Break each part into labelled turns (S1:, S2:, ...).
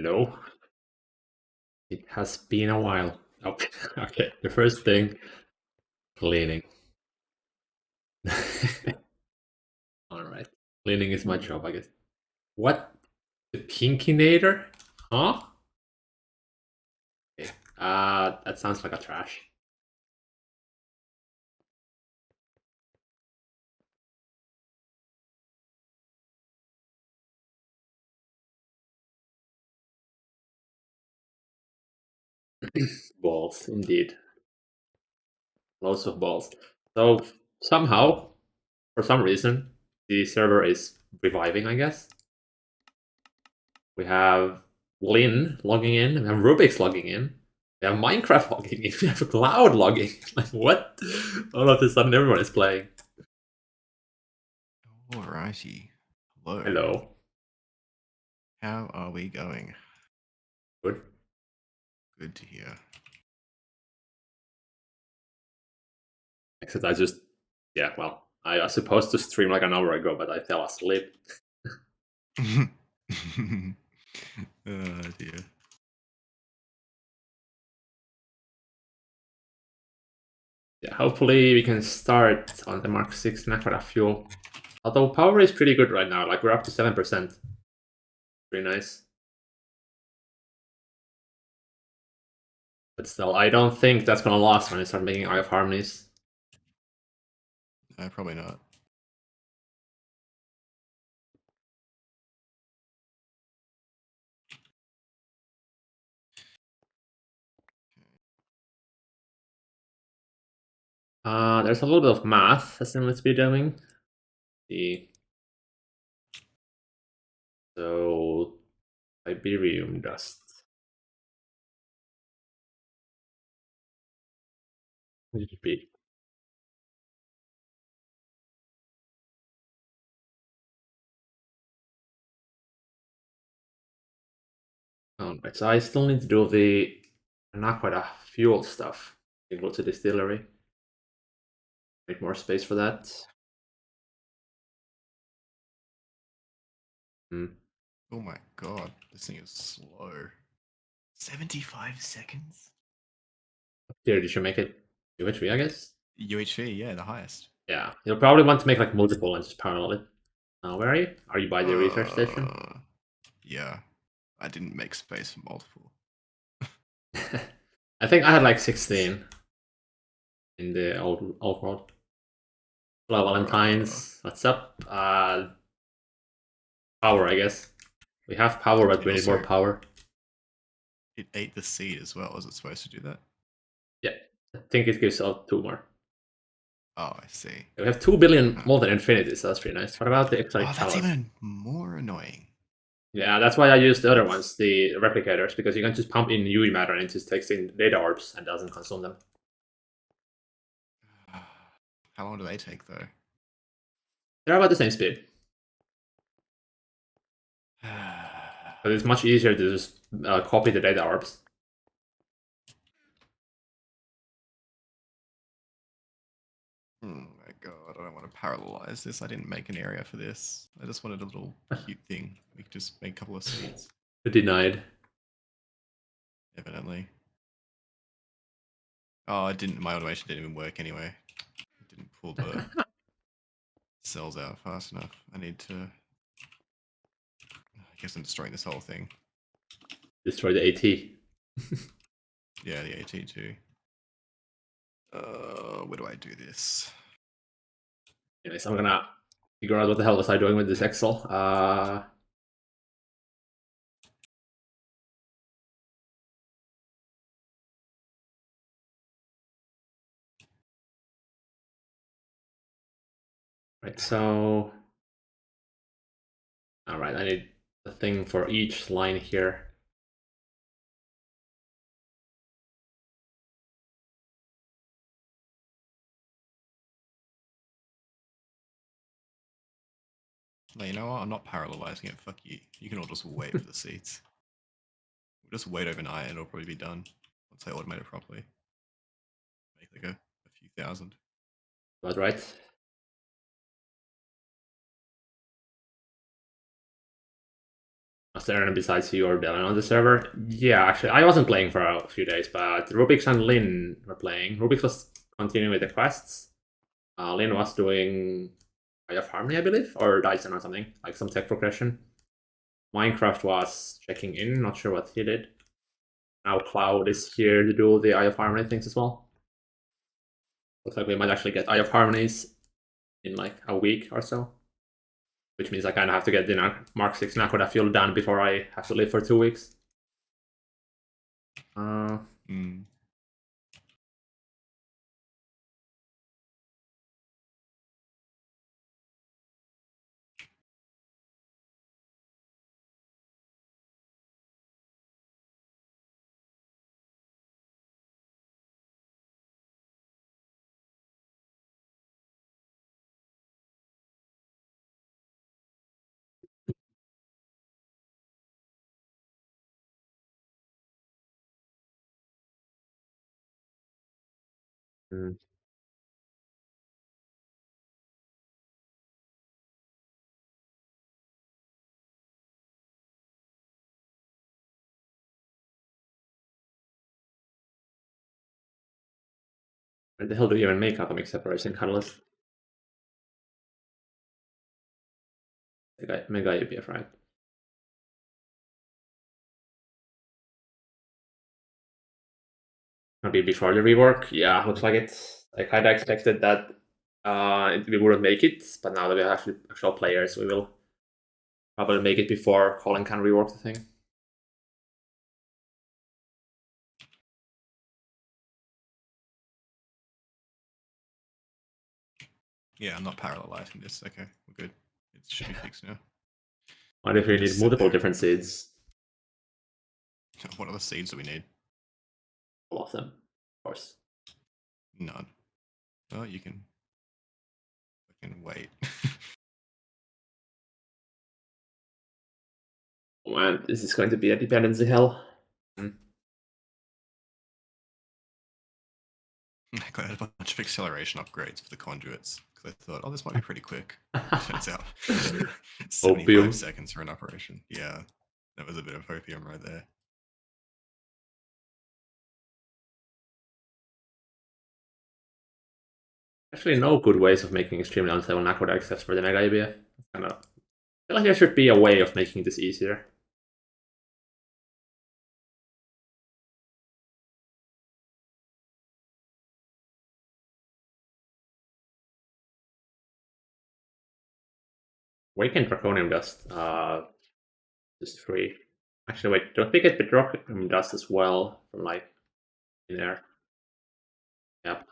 S1: Hello. It has been a while. Okay. Okay. The first thing, cleaning. All right. Cleaning is my job, I guess. What? The Kinkinator? Huh? Okay. That sounds like a trash. Balls, indeed. Lots of balls. So somehow, for some reason, the server is reviving, I guess. We have Lynn logging in, we have Rubik's logging in, we have Minecraft logging in, we have Cloud logging. Like, what? All of a sudden, everyone is playing.
S2: Alrighty. Hello.
S1: Hello.
S2: How are we going?
S1: Good.
S2: Good to hear.
S1: Except I just, yeah, well, I was supposed to stream like an hour ago, but I fell asleep.
S2: Oh dear.
S1: Yeah, hopefully we can start on the Mk6 Naqfuel. Although power is pretty good right now, like we're up to 7%. Pretty nice. But still, I don't think that's gonna last when I start making Eye of Harmonies.
S2: No, probably not.
S1: There's a little bit of math that I'm going to be doing. So, Iberium dust. What should it be? Alright, so I still need to do the Naqfuel fuel stuff. Go to distillery. Make more space for that. Hmm.
S2: Oh my god, this thing is slow. 75 seconds?
S1: Here, did you make it UHV, I guess?
S2: UHV, yeah, the highest.
S1: Yeah, you'll probably want to make like multiple and just parallel it. Where are you? Are you by the research station?
S2: Yeah, I didn't make space for multiple.
S1: I think I had like 16 in the old world. Hello, Valentine's. What's up? Power, I guess. We have power, but we need more power.
S2: It ate the seed as well. Was it supposed to do that?
S1: Yeah, I think it gives out 2 more.
S2: Oh, I see.
S1: We have 2 billion more than infinity, so that's pretty nice. What about the exotic
S2: Oh, that's
S1: chalice?
S2: even more annoying.
S1: Yeah, that's why I use the other ones, the replicators, because you can just pump in UV matter and it just takes in data orbs and doesn't consume them.
S2: How long do they take, though?
S1: They're about the same speed. But it's much easier to just copy the data orbs.
S2: Oh my god, I don't want to parallelize this. I didn't make an area for this. I just wanted a little cute thing. We could just make a couple of seeds.
S1: Denied.
S2: Evidently. Oh, I didn't. My automation didn't even work anyway. It didn't pull the cells out fast enough. I need to. I guess I'm destroying this whole thing.
S1: Destroy the AT.
S2: Yeah, the AT too. Where do I do this?
S1: Anyways, I'm gonna figure out what the hell was I doing with this Excel. Right, so... Alright, I need a thing for each line here.
S2: No, you know what? I'm not parallelizing it. Fuck you. You can all just wait for the seeds. We'll just wait overnight and it'll probably be done once I automate it properly. Make like a few thousand.
S1: About right. Was there anyone besides you or Dylan on the server? Yeah, actually, I wasn't playing for a few days, but Rubik's and Lin were playing. Rubik's was continuing with the quests. Lin was doing Eye of Harmony, I believe, or Dyson or something, like some tech progression. Minecraft was checking in, not sure what he did. Now Cloud is here to do the Eye of Harmony things as well. Looks like we might actually get Eye of Harmonies in like a week or so. Which means I kind of have to get the Mk6 Naqfuel done before I have to live for 2 weeks.
S2: Mm.
S1: Mm. Where the hell do you even make atomic separation catalyst? Mega UPF, right? Maybe before the rework? Yeah, looks like it. I kind of expected that we wouldn't make it, but now that we have actual players, we will probably make it before Colin can rework the thing.
S2: Yeah, I'm not parallelizing this. Okay, we're good. It should be fixed now.
S1: What if we need
S2: Just sit
S1: multiple
S2: there.
S1: different seeds?
S2: What other seeds do we need?
S1: All of them, of course.
S2: None. Oh, you can wait.
S1: Man, this is going to be a dependency hell.
S2: I got a bunch of acceleration upgrades for the conduits because I thought, oh, this might be pretty quick. Turns out 75
S1: Opium.
S2: seconds for an operation. Yeah, that was a bit of opium right there.
S1: Actually, no good ways of making extremely unstable Naqfuel except for the Mega IBF. Kind of feel like there should be a way of making this easier. Awakened Draconium Dust. Just free. Actually, wait, don't they get the Draconium Dust as well from like in there? Yep.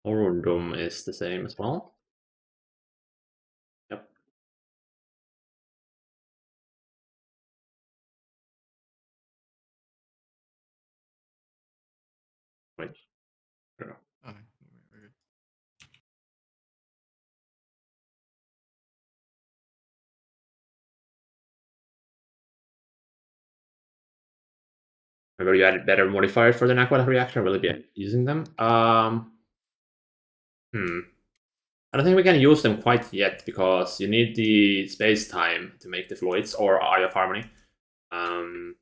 S1: Orundum is the same as well. Yep. Wait. No.
S2: Oh, very good.
S1: Maybe you added better modifiers for the Naqfuel reactor. Will it be using them? I don't think we can use them quite yet because you need the space time to make the fluids or Eye of Harmony. So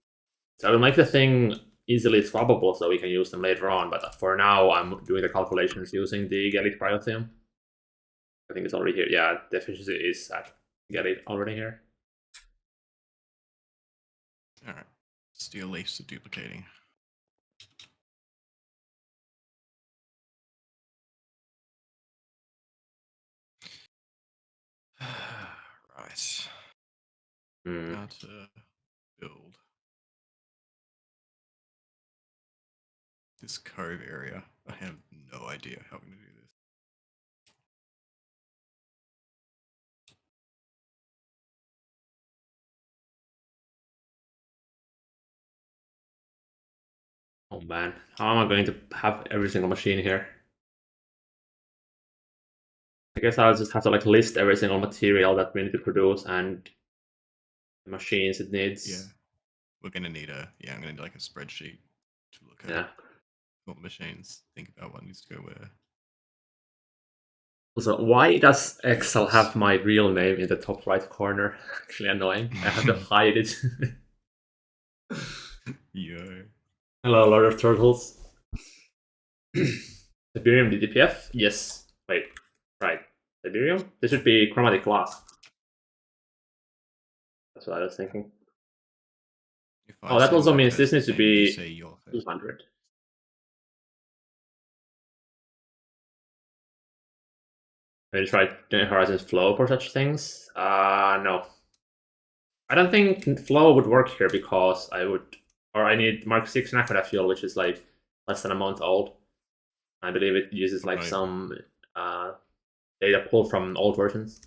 S1: I will make the thing easily swappable so we can use them later on. But for now, I'm doing the calculations using the Galit Cryotheum. I think it's already here. Yeah, the efficiency is at Galit already here.
S2: All right, steel leaves are duplicating. Right. How to build this cove area. I have no idea how we're going to do this.
S1: Oh man, how am I going to have every single machine here? I guess I'll just have to like list every single material that we need to produce and the machines it needs.
S2: Yeah, we're going to need I'm going to need like a spreadsheet to look at
S1: Yeah.
S2: all the machines, think about what needs to go where.
S1: Also, why does Excel have my real name in the top right corner? Actually annoying. I have to hide it.
S2: Yo.
S1: Hello, Lord of Turtles. Tiberium DDPF? Yes. Wait. Right. Tiberium? This should be chromatic glass. That's what I was thinking.
S2: If I
S1: Oh, that
S2: say
S1: also
S2: my
S1: means this needs
S2: first
S1: to
S2: name, you
S1: be
S2: say your first.
S1: 200. Have you tried Horizon's Flow for such things? No. I don't think Flow would work here because I need Mk6 Naqfuel, which is like less than a month old. I believe it uses like
S2: Right.
S1: some uh, data pulled from old versions.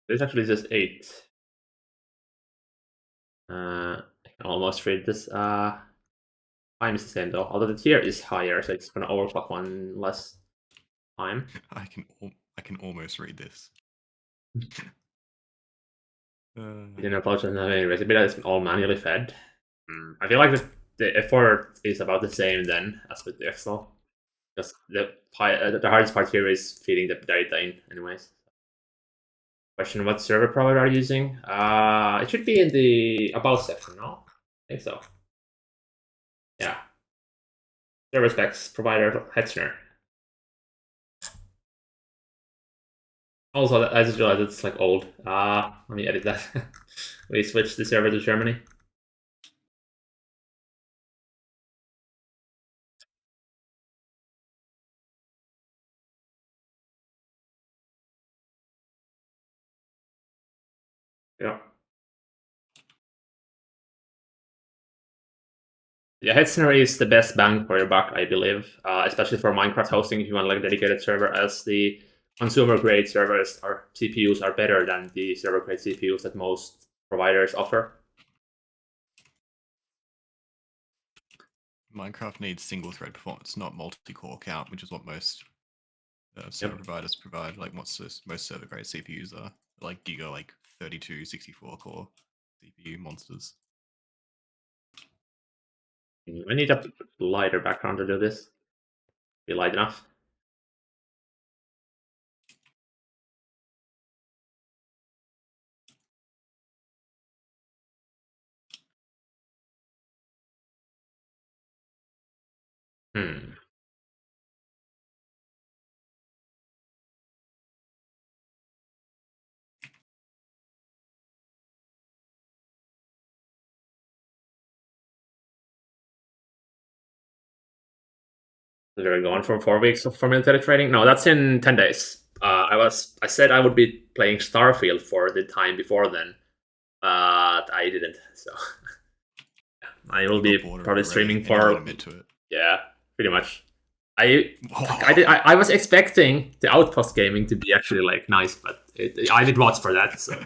S1: This actually just 8. I can almost read this. Time is the same though, although the tier is higher, so it's gonna overclock one less time.
S2: I can almost read this.
S1: You didn't upload any recipe that is all manually fed. I feel like the effort is about the same then as with the Excel. Just the hardest part here is feeding the data in, anyways. Question: what server provider are you using? It should be in the about section, no? I think so. Yeah. Server specs provider Hetzner. Also, I just realized it's like old. Let me edit that. We switched the server to Germany. Yeah. Yeah, Hetzner is the best bang for your buck, I believe, especially for Minecraft hosting. If you want like a dedicated server, as the consumer grade servers or CPUs are better than the server grade CPUs that most providers offer.
S2: Minecraft needs single thread performance, not multi-core count, which is what most server providers provide. Like most server grade CPUs are like giga, like 32, 64 core CPU monsters.
S1: I need a lighter background to do this. Be light enough. Hmm. They're going for 4 weeks for military training. No, that's in 10 days. I said I would be playing Starfield for the time before then, but I didn't. So I will
S2: You got
S1: be
S2: bored of it
S1: probably
S2: already,
S1: streaming
S2: and you won't
S1: for,
S2: admit to it.
S1: yeah, pretty much. I was expecting the Outpost gaming to be actually like nice, but I did mods for that, so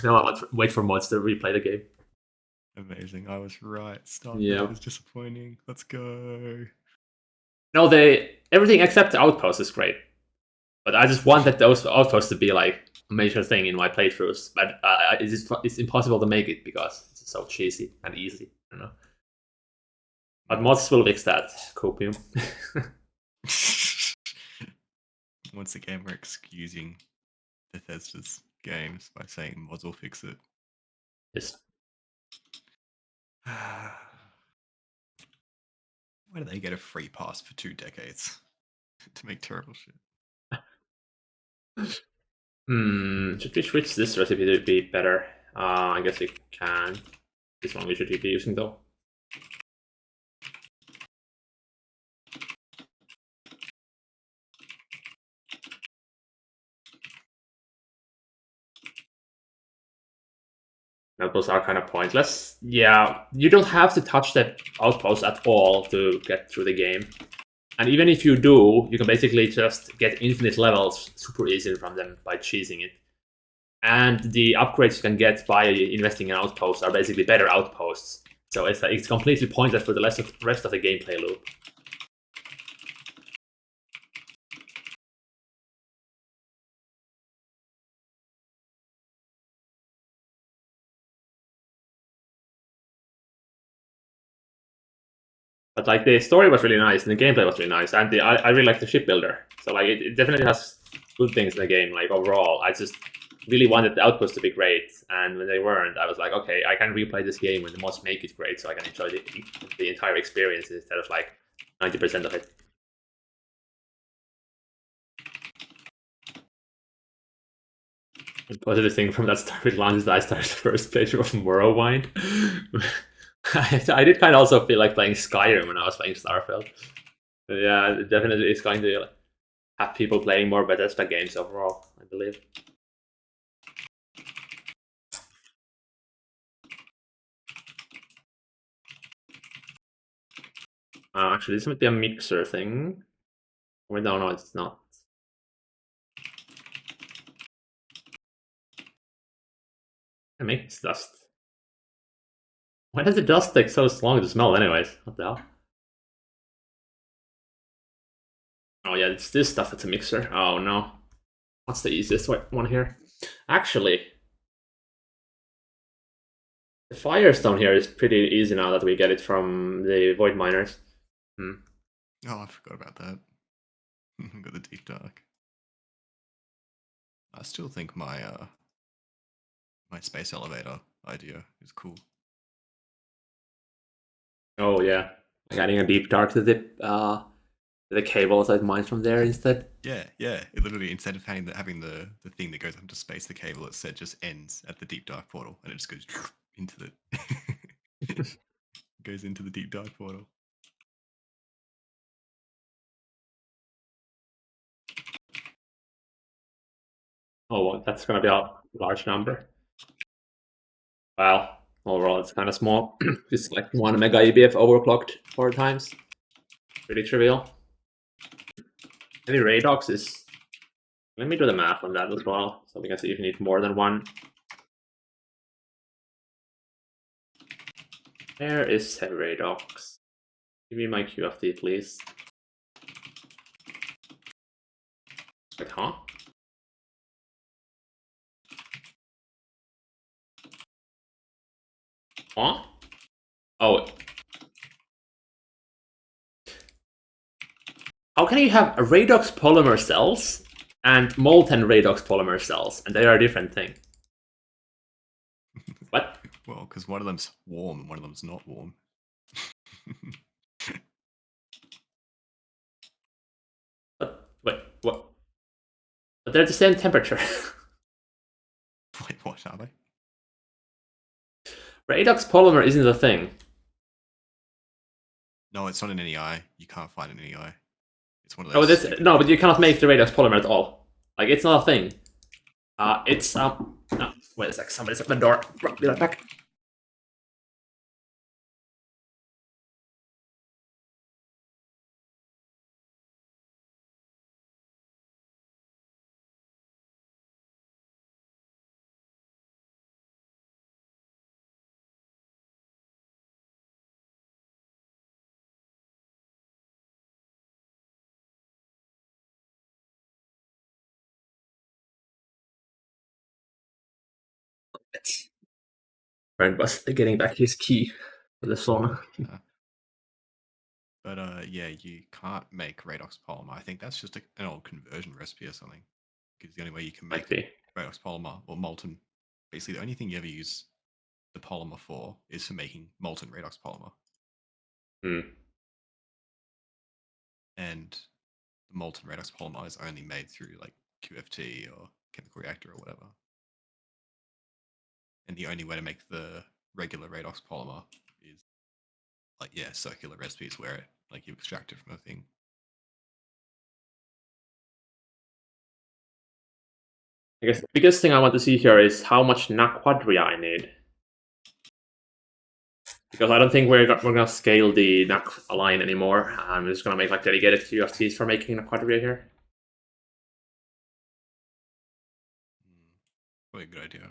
S1: now I wait for mods to replay the game.
S2: Amazing. I was right. Starfield
S1: Yeah.
S2: is disappointing. Let's go.
S1: No, everything except the Outpost is great, but I just wanted those Outposts to be like a major thing in my playthroughs. But it's impossible to make it because it's so cheesy and easy. I don't know. But mods will fix that. Copium.
S2: Once again, we're excusing Bethesda's games by saying mods will fix it.
S1: Yes.
S2: Why do they get a free pass for 2 decades to make terrible shit?
S1: Should we switch this recipe to be better? I guess we can. This one we should be using though. Outposts are kind of pointless. Yeah, you don't have to touch the outpost at all to get through the game. And even if you do, you can basically just get infinite levels super easy from them by cheesing it. And the upgrades you can get by investing in outposts are basically better outposts. So it's completely pointless for the rest of the gameplay loop. But like the story was really nice, and the gameplay was really nice, and I really like the shipbuilder. So like it definitely has good things in the game. Like overall, I just really wanted the outputs to be great, and when they weren't, I was like, okay, I can replay this game when the mods make it great, so I can enjoy the entire experience instead of like 90% of it. The positive thing from that start with launch is that I started the first playthrough of Morrowind. I did kind of also feel like playing Skyrim when I was playing Starfield. But yeah, it definitely is going to have people playing more Bethesda games overall, I believe. Actually, this might be a mixer thing. Or no, it's not. It makes dust. Why does the dust take so long to smell anyways? What the hell? Oh yeah, it's this stuff that's a mixer. Oh no. What's the easiest one here? Actually, the Firestone here is pretty easy now that we get it from the Void Miners. Hmm.
S2: Oh, I forgot about that. Got the deep dark. I still think my space elevator idea is cool.
S1: Oh yeah, like adding a deep dark to the cables that mines from there instead.
S2: Yeah, yeah. It literally, instead of having the thing that goes up into space, the cable instead just ends at the deep dark portal, and it just goes into the goes into the deep dark portal.
S1: Oh, well, that's gonna be a large number. Well, overall it's kind of small. It's like 1 mega EBF overclocked 4 times. Pretty trivial. Maybe Radox is. Let me do the math on that as well, so we can see if you need more than one. Where is heavy Radox? Give me my QFT, please. Like, huh? Huh? Oh. How can you have Radox polymer cells and molten Radox polymer cells, and they are a different thing? What?
S2: Well, because one of them's warm and one of them's not warm.
S1: Wait, what? But they're the same temperature.
S2: Wait, what are they?
S1: Radox polymer isn't a thing.
S2: No, it's not an NEI. You can't find an NEI. It's one of
S1: Oh,
S2: those.
S1: this no, but you cannot make the Radox polymer at all. Like it's not a thing. It's no, wait a sec. Somebody's at the door. Be right back. Brent was getting back his key for the sauna.
S2: But yeah, you can't make Radox polymer. I think that's just an old conversion recipe or something. Because the only way you can
S1: Might
S2: make
S1: be.
S2: Radox polymer or molten, basically the only thing you ever use the polymer for is for making molten Radox polymer.
S1: Hmm.
S2: And the molten Radox polymer is only made through like QFT or chemical reactor or whatever. And the only way to make the regular Radox polymer is like, yeah, circular recipes where it like you extract it from a thing.
S1: I guess the biggest thing I want to see here is how much Naqquadria I need. Because I don't think we're gonna scale the Naq line anymore. I'm just gonna make like dedicated QFTs for making Naqquadria here.
S2: Probably a good idea.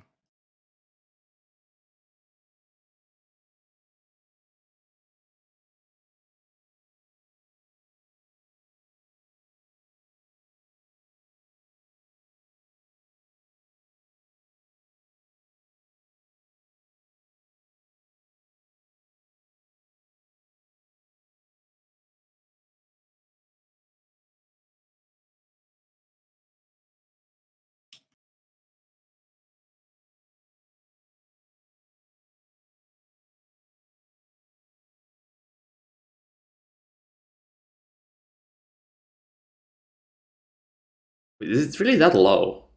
S1: Is it really that low?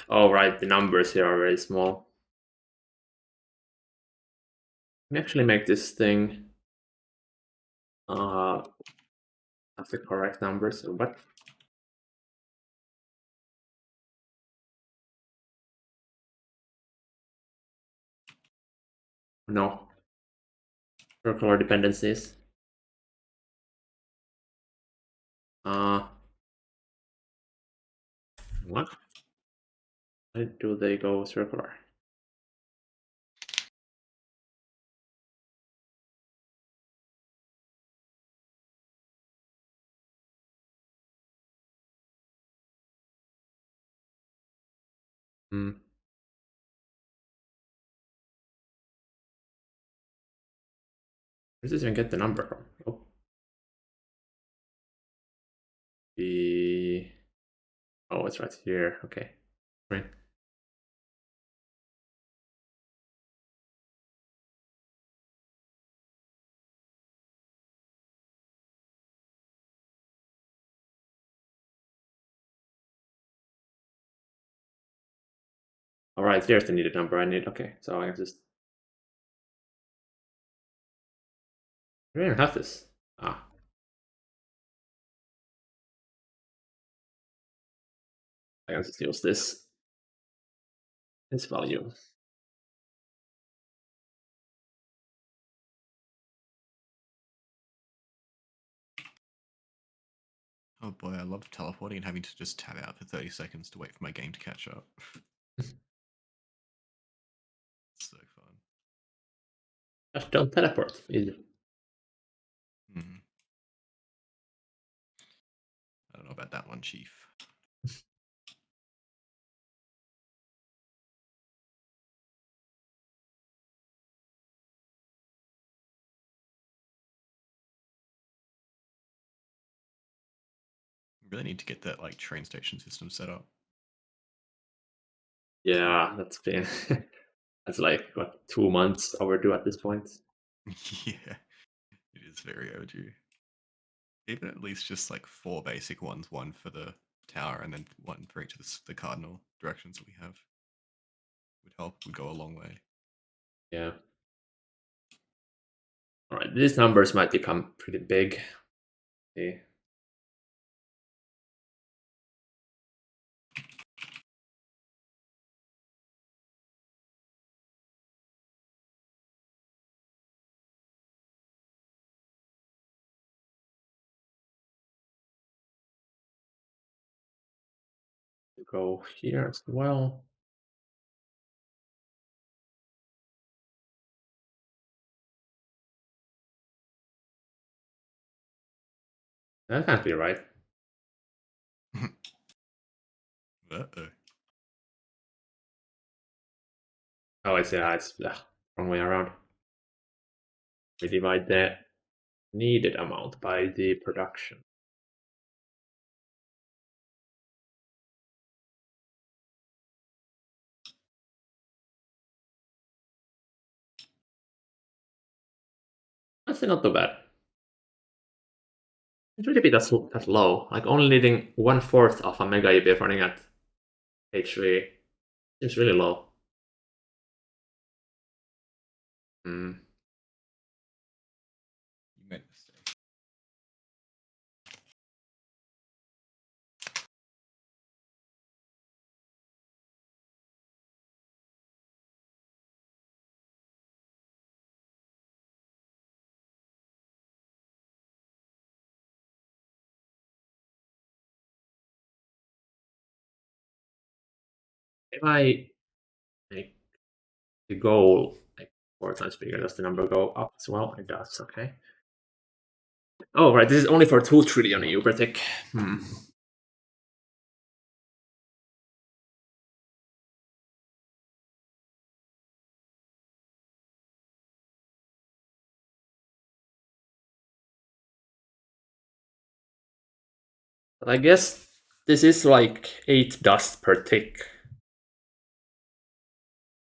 S1: Oh, right, the numbers here are very small. Let me actually make this thing have the correct numbers. So what? No. Circular dependencies. What? Why do they go circular? Hmm. Where does this even get the number from? Oh, the oh, it's right here. Okay, right. All right, there's the needed number I need. Okay, so I just I don't have this. Ah, I can just use this value.
S2: Oh boy, I love teleporting and having to just tab out for 30 seconds to wait for my game to catch up. It's so fun.
S1: Just don't teleport. Easy.
S2: Hmm. I don't know about that one, Chief. Really need to get that like train station system set up.
S1: Yeah, that's been that's like what 2 months overdue at this point.
S2: Yeah, it is very overdue. Even at least just like 4 basic ones, one for the tower and then one for each of the cardinal directions that we have would help, would go a long way.
S1: Yeah. All right, these numbers might become pretty big. Okay. Go here as well. That can't be right.
S2: Uh-oh.
S1: Oh, it's yeah, it's wrong way around. We divide the needed amount by the production. That's not too bad. It really be that low. Like only needing 1/4 of a mega EBF running at H3 seems really low. Hmm.
S2: You made a mistake.
S1: If I make the goal like 4 times bigger, does the number go up as well? It does. Okay. Oh right, this is only for 2 trillion Ubertic. Hmm. But I guess this is like 8 dust per tick.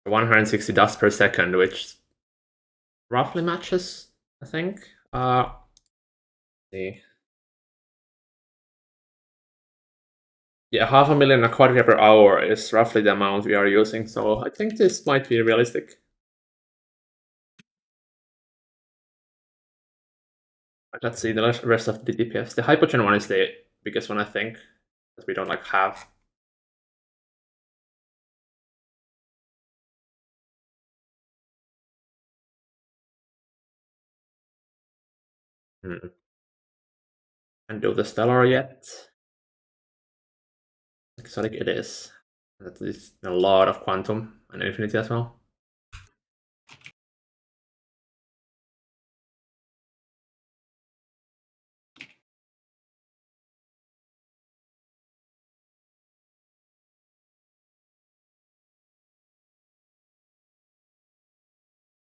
S1: 160 dust per second, which roughly matches, I think. See. Yeah, 500,000 quadriga per hour is roughly the amount we are using, so I think this might be realistic. Let's see the rest of the DPS. The Hypogen one is the biggest one, I think, that we don't like have. And do the Stellar yet? Exotic it is. That is a lot of Quantum and Infinity as well.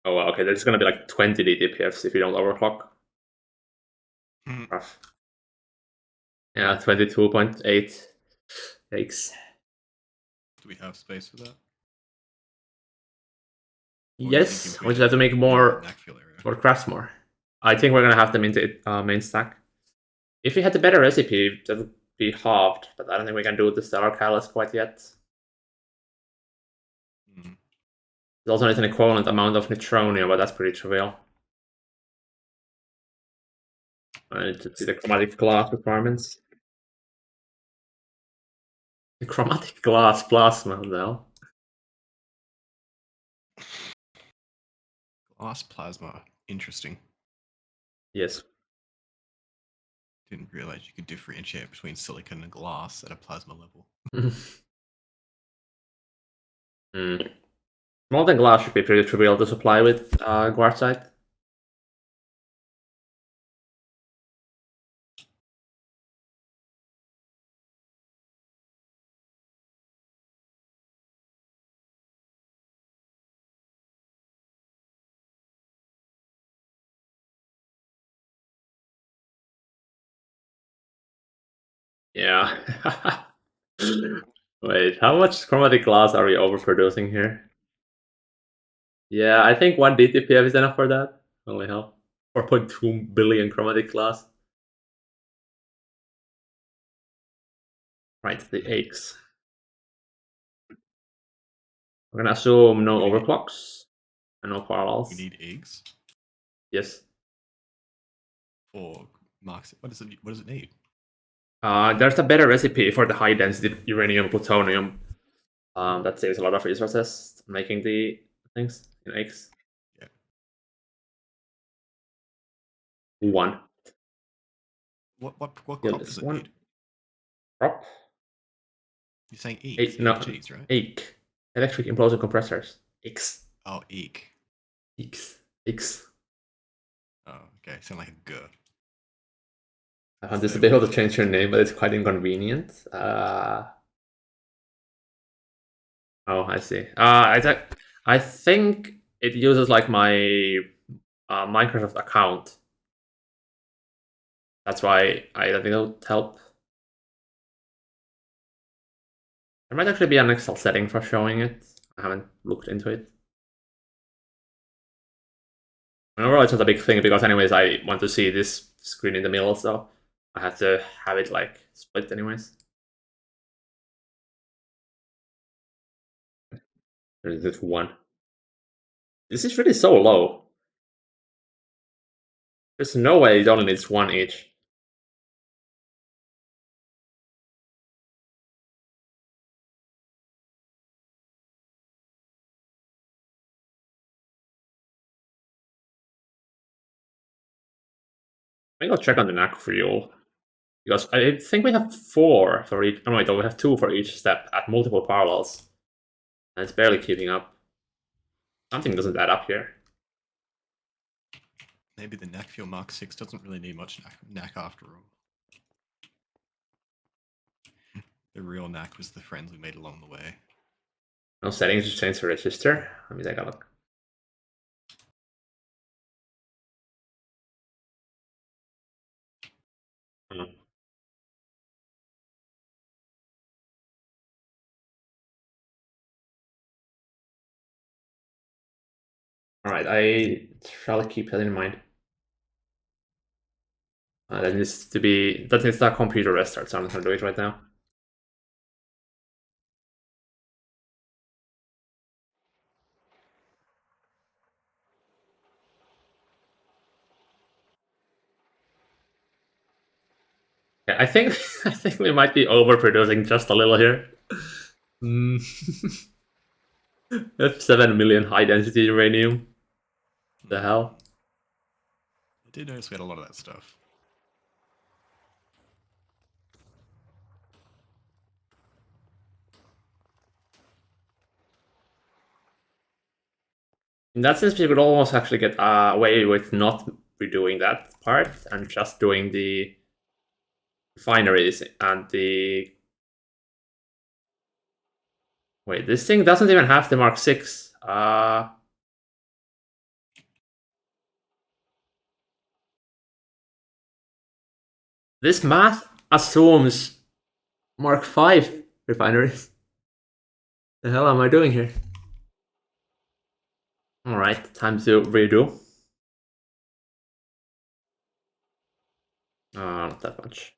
S1: Oh, wow, okay, there's gonna be like 20 DPFs if you don't overclock. Rough. Yeah, 22.8. Yikes.
S2: Do we have space for that? Or
S1: Yes, we just have to make more or crafts more. I think we're gonna have them into main stack. If we had the better recipe, that would be halved, but I don't think we can do the Stellar Catalyst quite yet. It also needs an equivalent amount of Neutronium, but that's pretty trivial. I need to see the chromatic glass requirements. The chromatic glass plasma, though.
S2: Glass plasma. Interesting.
S1: Yes.
S2: Didn't realize you could differentiate between silicon and glass at a plasma level.
S1: Molten glass should be pretty trivial to supply with quartzite. Yeah. Wait, how much chromatic glass are we overproducing here? Yeah, I think 1 DTPF is enough for that. Only hell. 4.2 billion chromatic glass. Right, the eggs. We're gonna assume no overclocks and no parallels.
S2: We need eggs
S1: Yes.
S2: for Mk6. What does it need?
S1: There's a better recipe for the high density uranium plutonium. That saves a lot of resources making the things in eggs.
S2: Yeah.
S1: 1.
S2: What crop
S1: Yeah,
S2: does it
S1: one
S2: need?
S1: crop.
S2: You're saying
S1: Eight,
S2: eggs,
S1: no,
S2: EGs, right?
S1: Eek. Electric implosion compressors. X.
S2: Oh, eek.
S1: X. X.
S2: Oh, okay. Sound like a G.
S1: I want this to be able to change your name, but it's quite inconvenient. Oh, I see. I think it uses like my Microsoft account. That's why I don't think it'll help. There might actually be an Excel setting for showing it. I haven't looked into it. And overall, it's not a big thing because, anyways, I want to see this screen in the middle, so I have to have it like split, anyways. There's just 1. This is really so low. There's no way it only needs 1 each. I think I'll check on the Naqfuel. Because I think we have 4 for each. Oh, wait, we have 2 for each step at multiple parallels. And it's barely keeping up. Something doesn't add up here.
S2: Maybe the Naqfuel Mk6 doesn't really need much knack after all. The real knack was the friends we made along the way.
S1: No settings to change the register. Let me take a look. Alright, I shall keep that in mind. That needs to be. That needs that computer restart, so I'm not gonna do it right now. I think I think we might be overproducing just a little here. Mm. That's 7 million high density uranium. The hell?
S2: I did notice we had a lot of that stuff.
S1: In that sense, we could almost actually get away with not redoing that part and just doing the refineries and the. Wait, this thing doesn't even have the Mk6. This math assumes Mk5 refineries. The hell am I doing here? Alright, time to redo. Not that much.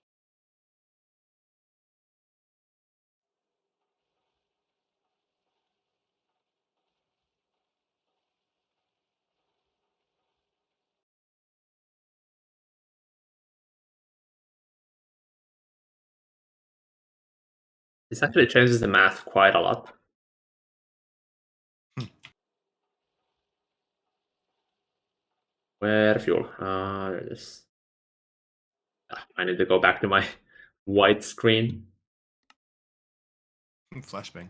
S1: This actually changes the math quite a lot. Where fuel? There it is. I need to go back to my white screen.
S2: Flashbang.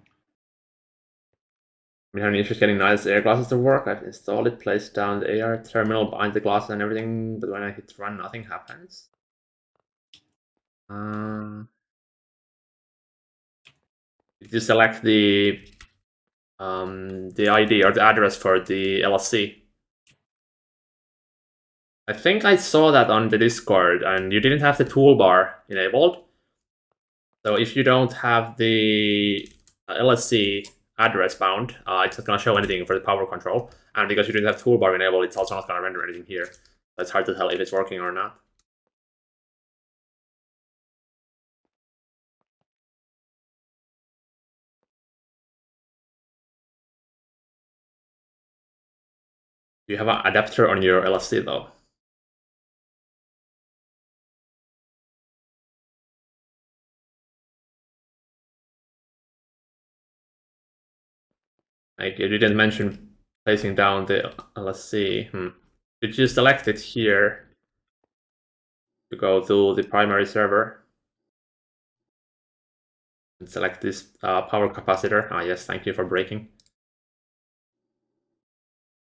S1: I'm having issues getting nice air glasses to work. I've installed it, placed down the AR terminal behind the glasses and everything, but when I hit run, nothing happens. If you select the ID or the address for the LSC. I think I saw that on the Discord, and you didn't have the toolbar enabled. So if you don't have the LSC address bound, it's not going to show anything for the power control. And because you didn't have toolbar enabled, it's also not going to render anything here. So it's hard to tell if it's working or not. You have an adapter on your LSC though. Like you didn't mention placing down the LSC. Did you select it here to go to the primary server and select this power capacitor? Yes, thank you for breaking.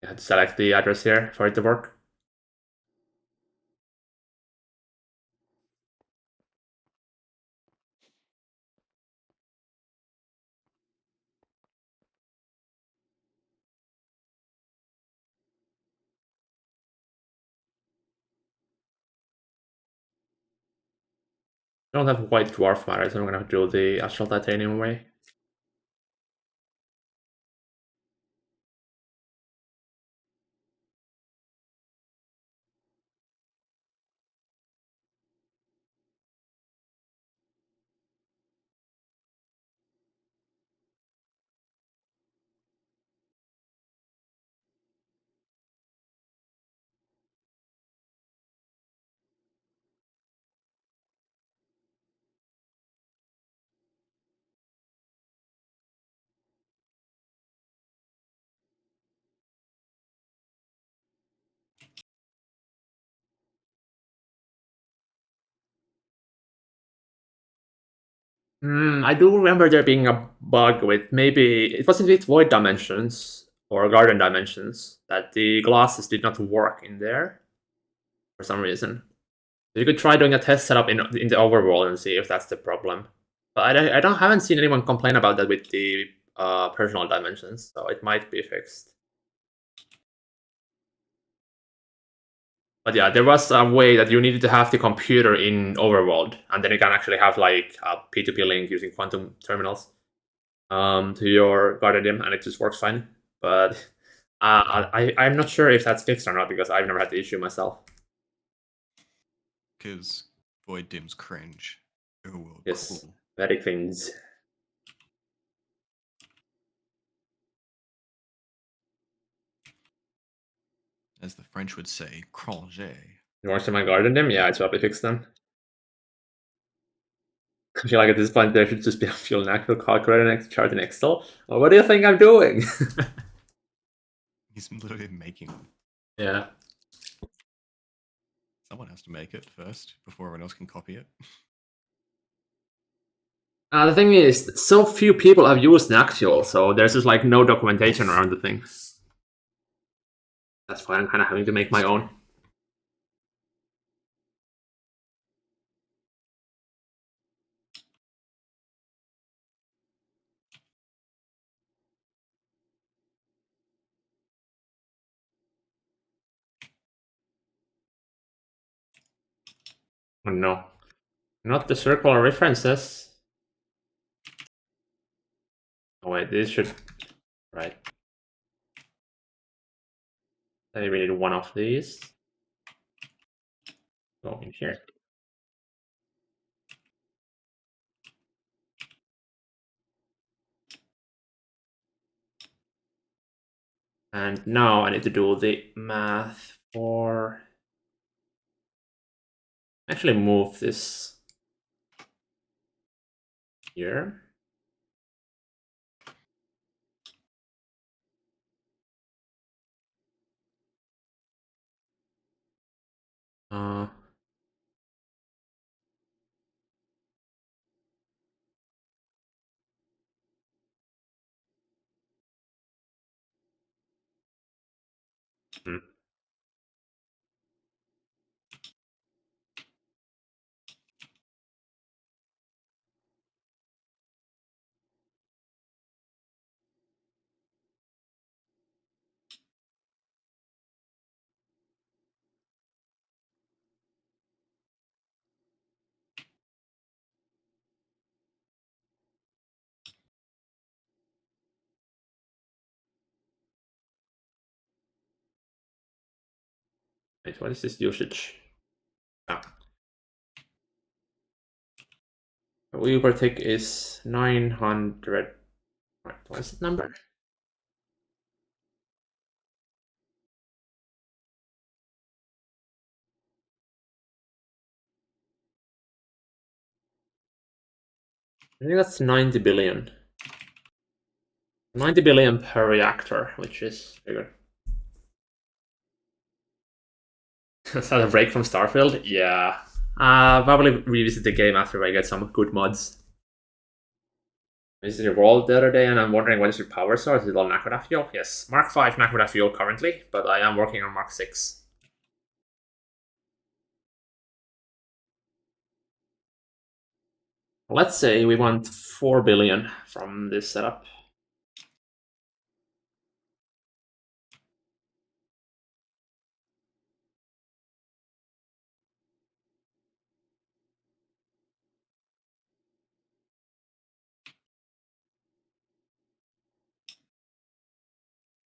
S1: You have to select the address here for it to work. I don't have white dwarf matter, so I'm gonna do the astral titanium way. I do remember there being a bug with maybe it wasn't with void dimensions or garden dimensions that the glasses did not work in there for some reason. So you could try doing a test setup in the overworld and see if that's the problem. But I haven't seen anyone complain about that with the personal dimensions, so it might be fixed. But yeah, there was a way that you needed to have the computer in overworld, and then you can actually have like a P2P link using quantum terminals to your Guardian, and it just works fine. But I'm not sure if that's fixed or not because I've never had the issue myself.
S2: Because Void Dim's cringe. Overworld
S1: Yes,
S2: cool.
S1: very cringe.
S2: As the French would say, cringe.
S1: You want to see my Guardian? Yeah, it's probably fixed then. I feel like at this point there should just be a fuel Naqfuel calculator next chart in Excel. Well, what do you think I'm doing?
S2: He's literally making one.
S1: Yeah.
S2: Someone has to make it first before everyone else can copy it.
S1: The thing is, so few people have used Naqfuel, so there's just like no documentation around the thing. That's why I'm kind of having to make my own. Oh no, not the circular references. Oh wait, this should... Right. Maybe we need one of these. Go in here. And now I need to do the math for... Actually move this here. Uh, hmm. Wait, what is this usage? Ah. Uber tick is 900. Right, what is the number? I think that's 90 billion. 90 billion per reactor, which is bigger. Is that a break from Starfield? Yeah. Probably revisit the game after I get some good mods. I visited your world the other day and I'm wondering what is your power source? Is it all Naqfuel fuel? Yes, Mark 5 Naqfuel fuel currently, but I am working on Mark 6. Let's say we want 4 billion from this setup.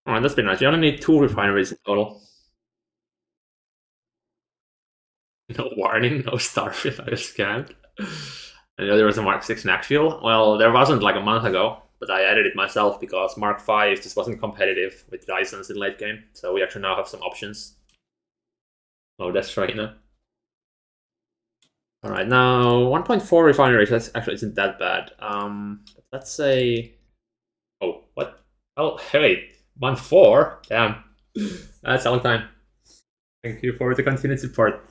S1: Oh, that's been nice. You only need 2 refineries in total. No warning, no Starfield, I was scammed. I know there was a Mark 6 Naqfuel. Well, there wasn't like a month ago, but I added it myself because Mark 5 just wasn't competitive with license in late game. So we actually now have some options. Oh, that's right now. All right, now 1.4 refineries. That's actually isn't that bad. Let's say. Oh, what? Oh, hey, 1.4. Damn, that's a long time. Thank you for the continued support.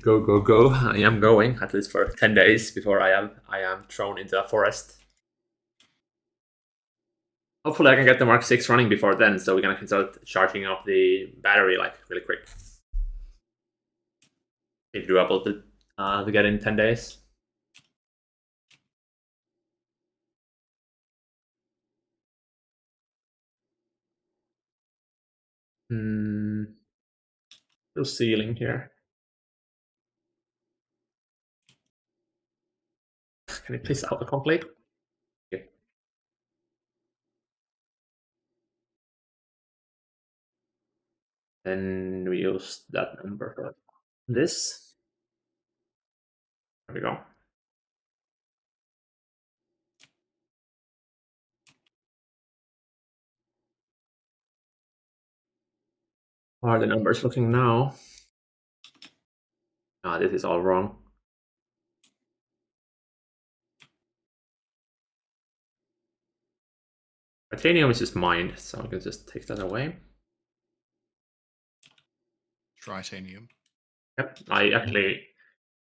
S1: Go, go, go. I am going, at least for 10 days before I am thrown into a forest. Hopefully I can get the Mark 6 running before then, so we can start charging up the battery like really quick. It's doable to get in 10 days. Hmm. No ceiling here. Can you please autocomplete? Okay. Then we use that number for this. There we go. How are the numbers looking now? Ah, this is all wrong. Titanium is just mined, so I can just take that away.
S2: Tritanium.
S1: Yep, I actually,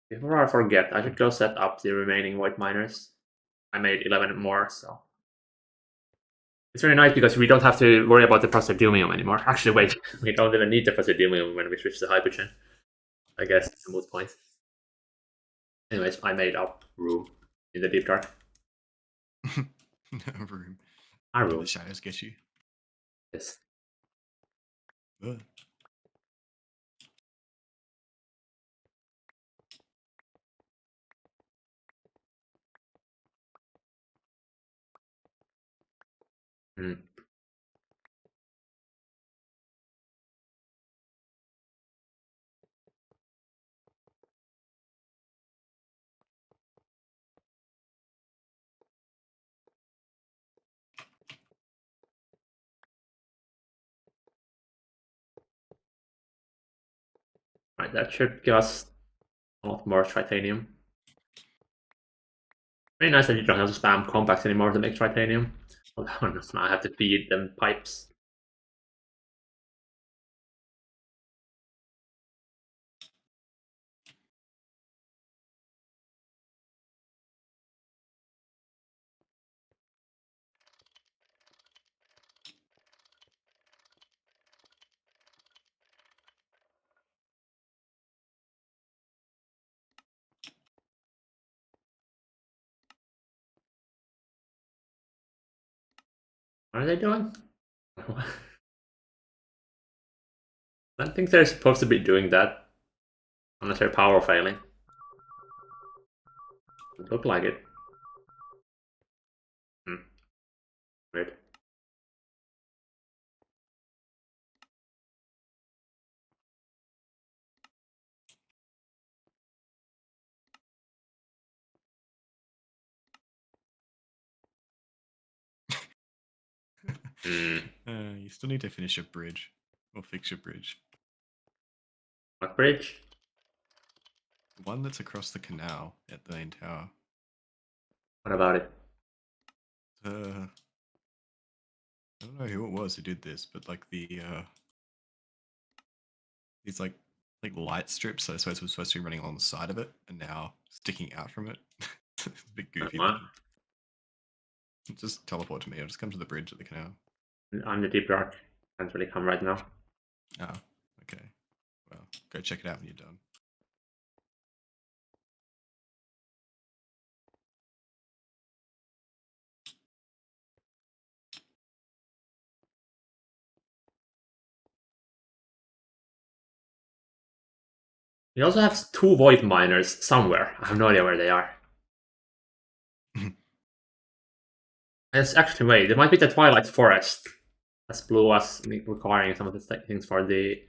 S1: before I forget, I should go set up the remaining white miners. I made 11 more, so. It's very nice because we don't have to worry about the praseodymium anymore. Actually, wait, we don't even need the praseodymium when we switch to hyperchain. I guess it's a moot point. Anyways, I made up room in the deep dark.
S2: Room.
S1: Our
S2: Where
S1: room.
S2: the shadows get you.
S1: Yes.
S2: Ugh.
S1: Mm. Right, that should give us a lot more titanium. Very nice that you don't have to spam compacts anymore to make titanium. Although I have to feed them pipes. What are they doing? I don't think they're supposed to be doing that. Unless their power failing. It look like it. Hmm. Weird. Hmm.
S2: You still need to finish your bridge. Or fix your bridge.
S1: What bridge?
S2: The one that's across the canal at the main tower.
S1: What about it?
S2: I don't know who it was who did this, but like these like light strips that I suppose was supposed to be running along the side of it and now sticking out from it. It's a bit goofy
S1: What?
S2: looking. Just teleport to me. I'll just come to the bridge at the canal.
S1: I'm the deep dark. Can't really come right now.
S2: Oh, okay. Well, go check it out when you're done.
S1: We also have two void miners somewhere. I have no idea where they are. It's actually wait, there might be the Twilight Forest. As blue as requiring some of the things for the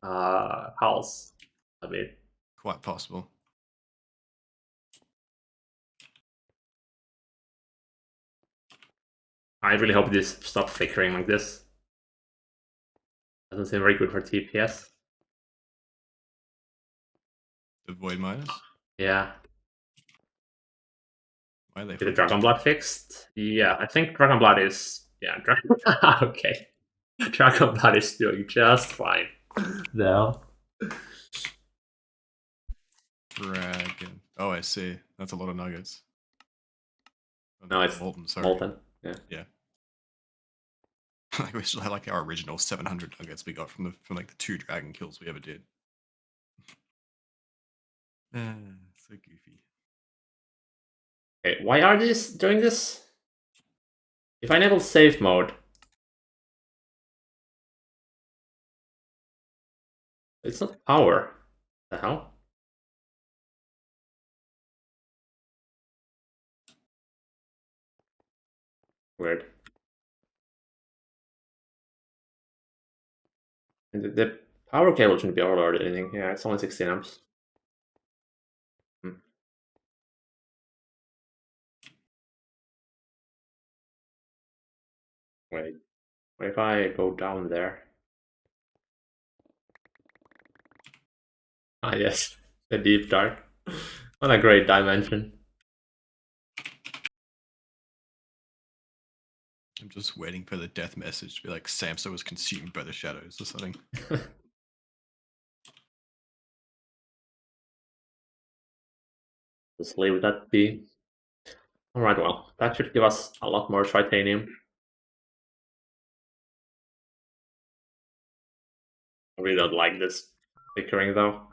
S1: house a bit.
S2: Quite possible.
S1: I really hope this stops flickering like this. Doesn't seem very good for TPS.
S2: The void miners?
S1: Yeah.
S2: Why are they
S1: Is the
S2: flickering?
S1: Dragon Blood fixed? Yeah, I think Dragon Blood is. Yeah, okay. Dragon Blood is doing just fine. No.
S2: Dragon. Oh, I see. That's a lot of nuggets.
S1: No, it's
S2: molten. Sorry.
S1: molten. Yeah.
S2: Yeah. Like we still had like our original 700 nuggets we got from like the 2 dragon kills we ever did. So goofy.
S1: Okay, why are these doing this? If I enable safe mode, it's not power. The hell? Weird. And the power cable shouldn't be overloaded or anything. Yeah, it's only 16 amps. Hmm. Wait. What if I go down there? Ah, yes. The deep dark. What a great dimension.
S2: I'm just waiting for the death message to be like Samsa was consumed by the shadows or something.
S1: Just leave that be. Alright, well, that should give us a lot more titanium. I really don't like this flickering though.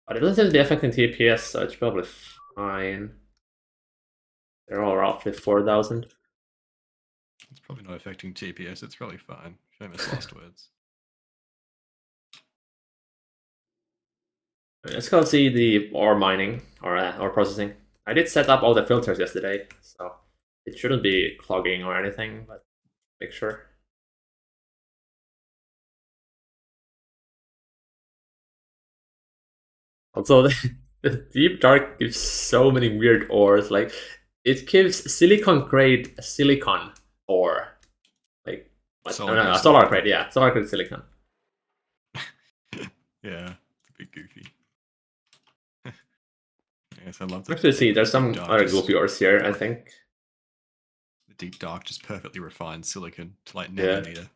S1: But it doesn't seem to be affecting TPS, so it's probably fine. They're all roughly 4,000.
S2: It's probably not affecting TPS, it's probably fine. Famous last words.
S1: Let's go see the ore mining or ore processing. I did set up all the filters yesterday, so it shouldn't be clogging or anything, but make sure. Also, the Deep Dark gives so many weird ores. Like, it gives silicon grade silicon ore. Like, what?
S2: Solar
S1: No,
S2: grade
S1: solar
S2: silicon.
S1: grade, yeah, solar grade silicon.
S2: Yeah, it's a bit goofy. Yes, I love that.
S1: Actually, see, there's some
S2: dark
S1: other
S2: just,
S1: goofy ores here, I think.
S2: the deep dark just perfectly refined silicon to like
S1: Yeah.
S2: nanometer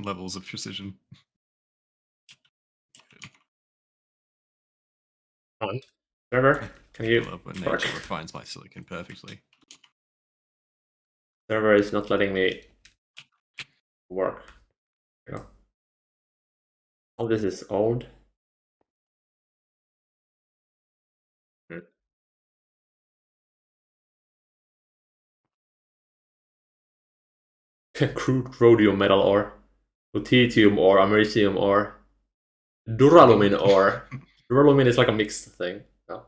S2: levels of precision.
S1: Server, can
S2: I
S1: you
S2: love when
S1: work?
S2: nature refines my silicon perfectly.
S1: Server is not letting me work. Yeah. All this is old. Crude rhodium metal ore, lutetium ore, americium ore, duralumin ore. Duralumin is like a mixed thing. No.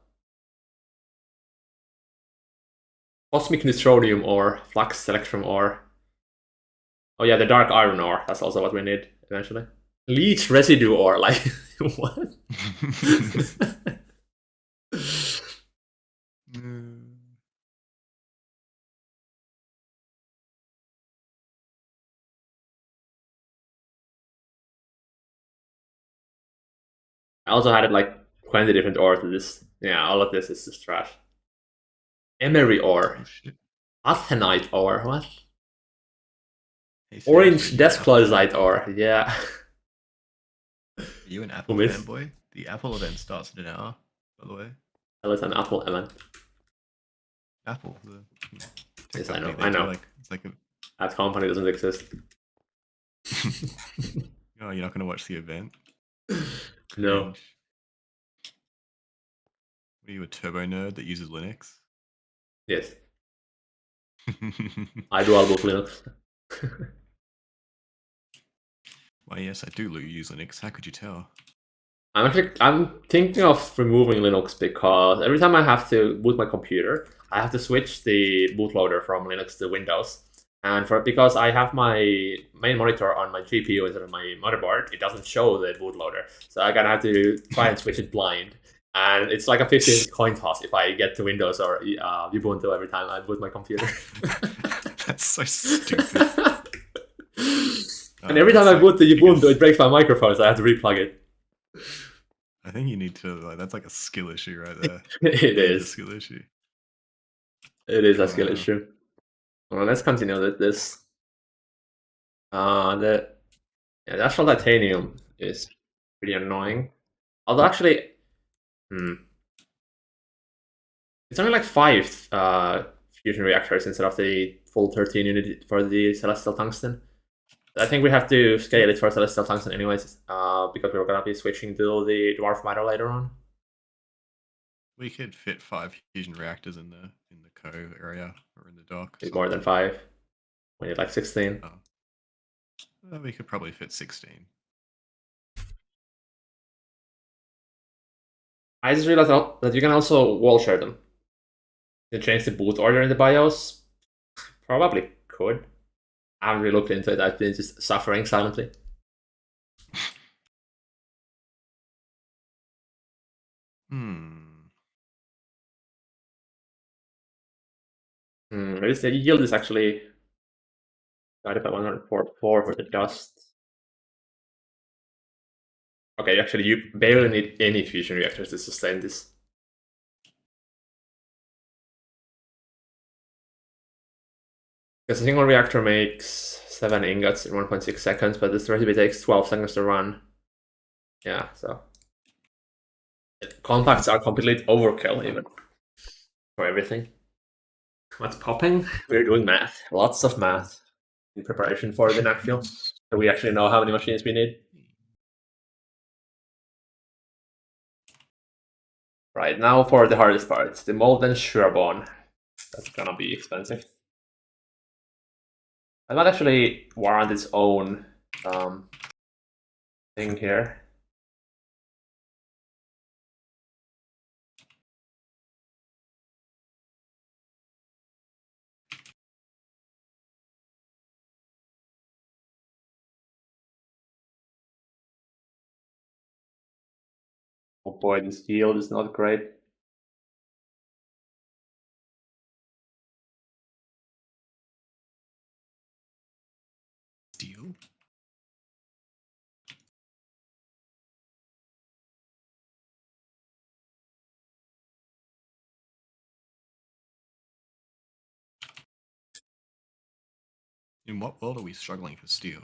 S1: Cosmic neutronium ore, flux selectrum ore. Oh yeah, the dark iron ore. That's also what we need eventually. Leech residue ore. Like what? I also had it like 20 different ores to this. Yeah, all of this is just trash. Emery ore.
S2: Oh shit.
S1: Athenite ore. What?
S2: Hey Samsa, are
S1: Orange
S2: you an Apple
S1: desclosite
S2: fanboy?
S1: ore. Yeah.
S2: Are you an
S1: Who
S2: Apple
S1: missed?
S2: fanboy? The Apple event starts in an hour, by the way.
S1: That was an Apple event.
S2: Apple, the tech
S1: Yes, I
S2: company,
S1: know.
S2: they
S1: I
S2: do
S1: know.
S2: like, it's like a.
S1: That company doesn't exist.
S2: Oh, you're not going to watch the event?
S1: No.
S2: Cringe. What are you, a turbo nerd that uses Linux?
S1: Yes. I do all book Linux.
S2: Why, yes, I do use Linux. How could you tell?
S1: I'm thinking of removing Linux because every time I have to boot my computer, I have to switch the bootloader from Linux to Windows. And because I have my main monitor on my GPU instead of my motherboard, it doesn't show the bootloader. So I gotta have to try and switch it blind. And it's like a 50 coin toss if I get to Windows or Ubuntu every time I boot my computer.
S2: That's so stupid.
S1: And every time I
S2: Like,
S1: boot the Ubuntu,
S2: because
S1: it breaks my microphone, so I have to replug it.
S2: I think you need to, like, that's like a skill issue right there.
S1: It
S2: Major
S1: is.
S2: skill issue.
S1: It is a skill
S2: Wow.
S1: issue. Well, let's continue with this. The actual titanium is pretty annoying. Although actually, it's only like 5 fusion reactors instead of the full 13 unit for the celestial tungsten. I think we have to scale it for celestial tungsten anyways, because we're gonna be switching to the dwarf matter later on.
S2: We could fit 5 fusion reactors in the cove area or in the dock.
S1: Need more than 5. We need like 16.
S2: We could probably fit 16.
S1: I just realized that you can also wall share them. You change the boot order in the BIOS. Probably could. I haven't really looked into it. I've been just suffering silently. Maybe the yield is actually divided by 144 for the dust. Okay, actually, you barely need any fusion reactors to sustain this. Because a single reactor makes 7 ingots in 1.6 seconds, but this recipe takes 12 seconds to run. Yeah, so compacts are complete overkill even for everything. What's popping? We're doing math. Lots of math in preparation for the Naqfuel. So we actually know how many machines we need. Right, now for the hardest part. The molten surebone. That's gonna be expensive. I might actually warrant its own thing here. Oh boy, this yield is not great.
S2: Steel? In what world are we struggling for steel?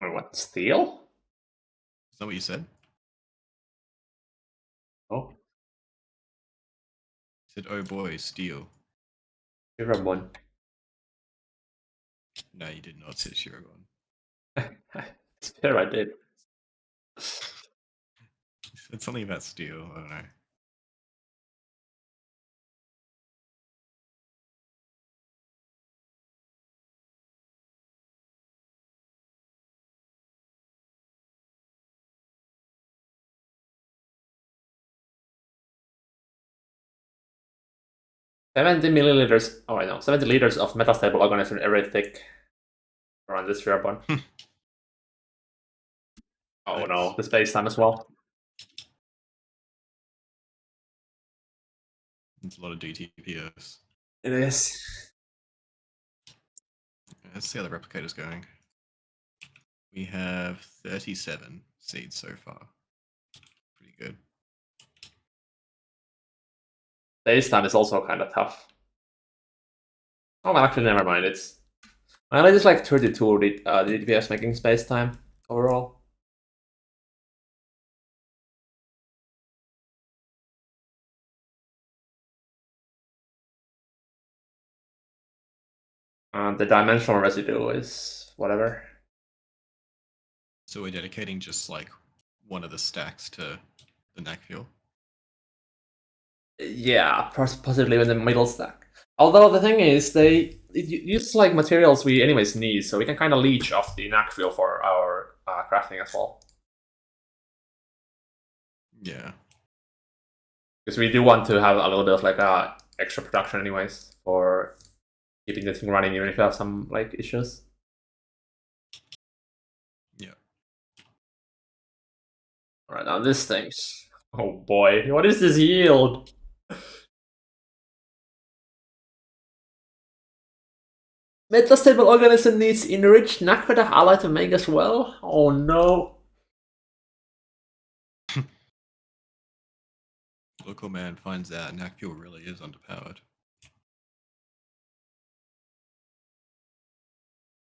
S1: Wait, what, steel?
S2: Is that what you said?
S1: Oh,
S2: You said, oh boy, steel.
S1: surebone.
S2: No, you did not say Shiragon.
S1: Sure, I did.
S2: You said something about steel. I don't know.
S1: $70 milliliters. Oh, I know. 70 liters of metastable organism every thick around this surebone. Oh
S2: Nice.
S1: no, the space time as well.
S2: It's a lot of DTPS.
S1: It is.
S2: Let's see how the replicator's going. We have 37 seeds so far. Pretty good.
S1: Space time is also kind of tough. Oh, well, actually, never mind. It's I just like 32 DPS making space time overall. The dimensional residue is whatever.
S2: So we're dedicating just like one of the stacks to the Naqfuel.
S1: Yeah, possibly in the middle stack. Although the thing is, they use like materials we anyways need, so we can kind of leech off the Naqfuel for our crafting as well.
S2: Yeah.
S1: Because we do want to have a little bit of like extra production anyways for keeping the thing running, even if you have some like issues.
S2: Yeah.
S1: All right, now this thing. Oh boy, what is this yield? Metastable organism needs enriched Naqfuel ally to make as well? Oh no.
S2: Local man finds out Naqfuel really is underpowered.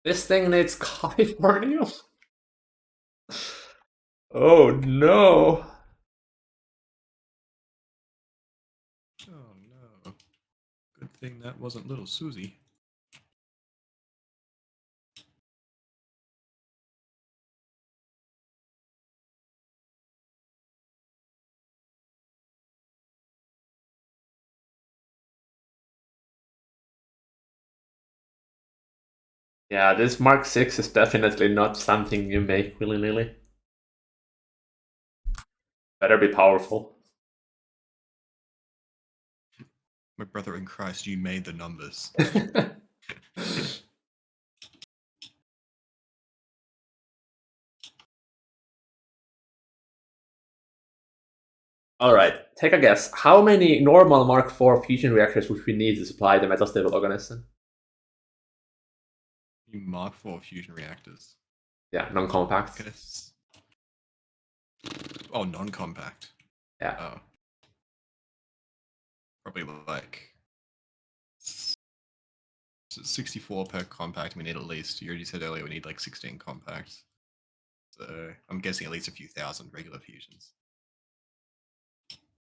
S1: This thing needs California? Oh no.
S2: Oh no. Good thing that wasn't little Susie.
S1: Yeah, this Mk6 is definitely not something you make willy-nilly. Better be powerful.
S2: My brother in Christ, you made the numbers.
S1: Alright, take a guess. How many normal Mark IV fusion reactors would we need to supply the metastable organism?
S2: You Mark IV fusion reactors.
S1: Yeah, non-compact.
S2: Guess. Oh, non-compact.
S1: Yeah.
S2: Oh. Probably like 64 per compact. We need at least, you already said earlier, we need like 16 compacts. So I'm guessing at least a few thousand regular fusions.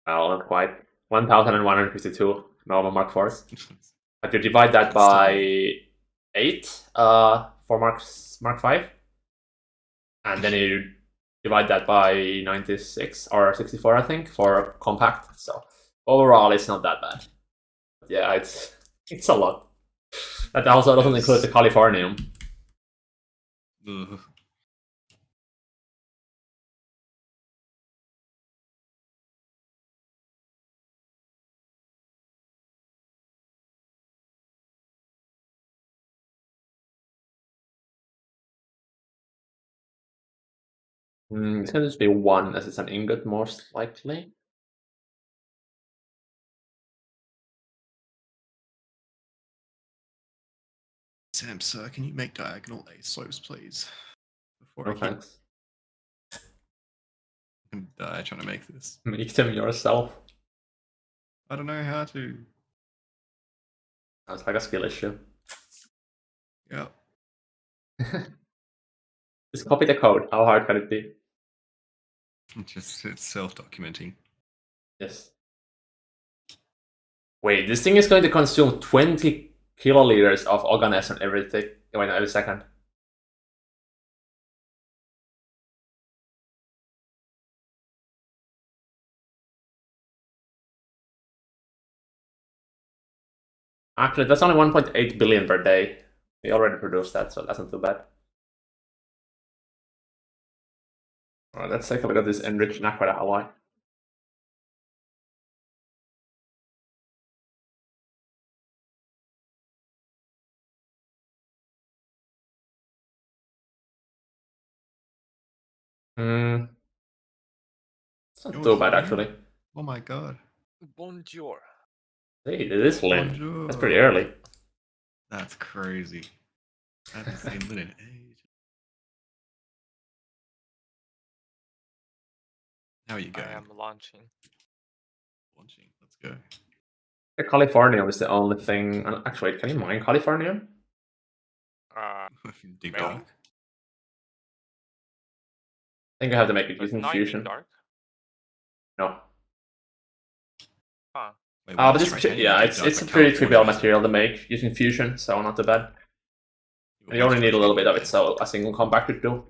S1: Well, not quite. 1,152 normal Mark 4s. But you divide that
S2: It's still a
S1: by 8 for Mark 5. And then you divide that by 96 or 64, I think, for compact. So overall, it's not that bad. But yeah, it's a lot. That also doesn't include the Californium.
S2: Ugh.
S1: It's gonna just be 1 as it's an ingot, most likely.
S2: Sam, sir, can you make diagonal A slopes, please? Before
S1: No
S2: I keep
S1: thanks.
S2: die trying to make this.
S1: Make them yourself.
S2: I don't know how to.
S1: Sounds like a skill issue.
S2: Yeah.
S1: Just copy the code. How hard can it be?
S2: It's self-documenting.
S1: Yes. Wait, this thing is going to consume 20 kiloliters of organessence every second. Actually, that's only 1.8 billion per day. We already produced that, so that's not too bad. Alright, let's take a look at this enriched Naqfuel alloy. It's not too bad, actually.
S2: Oh my god.
S3: Bonjour.
S1: Hey, it is Lin.
S2: Bonjour.
S1: That's pretty early.
S2: That's crazy. I haven't seen Lin in ages. How are you going?
S3: I am launching.
S2: Launching. Let's go.
S1: The Californium is the only thing. Actually, can you mine Californium?
S2: Deep
S3: Maybe.
S2: dark.
S1: I think I have to make it
S3: But
S1: using
S3: not in
S1: fusion.
S3: dark.
S1: No.
S3: Huh.
S2: Wait,
S1: But it's a pretty trivial material to make using fusion, so not too bad. And you only need a little bit of it, so a single compact would do.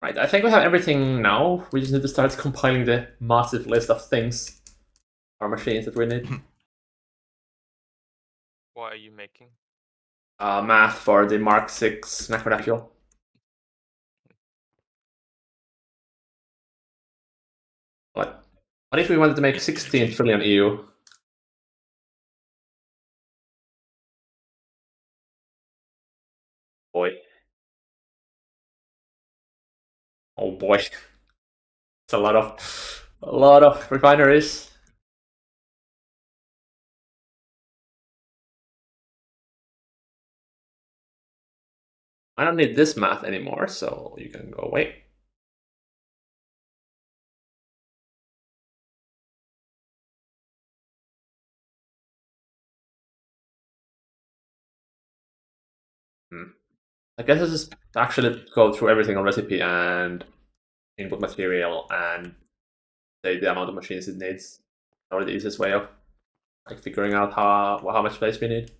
S1: Right, I think we have everything now. We just need to start compiling the massive list of things or machines that we need.
S3: What are you making?
S1: Math for the Mk6 Naqfuel. What if we wanted to make 16 trillion EU? Boy. Oh boy. It's a lot of refineries. I don't need this math anymore, so you can go away. I guess let's just actually go through every single recipe and input material and say the amount of machines it needs. Probably the easiest way of like figuring out how much space we need.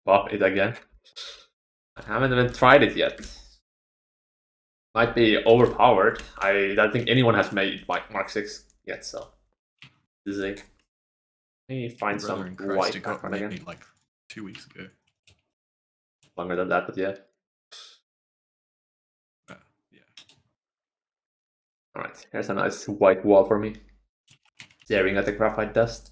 S1: Pop it again. I haven't even tried it yet. Might be overpowered. I don't think anyone has made Mk6 yet, so this is it. Let me find some white
S2: It got
S1: background
S2: made
S1: again.
S2: like 2 weeks ago.
S1: Longer than that, but yeah.
S2: Yeah.
S1: Alright, here's a nice white wall for me. Staring at the graphite dust.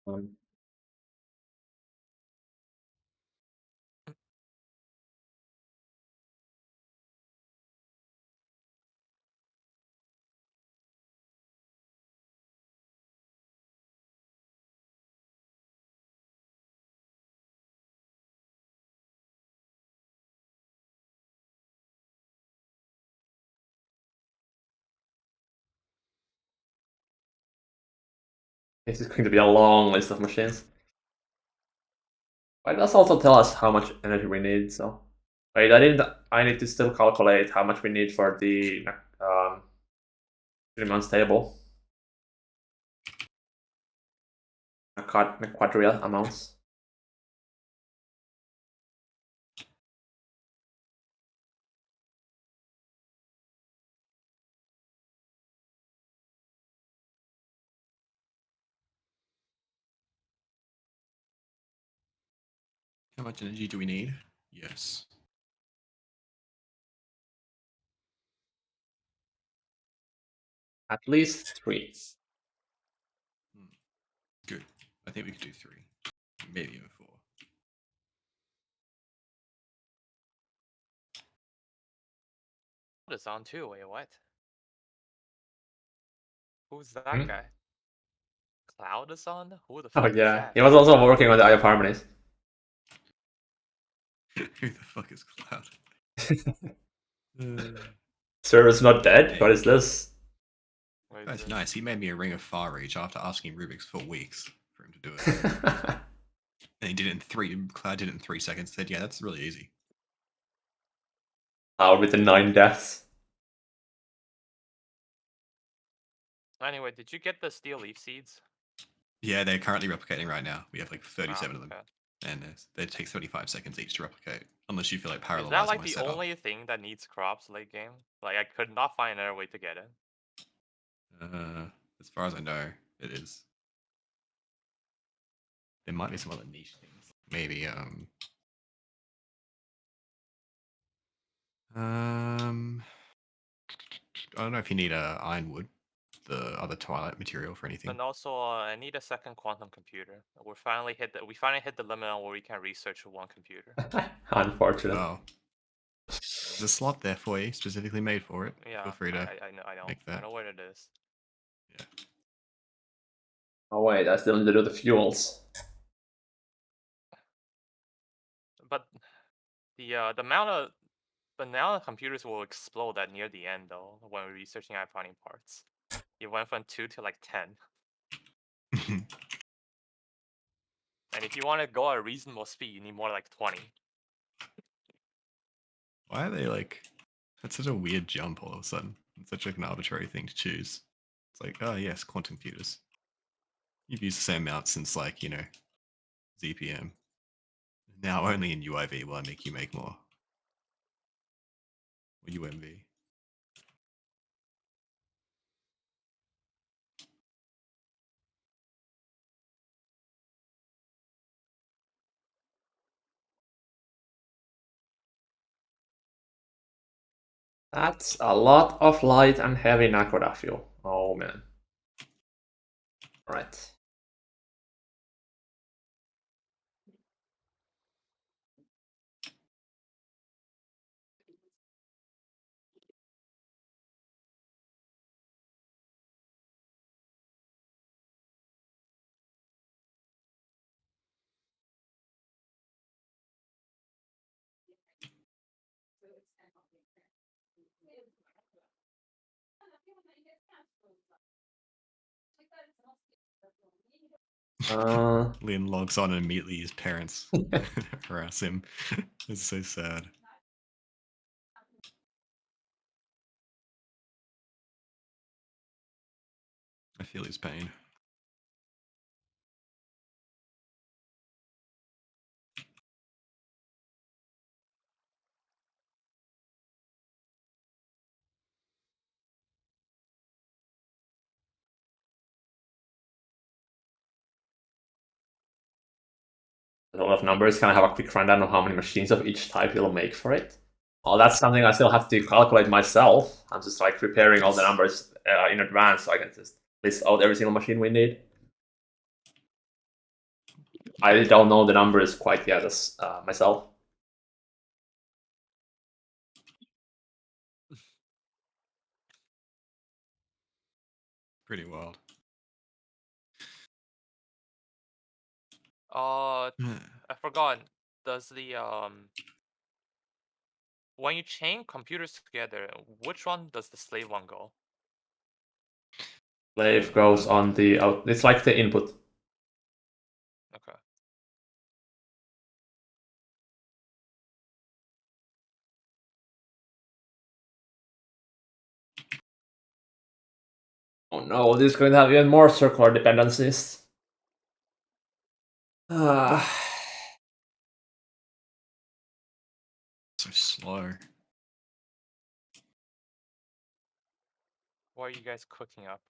S1: Um, This is going to be a long list of machines. But it does also tell us how much energy we need, so... Wait, I need to still calculate how much we need for the 3-month table. Quadrill amounts.
S2: How much energy do we need? Yes.
S1: At least 3.
S2: Good. I think we could do 3. Maybe even 4.
S3: Is on too. Wait, what? Who's that
S1: Hmm?
S3: guy? Cloud is on? Who the
S1: Oh
S3: fuck is
S1: yeah,
S3: that?
S1: he was also working on the Eye of Harmonies.
S2: Who the fuck is Cloud?
S1: Server's not dead? What is this?
S3: Wait,
S2: That's
S3: this-
S2: nice. He made me a Ring of Far Reach after asking Rubik's for weeks for him to do it. And he did it in 3. Cloud did it in 3 seconds. Said, yeah, that's really easy.
S1: Out with the 9 deaths.
S3: Anyway, did you get the steel leaf seeds?
S2: Yeah, they're currently replicating right now. We have like 37 of them.
S3: Okay.
S2: And they take 35 seconds each to replicate. Unless you feel like parallelizing
S3: Is that like
S2: my
S3: the
S2: setup.
S3: only thing that needs crops late game? Like, I could not find another way to get it.
S2: As far as I know, it is. There might be some other niche things. Maybe, I don't know if you need ironwood, the other twilight material for anything.
S3: And also, I need a second quantum computer. We finally hit the limit on where we can research one computer.
S1: Unfortunate.
S2: Oh. There's a slot there for you, specifically made for it.
S3: Yeah,
S2: Feel free to
S3: I know,
S2: make
S3: I
S2: that.
S3: know what it is.
S2: Yeah.
S1: Oh wait, I still need to do the fuels.
S3: But the amount of computers will explode at near the end though when we're researching and finding parts. It went from 2 to like 10. And if you want to go at a reasonable speed, you need more like 20.
S2: Why are they like... That's such a weird jump all of a sudden. It's such like an arbitrary thing to choose. It's like, oh yes, quantum computers. You've used the same amount since like, you know, ZPM. Now only in UIV will I make you make more. Or UMV.
S1: That's a lot of light and heavy Nakoda fuel. Oh man. Right.
S2: Lynn logs on and immediately his parents harass him. It's so sad. I feel his pain.
S1: A lot of numbers. Can I have a quick rundown of how many machines of each type you'll make for it? Oh, that's something I still have to calculate myself. I'm just like preparing all the numbers in advance so I can just list out every single machine we need. I don't know the numbers quite yet as myself.
S2: Pretty wild.
S3: I forgot. Does the when you chain computers together, which one does the slave one go?
S1: Slave goes on the out. It's like the input.
S3: Okay.
S1: Oh no, this is going to have even more circular dependencies.
S2: So slow.
S3: What are you guys cooking up?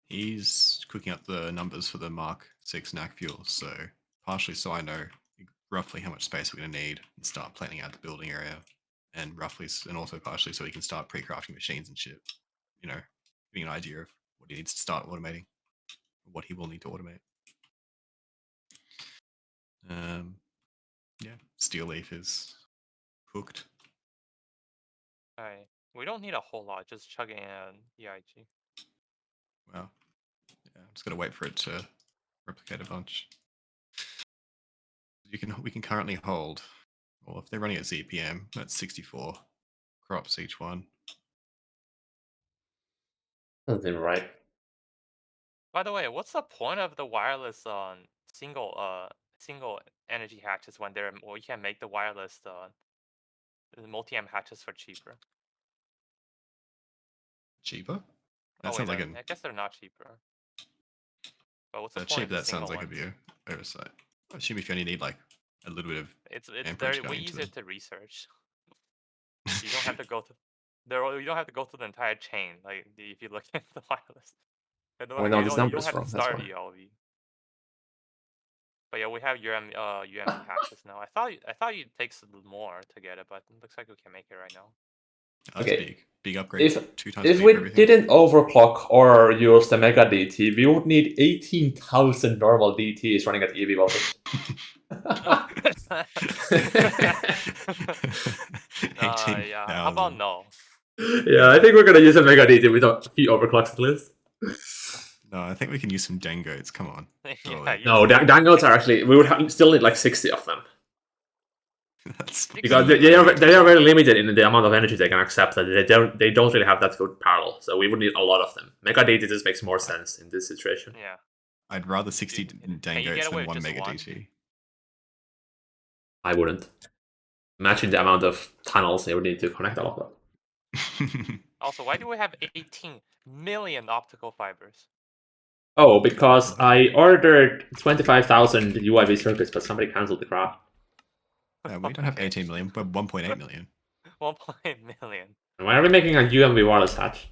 S2: He's cooking up the numbers for the Mk6 Naqfuel, so partially so I know roughly how much space we're going to need and start planning out the building area, and also partially so he can start pre-crafting machines and shit. You know, getting an idea of what he needs to start automating, what he will need to automate. Yeah, steel leaf is cooked.
S3: Alright. We don't need a whole lot, just chug it in EIG.
S2: Well, yeah, I'm just gonna wait for it to replicate a bunch. We can currently hold, well, if they're running at ZPM, that's 64 crops each one.
S1: Doesn't seem right.
S3: By the way, what's the point of the wireless single energy hatches when you can make the wireless multi-amp hatches for cheaper?
S2: Cheaper? That
S3: Oh
S2: sounds
S3: wait,
S2: like
S3: I guess they're not cheaper. But what's the point
S2: cheap.
S3: of the
S2: That sounds
S3: single
S2: like
S3: ones?
S2: a oversight. I assume if you only need like a little bit of
S3: It's
S2: amperage
S3: they're way
S2: going into
S3: easier
S2: them.
S3: to research. You don't have to go to you don't have to go through the entire chain. Like if you look at the wireless,
S1: Oh no, this
S3: you
S1: number
S3: don't
S1: is
S3: have to
S1: wrong. That's
S3: start
S1: why.
S3: ELV. But yeah, we have UMV hatches now. I thought it takes a little more to get it, but it looks like we can make it right now.
S2: That's
S1: Okay.
S2: big upgrade.
S1: If
S2: 2 times
S1: if
S2: big
S1: we
S2: for everything.
S1: didn't overclock or use the Mega DT, we would need 18,000 normal DTs running at EV voltage.
S3: Yeah. How about no?
S1: Yeah, I think we're gonna use a Mega DT with a few overclocks at least.
S2: No, I think we can use some Dangotes. Come on.
S3: Yeah,
S1: No, Dangotes are actually, we would still need like 60 of them.
S2: That's
S1: Because
S3: Sixty.
S1: they are very limited in the amount of energy they can accept. That they don't really have that good parallel. So we would need a lot of them. Mega DT just makes more sense in this situation.
S3: Yeah.
S2: I'd rather 60
S3: Can you
S2: Dangotes
S3: get away
S2: than
S3: with
S2: 1
S3: just
S2: Mega
S3: one?
S2: DT.
S1: I wouldn't. Imagine the amount of tunnels they would need to connect all of them.
S3: Also, why do we have 18 million optical fibers?
S1: Oh, because I ordered 25,000 UIV circuits, but somebody cancelled the crap.
S2: We don't have
S3: Okay.
S2: 18 million, but 1.8 million.
S3: 1.8 million.
S1: Why are we making a UMV wireless hatch?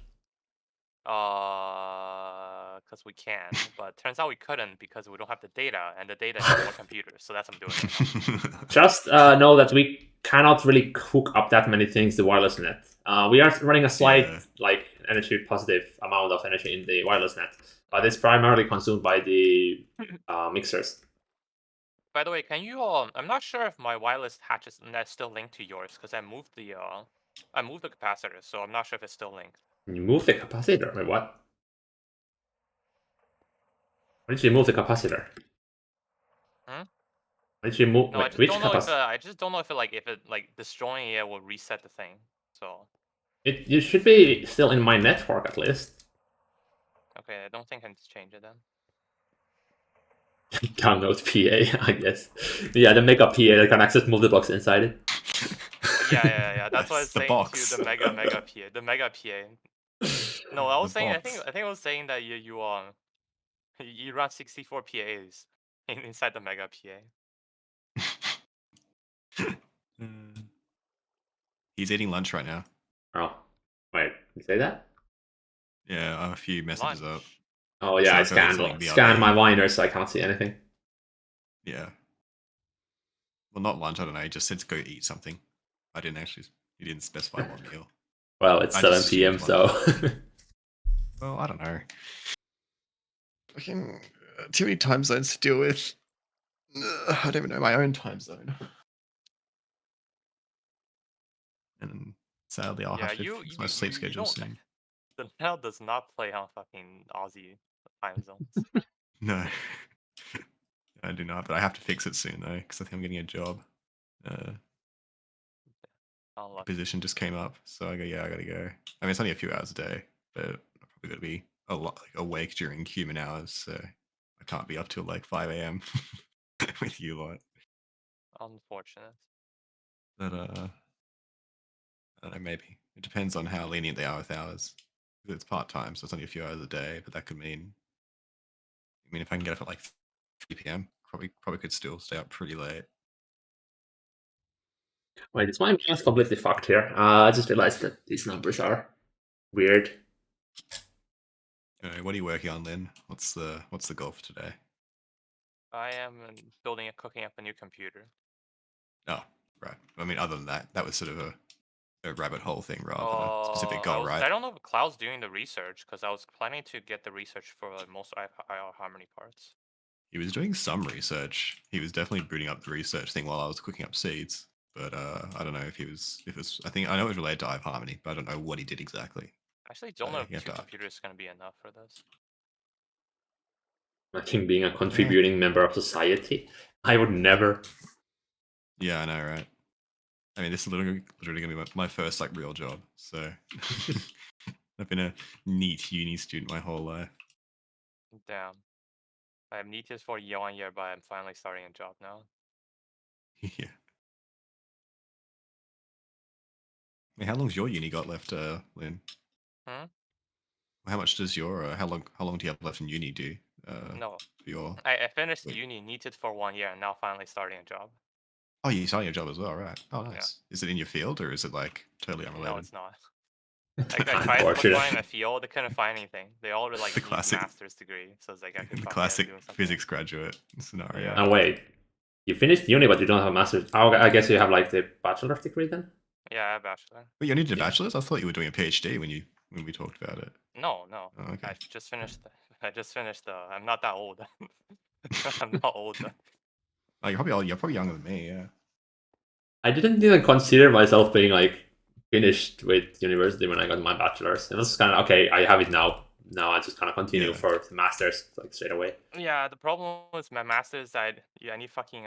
S3: Because we can, but turns out we couldn't because we don't have the data, and the data needs more computers. So that's what I'm doing right now.
S1: Just know that we cannot really cook up that many things the wireless net. We are running a slight energy positive amount of energy in the wireless net, but it's primarily consumed by the mixers.
S3: By the way, can you? I'm not sure if my wireless hatch is still linked to yours because I moved the capacitor, so I'm not sure if it's still linked.
S1: You move the capacitor. Wait, what? Why did you move the capacitor?
S3: Hmm?
S1: Why did you move?
S3: No,
S1: Wait, which capacitor?
S3: I just don't know if it destroying it will reset the thing. So.
S1: You should be still in my network at least.
S3: Okay, I don't think I can just change it then.
S1: Download PA, I guess. Yeah, the Mega PA that can access multi-blocks inside it.
S3: Yeah. That's what I was
S2: The
S3: saying
S2: box.
S3: to the Mega PA. The Mega PA. No, I was
S2: The
S3: saying.
S2: box.
S3: I think I was saying that you run 64 PAs inside the Mega PA.
S2: He's eating lunch right now.
S1: Oh, wait, you say that?
S2: Yeah, I have a few messages up.
S3: Lunch.
S1: Oh yeah, I
S2: So I feel like
S1: scanned
S2: BRB.
S1: my miners, so I can't see anything.
S2: Yeah. Well, not lunch. I don't know. He just said to go eat something. I didn't actually. He didn't specify what meal.
S1: Well, it's
S2: I
S1: 7
S2: just
S1: p.m.,
S2: assumed
S1: so...
S2: Well, I don't know. Fucking. Too many time zones to deal with. I don't even know my own time zone. And sadly, I'll
S3: Yeah,
S2: have to
S3: you
S2: fix
S3: you
S2: my sleep
S3: you
S2: schedule
S3: don't.
S2: soon.
S3: The meta does not play on fucking Aussie time zones.
S2: No, I do not. But I have to fix it soon though, because I think I'm getting a job.
S3: Unlucky.
S2: Position just came up, so I go. Yeah, I gotta go. I mean, it's only a few hours a day, but I'm probably gonna be a lot like, awake during human hours, so I can't be up till like 5 a.m. with you lot.
S3: Unfortunate.
S2: But I don't know, maybe it depends on how lenient they are with hours. 'Cause it's part time, so it's only a few hours a day, but that could mean. I mean, if I can get up at like 3 p.m., probably could still stay up pretty late.
S1: Wait, is my math completely fucked here? I just realized that these numbers are weird.
S2: What are you working on, Lynn? What's the goal for today?
S3: I am building and cooking up a new computer.
S2: Oh, right. I mean, other than that, that was sort of a rabbit hole thing rather than a specific goal, right?
S3: I don't know if Cloud's doing the research because I was planning to get the research for most IR Harmony parts.
S2: He was doing some research. He was definitely booting up the research thing while I was cooking up seeds. But I don't know if it was. I think I know it was related to iHarmony, but I don't know what he did exactly.
S3: I actually don't know
S2: You
S3: if
S2: have
S3: 2
S2: to.
S3: computers is going to be enough for this.
S1: Imagine being a contributing member of society. I would never.
S2: Yeah, I know, right? I mean, this is literally gonna be my first like real job. So I've been a neat uni student my whole life.
S3: Damn. I have NEETs for year on year, but I'm finally starting a job now.
S2: Yeah. I mean, how long's your uni got left, Lynn?
S3: Hmm?
S2: How much does your how long do you have left in uni do?
S3: No.
S2: For your
S3: I finished
S2: wait.
S3: uni, NEETs for 1 year, and now finally starting a job.
S2: Oh, you're starting your job as well, right? Oh,
S3: Yeah.
S2: nice. Is it in your field or is it like totally
S3: No,
S2: unrelated?
S3: it's not. Like I tried
S1: Unfortunate.
S3: applying a field, they couldn't find anything. They all were like
S2: The
S3: need
S2: classic,
S3: master's degree, so it's like I could
S2: the
S3: fuck it
S2: classic
S3: doing something
S2: physics
S3: else.
S2: graduate scenario.
S3: Yeah.
S1: Oh wait, you finished uni, but you don't have a master's. Oh, I guess you have like the bachelor's degree then.
S3: Yeah, I have bachelor.
S2: But you needed a
S1: Yeah.
S2: bachelor's. I thought you were doing a PhD when we talked about it.
S3: No, no.
S2: Oh, okay.
S3: I just finished. I just finished. I'm not that old. I'm not old.
S2: Oh, you're probably younger than me. Yeah.
S1: I didn't even consider myself being like finished with university when I got my bachelor's. It was kind of okay. I have it now. Now I just kind of continue
S2: Yeah.
S1: for the master's like straight away.
S3: Yeah, the problem with my master's, I need fucking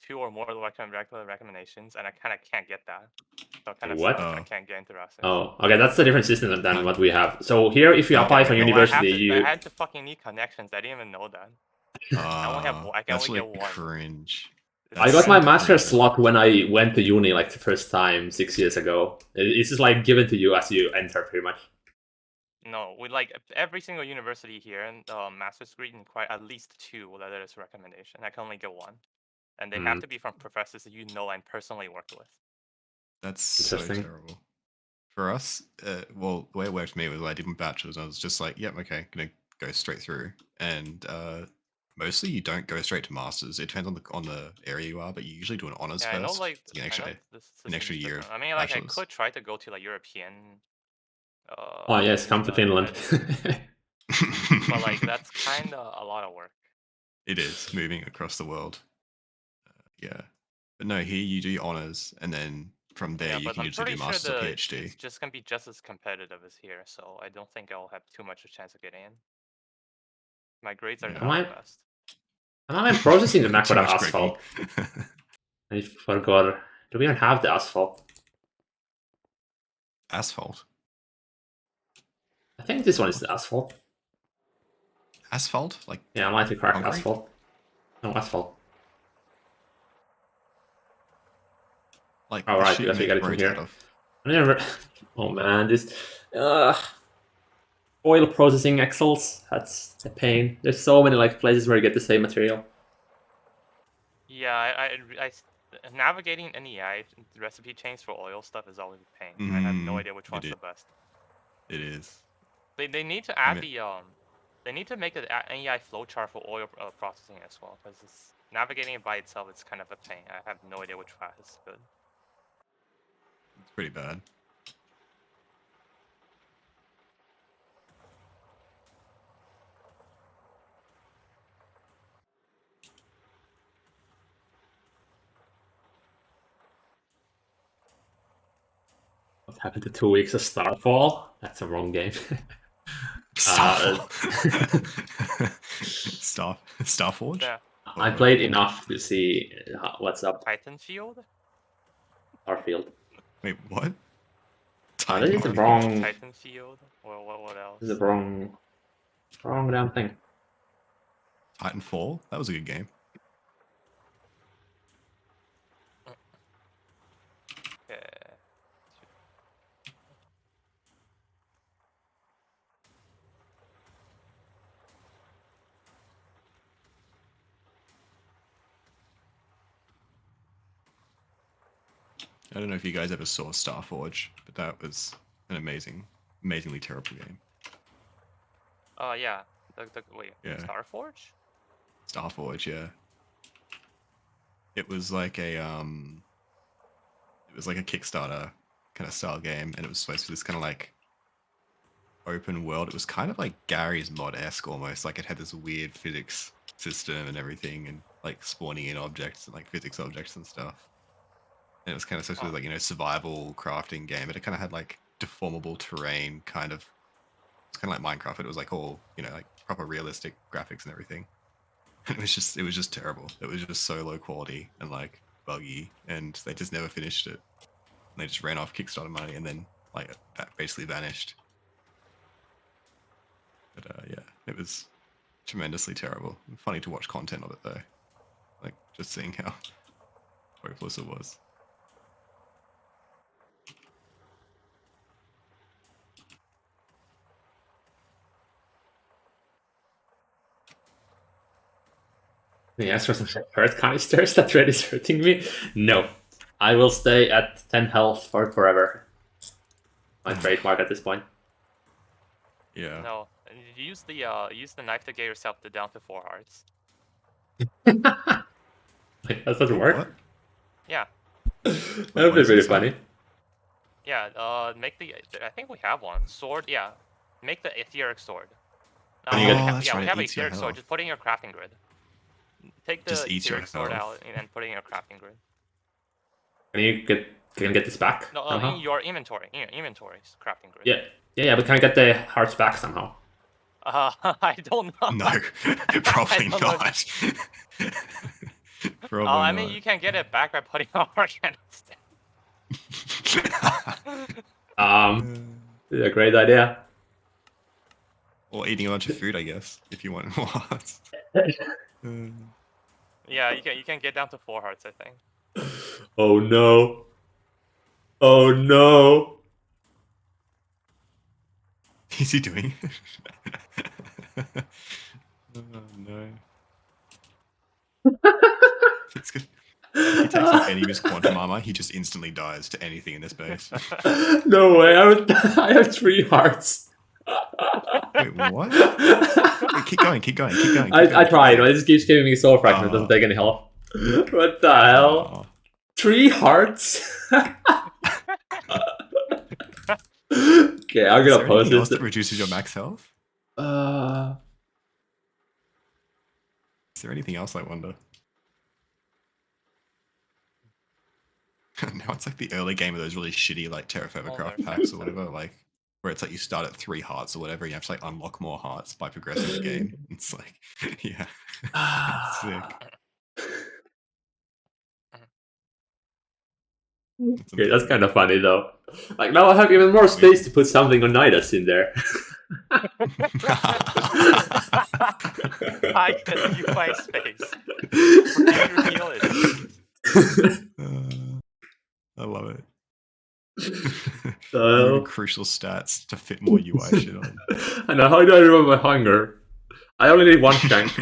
S3: 2 or more regular recommendations, and I kind of can't get that. So it kind of
S1: What?
S3: sucks. I
S2: Oh.
S3: can't get into masters.
S1: Oh, okay. That's a different system than
S2: How-
S1: what we have. So here, if you
S2: Oh,
S1: apply
S2: okay.
S1: for
S2: Okay.
S3: No, I have
S1: university,
S3: to. I
S1: you
S3: had to fucking need connections. I didn't even know that. I can
S2: That's
S3: only
S2: really
S3: get one.
S2: cringe.
S3: It's
S1: I
S2: That's
S1: got
S3: cringe.
S1: my
S2: so
S1: master's
S2: cringe.
S1: slot when I went to uni like the first time 6 years ago. It's just like given to you as you enter, pretty much.
S3: No, we like every single university here in master's degree require at least 2 letters of recommendation. I can only get one, and they have
S1: Mm,
S3: to be from professors that you know and personally worked with.
S2: That's so
S1: interesting.
S2: terrible. For us, well, the way it worked for me was I did my bachelor's. I was just like, yep, okay, gonna go straight through. And mostly you don't go straight to masters. It depends on the area you are, but you usually do an honors
S3: Yeah, I know.
S2: first.
S3: Like,
S2: To get
S3: I know this
S2: an
S3: system
S2: extra
S3: is
S2: year of
S3: different. I mean, like, I
S2: bachelor's.
S3: could try to go to like European
S1: Oh yes, come to Finland.
S3: but like that's kind of a lot of work.
S2: It is moving across the world. Yeah, but no, here you do honors, and then from there
S3: Yeah,
S2: you
S3: but
S2: can
S3: I'm
S2: usually
S3: pretty
S2: do
S3: sure
S2: masters or
S3: it's
S2: PhD.
S3: just gonna be just as competitive as here, so I don't think I'll have too much of a chance of getting in. My grades are
S2: Yeah.
S1: am
S3: not the
S1: I
S3: best.
S1: am I processing the
S2: Too
S1: Naqfuel
S2: much Greggy.
S1: asphalt? I forgot. Do we even have the asphalt?
S2: Asphalt.
S1: I think this one is the asphalt.
S2: Asphalt? Like
S1: Yeah, I might have cracked
S2: concrete?
S1: asphalt. No asphalt.
S2: Like
S1: All
S2: the
S1: right,
S2: shit you
S1: because we
S2: make
S1: got it from
S2: roads out
S1: here.
S2: of.
S1: I never. Oh man, this oil processing axles. That's a pain. There's so many like places where you get the same material.
S3: Yeah, navigating NEI recipe chains for oil stuff is always a pain. I have no idea which
S2: It
S3: one's
S2: is.
S3: the best.
S2: It is.
S3: They need to
S2: I
S3: add
S2: mean,
S3: the they need to make an NEI flowchart for oil processing as well, because it's navigating it by itself. It's kind of a pain. I have no idea which path is good.
S2: it's pretty bad.
S1: happened to 2 weeks of Starfall? That's a wrong game.
S2: Starforge?
S3: Yeah.
S1: I played enough to see what's up.
S3: Titanfield?
S1: Starfield.
S2: Wait, what?
S1: This is the
S3: Starfield,
S1: wrong.
S3: Titanfield? Or what else?
S1: This is the wrong damn thing.
S2: Titanfall? That was a good game.
S3: Okay.
S2: I don't know if you guys ever saw Starforge, but that was an amazingly terrible game.
S3: Yeah. Wait,
S2: Yeah.
S3: Starforge?
S2: Starforge, yeah. It was like a Kickstarter kind of style game, and it was supposed to be this kind of like open world. It was kind of like Gary's mod-esque almost. Like it had this weird physics system and everything, and like spawning in objects and like physics objects and stuff. And it was kind of supposed to be like, you know, survival crafting game, but it kind of had like deformable terrain kind of. It's kind of like Minecraft, but it was like all, you know, like proper realistic graphics and everything. And it was just terrible. It was just so low quality and like buggy, and they just never finished it. And they just ran off Kickstarter money, and then like that basically vanished. But yeah, it was tremendously terrible. Funny to watch content of it though, like just seeing how hopeless it was.
S1: The answer is hurt canisters that Red is hurting me. No, I will stay at 10 health for forever. My trademark at this point.
S2: Yeah.
S3: No. Use the knife to get yourself down to 4 hearts.
S1: Wait, that doesn't work?
S2: What?
S3: Yeah.
S1: That would be really funny.
S3: Yeah, make I think we have one. Sword, yeah. Make the etheric sword.
S2: Oh,
S3: we
S2: that's right,
S3: we have
S2: it eats your
S3: etheric sword.
S2: health.
S3: Just put it in your crafting grid. Take the
S2: Just eats your
S3: etheric sword
S2: health.
S3: out and put it in your crafting grid.
S1: Can you get this back?
S3: No,
S1: somehow?
S3: in your inventory. In your inventory's crafting grid.
S1: Yeah, but can I get the hearts back somehow?
S3: I don't know.
S2: No, probably
S3: don't know.
S2: not. Probably
S3: I mean,
S2: not.
S3: you can get it back by putting on organic
S1: It's a great idea.
S2: Or eating a bunch of food, I guess, if you want more hearts.
S3: Yeah, you can get down to 4 hearts, I think.
S1: Oh no. Oh no.
S2: Is he doing it? Oh no. It's good. If he takes off any of his quantum armor, he just instantly dies to anything in this base.
S1: No way, I have 3 hearts.
S2: Wait, what? Wait, keep going.
S1: I tried, but it just keeps giving me soul fraction, it doesn't take any health. What the hell? 3 hearts? Okay, I'm gonna post
S2: this.
S1: this.
S2: That reduces your max health? Is there anything else, I wonder? Now it's like the early game of those really shitty like Terraformacraft packs or whatever, like where it's like you start at 3 hearts or whatever, and you have to like unlock more hearts by progressing the game. It's like, yeah, sick.
S1: Okay, that's kind of funny though. Like now I have even more space to put something on Nidus in there.
S3: I guess you find space. Reveal it.
S2: I love it.
S1: So,
S2: really crucial stats to fit more UI shit on.
S1: I know, how do I remember my hunger? I only need 1 shank.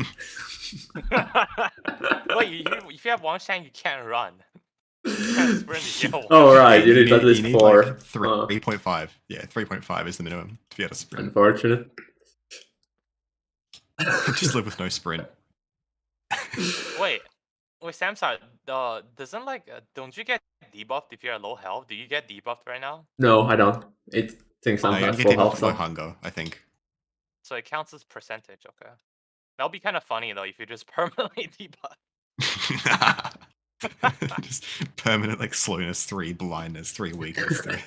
S3: Wait, if you have 1 shank, you can't run. You can't sprint to heal.
S1: Oh right, you need at least 4.
S2: Like 3.5. Yeah, 3.5 is the minimum to be able to sprint.
S1: Unfortunate.
S2: Just live with no sprint.
S3: Wait, Samsung, doesn't don't you get debuffed if you're at low health? Do you get debuffed right now?
S1: No, I don't. It thinks I'm
S2: you
S1: at
S2: get
S1: full
S2: debuffed
S1: health.
S2: with
S1: So.
S2: no hunger, I think.
S3: So it counts as percentage, okay. That'll be kind of funny though if you just permanently debuff.
S2: Just permanent like slowness 3, blindness 3, weakness 3.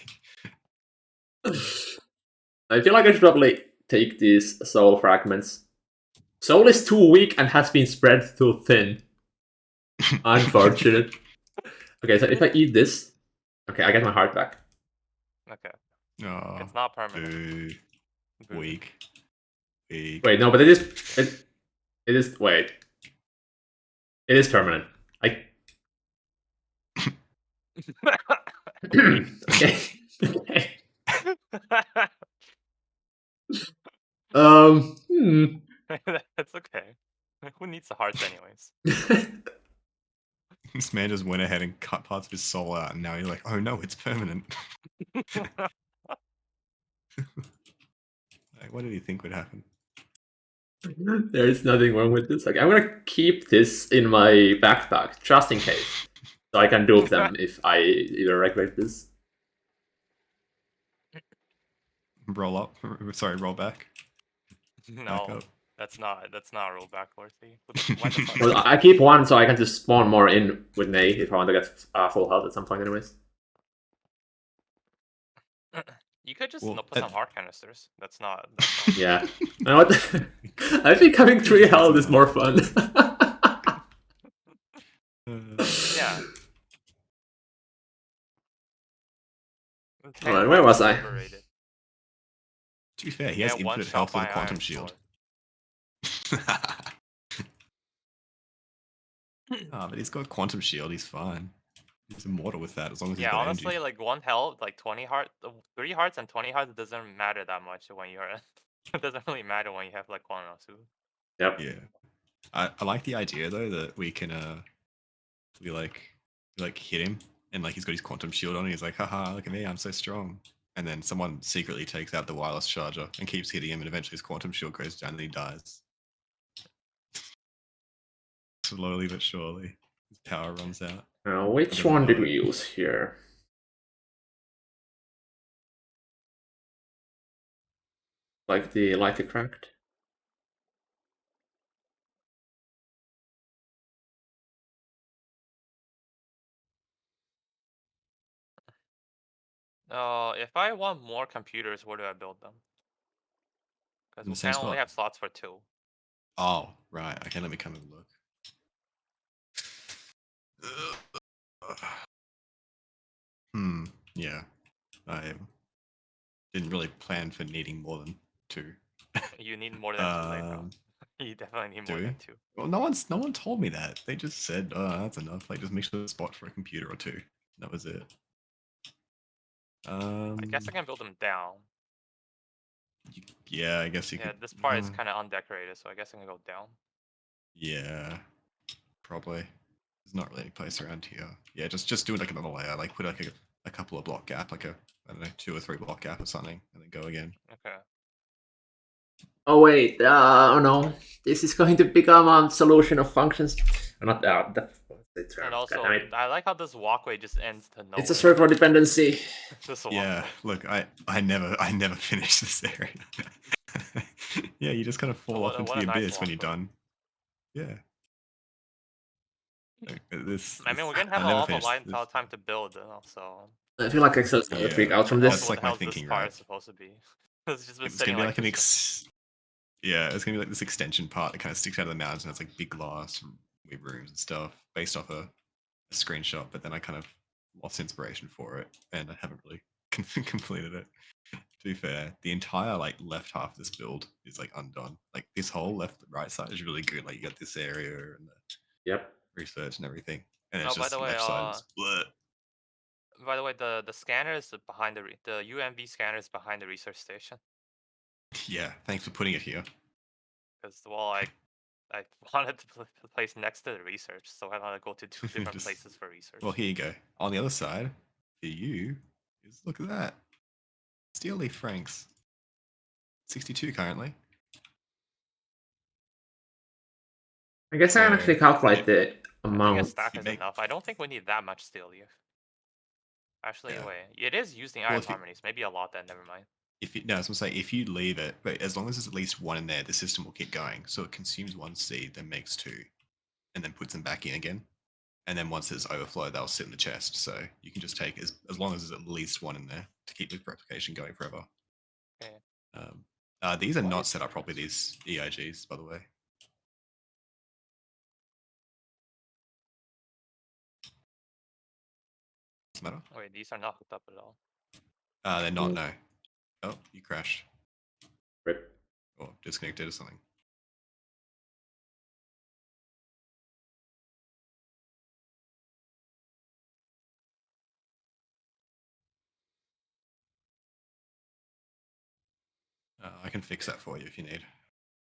S1: I feel like I should probably take these soul fragments. Soul is too weak and has been spread too thin. Unfortunate. Okay, so if I eat this, okay, I get my heart back.
S3: Okay.
S2: Oh,
S3: It's not permanent.
S2: boo.
S3: Boo.
S2: Weak. Weak.
S1: Wait, no, but it is wait. It is permanent. I okay. Okay. Hmm.
S3: That's okay. Who needs the hearts anyways?
S2: This man just went ahead and cut parts of his soul out, and now he's like, oh no, it's permanent. Like, what did he think would happen?
S1: There's nothing wrong with this. Okay, I'm gonna keep this in my backpack just in case, so I can dupe them if I either regret this.
S2: Roll up. Sorry, roll back. Back
S3: No,
S2: up.
S3: that's not rollback worthy. Why the fuck?
S1: Well, I keep one so I can just spawn more in with Nay if I want to get full health at some point, anyways.
S3: You could just
S2: Well,
S3: put some heart canisters. That's not.
S1: Yeah. You know what? I think having 3 health is more fun.
S3: Yeah.
S1: Alright, where was I?
S3: Overrated.
S2: To be fair, he has infinite health with a quantum shield. But he's got quantum shield. He's fine. He's immortal with that as long as he's
S3: Yeah,
S2: got
S3: honestly,
S2: energy.
S3: like 1 health, like 20 heart, 3 hearts and 20 hearts doesn't matter that much when you're. It doesn't really matter when you have like 1 or 2.
S1: Yep.
S2: Yeah. I like the idea though that we can we like hit him and like he's got his quantum shield on and he's like, haha, look at me, I'm so strong. And then someone secretly takes out the wireless charger and keeps hitting him and eventually his quantum shield goes down and he dies. Slowly but surely. His power runs out.
S1: Now, which one did we use here? Like the cracked?
S3: If I want more computers, where do I build them? Because
S2: In
S3: we
S2: the same
S3: can only
S2: spot.
S3: have slots for 2.
S2: Oh, right. Okay, let me come and look. Yeah. I didn't really plan for needing more than 2.
S3: You need more than 2 right now. You definitely need more than 2.
S2: Well, no one told me that. They just said, "Oh, that's enough. Like, just make sure there's a spot for a computer or 2." That was it.
S3: I guess I can build them down.
S2: Yeah, I guess you
S3: Yeah,
S2: could.
S3: this part is kind of undecorated, so I guess I can go down.
S2: Yeah, probably. There's not really any place around here. Yeah, just do it like another layer. Like put like a couple of block gap, like I don't know, 2 or 3 block gap or something, and then go again.
S3: Okay.
S1: Oh wait, oh no. This is going to become a solution of functions. Not the term.
S3: And also, I like how this walkway just ends to nowhere.
S1: It's a circular dependency.
S3: This
S2: Yeah, look, I never finished this area. Yeah, you just kind of fall off into the abyss when you're done. Yeah. This,
S3: I mean, we're gonna have
S2: I
S3: a
S2: never
S3: lot
S2: finished
S3: of time to build, so.
S1: I feel like Excel's gonna freak out from this.
S2: That's like my thinking, right?
S3: It's supposed to be. It's just been
S2: It's gonna be like
S3: this.
S2: Yeah, it's gonna be like this extension part that kind of sticks out of the mountains and it's like big glass rooms and stuff based off a screenshot. But then I kind of lost inspiration for it and I haven't really completed it. To be fair, the entire like left half of this build is like undone. Like this whole left right side is really good. Like you got this area and the research and everything, and it's just the left side is bleh.
S3: By the way, the scanner is behind the UMV scanner is behind the research station.
S2: Yeah, thanks for putting it here.
S3: Because well, I wanted to place next to the research, so I had to go to 2 different places for research.
S2: Well, here you go. On the other side, for you, is look at that. Steel leaf franks. 62 currently.
S1: I guess I can actually calculate the amount.
S3: I think a stack is enough. I don't think we need that much steel leaf. Actually, wait. It is using iron harmonies. Maybe a lot then, never mind.
S2: No, I was gonna say if you leave it, but as long as there's at least 1 in there, the system will keep going. So it consumes 1 seed, then makes 2, and then puts them back in again. And then once there's overflow, they'll sit in the chest. So you can just take as long as there's at least one in there to keep the replication going forever.
S3: Okay.
S2: These are
S3: Why
S2: not
S3: is
S2: set up
S3: there-
S2: properly, these EIGs, by the way. What's the matter?
S3: Wait, these are not hooked up at all.
S2: They're not, no. Oh, you crashed.
S1: Rip.
S2: Or disconnected or something. I can fix that for you if you need.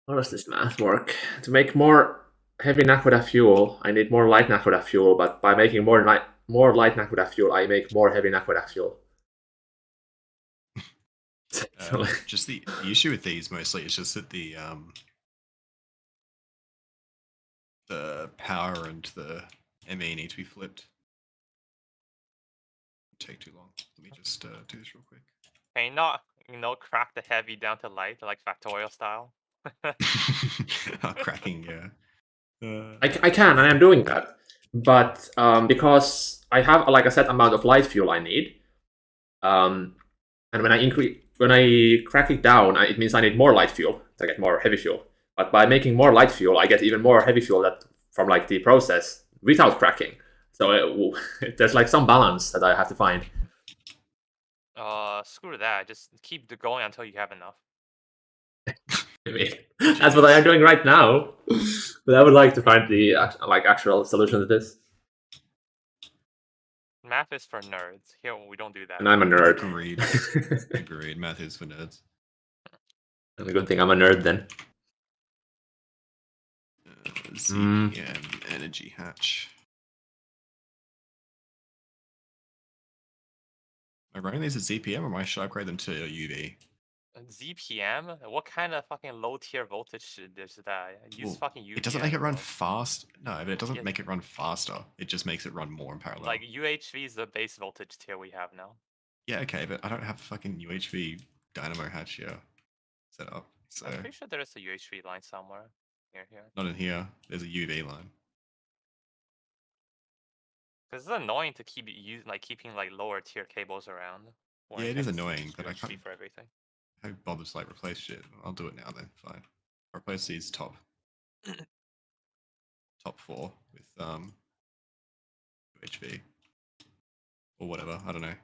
S1: How does this math work? To make more heavy Naqfuel fuel, I need more light Naqfuel fuel, but by making more light Naqfuel fuel, I make more heavy Naqfuel fuel. So,
S2: Just the issue with these mostly is just that the power and the ME need to be flipped. It'll take too long. Let me just do this real quick.
S3: Can you not, crack the heavy down to light, like Factorial style?
S2: Cracking, yeah.
S1: I can, and I'm doing that. But because I have like a set amount of light fuel I need, and when I crack it down, it means I need more light fuel to get more heavy fuel. But by making more light fuel, I get even more heavy fuel that from like the process without cracking. So there's like some balance that I have to find.
S3: Screw that. Just keep going until you have enough.
S1: That's what I am doing right now. But I would like to find the actual solution to this.
S3: Math is for nerds. Here we don't do that.
S1: And I'm a nerd.
S2: Agreed. Agreed. Math is for nerds.
S1: And a good thing I'm a nerd then.
S2: ZPM energy hatch. Am I running these at ZPM or should I upgrade them to UV?
S3: ZPM? What kind of fucking low tier voltage is that? Use
S2: Well,
S3: fucking UV.
S2: it doesn't make it run fast. No, but it doesn't
S3: Yes.
S2: make it run faster. It just makes it run more in parallel.
S3: Like UHV is the base voltage tier we have now.
S2: Yeah, okay, but I don't have fucking UHV dynamo hatch here set up. So
S3: I'm pretty sure there is a UHV line somewhere near here.
S2: not in here. There's a UV line.
S3: Because it's annoying to keep keeping like lower tier cables around.
S2: Yeah, it is annoying, but I can't.
S3: for everything.
S2: I bother to like replace shit. I'll do it now then. Fine. I'll replace these top 4 with UHV or whatever. I don't know.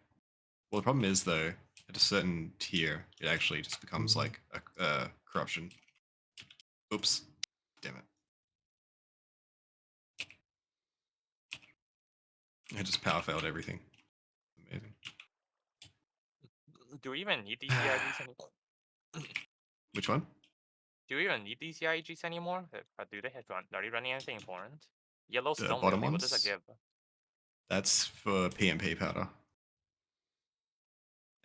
S2: Well, the problem is though, at a certain tier, it actually just becomes like a corruption. Oops. Damn it. I just power failed everything. Amazing.
S3: Do we even need these EIGs anymore?
S2: Which one?
S3: Do we even need these EIGs anymore? Do they are they running anything important? Yellows
S2: The
S3: don't
S2: bottom
S3: really. What does
S2: ones?
S3: that give?
S2: That's for PMP powder.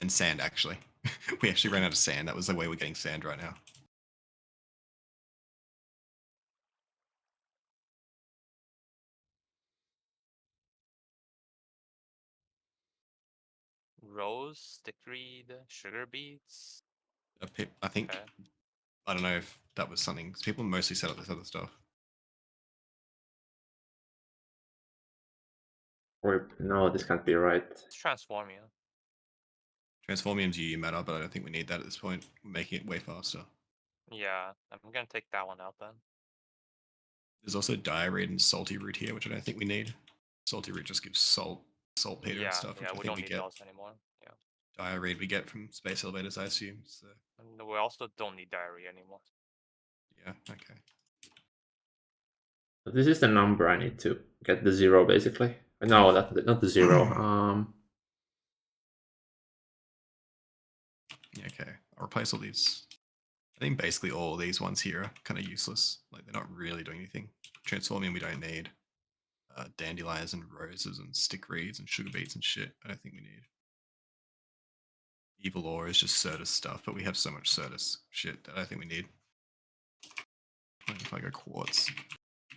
S2: And sand, actually. We actually ran out of sand. That was the way we're getting sand right now.
S3: Rose, stickweed, sugar beets.
S2: I think,
S3: Okay.
S2: I don't know if that was something, because people mostly set up this other stuff.
S1: Or no, this can't be right.
S3: Let's transform you.
S2: Transformium's UU matter, but I don't think we need that at this point. We're making it way faster.
S3: Yeah, I'm gonna take that one out then.
S2: There's also diarrhea and salty root here, which I don't think we need. Salty root just gives saltpeter and stuff, which I
S3: we
S2: think
S3: don't
S2: we
S3: need
S2: get.
S3: those anymore. Yeah.
S2: Diarrhea we get from space elevators, I assume. So
S3: And we also don't need diarrhea anymore.
S2: yeah, okay.
S1: This is the number I need to get the 0, basically. No, not the 0.
S2: Yeah, okay. I'll replace all these. I think basically all these ones here are kind of useless. Like they're not really doing anything. Transformium we don't need. Dandelions and roses and stick reeds and sugar beets and shit. I don't think we need. Evil ore is just Certus stuff, but we have so much Certus shit that I think we need. Like if I go quartz,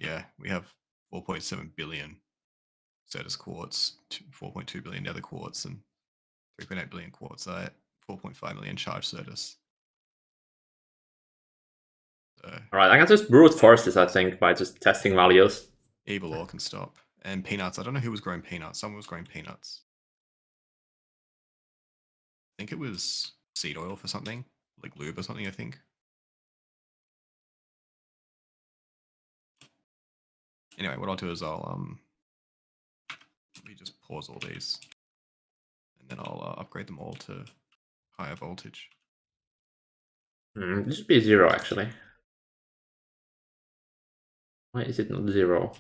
S2: yeah, we have 4.7 billion Certus quartz, 4.2 billion nether quartz, and 3.8 billion quartzite, 4.5 million charged Certus. So,
S1: Alright, I can just brute force this, I think, by just testing values.
S2: evil ore can stop, And peanuts. I don't know who was growing peanuts. Someone was growing peanuts. I think it was seed oil for something, like lube or something, I think. Anyway, what I'll do is I'll let me just pause all these, and then I'll upgrade them all to higher voltage.
S1: This should be 0 actually. Why is it not 0?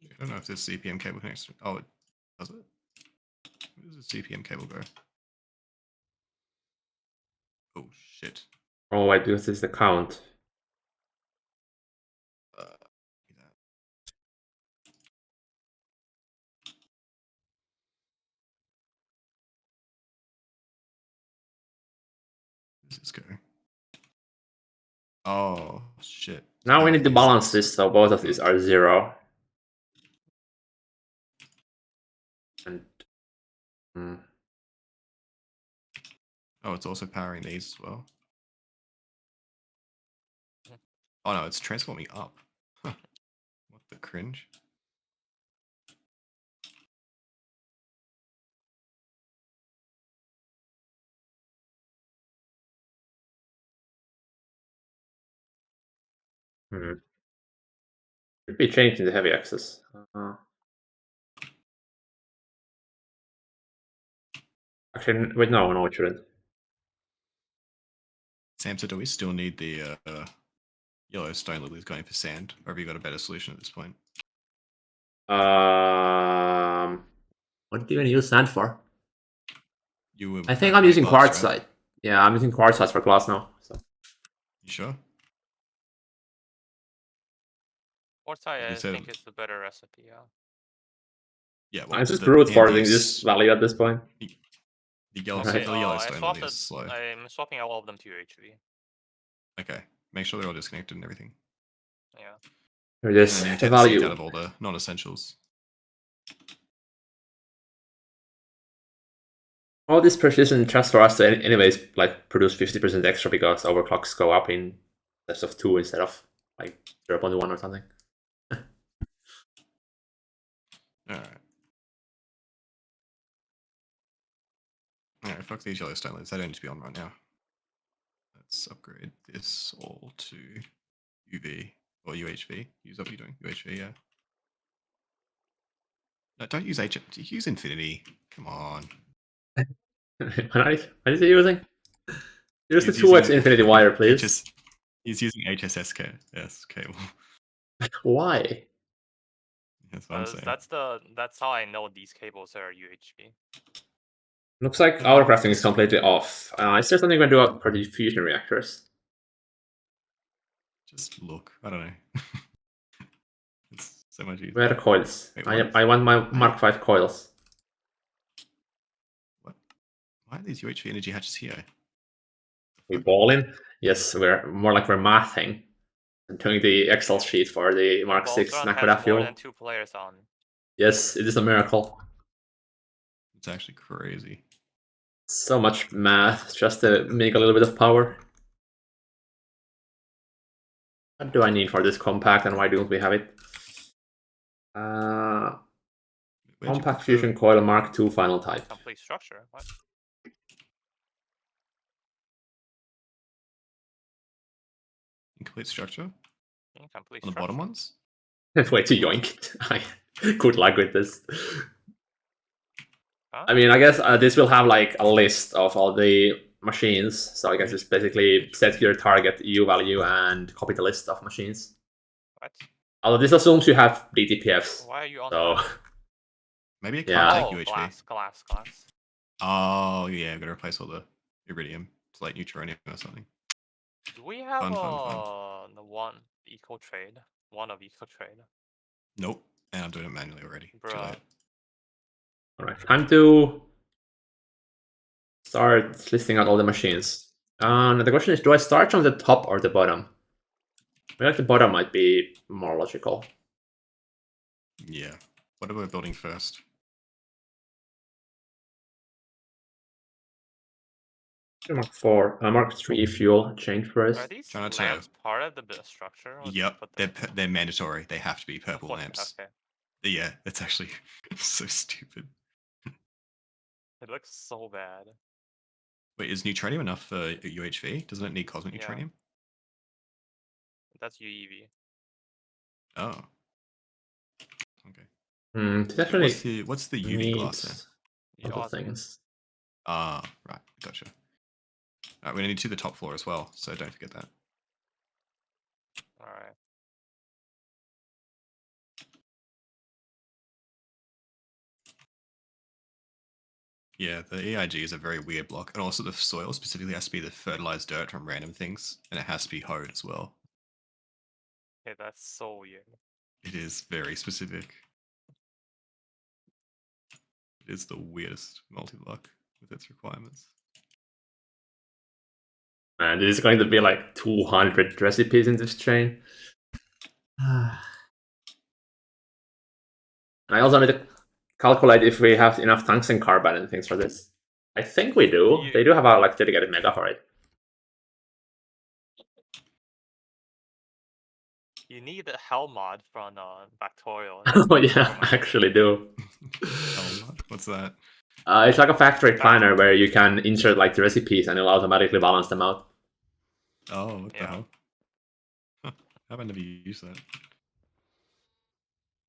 S2: I don't know if this CPM cable connects. Oh, it does it? Where does the CPM cable go? Oh shit.
S1: Oh wait, because this is the count.
S2: Where does this go? Oh shit.
S1: Now we
S2: Oh,
S1: need to
S2: these
S1: balance
S2: six.
S1: this so both of these are 0. And
S2: Oh, it's also powering these as well. Oh no, it's transforming up. Huh. What the cringe?
S1: should be changing the heavy axis. Actually, wait, no, it shouldn't.
S2: Sam, so do we still need the yellow stone lilies going for sand, or have you got a better solution at this point?
S1: What do you even use sand for?
S2: You were
S1: I think
S2: about
S1: I'm
S2: to make
S1: using
S2: glass, right?
S1: quartzite. Yeah, I'm using quartzite for glass now. So.
S2: You sure?
S3: Quartzite,
S2: You
S3: I
S2: said-
S3: think, is the better recipe. Yeah.
S2: Yeah, well,
S1: I'm just
S2: the
S1: brute
S2: PMD
S1: forcing
S2: is-
S1: this value at this point.
S2: The yellow,
S1: Right.
S2: the yellow stone lily is slow.
S3: I'm swapping all of them to UHV.
S2: Okay, make sure they're all disconnected and everything.
S3: Yeah.
S1: Here it is.
S2: And then you
S1: The
S2: take the seeds
S1: value.
S2: out of all the non-essentials.
S1: All this precision just for us to anyways like produce 50% extra because overclocks go up in steps of 2 instead of like 0.1 or something.
S2: Alright. Alright, fuck these yellow stone lilies. They don't need to be on right now. Let's upgrade this all to UV or UHV. Use what are you doing? UHV, yeah. No, don't use use Infinity. Come on.
S1: What is he using? Use the
S2: He's
S1: 2x
S2: using
S1: infinity wire, please.
S2: He's using HSS cable.
S1: Why?
S2: That's what I'm saying.
S3: That's how I know these cables are UHV.
S1: Looks like
S2: Well,
S1: autocrafting is completely off. Is there something we can do for the fusion reactors?
S2: Just look. I don't know. It's so much easier.
S1: Where are the coils?
S2: Wait,
S1: I want my Mark 5 coils.
S2: What? Why are these UHV energy hatches here?
S1: We balling? Yes, we're more like we're mathing. I'm doing the Excel sheet for the Mark 6
S3: Voltron has
S1: Naqfuel
S3: more
S1: fuel.
S3: than 2 players on.
S1: Yes, it is a miracle.
S2: It's actually crazy.
S1: So much math just to make a little bit of power. What do I need for this compact and why don't we have it?
S2: Where'd you
S1: Compact
S2: put
S1: fusion coil Mark II final type.
S3: Complete structure. What?
S2: Incomplete structure?
S3: Incomplete
S2: On the
S3: structure.
S2: bottom ones?
S1: Way to yoink it. Good luck with this.
S3: Huh?
S1: I mean, I guess this will have like a list of all the machines. So I guess it's basically set your target EU value and copy the list of machines.
S3: What?
S1: Although this assumes you have DTPFs.
S3: Why are you on
S1: So
S3: that?
S2: Maybe it
S1: Yeah.
S2: can't
S3: Oh,
S2: take UHV.
S3: glass.
S2: Oh, yeah, I've got to replace all the iridium to like neutronium or something.
S3: Do we have
S2: Fun.
S3: the one eco trade? One of eco trade.
S2: Nope. And I'm doing it manually already. Too
S3: Bruh.
S2: late.
S1: Alright, time to start listing out all the machines. The question is, do I start from the top or the bottom? I feel like the bottom might be more logical.
S2: Yeah. What are we building first?
S1: Mark 3 fuel change
S3: Are
S1: first.
S3: these
S2: Try not to-
S3: lamps part of the structure? Or did you
S2: Yep,
S3: put them-
S2: they're mandatory. They have to be purple
S3: What-
S2: lamps.
S3: Okay.
S2: Yeah, it's actually so stupid.
S3: It looks so bad.
S2: Wait, is neutronium enough for UHV? Doesn't it need cosmic
S3: Yeah.
S2: neutronium?
S3: That's UEV.
S2: Oh. Okay.
S1: It's
S2: Wait,
S1: actually
S2: what's the UV glass then?
S1: needs other things.
S2: Ah, right, gotcha. Alright, we're gonna need to the top floor as well, so don't forget that.
S3: Alright.
S2: Yeah, the EIG is a very weird block, and also the soil specifically has to be the fertilized dirt from random things, and it has to be hoed as well.
S3: Okay, that's so weird.
S2: It is very specific. It is the weirdest multi-block with its requirements.
S1: And this is going to be like 200 recipes in this chain. I also need to calculate if we have enough tungsten carbide and things for this. I think we do. They do have a like dedicated mega for it.
S3: You need the hell mod from Factorial.
S1: Oh yeah, I actually do.
S2: What's that?
S1: It's like a factory planner where you can insert like the recipes and it'll automatically balance them out.
S2: Oh, what the hell? Huh, how have I never used that?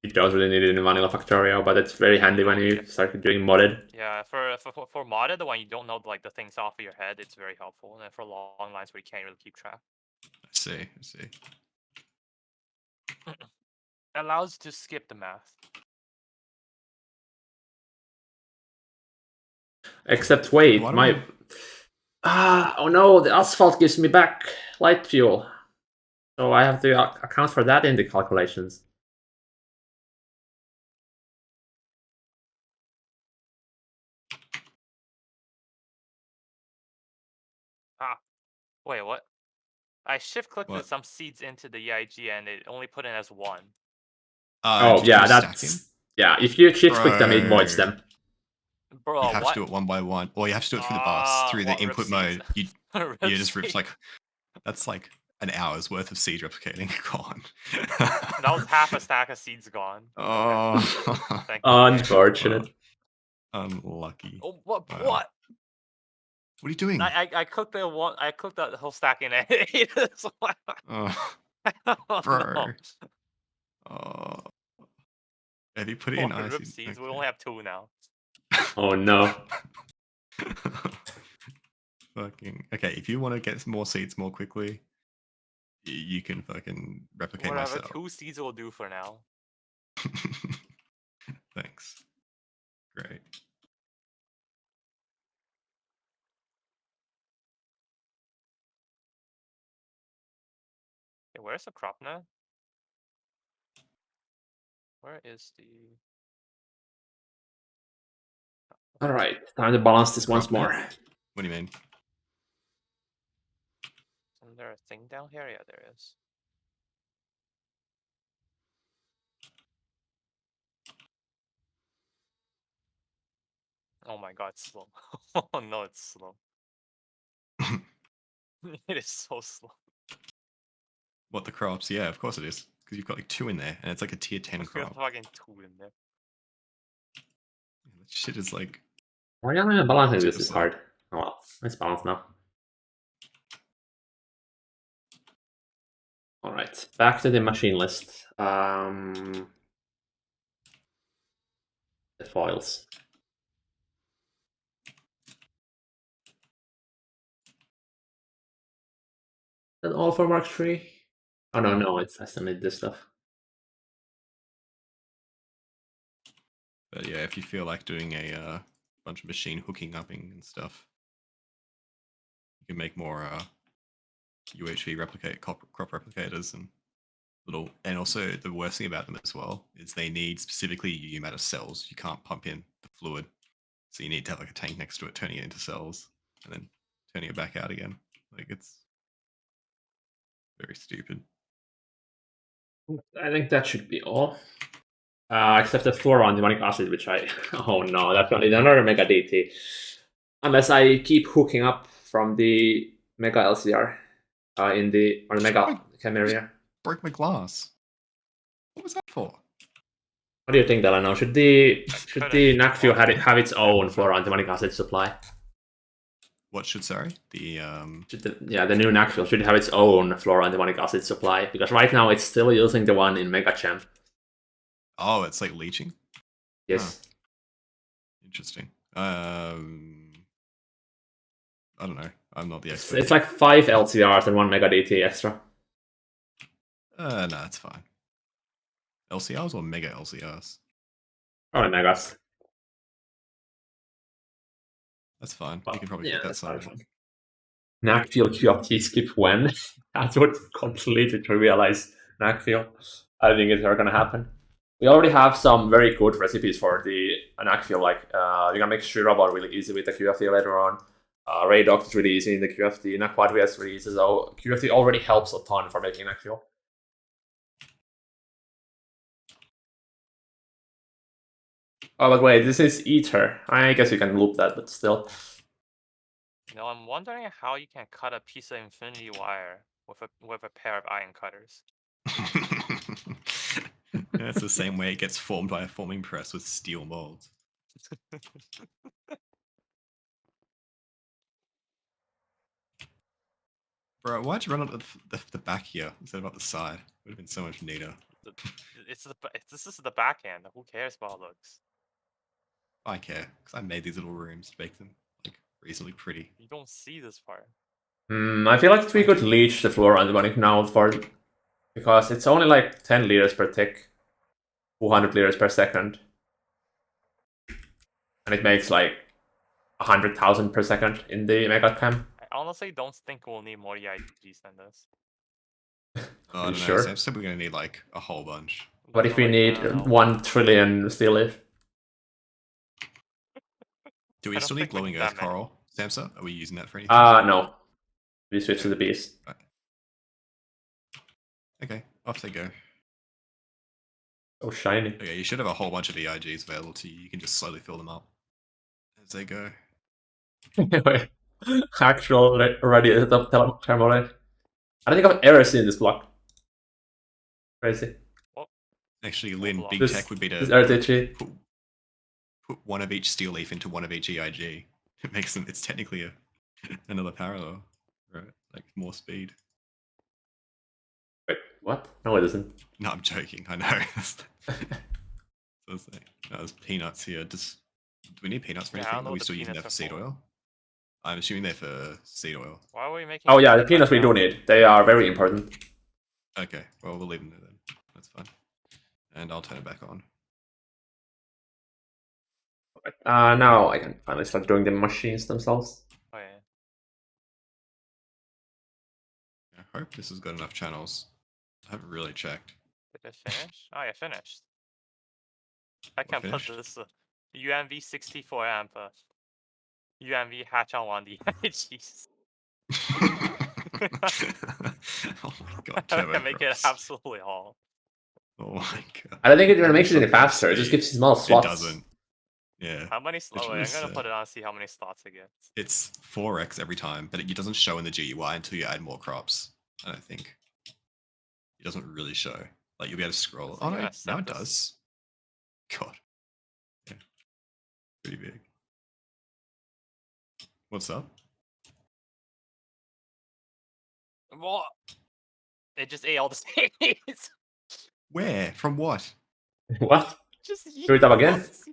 S1: You don't really need it in Vanilla Factorio, but it's very handy when you start doing modded.
S3: Yeah, for modded, when you don't know like the things off of your head, it's very helpful. And for long lines where you can't really keep track.
S2: I see.
S3: It allows you to skip the math.
S1: Except wait, oh no, the asphalt gives me back light fuel. So I have to account for that in the calculations.
S3: Wait, what? I shift clicked some seeds into the EIG and it only put in as one.
S1: Oh yeah, that's if you shift click them, it voids them.
S3: Bro,
S2: you have to do it one by one, or you have to do it through the bus, through the input mode. You just rips like that's like an hour's worth of seed replicating gone.
S3: That was half a stack of seeds gone.
S2: Oh,
S1: unfortunate.
S2: Unlucky.
S3: Oh, what?
S2: Wow.
S3: What?
S2: What are you doing?
S3: I cooked the one. I cooked the whole stack in it.
S2: Bro. Oh. Have you put it in ice?
S3: Seeds. Okay. We only have 2 now.
S1: Oh no.
S2: Fucking okay. If you want to get more seeds more quickly, you can fucking replicate
S3: Whatever,
S2: myself.
S3: 2 seeds will do for now.
S2: Thanks. Great.
S3: Okay, where's the crop net? Where is the...
S1: Alright, time to balance this once more.
S2: What do you mean?
S3: Isn't there a thing down here? Yeah, there is. Oh my god, it's slow. Oh no, it's slow. It is so slow.
S2: What, the crops? Yeah, of course it is. Because you've got like 2 in there, and it's like a tier 10 crop.
S3: Fucking 2 in there.
S2: Yeah, that shit is like...
S1: Why am I balancing this is hard? Oh well, it's balanced now. Alright, back to the machine list. The foils. Is that all for Mark 3? Oh no, I still need this stuff.
S2: But yeah, if you feel like doing a bunch of machine hooking upping and stuff, you can make more UHV crop replicators and little. And also, the worst thing about them as well is they need specifically a amount of cells. You can't pump in the fluid, so you need to have like a tank next to it, turning it into cells, and then turning it back out again. Like it's very stupid.
S1: I think that should be all. Except the fluoride demonic acid, which I... Oh no, that's only another Mega DT. Unless I keep hooking up from the Mega LCR on the Mega Chem area.
S2: Broke my glass. What was that for?
S1: What do you think, Delano? Should the
S3: couldn't
S1: Naqfuel
S3: work.
S1: have its own fluoroantimonic acid supply?
S2: What should, sorry? The
S1: The new Naqfuel should have its own fluoroantimonic acid supply, because right now it's still using the one in Mega Chem.
S2: Oh, it's like leaching?
S1: Yes.
S2: Huh. Interesting. I don't know. I'm not the expert.
S1: It's like 5 LCRs and 1 Mega DT extra.
S2: No, it's fine. LCRs or Mega LCRs?
S1: Probably Megas.
S2: That's fine.
S1: Well,
S2: You can probably fit that side.
S1: Naqfuel QFT skip when? That would completely trivialize Naqfuel. I don't think it's ever gonna happen. We already have some very good recipes for the Naqfuel, like you can make Shirobot really easy with the QFT later on. Raydox is really easy in the QFT, Naqquadria is really easy, so QFT already helps a ton for making Naqfuel. Oh, but wait, this is Ether. I guess you can loop that, but still.
S3: I'm wondering how you can cut a piece of infinity wire with a pair of iron cutters.
S2: It's the same way it gets formed by a forming press with steel molds. Bro, why'd you run up the back here instead of up the side? Would have been so much neater.
S3: This is the back end. Who cares about looks?
S2: I care, because I made these little rooms to make them like reasonably pretty.
S3: You don't see this part.
S1: I feel like we could leech the fluoroantimonic now because it's only like 10 liters per tick, 200 liters per second, and it makes like 100,000 per second in the Mega Chem.
S3: I honestly don't think we'll need more EIGs than this.
S2: I don't know.
S1: Sure.
S2: Sam said we're gonna need like a whole bunch.
S1: What if we
S3: Like,
S1: need 1 trillion steel leaf?
S2: Do we
S3: I don't
S2: still need
S3: think we
S2: glowing
S3: need that
S2: earth
S3: many.
S2: coral, Samsa? Are we using that for anything?
S1: No. We switch to the bees.
S2: Right. Okay, off they go.
S1: Oh, shiny.
S2: Okay, you should have a whole bunch of EIGs available to you. You can just slowly fill them up as they go.
S1: Wait. Actual radiated thermolite. I don't think I've ever seen this block. Crazy.
S2: Actually, Lynn, big
S1: This-
S2: tech would be
S1: This
S2: to
S1: RTG.
S2: put one of each steel leaf into one of each EIG. It makes them. It's technically another parallel, right? Like more speed.
S1: Wait, what? No, it isn't.
S2: No, I'm joking. I know. That was peanuts here. Do we need peanuts for
S3: Yeah, I
S2: anything?
S3: don't know
S2: Are we
S3: what the
S2: still using that for
S3: peanuts are
S2: seed
S3: for.
S2: oil? I'm assuming they're for seed oil.
S3: Why are we making?
S1: Oh yeah, the
S3: peanuts
S1: peanuts we
S3: right
S1: do
S3: now?
S1: need. They are very important.
S2: Okay, well we'll leave them there then. That's fine. And I'll turn it back on.
S1: Now I can finally start doing the machines themselves.
S3: Oh yeah.
S2: I hope this has got enough channels. I haven't really checked.
S3: Did it finish? Oh yeah, finished. I can put
S2: finished?
S3: this UMV 64 amp UMV hatch on one of the EIGs.
S2: Oh my god,
S3: I
S2: turbo
S3: can make it
S2: crops.
S3: absolutely all.
S2: Oh my god.
S1: I don't think it
S2: That
S1: makes it any
S2: gives something
S1: faster. It just
S2: speed.
S1: gives you small slots.
S2: It doesn't. Yeah.
S3: How many?
S2: It's
S3: Oh, wait,
S2: really
S3: I'm gonna
S2: sad.
S3: put it on and see how many slots it gets.
S2: It's 4x every time, but it doesn't show in the GUI until you add more crops. I don't think. It doesn't really show. Like you'll be able to scroll.
S3: So
S2: Oh
S3: you're
S2: no,
S3: gonna
S2: now
S3: set
S2: it
S3: this-
S2: does. God. Yeah. Pretty big. What's up?
S3: What? It just ate all the seeds.
S2: Where? From what?
S1: What?
S3: Just
S1: Do it up again?
S3: all the seeds.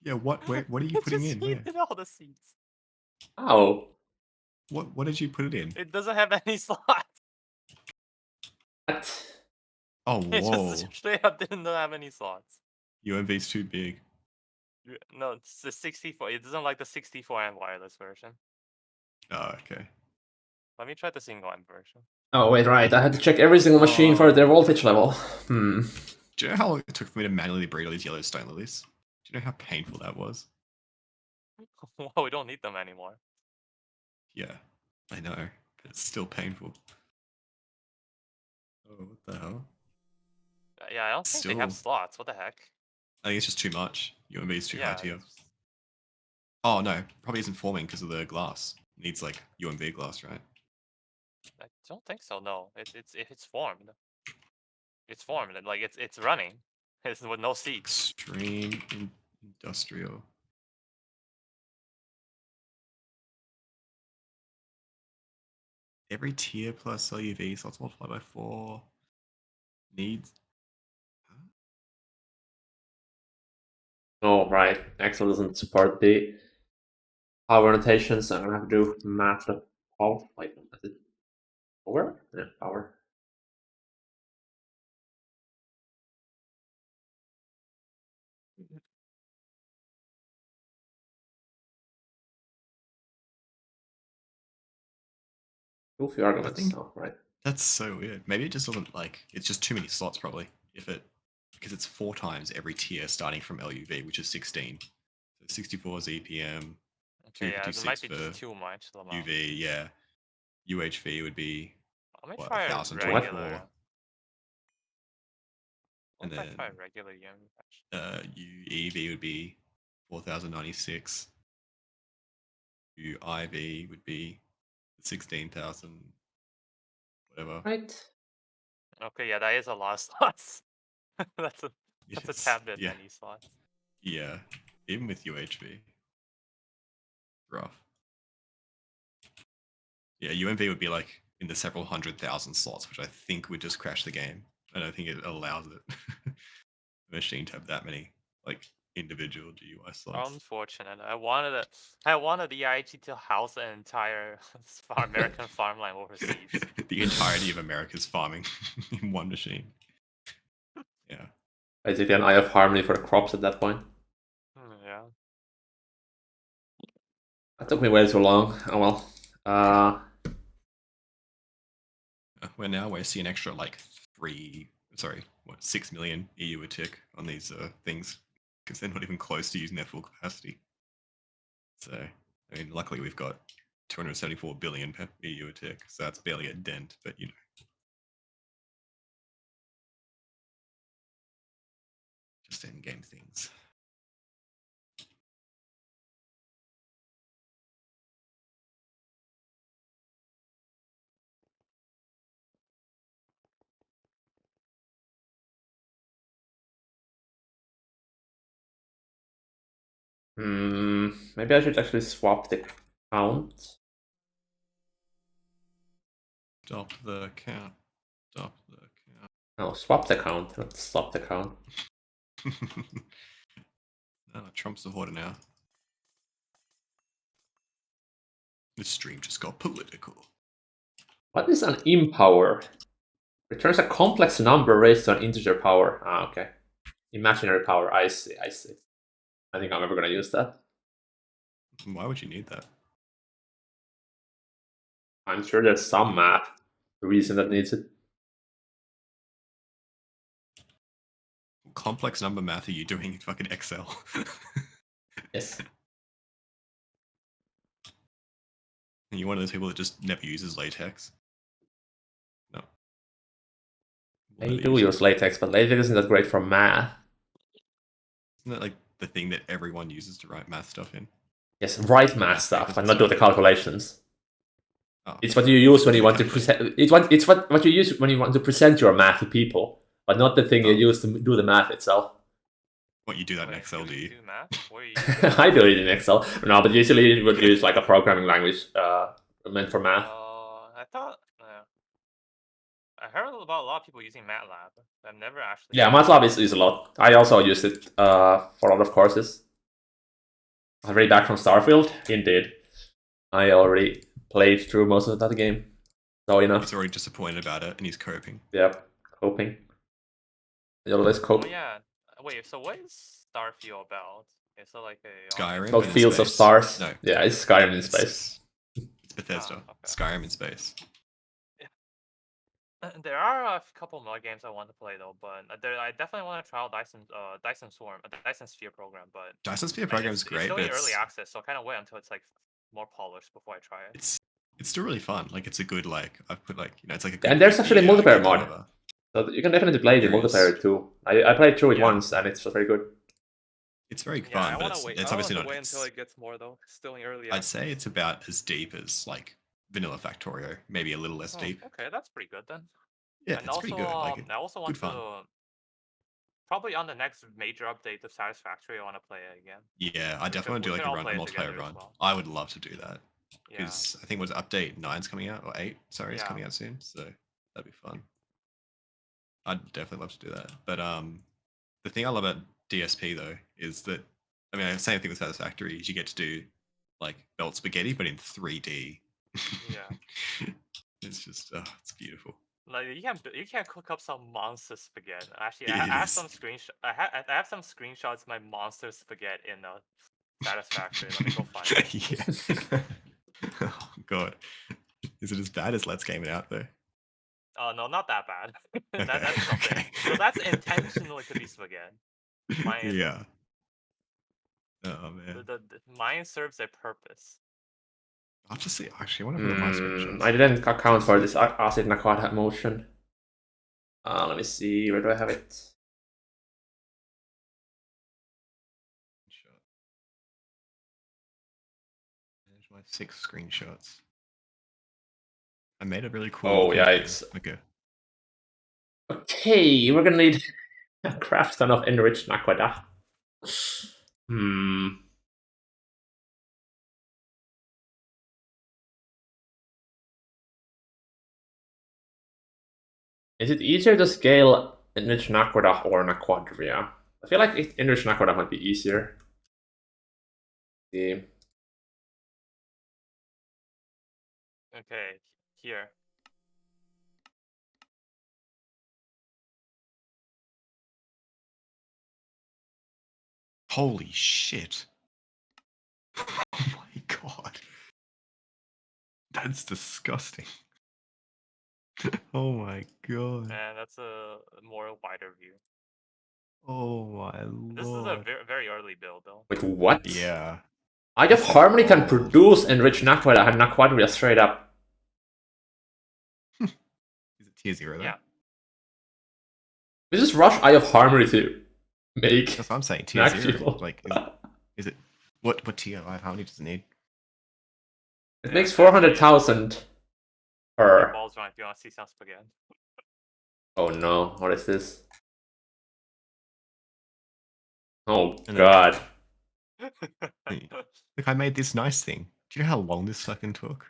S2: Yeah, what are you
S3: It
S2: putting
S3: just
S2: in? Where?
S3: yeeted all the seeds.
S1: Oh.
S2: What did you put it in?
S3: It doesn't have any slots.
S1: What?
S2: Oh
S3: It
S2: whoa.
S3: just straight up didn't have any slots.
S2: UMV's too big.
S3: No, it's the 64. It doesn't like the 64 amp wireless version.
S2: Oh, okay.
S3: Let me try the single amp version.
S1: Oh wait, right. I had to check every single machine for their voltage level.
S2: Do you know how long it took for me to manually breed all these yellow stone lilies? Do you know how painful that was?
S3: Well, we don't need them anymore.
S2: Yeah, I know, but it's still painful. Oh, what the hell?
S3: Yeah, I don't think they have
S2: Still-
S3: slots. What the heck?
S2: I think it's just too much. UMV is too high
S3: Yeah.
S2: tier. Oh no, probably isn't forming because of the glass. Needs like UMV glass, right?
S3: I don't think so. No, it's formed. It's formed and like it's running. It's with no seats.
S2: Extreme industrial. Every tier plus LUV slots multiplied by 4 needs.
S1: Oh, right. Excel doesn't support the power annotations, so I'm gonna have to do math of power. Wait, is it power? Yeah, power. Goofy arguments.
S2: think-
S1: Oh, right.
S2: That's so weird. Maybe it just doesn't like. It's just too many slots, probably. Because it's 4 times every tier starting from LUV, which is 16. So 64 ZPM,
S3: Okay, yeah, it might
S2: 256
S3: be
S2: for
S3: just too much. The amount.
S2: UV. Yeah, UHV would be
S3: Let me
S2: what,
S3: try
S2: 1024.
S3: regular.
S2: And
S3: What if I
S2: then
S3: try regular UMV?
S2: UEV would be 4096. UIV would be 16,000, whatever.
S1: Right.
S3: Okay, yeah, that is a lot of slots. that's a
S2: It's-
S3: tad bit
S2: yeah,
S3: many slots.
S2: yeah, even with UHV, rough. Yeah, UMV would be like in the several 100,000 slots, which I think would just crash the game. I don't think it allows it. The machine to have that many like individual GUI slots.
S3: Unfortunate. I wanted the EIG to house an entire American farmland overseas.
S2: The entirety of America's farming in one machine. Yeah.
S1: Basically, an eye of harmony for the crops at that point.
S3: Yeah.
S1: That took me way too long. Oh well.
S2: We're seeing extra like 6 million EU a tick on these things because they're not even close to using their full capacity. So, I mean, luckily we've got 274 billion per EU a tick, so that's barely a dent, but you know. Just in-game things.
S1: Maybe I should actually swap the count.
S2: Stop the count. Stop the count.
S1: No, swap the count, not stop the count.
S2: No, Trump's the hoarder now. This stream just got political.
S1: What is an impower? Returns a complex number raised to an integer power. Ah, okay. Imaginary power. I see. I see. I think I'm never gonna use that.
S2: Why would you need that?
S1: I'm sure there's some math reason that needs it.
S2: Complex number math are you doing in fucking Excel?
S1: Yes.
S2: Are you one of those people that just never uses latex? No.
S1: I
S2: Never
S1: do
S2: use
S1: use latex, but latex isn't that great for math.
S2: Isn't that like the thing that everyone uses to write math stuff in?
S1: Yes, write math
S2: Math
S1: stuff
S2: papers
S1: and
S2: and
S1: not do the
S2: stuff.
S1: calculations.
S2: Oh.
S1: It's what you use when you
S2: The
S1: want to present. It's what you use when you want to present your math to people, but not the thing you use to do the math itself.
S2: What, you do that in
S3: Wait,
S2: Excel, do you?
S3: do math? What are you
S1: I do it in Excel. No, but usually you would use like a programming language meant for math.
S3: I thought. I heard about a lot of people using MATLAB. I've never actually.
S1: Yeah, MATLAB is a lot. I also use it for a lot of courses. Already back from Starfield? Indeed. I already played through most of that game. So enough.
S2: He's already disappointed about it and he's coping.
S1: Yep, coping. You always cope.
S3: Oh yeah. Wait. So what is Starfield about? Is it like a
S2: Skyrim?
S1: It's called
S2: in
S1: Fields of
S2: space.
S1: Stars.
S2: No.
S1: Yeah, it's Skyrim in space.
S2: It's Bethesda.
S3: okay.
S2: Skyrim in space.
S3: There are a couple more games I want to play though, but I definitely want to try out Dyson Swarm, the Dyson Sphere program. But
S2: Dyson Sphere program is great,
S3: it's still
S2: but
S3: in early access, so I kind of wait until it's like more polished before I try it.
S2: it's still really fun. Like it's a good I've put it's like a good.
S1: And there's actually a
S2: 50
S1: multiplayer
S2: game
S1: mod.
S2: ever.
S1: So you can definitely play the
S2: There is.
S1: multiplayer too. I played through it
S2: Yeah.
S1: once and it's very good.
S2: It's very
S3: Yeah,
S2: fun,
S3: I
S2: but
S3: want to wait.
S2: it's
S3: I want
S2: obviously
S3: to
S2: not.
S3: wait until
S2: It's,
S3: it gets more though. Still in early
S2: I'd
S3: access.
S2: say it's about as deep as like vanilla Factorio, maybe a little less
S3: Oh,
S2: deep.
S3: okay, that's pretty good then.
S2: Yeah,
S3: And
S2: it's pretty
S3: also,
S2: good. Like,
S3: I also want
S2: good fun.
S3: to probably on the next major update of Satisfactory, I want to play it again.
S2: Yeah, I definitely want to
S3: We
S2: do
S3: should
S2: like a
S3: all
S2: run, a
S3: play it together
S2: multiplayer
S3: as
S2: run.
S3: well.
S2: I would love to do that
S3: Yeah.
S2: because I think was update 9's coming out or 8. Sorry, it's
S3: Yeah.
S2: coming out soon, so that'd be fun. I'd definitely love to do that. But the thing I love about DSP though is that I mean, the same thing with Satisfactory is you get to do like belt spaghetti, but in 3D.
S3: Yeah.
S2: It's just it's beautiful.
S3: Like you can cook up some monster spaghetti. Actually,
S2: It
S3: I have
S2: is.
S3: some I have some screenshots of my monster spaghetti in Satisfactory. Let me go find it.
S2: Yeah. Oh god. Is it as bad as Let's Game It Out though?
S3: Oh no, not that bad.
S2: Okay.
S3: That's something.
S2: Okay.
S3: So that's intentionally to be spaghetti. Mine isn't.
S2: Yeah. Oh man.
S3: Mine serves a purpose.
S2: I'll have to see. Actually, I want to look at my screenshots.
S1: I didn't account for this acid Naquad motion. Let me see. Where do I have it?
S2: Manage my 6 screenshots. I made a really cool.
S1: Oh,
S2: looking
S1: yikes.
S2: thing. Okay.
S1: Okay, we're gonna need a craft ton of enriched Naquada. Is it easier to scale enriched Naquada or Naquadria? I feel like enriched Naquada might be easier. See.
S3: Okay, here.
S2: Holy shit. Oh my god. That's disgusting. Oh my god.
S3: And that's a more wider view.
S2: Oh my
S3: This is a
S2: lord.
S3: very early build though.
S1: Wait, what?
S2: Yeah.
S1: I guess Harmony can
S2: old.
S1: produce enriched Naquada and Naquadria straight up.
S2: Is it tier 0 though?
S3: Yeah.
S1: This is Rush Eye of Harmony to make
S2: That's what I'm saying. Tier 0.
S1: Naqfuel.
S2: Like, is it what tier? How many does it need?
S1: It makes 400,000 per.
S3: Balls right if you want to see some spaghetti.
S1: Oh no, what is this? Oh
S2: And
S1: god.
S2: Look, I made this nice thing. Do you know how long this fucking took?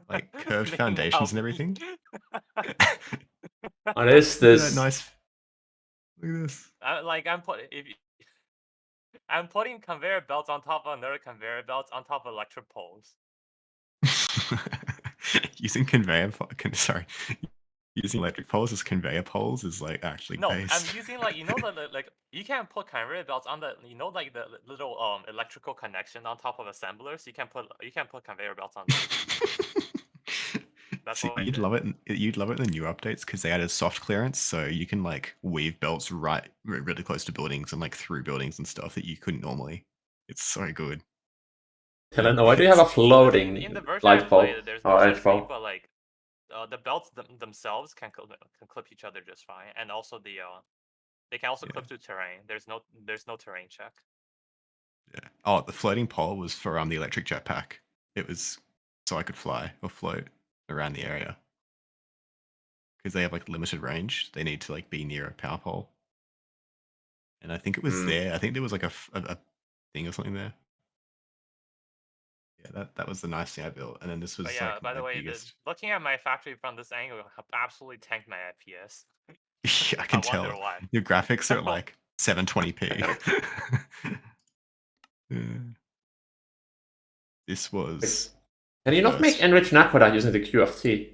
S2: Like curved foundations and everything.
S1: What is
S2: Look at that
S1: this?
S2: nice. Look at this.
S3: I'm putting conveyor belts on top of another conveyor belts on top of electric poles.
S2: Using sorry, using electric poles as conveyor poles is like actually
S3: No,
S2: based.
S3: I'm using like like you can put conveyor belts on the like the little electrical connection on top of assemblers. You can put conveyor belts on them. That's
S2: See,
S3: what I
S2: you'd
S3: did.
S2: love it. You'd love it in the new updates because they added soft clearance, so you can like weave belts really close to buildings and like through buildings and stuff that you couldn't normally. It's so good.
S1: Helena, why do you have a floating
S3: in the version I
S1: light bulb?
S3: played, there's
S1: Oh,
S3: no
S1: edge
S3: such thing,
S1: bulb.
S3: but like the belts themselves can clip each other just fine, and also they can also clip to terrain. There's no terrain check.
S2: Yeah. Oh, the floating pole was for the electric jetpack. It was so I could fly or float around the area because they have like limited range. They need to like be near a power pole. And I think it was there. I think there was like a thing or something there. Yeah, that was the nice thing I built. And then this was
S3: But yeah,
S2: like
S3: by
S2: my
S3: the way,
S2: biggest.
S3: looking at my factory from this angle absolutely tanked my FPS.
S2: Yeah, I can
S3: wonder
S2: tell.
S3: why.
S2: Your graphics are at like 720p. Yeah. This was.
S1: Can you not make enriched Naquada using the QFT?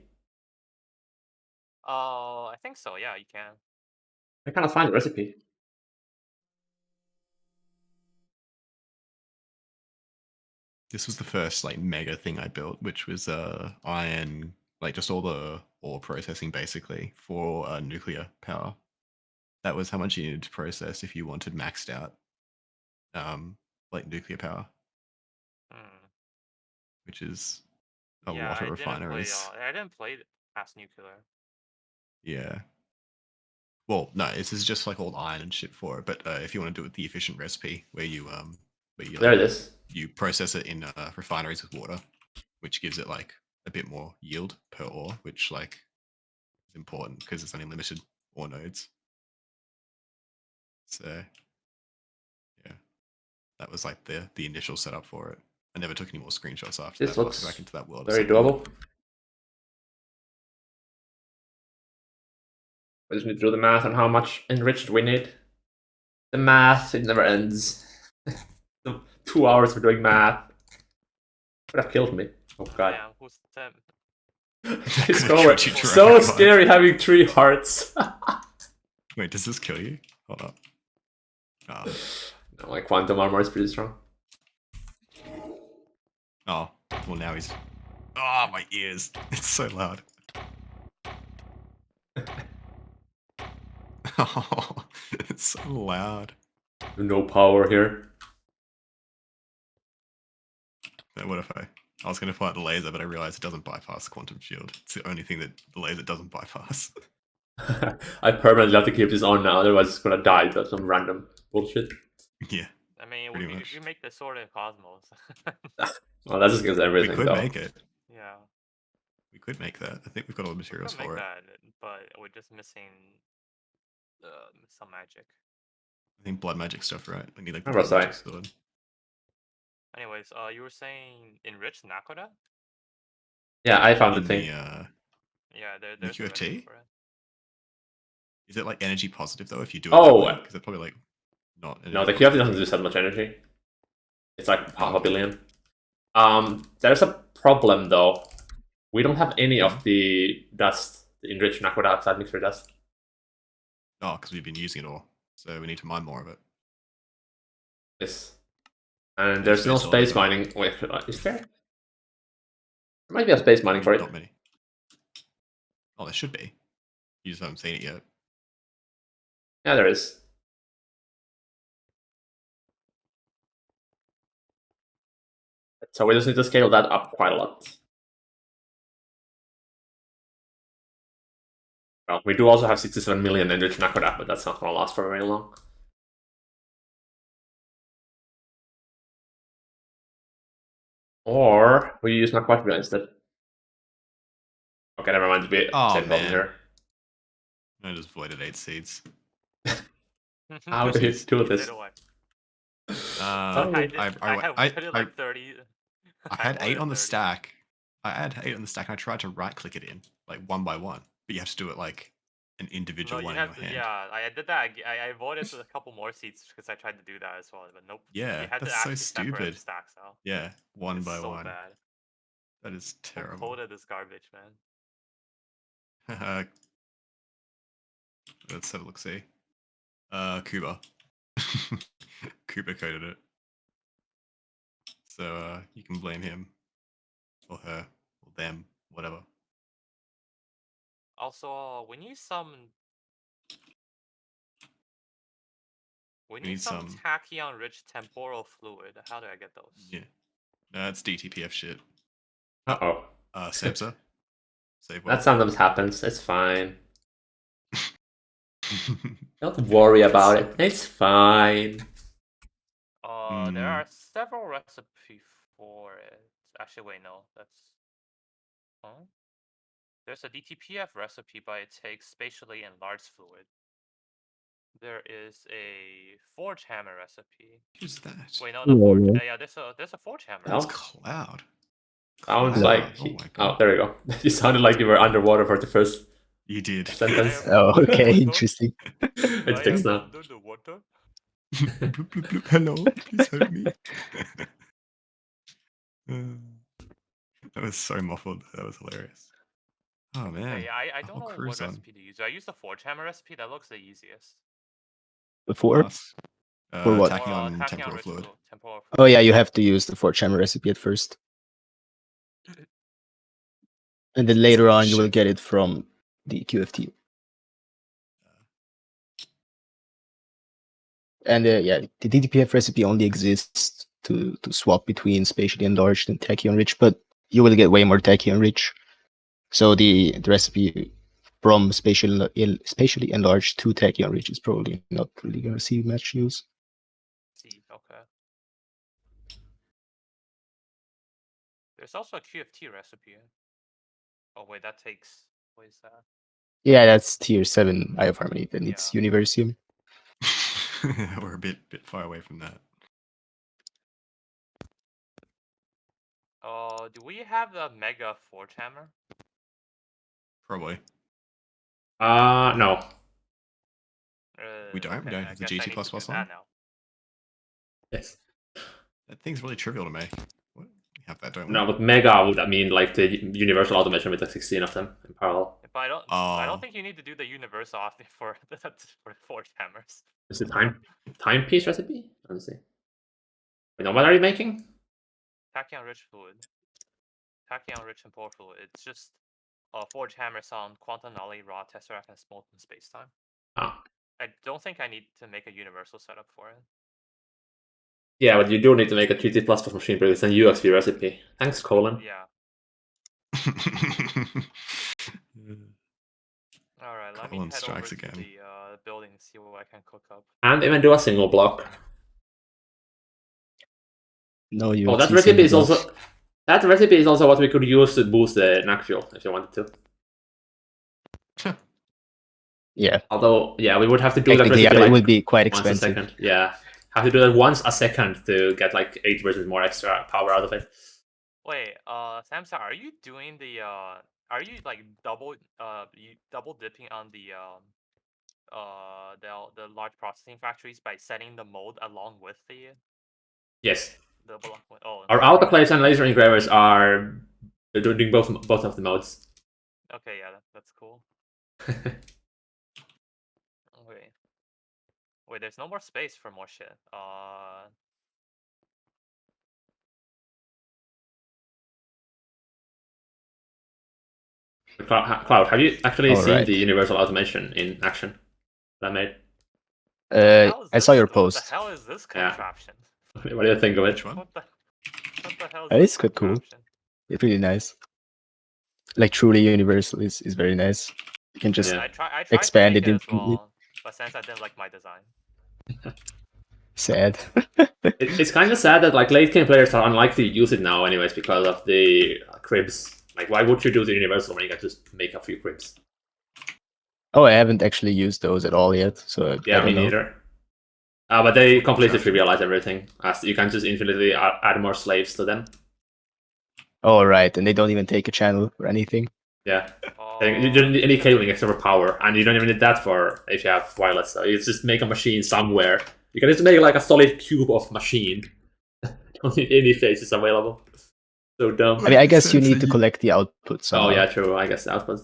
S3: I think so. Yeah, you can.
S1: I cannot find the recipe.
S2: This was the first like mega thing I built, which was iron, like just all the ore processing basically for nuclear power. That was how much you needed to process if you wanted maxed out, like nuclear power, which is a
S3: Yeah,
S2: lot of
S3: I didn't play.
S2: refineries.
S3: I didn't play past nuclear.
S2: Yeah. Well, no, this is just like all iron and shit for it. But if you want to do it the efficient recipe where you
S1: There it is.
S2: you process it in refineries with water, which gives it like a bit more yield per ore, which like is important because it's only limited ore nodes. So yeah, that was like the initial setup for it. I never took any more screenshots after
S1: This
S2: that.
S1: looks
S2: Back into that world.
S1: very doable. I just need to do the math on how much enriched we need. The math, it never ends. 2 hours for doing math. Would have killed me. Oh god.
S3: Man, who's that?
S1: It's so scary having 3 hearts.
S2: Wait, does this kill you? Hold up. Oh.
S1: No, my quantum armor is pretty strong.
S2: Oh, well now he's... Oh, my ears. It's so loud. Oh, it's so loud.
S1: No power here.
S2: What if I was going to fire the laser, but I realized it doesn't bypass quantum shield. It's the only thing that the laser doesn't bypass.
S1: I permanently have to keep this on now, otherwise it's gonna die to some random bullshit.
S2: Yeah.
S3: I mean,
S2: pretty
S3: we
S2: much.
S3: make the sword in Cosmos.
S1: Well, that's just against everything,
S2: We could
S1: though.
S2: make it.
S3: Yeah.
S2: We could make that. I think we've got all the materials
S3: We could
S2: for
S3: make
S2: it.
S3: that, but we're just missing some magic.
S2: I think blood magic stuff, right? We need like the
S1: How
S2: blood
S1: about
S2: magic sword.
S3: Anyways, you were saying enriched Nakoda?
S1: Yeah, I found the
S2: In
S1: thing.
S3: Yeah,
S2: the
S3: there's a recipe
S2: QFT?
S3: for it.
S2: Is it like energy positive though if you do it
S1: Oh,
S2: that way? Because it's probably like not.
S1: No, the
S2: energy
S1: QFT
S2: positive.
S1: doesn't use that much energy. It's like half a
S2: okay.
S1: billion. There's a problem though. We don't have any of the dust, the enriched aqua dioxide mixture dust.
S2: Oh, because we've been using it all, so we need to mine more of it.
S1: Yes. And there's no space mining. Wait, is there? There might be a space mining for it.
S2: Not many. Oh, there should be. You just haven't seen it yet.
S1: Yeah, there is. So we just need to scale that up quite a lot. Well, we do also have 67 million enriched Nakoda, but that's not going to last for very long. Or we use Naqfuel instead. Okay, never mind. To be
S2: Oh,
S1: same button
S2: man.
S1: here.
S2: I just voided 8 seeds.
S1: How do you do this?
S3: I put it like 30.
S2: I had 8 on the stack. I had 8 on the stack, and I tried to right click it in, like one by one. But you have to do it like an individual one in your hand.
S3: Yeah, I did that. I avoided a couple more seats because I tried to do that as well, but nope.
S2: Yeah,
S3: you had
S2: that's
S3: to
S2: so
S3: actually
S2: stupid.
S3: separate the stacks out.
S2: Yeah, one by
S3: so
S2: one.
S3: Bad.
S2: That is terrible.
S3: Who coded this garbage,
S2: man? Let's have a look. See, Kuba. Kuba coded it, so you can blame him or her or them, whatever.
S3: Also, we need some tachyon-rich temporal fluid. How do I get those?
S2: Yeah, that's DTPF shit.
S1: Uh-oh.
S2: Sebsa. Save
S1: that sometimes happens. It's fine. Don't worry about it. It's fine.
S3: There are several recipes for it. Actually, wait, no. That's... Huh? There's a DTPF recipe, but it takes spatially enlarged fluid. There is a forge hammer recipe.
S2: Who's that?
S3: Wait, no, the forge. Yeah, there's a forge hammer.
S2: That's Cloud.
S1: Sounds like oh, there we go. You sounded like you were underwater for the first.
S2: You did.
S1: Sentence.
S4: Oh, okay, interesting.
S1: It's fixed now.
S3: Underwater.
S2: Bloop, bloop, bloop. Hello, please help me. That was so muffled. That was hilarious. Oh man.
S3: Yeah, I don't know what recipe to use. I use the forge hammer recipe. That looks the easiest.
S4: Before?
S2: For
S4: what?
S2: Tachyon temporal fluid.
S4: Oh yeah, you have to use the forge hammer recipe at first. And then later on you will get it from the QFT. And yeah, the DTPF recipe only exists to swap between spatially enlarged and tachyon rich, but you will get way more tachyon rich. So the recipe from spatially enlarged to tachyon, which is probably not really going to see much use.
S3: See, okay. There's also a QFT recipe. Oh wait, that takes. What is that?
S4: Yeah, that's tier 7 Eye of Harmony. That needs
S3: Yeah.
S4: Universium.
S2: We're a bit far away from that.
S3: Do we have the Mega Forge Hammer?
S2: Probably.
S1: No.
S2: We don't. We
S3: Okay,
S2: don't
S3: I
S2: have the
S3: guess I
S2: GT++
S3: need to do
S2: one.
S3: that now.
S1: Yes.
S2: That thing's really trivial to make. What? We have that, don't we?
S1: No, but Mega would mean like the universal automation with like 16 of them in parallel.
S3: But I
S2: Oh.
S3: don't think you need to do the universal off for for Forge Hammers.
S1: Is it timepiece recipe? Let me see. Wait, no, what are you making?
S3: Tachyon rich fluid. Tachyon rich and pore fluid. It's just Forge Hammers on quantum nully, raw tesseract, and molten spacetime.
S1: Ah.
S3: I don't think I need to make a universal setup for it.
S1: Yeah, but you do need to make a 3T++ machine because it's a UXV recipe. Thanks, Colin.
S3: Yeah. Alright, let me
S2: Colin
S3: head over
S2: strikes
S3: to
S2: again.
S3: the building and see what I can cook up.
S1: And even do a single block.
S4: No, you
S1: Oh, that recipe is also what we could use to boost the Naqfuel if you wanted to.
S4: Yeah.
S1: Although, yeah, we would have to do that
S4: Technically,
S1: recipe
S4: yeah,
S1: like
S4: it would be quite
S1: once a
S4: expensive.
S1: second. Yeah, have to do that once a second to get like 8% more extra power out of it.
S3: Wait, Samsa, are you doing the are you like double dipping on the large processing factories by setting the mold along with the
S1: Yes.
S3: block? Oh,
S1: Our autoclaves and laser engravers are doing both of the modes.
S3: okay, yeah, that's cool. Wait, there's no more space for more shit.
S1: Cloud, have you actually seen
S4: Alright.
S1: the universal automation in action that I made?
S4: I saw your
S3: What
S4: post.
S3: the hell is this
S1: Yeah.
S3: contraption?
S1: What do you think of it?
S2: Which one?
S3: What the hell is
S4: That
S3: this
S4: is quite cool.
S3: contraption?
S4: It's really nice. Like truly universal is very nice. You can just
S1: Yeah.
S3: I tried
S4: expand
S3: to make
S4: it
S3: it as
S4: infinitely.
S3: well, but since I didn't like my design.
S4: Sad.
S1: It's kind of sad that like late game players are unlikely to use it now, anyways, because of the cribs. Like, why would you do the universal when you can just make a few cribs?
S4: Oh, I haven't actually used those at all yet, so
S1: Yeah,
S4: I don't
S1: me
S4: know.
S1: neither. But they
S2: Cool
S1: completely
S2: contraption.
S1: trivialize everything, as you can just infinitely add more slaves to them.
S4: Oh, right, and they don't even take a channel or anything.
S1: Yeah. You don't need any
S3: Shit.
S1: cabling except for power, and you don't even need that for if you have wireless. So you just make a machine somewhere. You can just make like a solid cube of machine. Don't need any faces available. So dumb.
S4: I mean, I guess you
S2: So
S4: need to collect the output somehow.
S1: Oh yeah, true. I guess the output.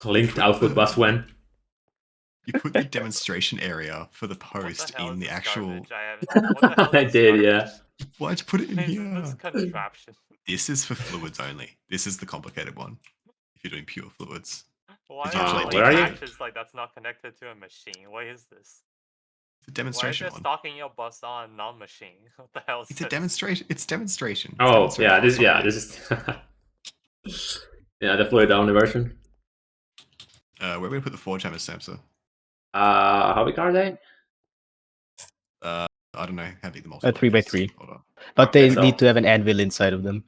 S1: Linked output bus when.
S2: You put the demonstration area for the
S3: What
S2: post
S3: the hell
S2: in
S3: is
S2: the
S3: this
S2: actual.
S3: garbage? What the hell
S1: I
S3: is this
S1: did,
S3: garbage?
S1: yeah.
S2: Why'd you put it in
S3: What is
S2: here?
S3: this contraption?
S2: This is for fluids only. This is the complicated one. If you're doing pure fluids.
S3: Why
S2: Did you
S3: are
S2: actually
S3: there
S1: where are you?
S3: patches like that's not connected to a machine? What is this?
S2: It's a
S3: Why is
S2: demonstration
S3: there
S2: one.
S3: stocking your bus on non-machine? What the hell is
S2: It's a
S3: this?
S2: demonstration. It's demonstration. It's
S1: Oh
S2: demonstration.
S1: yeah, this
S2: It's not
S1: is yeah, the fluid only version.
S2: Where are we gonna put the forge hammer, Samsa?
S1: How big are they?
S2: I don't know how big the multiple
S4: 3x3.
S2: is. Hold on.
S4: But
S1: Okay,
S4: they
S1: so-
S4: need to have an anvil inside of them,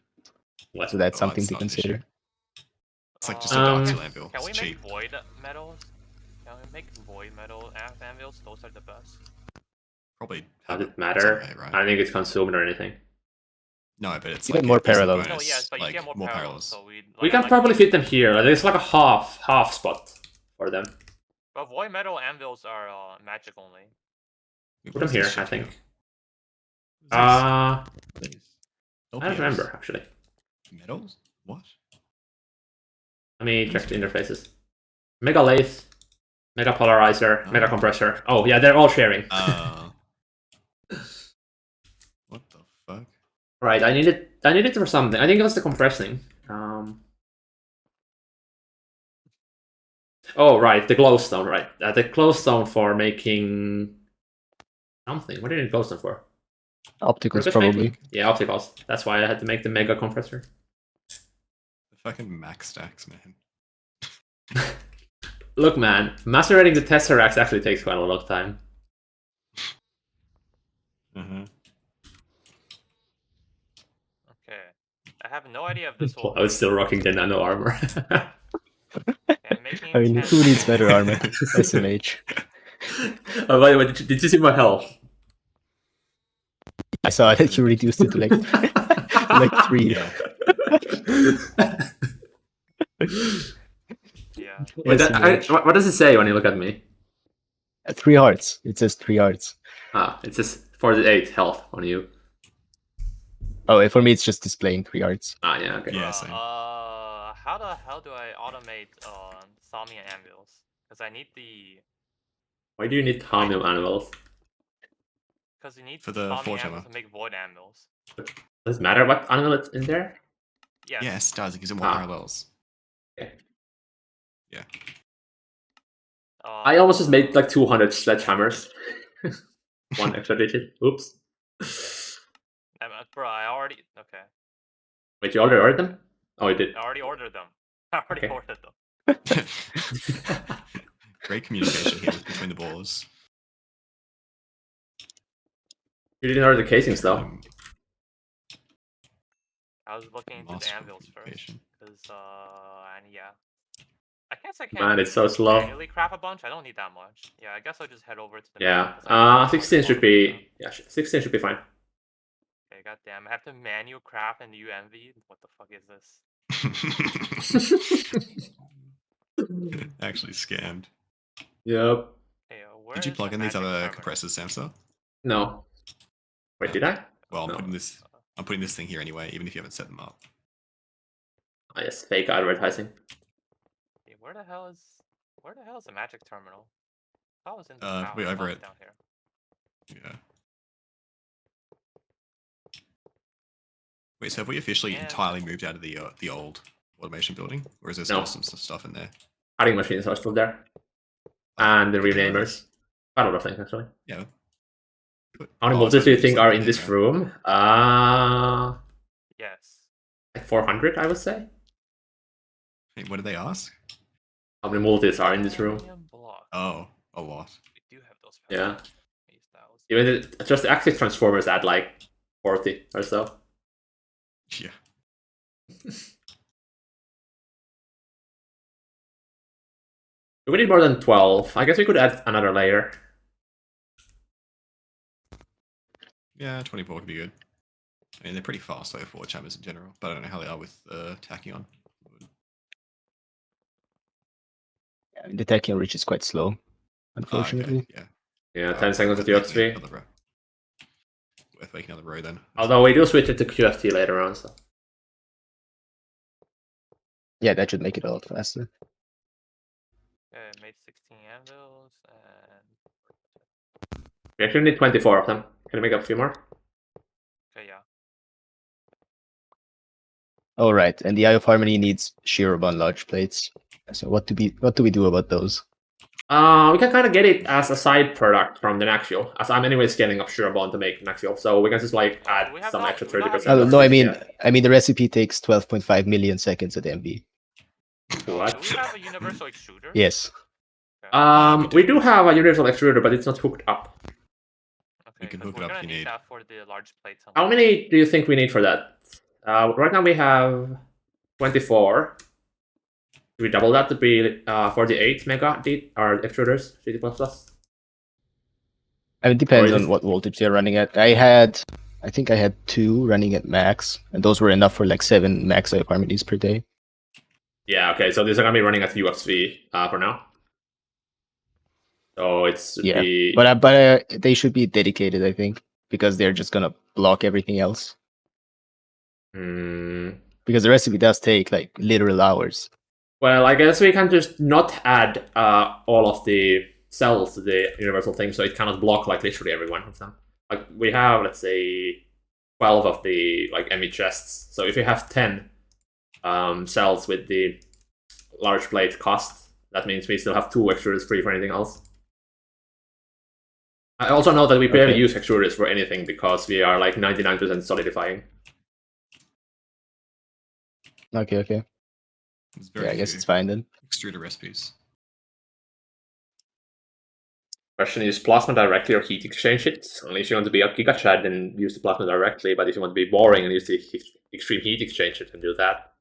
S1: What?
S4: so that's
S2: Oh,
S4: something
S2: that's
S4: to
S2: not an issue.
S4: consider.
S2: It's like just a dark steel anvil.
S3: Can
S2: It's
S3: we
S2: cheap.
S3: make void metals? Can we make void metal anvils? Those are the best.
S2: Probably
S1: Does
S2: have
S1: it
S2: it
S1: matter?
S2: someday, right?
S1: I don't think it's consumed or anything.
S2: No, but it's
S4: You
S2: like
S4: get more
S2: it gives the
S4: parallel.
S2: bonus,
S3: No, yes, but you
S2: like,
S3: get more parallels. So we.
S1: We can probably fit them here. Like, it's like a half spot for them.
S3: But void metal anvils are magic only.
S2: Wait,
S1: Put
S2: what
S1: them
S2: is
S1: here,
S2: this
S1: I
S2: shit
S1: think.
S2: here?
S1: I
S2: What is this?
S1: don't
S2: LPS?
S1: remember actually.
S2: Metals? What?
S1: Let me check the interfaces. Mega lathe, mega polarizer, mega
S2: Oh.
S1: compressor. Oh yeah, they're all sharing.
S2: What the fuck?
S1: Right, I need it for something. I think it was the compressing. Oh right, the glowstone. Right, the glowstone for making something. What did it glowstone for?
S4: Opticals,
S1: Circuits,
S4: probably.
S1: maybe? Yeah, opticals. That's why I had to make the mega compressor.
S2: The fucking max stacks, man.
S1: look, man, macerating the Tesseracts actually takes quite a lot of time.
S2: Mm-hmm.
S3: Okay. I have no idea if this will.
S1: I was still rocking the nano armor.
S3: I'm making
S4: I mean,
S3: 10
S4: who needs better armor?
S3: seconds.
S4: SMH.
S1: Oh, by the way, did you see my health?
S4: I saw that you reduced it to like, like 3.
S2: Yeah.
S3: Yeah.
S1: Wait,
S4: SMH.
S1: what does it say when you look at me?
S4: 3 hearts. It says 3 hearts.
S1: Ah, it says 48 health on you.
S4: Oh, for me, it's just displaying 3 hearts.
S1: Ah, yeah, okay.
S2: Yeah, same.
S3: How the hell do I automate Thaumium anvils? Because I need the.
S1: Why do you need Thaumium anvils?
S3: Because you need
S2: For the
S3: Thaumium
S2: forge
S3: anvils
S2: hammer.
S3: to make void anvils.
S1: Does it matter what anvil it's in there?
S3: Yes.
S2: Yes, it does. It gives it more
S1: Ah.
S2: parallels.
S1: Okay.
S2: Yeah.
S1: I almost just made like 200 sledgehammers. One extra digit. Oops.
S3: Bro, I already. Okay.
S1: Wait, you already ordered them? Oh, you did.
S3: I already ordered them. I already
S1: Okay.
S3: ordered them.
S2: Great communication here between the ballers.
S1: You didn't order the casings though.
S3: I was looking into the
S2: Masterful
S3: anvils first.
S2: communication.
S3: Because, and yeah. I guess I can't
S1: Man, it's so slow.
S3: manually craft a bunch. I don't need that much. Yeah, I guess I'll just head over to the
S1: Yeah.
S3: menu, 'cause I need
S1: 16 should
S3: 200
S1: be. Yeah, 16 should be fine.
S3: Okay, goddamn. I have to manual craft and UMV? What the fuck is this?
S2: Actually scammed.
S1: Yep.
S3: Hey, where
S2: Did you
S3: is
S2: plug
S3: the
S2: in these
S3: magic
S2: other
S3: terminal?
S2: compressors, Samsung?
S1: No. Wait, did I?
S2: Well,
S1: No.
S2: I'm putting this thing here anyway, even if you haven't set them up.
S1: Oh, yes, fake advertising.
S3: Hey, where the hell is the magic terminal? I was in the
S2: Wait, over
S3: it's
S2: it.
S3: down here.
S2: Yeah. Wait, so have we officially
S3: And-
S2: entirely moved out of the old automation building, or is there
S1: No.
S2: still some stuff in there?
S1: Cutting machines are still there.
S2: Oh,
S1: And the
S2: we can do
S1: renamers. Quite a lot of things actually.
S2: Yeah.
S1: How many
S2: Oh, I
S1: multis
S2: thought
S1: do you
S2: just
S1: think
S2: like
S1: are
S2: the
S1: in
S2: thing,
S1: this
S2: yeah.
S1: room?
S3: Yes.
S1: Like 400, I would say.
S2: Hey, what did they ask?
S1: How many multis are in this room?
S3: Aluminium block.
S2: Oh, a lot.
S3: We do have those.
S1: Yeah.
S3: Use those.
S1: Even just the active transformers add like 40 or so.
S2: Yeah.
S1: We need more than 12. I guess we could add another layer.
S2: Yeah, 24 could be good. I mean, they're pretty fast, though, for chambers in general, but I don't know how they are with tachyon.
S4: I mean, the tachyon reach is quite slow, unfortunately.
S2: Yeah.
S1: Yeah, 10 seconds at
S2: worth making
S1: UXV.
S2: another row. Worth making another row then.
S1: Although we do switch it to QFT later on, so.
S4: Yeah, that should make it a lot faster.
S3: Okay, made 16 anvils and
S1: We actually need 24 of them. Can you make up a few more?
S3: okay, yeah.
S4: All right, and the Eye of Harmony needs Shirobon large plates. So what do we do about those?
S1: We can kind of get it as a side product from the Naqfuel, as I'm anyway scaling up Shirobon to make Naqfuel, so we can just like add
S3: we have
S1: some
S3: not-
S1: extra
S3: we don't have
S1: 30%.
S3: enough
S1: of
S4: No, I
S1: this,
S4: mean,
S1: yeah.
S4: the recipe takes 12.5 million seconds at MB.
S1: What?
S3: Do we have a universal extruder?
S4: Yes.
S1: We do have a universal extruder, but it's not hooked up.
S3: Okay,
S2: can
S3: 'cause
S2: hook it
S3: we're
S2: up if
S3: gonna
S2: you
S3: need
S2: need.
S3: that for the large plates.
S1: How many do you think we need for that? Right now we have 24. Do we double that to be 48 mega or extruders, GT++?
S4: I mean, it depends
S1: Or is
S4: on
S1: it-
S4: what voltage they're running at. I think I had 2 running at max, and those were enough for like 7 max Eye of Harmonies per day.
S1: Yeah, okay, so these are gonna be running at UXV for now. So it's
S4: Yeah,
S1: be
S4: but they should be dedicated, I think, because they're just gonna block everything else. Because the recipe does take like literal hours.
S1: Well, I guess we can just not add all of the cells to the universal thing, so it cannot block like literally every one of them. Like we have, let's say, 12 of the like ME chests. So if you have 10 cells with the large plate cost, that means we still have 2 extruders free for anything else. I also know that we barely
S4: Okay.
S1: use extruders for anything because we are like 99% solidifying.
S4: Okay.
S2: There's
S4: Yeah,
S2: very
S4: I guess
S2: few
S4: it's fine then.
S2: extruder recipes.
S1: Question: use plasma directly or heat exchange it? Only if you want to be a Giga Chad, then use the plasma directly. But if you want to be boring and use the extreme heat exchanger, then do that.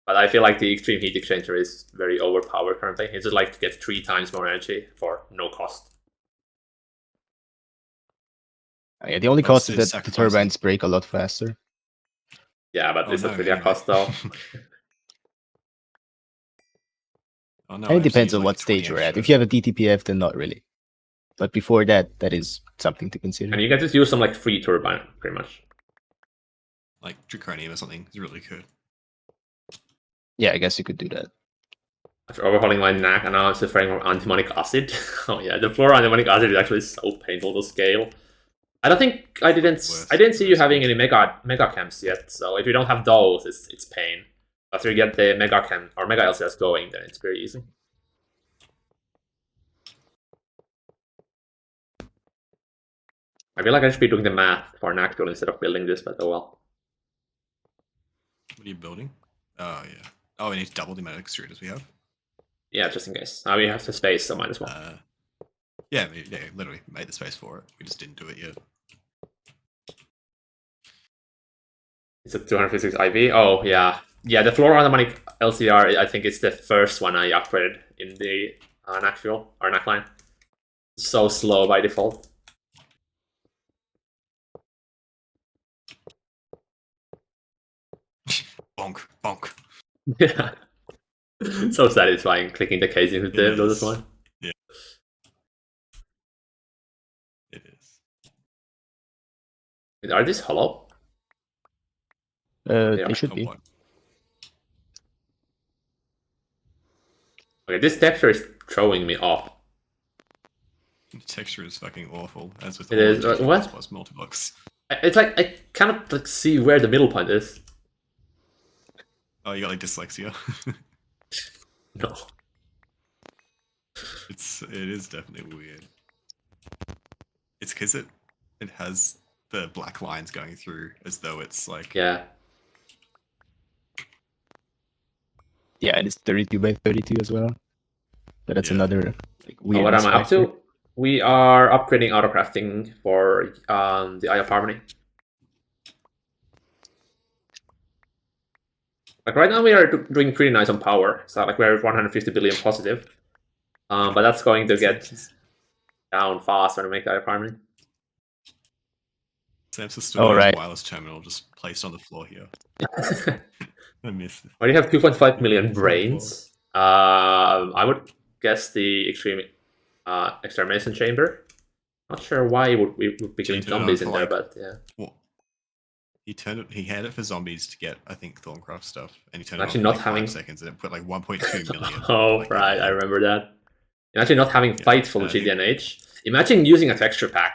S1: But I feel like the extreme heat exchanger is very overpowered currently. It's just like to get 3 times more energy for no cost.
S4: Yeah, the only
S2: But
S4: cost
S2: it's
S4: is that the
S2: sacrificing-
S4: turbines break a lot faster.
S1: Yeah, but
S2: Oh,
S1: it's not
S2: no,
S1: really a
S2: anyway.
S1: cost though.
S2: Oh, no,
S4: And
S2: I
S4: it depends
S2: actually
S4: on
S2: use,
S4: what
S2: like, 20
S4: stage you're at.
S2: extra.
S4: If you have a DTPF, then not really. But before that, that is something to consider.
S1: And you get to use some like free turbine, pretty much.
S2: Like Draconium or something is really good.
S4: Yeah, I guess you could do that.
S1: After overhauling my Knack, and now I'm suffering from antimonic acid. Oh yeah, the floor antimonic acid is actually so painful to scale. I don't think I didn't see you having any mega camps yet. So if you don't have those, it's pain. After you get the mega cam or mega LCS going, then it's very easy. I feel like I should be doing the math for Naqfuel instead of building this, but oh well.
S2: What are you building? Oh, yeah. Oh, we need to double the amount of extruders we have.
S1: Yeah, just in case. Now we have the space, so might as well.
S2: Yeah, we literally made the space for it. We just didn't do it yet.
S1: It's a 256 IV. Oh yeah, yeah. The floor harmonic LCR, I think it's the first one I upgraded in the Naqfuel or Naqline. So slow by default.
S2: Bonk, bonk.
S1: Yeah. So satisfying clicking the casing with the Lotus one.
S2: Yeah. It is.
S1: Are these hollow?
S4: They should be.
S2: What?
S1: Okay, this texture is throwing me off.
S2: The texture is fucking awful, as with
S1: It
S2: all
S1: is,
S2: GT
S1: what?
S2: plus multiblocks.
S1: It's like I cannot like see where the middle point is.
S2: Oh, you got like dyslexia.
S1: No.
S2: It is definitely weird. It's because it has the black lines going through as though it's like
S1: Yeah.
S4: Yeah, and it's 32 by 32 as well. But that's
S2: Yeah.
S4: another like,
S1: So
S4: weird.
S1: what am I up to? We are upgrading Autocrafting for the Eye of Harmony. Like right now we are doing pretty nice on power. So like we're 150 billion positive. But that's going to get down fast when we make the Eye of Harmony.
S2: Sam's still
S4: Oh,
S2: got his
S4: right.
S2: wireless terminal just placed on the floor here. I missed it.
S1: When you have 2.5 million
S2: It's
S1: brains, I would guess the extreme extermination chamber. Not sure why we would be
S2: So you
S1: getting
S2: turn it on
S1: zombies
S2: for,
S1: in there,
S2: like,
S1: but yeah.
S2: What? He had it for zombies to get, I think, Thorncraft stuff, and he turned
S1: Actually
S2: it on
S1: not
S2: for like
S1: having-
S2: 5 seconds, and it put like 1.2 million.
S1: Oh,
S2: like,
S1: right, I
S2: everything.
S1: remember that. Imagine not having
S2: Yeah,
S1: Fightful
S2: I think-
S1: GDNH. Imagine using a texture pack.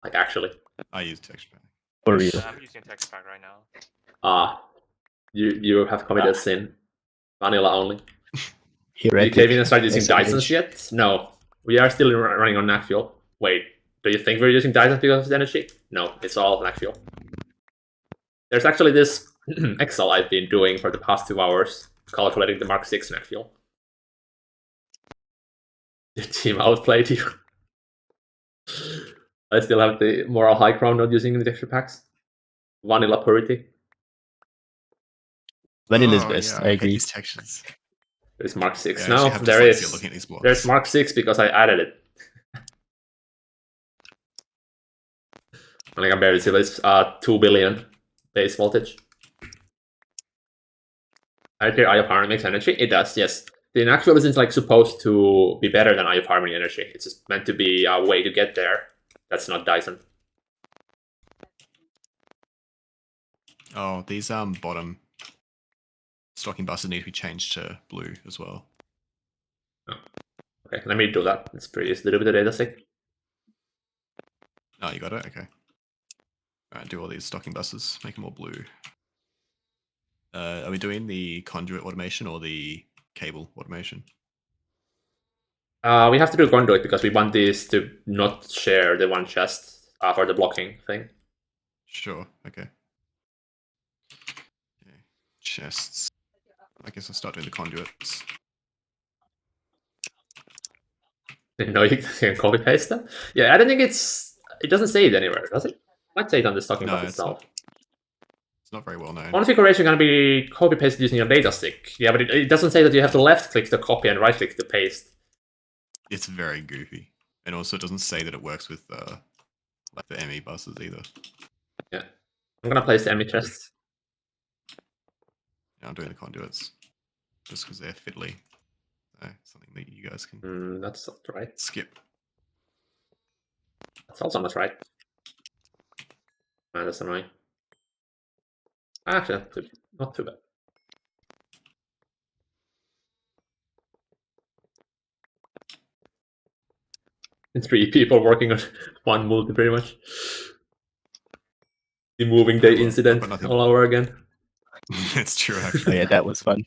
S1: Like, actually.
S2: I use texture pack.
S4: For real.
S3: Yeah, I'm using text pack right now.
S1: You have committed a sin. Vanilla only.
S4: Here
S1: Did you
S4: at
S1: cave in and start using
S4: SMH.
S1: Dysons yet? No. We are still running on Naqfuel. Wait, do you think we're using Dysons because of the energy? No, it's all Naqfuel. There's actually this Excel I've been doing for the past 2 hours, calculating the Mk6 Naqfuel. Your team outplayed you. I still have the moral high ground not using the texture packs. Vanilla purity.
S4: Vanilla is
S2: Oh,
S4: best.
S2: yeah,
S4: I
S2: hate
S4: agree.
S2: these textures.
S1: There's Mk6
S2: Yeah, I actually
S1: now.
S2: have
S1: There
S2: dyslexia
S1: is.
S2: looking at these blocks.
S1: There's Mk6 because I added it. Like I barely see this 2 billion base voltage. I hear Eye of Harmony makes energy. It does, yes. The Naqfuel isn't like supposed to be better than Eye of Harmony energy. It's just meant to be a way to get there. That's not Dyson.
S2: Oh, these bottom stocking buses need to be changed to blue as well.
S1: Okay, let me do that. It's pretty easy to do with the data stick.
S2: Oh, you got it? Okay. Alright, do all these stocking buses, make them all blue. Are we doing the conduit automation or the cable automation?
S1: We have to do conduit because we want these to not share the one chest for the blocking thing.
S2: Sure, okay. Chests. I guess I'll start doing the conduits.
S1: Didn't know you can copy paste them. Yeah, I don't think it doesn't say it anywhere, does it? Might say it on the stocking
S2: No,
S1: block
S2: it's
S1: itself.
S2: It's not very well known.
S1: Configuration can be copy pasted using your data stick. Yeah, but it doesn't say that you have to left click to copy and right click to paste.
S2: It's very goofy, and also it doesn't say that it works with like the ME buses either.
S1: Yeah, I'm gonna place the ME chests.
S2: Yeah, I'm doing the conduits just because they're fiddly. So something that you guys can
S1: That's not right.
S2: skip.
S1: That's also not right. That's annoying. Actually, not too bad. And 3 people working on one multi, pretty much. The moving day incident all over again.
S2: It's true,
S4: Oh
S2: actually.
S4: yeah, that was fun.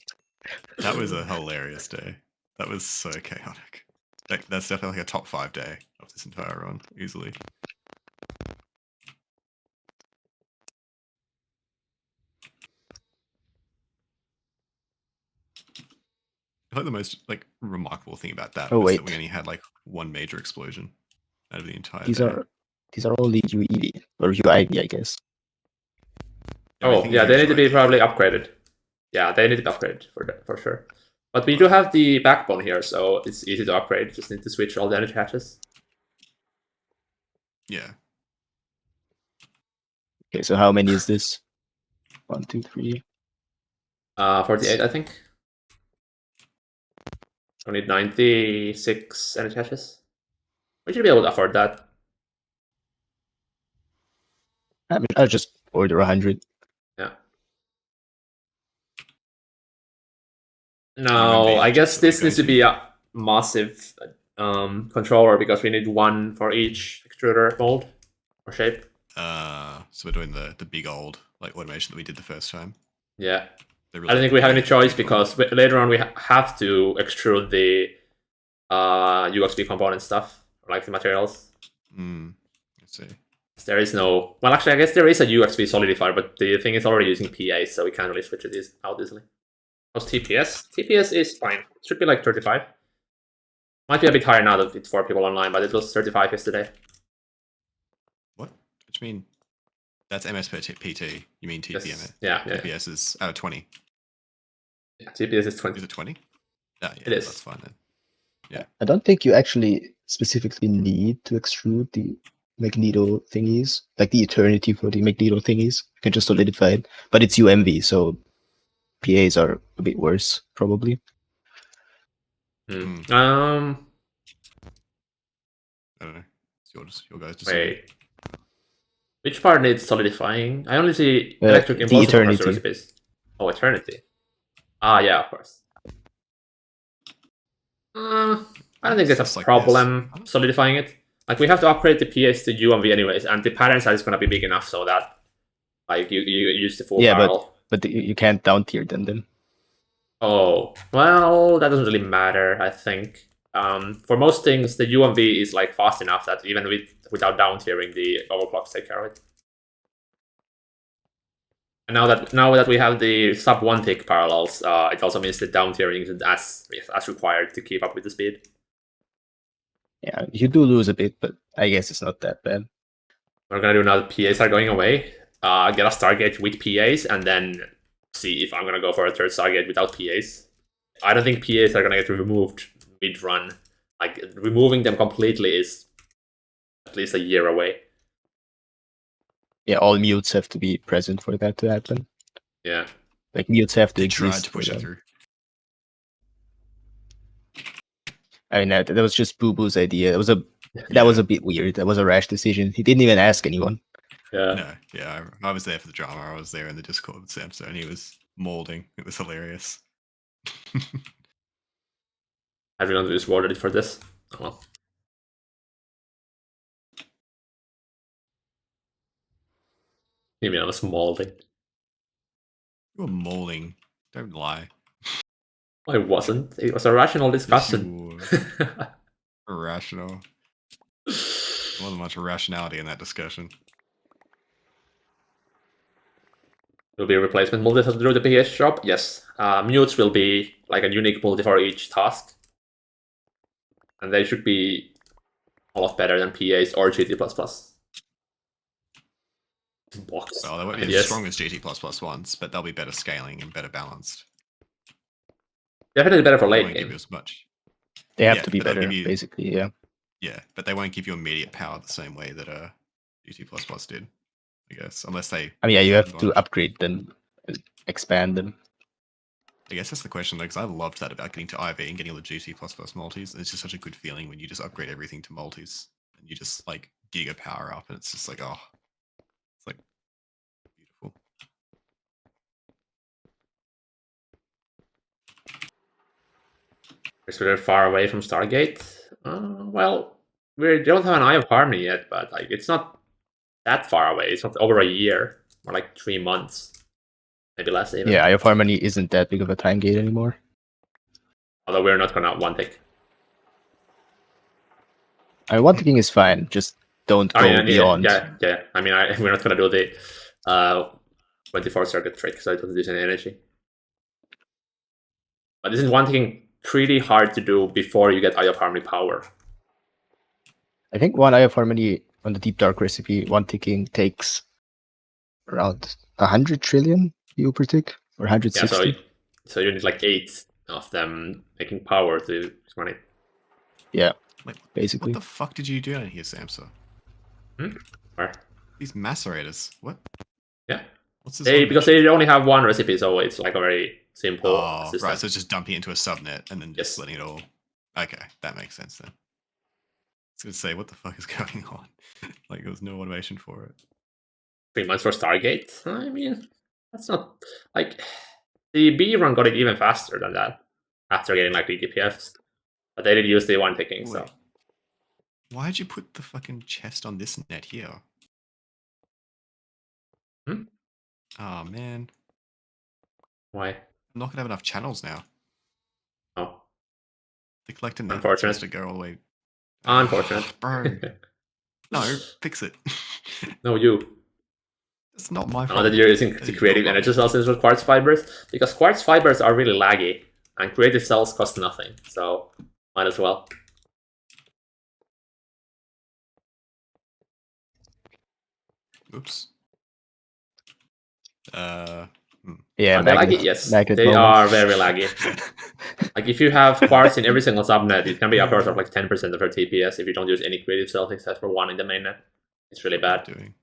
S2: That was a hilarious day. That was so chaotic. That's definitely like a top 5 day of this entire run, easily. I think the most like remarkable thing about that was that we only had like one major explosion out of the entire day.
S4: These are all the UEV or UIV, I guess.
S1: Oh yeah, they need to be probably upgraded. Yeah, they need to be upgraded for sure. But we do have the backbone here, so it's easy to upgrade. Just need to switch all the energy hatches.
S2: Yeah.
S4: Okay, so how many is this? 1, 2, 3.
S1: 48, I think. We need 96 energy hatches. We should be able to afford that.
S4: I mean, I'll just order 100.
S1: Yeah. No, I guess this needs to be a massive controller because we need one for each extruder mold or shape.
S2: So we're doing the big old like automation that we did the first time.
S1: Yeah. I don't think we have any choice because later on we have to extrude the UXB component stuff, like the materials.
S2: Let's see.
S1: There is no... Well, actually, I guess there is a UXB solidifier, but the thing is already using PA, so we can't really switch it out easily. How's TPS? TPS is fine. It should be like 35. Might be a bit higher now that it's 4 people online, but it was 35 yesterday.
S2: What? What do you mean? That's MS per PT. You mean TPM?
S1: Yes. Yeah.
S2: TPS is out of 20.
S1: Yeah, TPS is 20.
S2: Is it 20? Yeah,
S1: it is.
S2: That's fine then. Yeah.
S4: I don't think you actually specifically need to extrude the magneto thingies, like the eternity for the magneto thingies. You can just solidify it, but it's UMV, so PAs are a bit worse, probably.
S2: I don't know. It's your guys' decision.
S1: Wait. Which part needs solidifying? I only see electric implosive recipes. Oh, eternity. Ah, yeah, of course. I don't think there's a problem solidifying it. Like, we have to upgrade the PS to UMV anyways, and the pattern size is going to be big enough so that, like, you use the full barrel.
S4: But you can't down tier them then.
S1: Oh, well, that doesn't really matter, I think. For most things, the UMV is, like, fast enough that even without down tiering, the overclocks take care of it. And now that we have the sub 1 tick parallels, it also means that down tiering isn't as required to keep up with the speed.
S4: Yeah, you do lose a bit, but I guess it's not that bad.
S1: What we're gonna do now that PAs are going away, get a Stargate with PAs, and then see if I'm gonna go for a third Stargate without PAs. I don't think PAs are gonna get removed mid-run. Like, removing them completely is at least a year away.
S4: Yeah, all mutes have to be present for that to happen.
S1: Yeah.
S4: Like, mutes have to
S2: They
S4: exist.
S2: tried to push it through.
S4: I mean, that was just Boo Boo's idea. That was a bit weird. That was a rash decision. He didn't even ask anyone.
S1: Yeah.
S2: No, yeah, I was there for the drama. I was there in the Discord with Samso, and he was molding. It was hilarious.
S1: Everyone is rewarded for this. Oh well. You mean I was molding?
S2: You were molding. Don't lie.
S1: I wasn't. It was a rational discussion.
S2: Irrational. There wasn't much rationality in that discussion.
S1: Will be a replacement multi through the PS shop? Yes. Mutes will be like a unique multi for each task. and they should be a lot better than PAs or GT++. Box.
S2: Well, they won't be as strong as GT++ ones, but they'll be better scaling and better balanced.
S1: Definitely better for
S2: They
S1: late
S2: won't give you
S1: game.
S2: as much.
S4: They have
S2: Yeah,
S4: to be
S2: but they'll
S4: better,
S2: give you-
S4: basically. Yeah.
S2: Yeah, but they won't give you immediate power the same way that GT++ did, I guess, unless they.
S4: I mean, yeah, you have to
S2: advantage.
S4: upgrade them, expand them.
S2: I guess that's the question, though, because I loved that about getting to IV and getting all the GT++ multis. It's just such a good feeling when you just upgrade everything to multis and you just like giga power up, and it's just like, oh, it's like beautiful.
S1: Because we're far away from Stargate. Well, we don't have an Eye of Harmony yet, but like it's not that far away. It's not over a year, or like 3 months, maybe less even.
S4: Yeah, Eye of Harmony isn't that big of a time gate anymore.
S1: Although we're not gonna one tick.
S4: I mean, one ticking is fine. Just don't go beyond.
S1: Yeah. I mean, we're not gonna do the 24 circuit trick, so it doesn't use any energy. But isn't one ticking pretty hard to do before you get Eye of Harmony power?
S4: I think one Eye of Harmony on the Deep Dark recipe, one ticking takes around 100 trillion EU per tick, or 160.
S1: Yeah, so you need like 8 of them making power to run it.
S4: Yeah,
S2: Wait,
S4: basically.
S2: What the fuck did you do in here, Samsa?
S1: Where?
S2: These macerators. What?
S1: Yeah.
S2: What's this?
S1: Because they only have one recipe, so it's like a very simple system.
S2: Right, so it's just dumping it into a subnet and then just
S1: Yes.
S2: letting it all. Okay, that makes sense then. I was gonna say, what the fuck is going on? Like, there was no automation for it.
S1: 3 months for Stargate? I mean, that's not like the B run got it even faster than that after getting like the DPFs, but they did use the one ticking. So
S2: Wait. Why'd you put the fucking chest on this net here? Oh man,
S1: why?
S2: I'm not gonna have enough channels now.
S1: Oh,
S2: The collector net
S1: Unfortunate.
S2: supposed to go all the way.
S1: unfortunate.
S2: Bro, no, fix it.
S1: No, you.
S2: It's not my
S1: Now
S2: fault.
S1: that you're using
S2: That
S1: the
S2: is
S1: creative
S2: your
S1: energy
S2: fault.
S1: cells instead of quartz fibers, because quartz fibers are really laggy, and creative cells cost nothing, so might as well.
S2: Oops.
S4: Yeah,
S1: Are they
S4: magnet,
S1: laggy? Yes,
S4: magnet
S1: they
S4: moment.
S1: are very laggy. Like if you have quartz in every single subnet, it can be upwards of like 10% of your TPS if you don't use any creative cells except for one in the mainnet. It's really bad.
S2: Doing.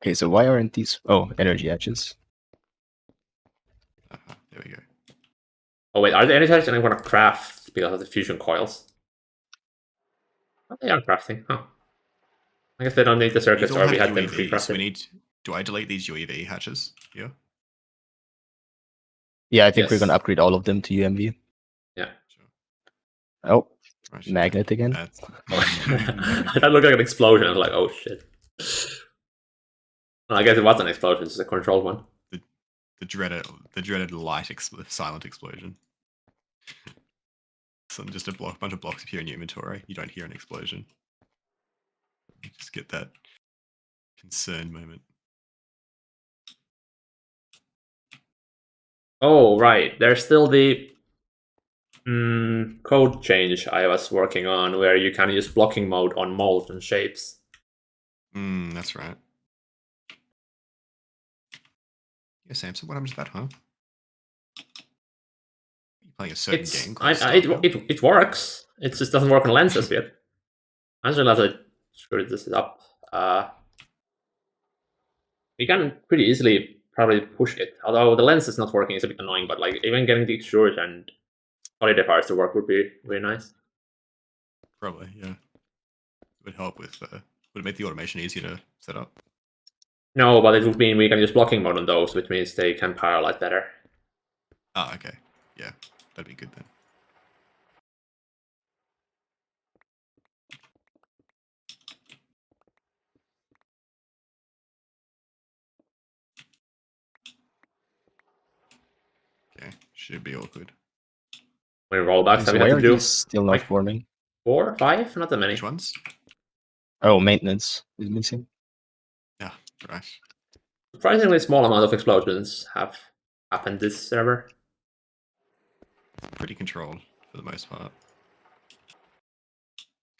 S4: Okay, so why aren't these... Oh, energy edges.
S2: There we go.
S1: Oh wait, are the energy I'm gonna craft because of the fusion coils? Oh, they are crafting, huh? I guess they don't need the circuits,
S2: These all
S1: or we
S2: have
S1: had them
S2: UEVs.
S1: pre-crafted.
S2: We need. Do I delete these UEV hatches here?
S4: Yeah, I think we're
S1: Yes.
S4: gonna upgrade all of them to UMV.
S1: Yeah.
S2: Sure.
S4: Oh,
S2: Right,
S4: magnet again.
S2: That's-
S1: That looked like an explosion. I was like, oh shit. Well, I guess it was an explosion. It's a controlled one.
S2: the dreaded light silent explosion. So just a bunch of blocks appear in your inventory. You don't hear an explosion. You just get that concerned moment.
S1: Oh right, there's still the code change I was working on where you can use blocking mode on molten shapes.
S2: That's right. Yeah, Samson, what happened to that, huh? You playing a certain game called Starfield?
S1: It works. It just doesn't work on lenses yet. I just realized I screwed this up. You can pretty easily probably push it. Although the lens is not working, it's a bit annoying. But like even getting the extrude and solidifiers to work would be really nice.
S2: Probably, yeah. It would help with. Would it make the automation easier to set up?
S1: No, but it would mean we can use blocking mode on those, which means they can parallelize better.
S2: Ah, okay. Yeah, that'd be good then. Okay, should be all good.
S1: When rollbacks,
S4: So
S1: we
S4: why
S1: have
S4: are
S1: to do
S4: these still not
S1: like
S4: forming?
S1: 4, 5, not that many.
S2: Which ones?
S4: Oh, maintenance is missing.
S2: Yeah, right.
S1: Surprisingly small amount of explosions have happened this server.
S2: pretty controlled for the most part.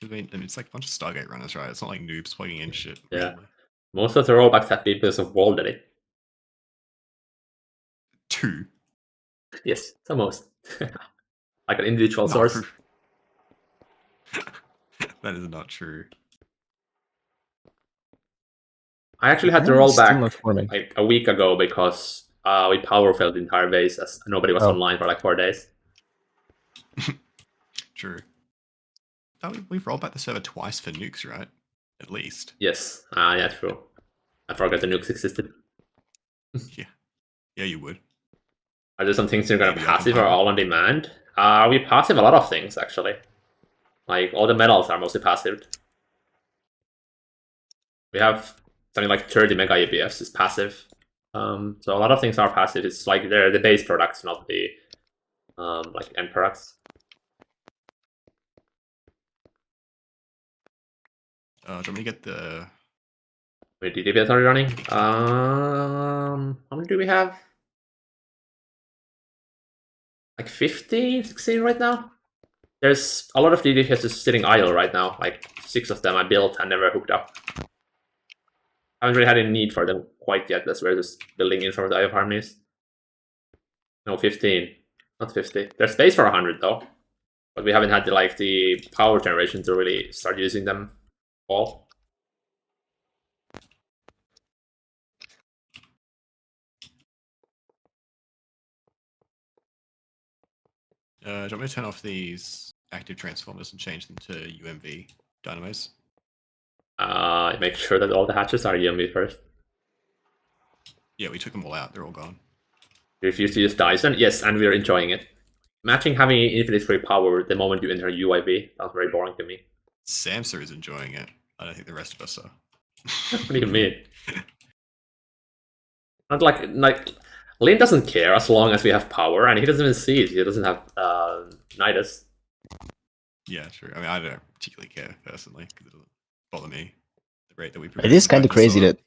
S2: I mean, it's like a bunch of Stargate runners, right? It's not like noobs plugging in shit.
S1: Yeah.
S2: Randomly.
S1: Most of the rollbacks have been because of wall edit.
S2: 2.
S1: Yes, so most. Like an individual
S2: No.
S1: source.
S2: That is not true.
S1: I actually had to
S4: Apparently
S1: roll
S4: still
S1: back
S4: not forming.
S1: like a week ago because we power failed the entire base as nobody was
S4: Oh.
S1: online for like 4 days.
S2: True. Oh, we've rolled back the server twice for nukes, right? At least.
S1: Yes, yeah, true. I forgot the nukes existed.
S2: Yeah, you would.
S1: Are there some things you're gonna
S2: Maybe
S1: passive or
S2: Occupy.
S1: all on demand? We passive a lot of things actually. Like all the metals are mostly passive. We have something like 30 mega EBFs is passive. So a lot of things are passive. It's like they're the base products, not the like end products.
S2: Do you want me to get the...
S1: Wait, DPS are running? How many do we have? Like 15, 16 right now? There's a lot of DPS just sitting idle right now. Like 6 of them I built and never hooked up. I haven't really had any need for them quite yet. That's where just building in from the Eye of Harmonies. No, 15. Not 50. There's space for 100 though. But we haven't had the power generation to really start using them all.
S2: do you want me to turn off these active transformers and change them to UMV dynamos?
S1: Make sure that all the hatches are UMV first.
S2: Yeah, we took them all out. They're all gone.
S1: You refuse to use Dyson? Yes, and we're enjoying it. Imagine having infinite free power the moment you enter UIV. Sounds very boring to me.
S2: Samsa is enjoying it. I don't think the rest of us are.
S1: What do you mean? Not like Lin doesn't care as long as we have power, and he doesn't even see it. He doesn't have Nidus.
S2: Yeah, true. I mean, I don't particularly care personally because it doesn't bother me. The rate that we
S4: It is kind of
S2: progress
S4: crazy
S2: in
S4: that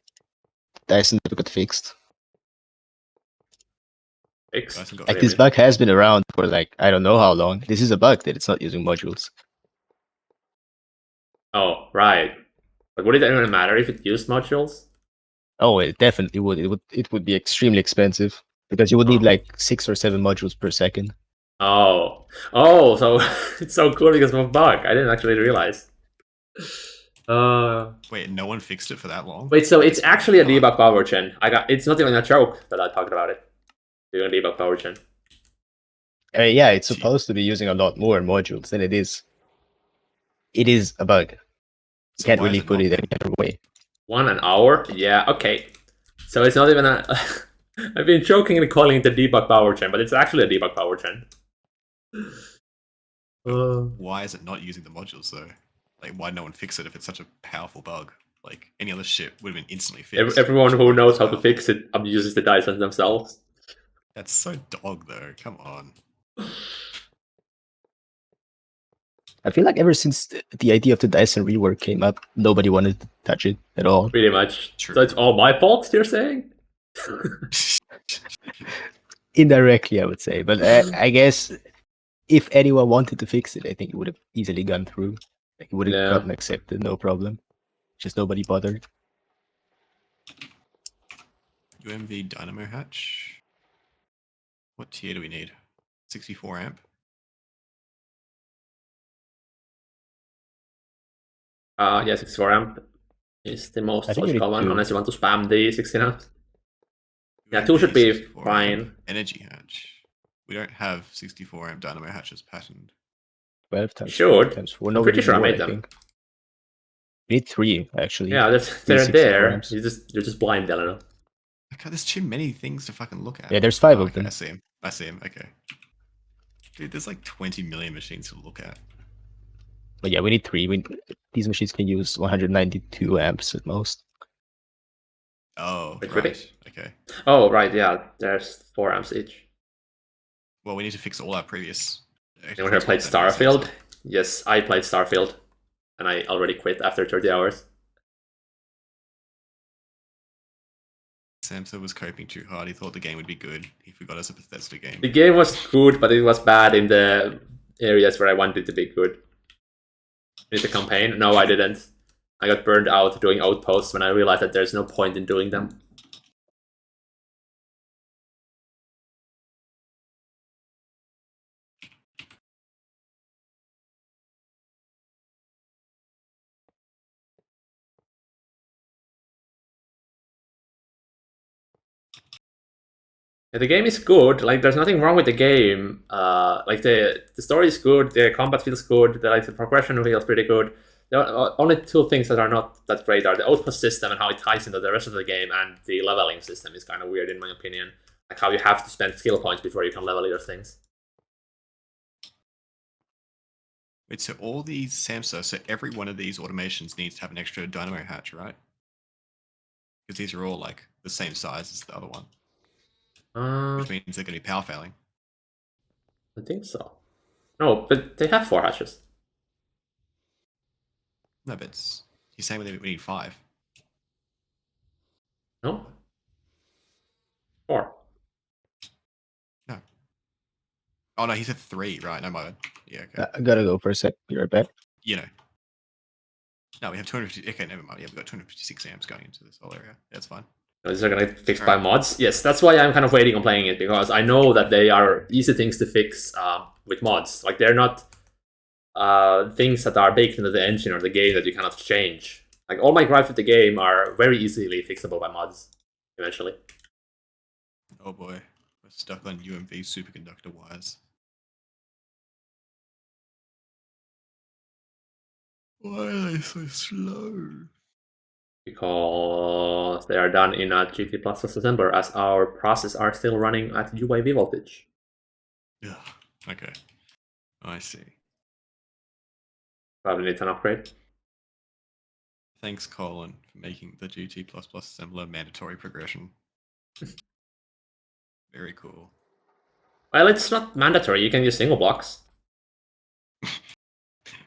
S4: Dyson never got fixed.
S1: Fixed.
S2: Dyson got
S4: Like
S1: What do you
S4: this
S1: mean?
S4: bug has been around for like I don't know how long. This is a bug that it's not using modules.
S1: Oh, right. But would it even matter if it used modules?
S4: Oh, it definitely would. It would be extremely expensive because you would need
S1: Oh.
S4: like 6 or 7 modules per second.
S1: Oh, so it's so cool because of a bug. I didn't actually realize.
S2: Wait, no one fixed it for that long?
S1: Wait, so it's
S2: That's really
S1: actually a
S2: dumb.
S1: debug power gen. It's not even a joke that I talked about it. Doing a debug power gen.
S4: Yeah, it's supposed to be using a lot more modules than it is. It is a bug. You
S2: So
S4: can't
S2: why is
S4: really
S2: it
S4: put
S2: not
S4: it
S2: then?
S4: any other way.
S1: 1 hour? Yeah, okay. So it's not even a... I've been jokingly calling it the debug power gen, but it's actually a debug power gen.
S2: Why is it not using the modules though? Like, why no one fix it if it's such a powerful bug? Like, any other shit would have been instantly fixed.
S1: Everyone
S2: which
S1: who
S2: wouldn't be
S1: knows
S2: as
S1: how to
S2: powerful.
S1: fix it abuses the Dyson themselves.
S2: That's so dog though. Come on.
S4: I feel like ever since the idea of the Dyson rework came up, nobody wanted to touch it at all.
S1: Pretty much.
S2: True.
S1: So it's all my fault, you're saying?
S4: Indirectly, I would say. But I guess if anyone wanted to fix it, I think it would have easily gone through. Like, it would have
S1: Yeah.
S4: gotten accepted, no problem. Just nobody bothered.
S2: UMV Dynamo Hatch. What tier do we need? 64 amp?
S1: Yeah, 64 amp is the most
S4: I think we need
S1: common,
S4: 2.
S1: unless you want to spam the 16 amps. Yeah,
S2: UMV
S1: 2 should be
S2: 64
S1: fine.
S2: amp Energy Hatch. We don't have 64 amp Dynamo Hatches patterned.
S4: 12 times
S1: Should.
S4: 4 times 4.
S1: I'm
S4: No, we
S1: pretty
S4: need
S1: sure I
S4: more,
S1: made
S4: I
S1: them.
S4: think. We need 3, actually.
S1: Yeah, they're
S4: 64
S1: there.
S4: amps.
S1: You're just blind, Delano.
S2: Okay, there's too many things to fucking look at.
S4: Yeah, there's 5
S2: Oh,
S4: of
S2: okay,
S4: them.
S2: I see him. I see him. Okay. Dude, there's like 20 million machines to look at.
S4: But yeah, we need 3. These machines can use 192 amps at most.
S2: Oh,
S1: Wait,
S2: right.
S1: really?
S2: Okay.
S1: Oh, right, yeah. There's 4 amps each.
S2: Well, we need to fix all our previous.
S1: Anyone here played Starfield? Yes, I played Starfield. And I already quit after 30 hours.
S2: Samsa was coping too hard. He thought the game would be good. He forgot it's a Bethesda game.
S1: The game was good, but it was bad in the areas where I wanted it to be good. With the campaign? No, I didn't. I got burned out doing outposts when I realized that there's no point in doing them. Yeah, the game is good. Like, there's nothing wrong with the game. Like the story is good. The combat feels good. The progression feels pretty good. The only two things that are not that great are the outpost system and how it ties into the rest of the game, and the leveling system is kind of weird in my opinion. Like how you have to spend skill points before you can level your things.
S2: Wait, so all these Samsa, so every one of these automations needs to have an extra dynamo hatch, right? Because these are all like the same size as the other one. Which means they're going to be power failing.
S1: I think so. No, but they have 4 hatches.
S2: No, but he's saying we need 5.
S1: No? 4.
S2: No. Oh no, he said 3, right? No, my bad. Yeah, okay.
S4: I gotta go for a sec. Be right back.
S2: You know. No, we have 250. Okay, never mind. Yeah, we've got 256 amps going into this whole area. That's fine.
S1: Is it going to fix by mods? Yes, that's why I'm kind of waiting on playing it, because I know that they are easy things to fix with mods. Like, they're not things that are baked into the engine or the game that you cannot change. Like, all my gripes with the game are very easily fixable by mods, eventually.
S2: Oh boy, we're stuck on UMV superconductor wires. Why are they so slow?
S1: Because they are done in a GT Plus assembler, as our processes are still running at UAV voltage.
S2: Yeah. Okay. I see.
S1: Probably needs an upgrade.
S2: Thanks, Colin, for making the GT++ assembler mandatory progression. Very cool.
S1: Well, it's not mandatory. You can use single blocks.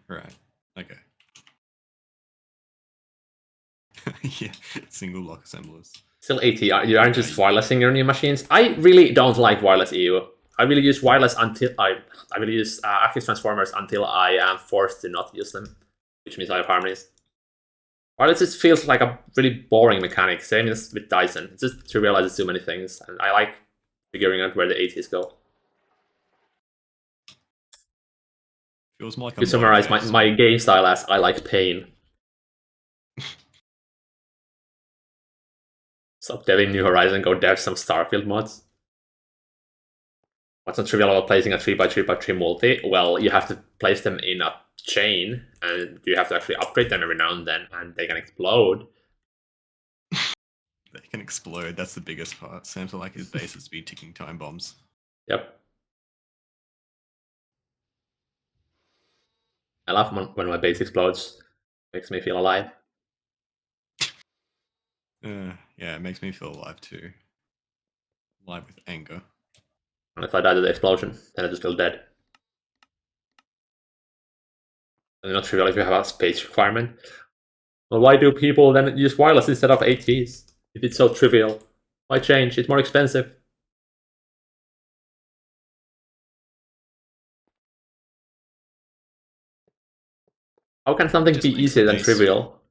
S2: Right. Okay. Yeah, single block assemblers.
S1: Still AT. You aren't just wirelessing your new machines. I really don't like wireless EU. I really use wireless until I really use active transformers until I am forced to not use them, which means I have harmonies. Wireless just feels like a really boring mechanic. Same as with Dyson. It just trivializes too many things, and I like figuring out where the ATs go.
S2: Feels more like
S1: You summarize my game style as I like pain. Stop deving New Horizon, go dev some Starfield mods. What's not trivial about placing a 3x3x3 multi? Well, you have to place them in a chain, and you have to actually upgrade them every now and then, and they can explode.
S2: They can explode, that's the biggest part. Sam's like his bases be ticking time bombs.
S1: Yep. I love when my base explodes. Makes me feel alive.
S2: Yeah, it makes me feel alive too. Alive with anger.
S1: And if I die to the explosion, then I just feel dead. And not trivial if you have a space requirement. Well, why do people then use wireless instead of ATs? If it's so trivial. Why change? It's more expensive. How can something be easier than trivial?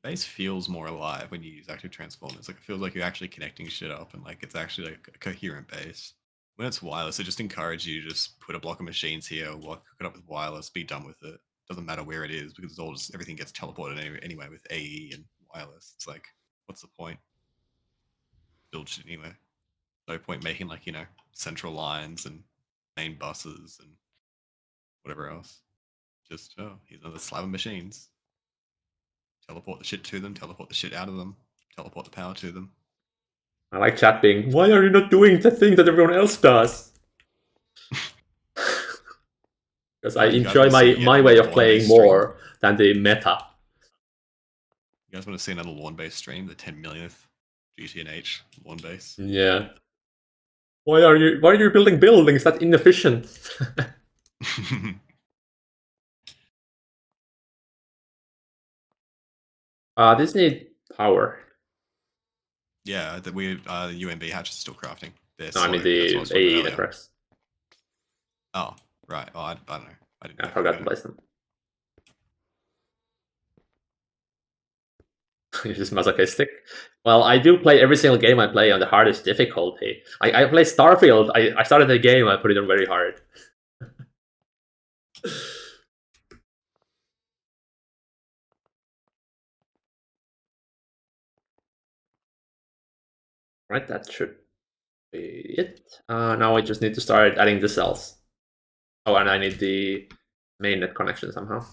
S2: Base feels more alive when you use active transformers. Like, it feels like you're actually connecting shit up, and like it's actually like a coherent base. When it's wireless, it just encourages you to just put a block of machines here, hook it up with wireless, be done with it. Doesn't matter where it is, because it's all just everything gets teleported anyway with AE and wireless. It's like, what's the point? Build shit anyway. No point making, like, you know, central lines and main buses and whatever else. Just, oh, here's another slab of machines. Teleport the shit to them, teleport the shit out of them, teleport the power to them.
S1: I like chat being, why are you not doing the thing that everyone else does? Because I enjoy my way of playing more than the meta.
S2: You guys want to see another lawn base stream? The 10 millionth GTNH lawn base?
S1: Yeah. Why are you building buildings? That's inefficient. This needs power.
S2: Yeah, that we UMB hatches still crafting. They're
S1: No, I mean
S2: slow. That's what I
S1: the
S2: was talking
S1: AE
S2: about earlier.
S1: networks.
S2: Oh, right. Oh, I don't know. I didn't.
S1: I forgot to place them. You're just masochistic. Well, I do play every single game I play on the hardest difficulty. I play Starfield. I started the game, I put it on very hard. Right, that should be it. Now I just need to start adding the cells. Oh, and I need the mainnet connection somehow.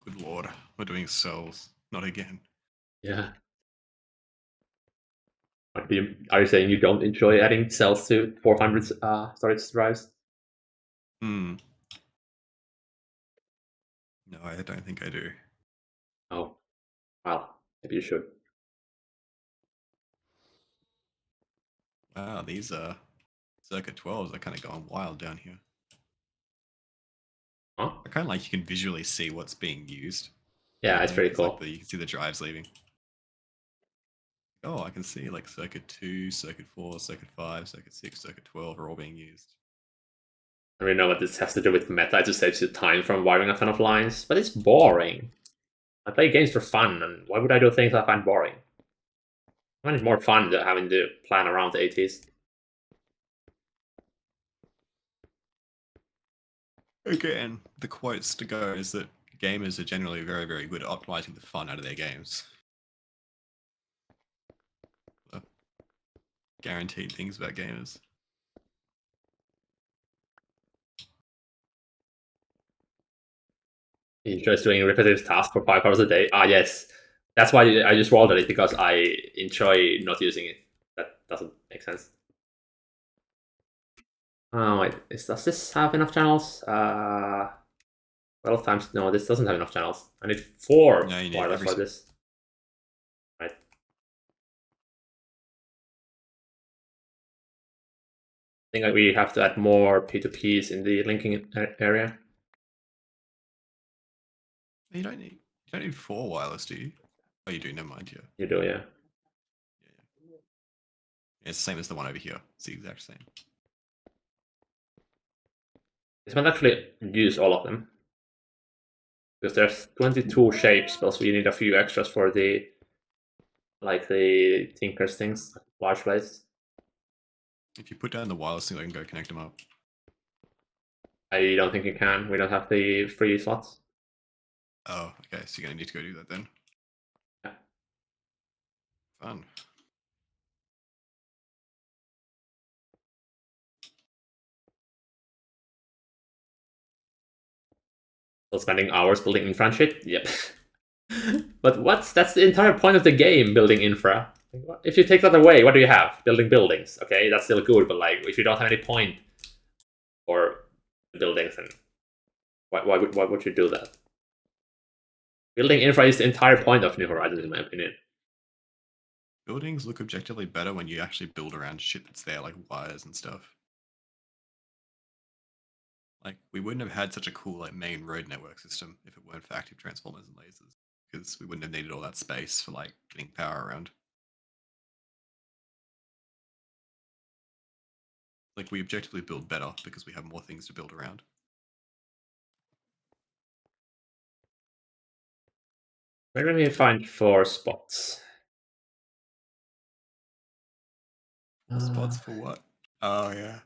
S2: Good lord, we're doing cells. Not again.
S1: Yeah. Are you saying you don't enjoy adding cells to 400 storage drives?
S2: Hmm. No, I don't think I do.
S1: Oh, well, maybe you should.
S2: Wow, these circuit 12s are kind of going wild down here.
S1: Huh?
S2: I kind of like you can visually see what's being used.
S1: Yeah, it's pretty
S2: It's
S1: cool.
S2: like you can see the drives leaving. Oh, I can see like circuit 2, circuit 4, circuit 5, circuit 6, circuit 12 are all being used.
S1: I don't really know what this has to do with meta. It just saves you time from wiring a ton of lines, but it's boring. I play games for fun, and why would I do things I find boring? I find it more fun than having to plan around the ATs.
S2: Again, the quotes to go is that gamers are generally very, very good at optimizing the fun out of their games. Guaranteed things about gamers.
S1: He enjoys doing repetitive tasks for 5 hours a day. Ah, yes. That's why I just rolled at it, because I enjoy not using it. That doesn't make sense. Oh, wait. Does this have enough channels? 12 times. No, this doesn't have enough channels. I need 4
S2: No, you need
S1: wireless for this. Right. I think we have to add more P2Ps in the linking area.
S2: You don't need 4 wireless, do you? Oh, you do. Never mind. Yeah.
S1: You do, yeah.
S2: Yeah. It's the same as the one over here. It's the exact same.
S1: This might actually use all of them, because there's 22 shapes, plus we need a few extras for the Tinker's things, large plates.
S2: If you put down the wireless thing, I can go connect them up.
S1: I don't think you can. We don't have the free slots.
S2: Oh, okay. So you're gonna need to go do that then.
S1: Yeah.
S2: Fun.
S1: So spending hours building infra and shit? Yep. But that's the entire point of the game, building infra. If you take that away, what do you have? Building buildings. Okay, that's still good, but like, if you don't have any point for buildings, then why would you do that? Building infra is the entire point of New Horizons, in my opinion.
S2: Buildings look objectively better when you actually build around shit that's there, like wires and stuff. Like, we wouldn't have had such a cool like main road network system if it weren't for active transformers and lasers, because we wouldn't have needed all that space for like getting power around. Like, we objectively build better because we have more things to build around.
S1: Where do we find 4 spots?
S2: Spots for what? Oh yeah.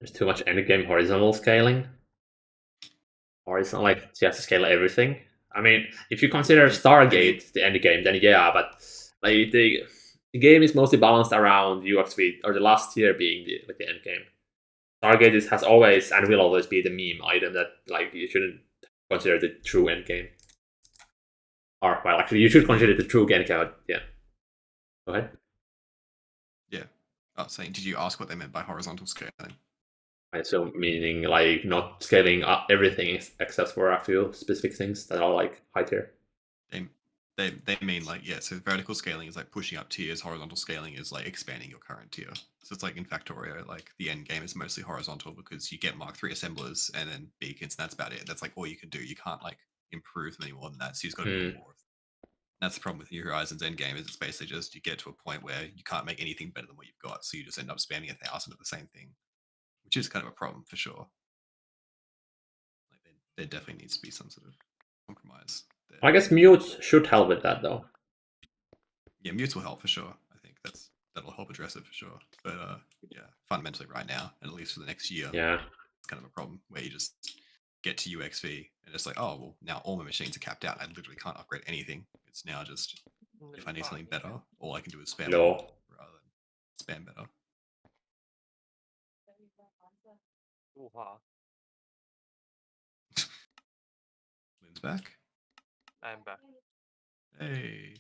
S1: There's too much endgame horizontal scaling. Or it's not like you have to scale everything. I mean, if you consider Stargate the endgame, then yeah, but like the game is mostly balanced around UXV, or the last tier being the endgame. Stargate has always and will always be the meme item that like you shouldn't consider the true endgame. Or well, actually, you should consider the true endgame. Yeah. Go ahead.
S2: Yeah. Oh, saying, did you ask what they meant by horizontal scaling?
S1: I assume meaning like not scaling up everything except for a few specific things that are like high tier.
S2: They mean like, yeah, so vertical scaling is like pushing up tiers, horizontal scaling is like expanding your current tier. So it's like in Factorio, like the end game is mostly horizontal because you get Mark III assemblers and then beacons, and that's about it. That's like all you can do. You can't like improve them any more than that. So you just got to build more of them. That's the problem with New Horizons end game is it's basically just you get to a point where you can't make anything better than what you've got. So you just end up spamming 1,000 of the same thing, which is kind of a problem for sure. Like there definitely needs to be some sort of compromise there.
S1: I guess mutes should help with that though.
S2: Yeah, mutes will help for sure. I think that'll help address it for sure. But yeah, fundamentally right now, and at least for the next year,
S1: Yeah.
S2: it's kind of a problem where you just get to UXV and it's like, oh well, now all my machines are capped out. I literally can't upgrade anything. It's now just if I need something better, all I can do is spam
S1: Low.
S2: more rather than spam better. Lynn's back.
S3: I'm back.
S2: Hey.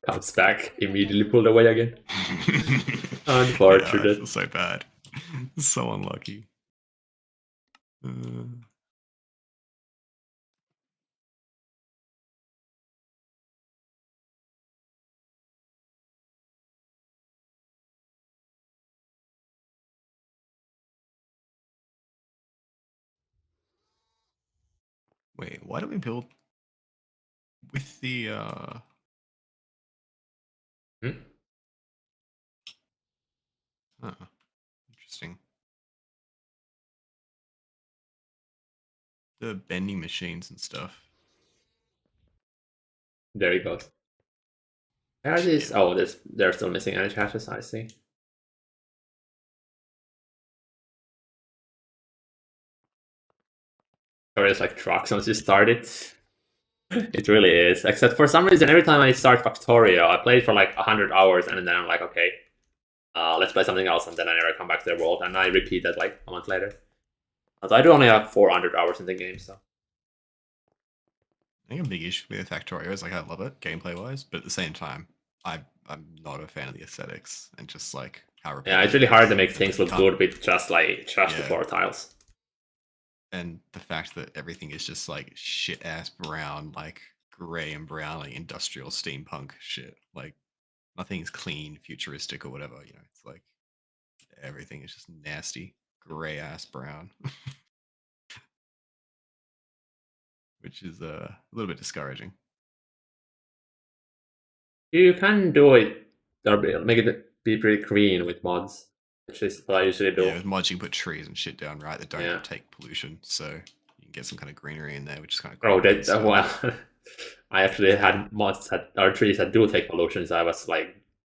S1: Comes back, immediately pulled away again. Unfortunate.
S2: Yeah, I feel so bad. So unlucky. Wait, why don't we build with the interesting. The bending machines and stuff.
S1: There he goes. Where are these?
S2: Yeah.
S1: Oh, they're still missing energy hatches, I see. Or it's like trucks once you start it. It really is. Except for some reason, every time I start Factorio, I play it for like 100 hours and then I'm like, okay, let's play something else, and then I never come back to the world, and I repeat that like a month later. Although I do only have 400 hours in the game, so.
S2: I think a big issue with Factorio is like I love it gameplay wise, but at the same time, I'm not a fan of the aesthetics and just like how
S1: Yeah, it's really hard to make things look good with just the floor tiles.
S2: And the fact that everything is just like shit ass brown, like gray and brown, like industrial steampunk shit. Like nothing's clean, futuristic or whatever, you know. It's like everything is just nasty, gray ass brown. Which is a little bit discouraging.
S1: You can do it, or make it be pretty green with mods, which is what I usually do.
S2: Yeah, with mods you can put trees and shit down, right? That don't take pollution, so you can get some kind of greenery in there, which is kind of cool.
S1: Oh, well, I actually had mods or trees that do take pollution, so I was like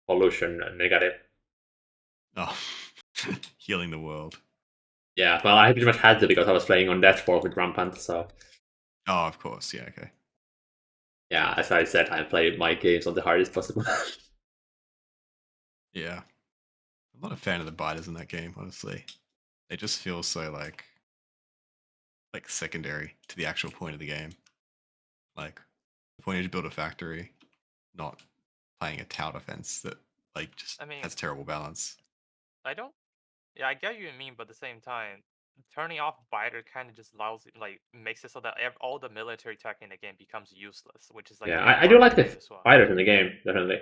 S1: pollution negative.
S2: Oh, healing the world.
S1: Yeah, well, I pretty much had to because I was playing on Deathfork with Rampant, so.
S2: Oh, of course, yeah, okay.
S1: Yeah, as I said, I play my games on the hardest possible.
S2: Yeah. I'm not a fan of the biters in that game, honestly. They just feel so like secondary to the actual point of the game. Like the point is to build a factory, not playing a tower defense that like just has terrible balance.
S3: I get what you mean, but at the same time, turning off biter kind of just allows it, like makes it so that all the military tech in the game becomes useless, which is like
S1: I do like the fighters in the game, definitely.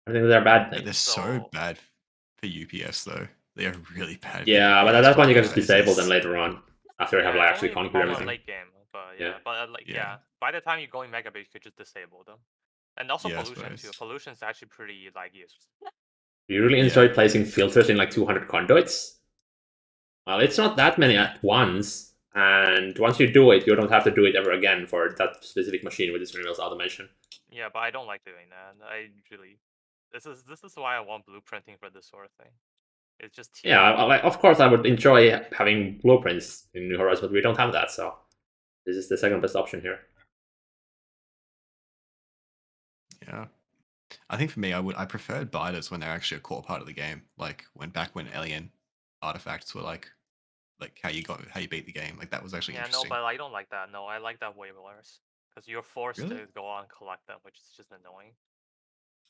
S1: I think they're bad things.
S2: They're so bad for UPS though. They are really bad.
S1: Yeah, but at that point you can just disable them later on after you have like actually conquered everything.
S3: Late game, but by the time you're going megabit, you could just disable them. And also pollution too. Pollution is actually pretty like useful.
S1: You really enjoy placing filters in like 200 conduits? Well, it's not that many at once, and once you do it, you don't have to do it ever again for that specific machine with this reverse automation.
S3: Yeah, but I don't like doing that. This is why I want blueprinting for this sort of thing. It's just tedious.
S1: Yeah, of course I would enjoy having blueprints in New Horizons, but we don't have that, so this is the second best option here.
S2: Yeah, I think for me, I preferred biters when they're actually a core part of the game. Like back when alien artifacts were like how you beat the game. Like that was actually
S3: Yeah, no,
S2: interesting.
S3: but I don't like that. No, I like that way worse. Because you're forced
S2: Really?
S3: to go on and collect them, which is just annoying.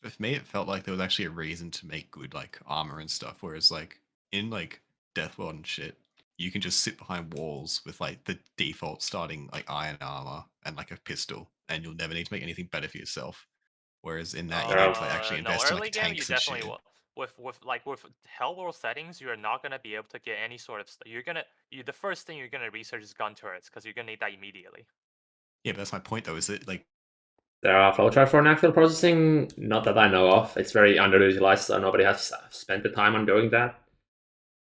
S2: But for me, it felt like there was actually a reason to make good like armor and stuff. Whereas like in like Deathworld and shit, you can just sit behind walls with like the default starting like iron armor and like a pistol, and you'll never need to make anything better for yourself. Whereas in that, you
S1: There
S2: need
S1: are-
S2: to like actually
S3: No,
S2: invest in
S3: early
S2: like
S3: game you
S2: tanks and
S3: definitely
S2: shit.
S3: will. With Hellworld settings, you are not gonna be able to get any sort of. The first thing you're gonna research is gun turrets because you're gonna need that immediately.
S2: Yeah, but that's my point though. Is it like
S1: There are flowcharts for Naqfuel processing, not that I know of. It's very underutilized, so nobody has spent the time on doing that.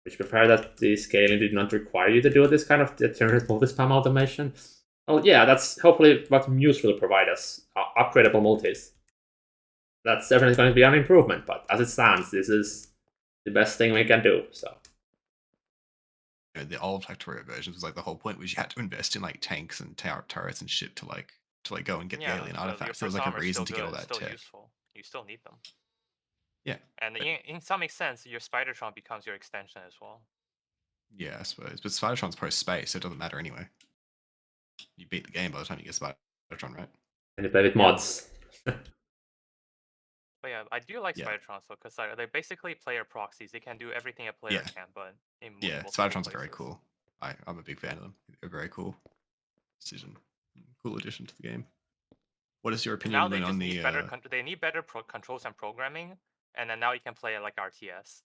S1: Would you prefer that the scaling did not require you to do this kind of determinate multi-spam automation? Well, yeah, that's hopefully what Muse will provide us, upgradable multis. That's definitely going to be an improvement, but as it stands, this is the best thing we can do, so.
S2: the old Factorio versions was like the whole point was you had to invest in like tanks and turrets and shit to like go and get the alien
S3: but your
S2: artifacts. There was
S3: first
S2: like a
S3: armor is still
S2: reason to get
S3: good.
S2: all
S3: It's
S2: that
S3: still
S2: tech.
S3: useful. You still need them.
S2: Yeah.
S3: And
S2: but-
S3: in some sense, your Spidertron becomes your extension as well.
S2: Yeah, I suppose. But Spidertron's post space, so it doesn't matter anyway. You beat the game by the time you get Spidertron, right?
S1: And you play with mods.
S3: But yeah, I do like
S2: Yeah.
S3: Spidertrons though, because they're basically player proxies. They can do everything a player
S2: Yeah.
S3: can, but in
S2: Yeah,
S3: multiple
S2: Spidertrons are very
S3: places.
S2: cool. I'm a big fan of them. They're very cool decision. Cool addition to the game. What is your
S3: And now
S2: opinion
S3: they
S2: then
S3: just
S2: on
S3: need
S2: the
S3: better. They need better controls and programming, and then now you can play it like RTS.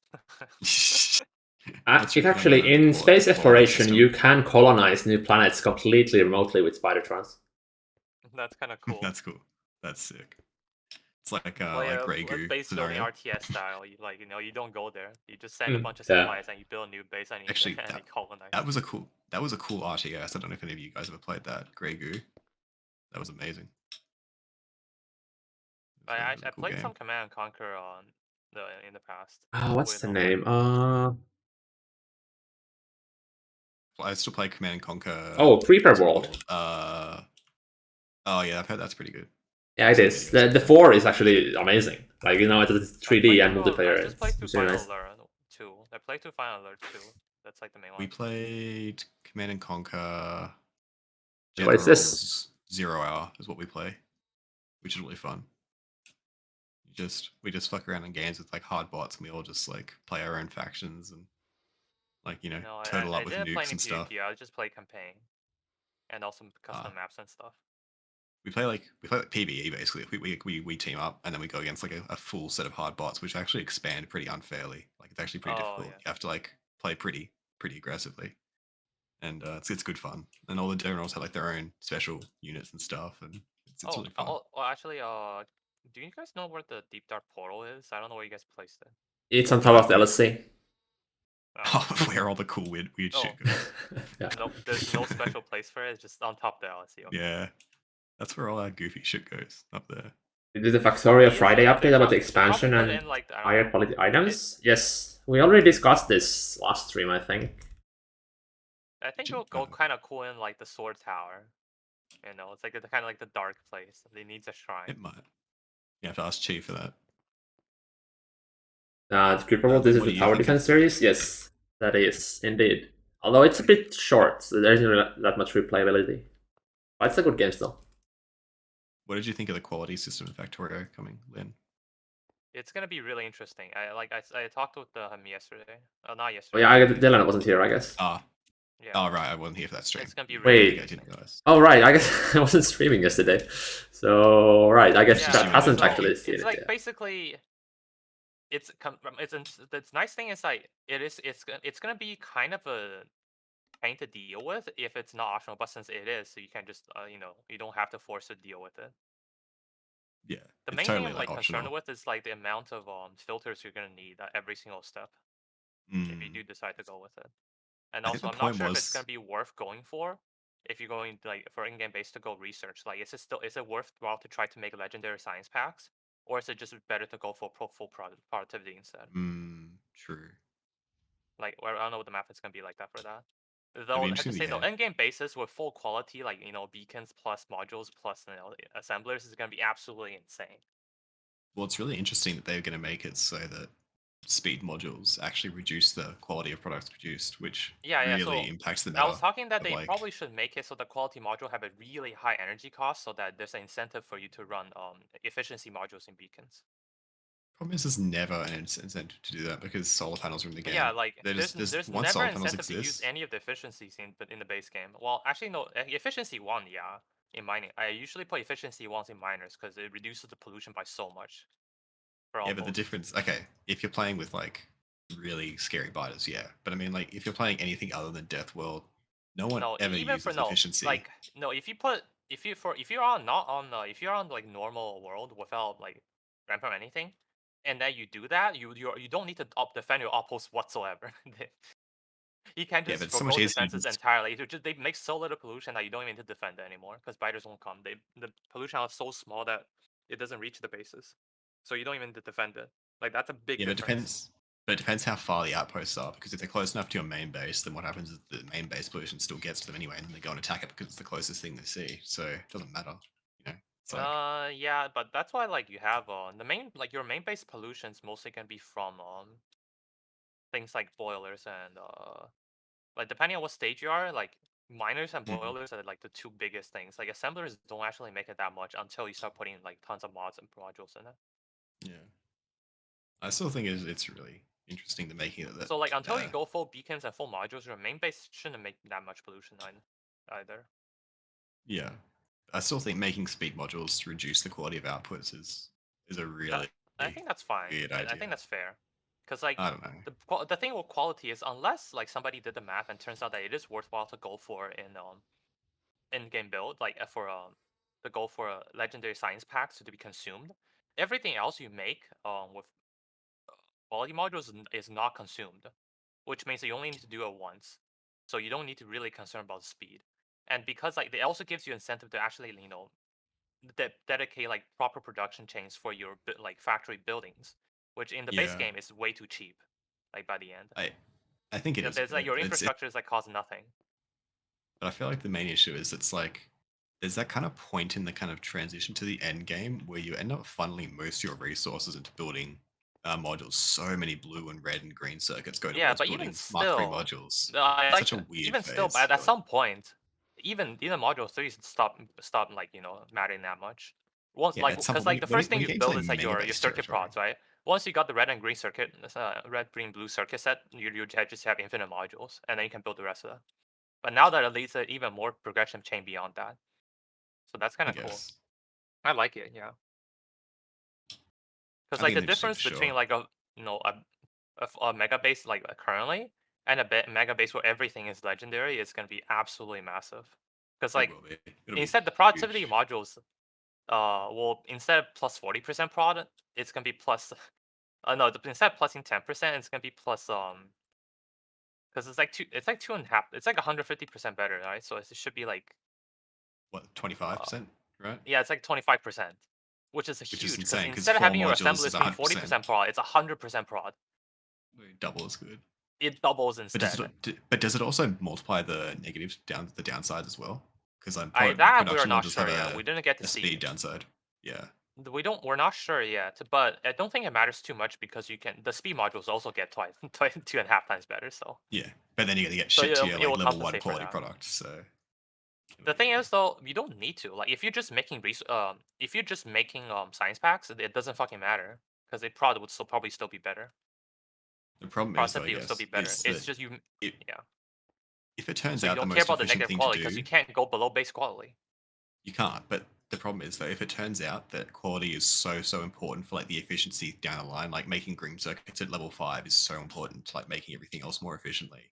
S2: What's your
S1: It
S2: opinion on
S1: actually,
S2: the
S1: in space
S2: quality
S1: exploration,
S2: system?
S1: you can colonize new planets completely remotely with Spidertrons.
S3: That's kind of cool.
S2: That's cool. That's sick. It's like
S3: Well, yeah,
S2: Grey Goo
S3: base building
S2: scenario.
S3: RTS style. You don't go there. You just send a bunch of
S1: Yeah.
S3: supplies and you build a new base and you,
S2: Actually,
S3: and you colonize.
S2: that was a cool RTS. I don't know if any of you guys ever played that. Grey Goo. That was amazing.
S3: I
S2: Cool
S3: played
S2: game.
S3: some Command and Conquer in the past.
S1: What's the name?
S2: I still play Command and Conquer.
S1: Oh, Creeper
S2: what's it
S1: World.
S2: called? Oh yeah, I've heard that's pretty good.
S1: Yeah, it is. The 4 is actually amazing. Like, it's 3D and multiplayer.
S3: I just played through
S1: It's really
S3: Final
S1: nice.
S3: Alert 2. I played through Final Alert 2. That's like the main
S2: We
S3: one.
S2: played Command and Conquer.
S1: What is this?
S2: Generals 0 Hour is what we play, which is really fun. We just fuck around in games with like hard bots, and we all just like play our own factions and like
S3: No,
S2: turtle
S3: I
S2: up with
S3: didn't play
S2: nukes
S3: any
S2: and stuff.
S3: PvP. I just played campaign, and also custom maps and stuff.
S2: We play like PvE basically. We team up and then we go against like a full set of hard bots, which actually expand pretty unfairly. Like it's actually pretty difficult.
S3: Yeah.
S2: You have to like play pretty aggressively, and it's good fun. And all the generals have like their own special units and stuff, and it's really fun.
S3: Actually, do you guys know where the Deep Dark Portal is? I don't know where you guys placed it.
S1: It's on top of the LSC.
S2: Where all the cool weird shit goes.
S1: Yeah.
S3: No, there's no special place for it. It's just on top of the LSC. Okay.
S2: Yeah, that's where all our goofy shit goes, up there.
S1: We did the Factorio Friday update about the
S3: They
S1: expansion
S3: probably put
S1: and
S3: in, like, I don't
S1: higher
S3: know,
S1: quality items. Yes, we already discussed this last stream, I think.
S3: I think it'll go kind of cool in like the Sword Tower. It's like kind of like the dark place. It needs a shrine.
S2: It might. You have to ask Chi for that.
S1: The Creeper World, this is
S2: What do
S1: the
S2: you
S1: Tower
S2: think
S1: Defense series? Yes, that is, indeed. Although it's a bit short, so there isn't really that much replayability. But it's a good game still.
S2: What did you think of the quality system in Factorio coming, Lynn?
S3: It's gonna be really interesting. I talked with him yesterday. Not
S1: Oh
S3: yesterday.
S1: yeah, Dylan wasn't here, I guess.
S2: Yeah. Oh right, I wasn't here for that stream.
S3: It's gonna be
S1: really
S3: really
S1: Wait.
S2: I didn't realize.
S1: Oh right, I guess I wasn't streaming yesterday. So right, I guess that hasn't actually seen
S3: it's
S1: it
S3: like
S1: yet.
S3: basically it's nice thing is like it's gonna be kind of a pain to deal with if it's not optional, but since it is, so you can just you don't have to force to deal with it.
S2: Yeah.
S3: The
S2: it's
S3: main
S2: totally,
S3: thing I'm
S2: like,
S3: concerned
S2: optional.
S3: with is like the amount of filters you're gonna need at every single step if you do decide to go with it. And
S2: I think
S3: also,
S2: the
S3: I'm not
S2: point
S3: sure if it's
S2: was-
S3: gonna be worth going for. If you're going like for in-game base to go research, like is it worthwhile to try to make legendary science packs, or is it just better to go for full productivity instead?
S2: True.
S3: Like, well, I don't know what the map is gonna be like that for that.
S2: It'd
S3: Though
S2: be
S3: I have to
S2: interesting
S3: say,
S2: to
S3: though,
S2: hear.
S3: in-game bases with full quality, like beacons plus modules plus assemblers is gonna be absolutely insane.
S2: Well, it's really interesting that they're going to make it so that speed modules actually reduce the quality of products produced, which
S3: Yeah, yeah.
S2: really
S3: So
S2: impacts the
S3: I
S2: meta
S3: was talking that
S2: of
S3: they
S2: like.
S3: probably should make it so the quality module have a really high energy cost, so that there's an incentive for you to run efficiency modules in beacons.
S2: Problem is, there's never an incentive to do that because solar panels are in the
S3: Yeah,
S2: game.
S3: like
S2: There's
S3: there's
S2: once
S3: never
S2: solar panels
S3: incentive to use
S2: exist.
S3: any of the efficiencies in the base game. Well, actually no, efficiency one, yeah, in mining. I usually play efficiency ones in miners because it reduces the pollution by so much. For
S2: Yeah, but the
S3: outposts.
S2: difference, okay, if you're playing with like really scary biters, yeah. But I mean, like if you're playing anything other than Death World, no one
S3: No,
S2: ever
S3: even for
S2: uses
S3: no,
S2: efficiency.
S3: like no, if you're on not on if you're on like normal world without like ramp or anything, and then you do that, you don't need to defend your outpost whatsoever. You can
S2: Yeah, but
S3: just
S2: it's so much
S3: forgo
S2: easier.
S3: defenses entirely. They make so little pollution that you don't even need to defend it anymore because biters won't come. The pollution is so small that it doesn't reach the bases, so you don't even need to defend it. Like that's a big
S2: Yeah, but it
S3: difference.
S2: depends. But it depends how far the outposts are. Because if they're close enough to your main base, then what happens is the main base pollution still gets to them anyway, and they go and attack it because it's the closest thing they see. So it doesn't matter. You know, it's like
S3: Yeah, but that's why like you have the main like your main base pollutions mostly can be from things like boilers and like depending on what stage you are, like miners and
S2: mhm,
S3: boilers are like the two biggest things. Like assemblers don't actually make it that much until you start putting like tons of mods and modules in it.
S2: yeah. I still think it's really interesting the making of that.
S3: So like until you go full beacons and full modules, your main base shouldn't make that much pollution either.
S2: Yeah, I still think making speed modules to reduce the quality of outputs is a
S3: That
S2: really
S3: I think that's fine.
S2: weird
S3: I think
S2: idea.
S3: that's fair. Because like
S2: I don't know.
S3: the thing with quality is unless like somebody did the math and turns out that it is worthwhile to go for in game build like for to go for a legendary science packs to be consumed. Everything else you make with quality modules is not consumed, which means that you only need to do it once. So you don't need to really concern about speed. And because like it also gives you incentive to actually dedicate like proper production chains for your like factory buildings, which in the base
S2: Yeah,
S3: game is way too cheap. Like by the end,
S2: I I think it is a
S3: there's like
S2: bit,
S3: your
S2: but
S3: infrastructure is like cost nothing.
S2: but I feel like the main issue is it's like there's that kind of point in the kind of transition to the end game where you end up funneling most of your resources into building modules. So many blue and red and green circuits go
S3: Yeah,
S2: towards
S3: but even
S2: building Mark III
S3: still,
S2: modules.
S3: I
S2: It's
S3: like
S2: such a weird
S3: even still,
S2: phase.
S3: but at
S2: But
S3: some point, even module three stop like mattering that much. Once
S2: yeah,
S3: like
S2: at some
S3: because
S2: point
S3: like the
S2: when
S3: first
S2: you, when
S3: thing
S2: you
S3: you
S2: get into
S3: build
S2: like
S3: is like
S2: mega
S3: your
S2: base
S3: circuit
S2: territory,
S3: prods, right? Once you got the red and green circuit, red, green, blue circuit set, you just have infinite modules, and then you can build the rest of that. But now that it leads to even more progression chain beyond that, so that's kind
S2: I
S3: of cool.
S2: guess
S3: I like it, yeah. Because
S2: I'd be
S3: like the
S2: interesting for
S3: difference
S2: sure.
S3: between like a mega base like currently and a mega base where everything is legendary is gonna be absolutely massive. Because
S2: It
S3: like
S2: will be. It'll be
S3: instead the productivity
S2: huge.
S3: modules will instead of plus 40% prod, it's gonna be plus no instead of plusing 10%, it's gonna be plus because it's like two and a half, it's like 150% better, right? So it should be like
S2: What
S3: uh
S2: 25%, right?
S3: yeah, it's like 25%, which is a
S2: Which is
S3: huge because
S2: insane because
S3: instead of
S2: four
S3: having your
S2: modules is
S3: assemblers being
S2: 100%.
S3: 40% prod, it's 100% prod.
S2: Double as good.
S3: It doubles
S2: But does
S3: instead.
S2: but does it also multiply the negatives down the downside as well? Because
S3: That we are
S2: production
S3: not
S2: modules have
S3: sure yet. We didn't get to
S2: a
S3: see
S2: speed
S3: it.
S2: downside. Yeah.
S3: We're not sure yet, but I don't think it matters too much because the speed modules also get twice 2.5 times better. So
S2: Yeah. But then you're gonna get
S3: so
S2: shit to your
S3: it
S2: like
S3: will
S2: level one
S3: compensate for
S2: quality
S3: that.
S2: product. So it'll
S3: The
S2: be
S3: thing is though, you don't need to. Like if you're just making if you're just making science packs, it doesn't fucking matter because it probably would probably still be better.
S2: the problem is though, I
S3: Productivity would still be
S2: guess,
S3: better.
S2: is
S3: It's
S2: that
S3: just you,
S2: it,
S3: yeah.
S2: if it turns
S3: So you
S2: out the
S3: don't care
S2: most
S3: about the
S2: efficient
S3: negative
S2: thing to
S3: quality because
S2: do,
S3: you can't go below base quality.
S2: you can't. But the problem is though, if it turns out that quality is so important for like the efficiency down the line, like making green circuits at level 5 is so important to like making everything else more efficiently.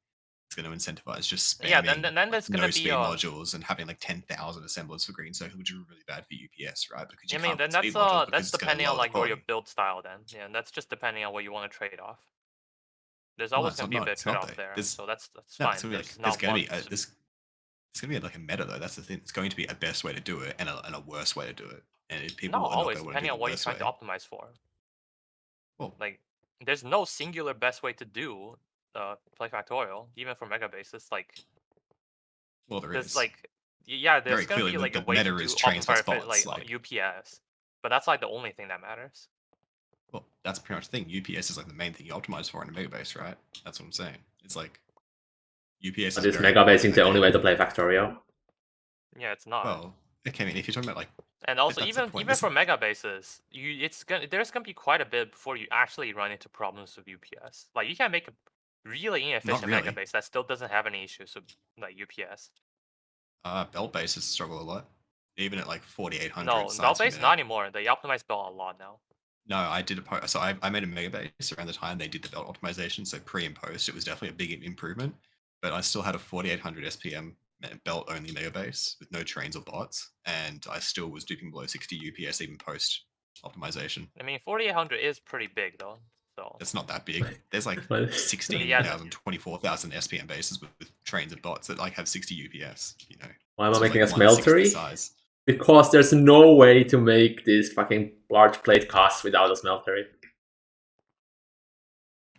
S2: It's going to incentivize just
S3: Yeah,
S2: spamming
S3: then
S2: like
S3: there's gonna
S2: no
S3: be
S2: speed modules and having like 10,000 assemblers for green circuit, which is really bad for UPS, right? Because
S3: I
S2: you
S3: mean,
S2: can't
S3: then
S2: put speed modules because
S3: that's
S2: it's going to
S3: depending on
S2: lower the
S3: like your
S2: quality.
S3: build style. Then yeah, and that's just depending on what you want to trade off. There's
S2: No,
S3: always gonna be a bit
S2: it's not
S3: trade off
S2: though.
S3: there,
S2: There's
S3: so that's
S2: no, it's
S3: fine.
S2: gonna be like
S3: There's
S2: there's
S3: not
S2: gonna
S3: one.
S2: be it's gonna be like a meta though. That's the thing. It's going to be a best way to do it and a worse way to do it. And if
S3: Not
S2: people are not
S3: always,
S2: going to want to
S3: depending
S2: do
S3: on
S2: the
S3: what you're
S2: worst
S3: trying to
S2: way.
S3: optimize for.
S2: Well,
S3: Like, there's no singular best way to do play factorial, even for mega bases. Like,
S2: there
S3: there's
S2: is.
S3: like, yeah, there's
S2: Very
S3: gonna
S2: clearly
S3: be like a
S2: the
S3: way to
S2: meta is
S3: do
S2: trains
S3: optimize
S2: plus
S3: for
S2: bots.
S3: like
S2: Like
S3: UPS, but that's like the only thing that matters.
S2: Well, that's pretty much the thing. UPS is like the main thing you optimize for in a megabase, right? That's what I'm saying. It's like UPS
S1: But
S2: is
S1: is
S2: very
S1: mega basing
S2: important,
S1: the
S2: and
S1: only way
S2: then,
S1: to play Factorio?
S3: Yeah, it's not.
S2: well, okay, I mean, if you're talking about like,
S3: And also,
S2: that's the
S3: even
S2: point.
S3: even for mega bases, there's gonna be quite a bit before you actually run into problems with UPS. Like you can make a really inefficient
S2: really.
S3: mega base that still doesn't have any issues with like UPS.
S2: Belt bases struggle a lot, even at like 4,800
S3: No,
S2: sides
S3: belt
S2: per
S3: base
S2: minute.
S3: not anymore. They optimize belt a lot now.
S2: No, I did so I made a mega base around the time they did the belt optimization. So pre and post, it was definitely a big improvement. But I still had a 4,800 SPM belt only mega base with no trains or bots, and I still was dipping below 60 UPS even post optimization.
S3: I mean, 4800 is pretty big though. So
S2: That's not that big. There's like
S1: What?
S2: 16,000, 24,000 SPM bases with trains and bots that like have 60 UPS. You know,
S1: Why am I
S2: this was
S1: making a
S2: like 1/60
S1: smeltery?
S2: size.
S1: Because there's no way to make these fucking large plate casts without a smeltery.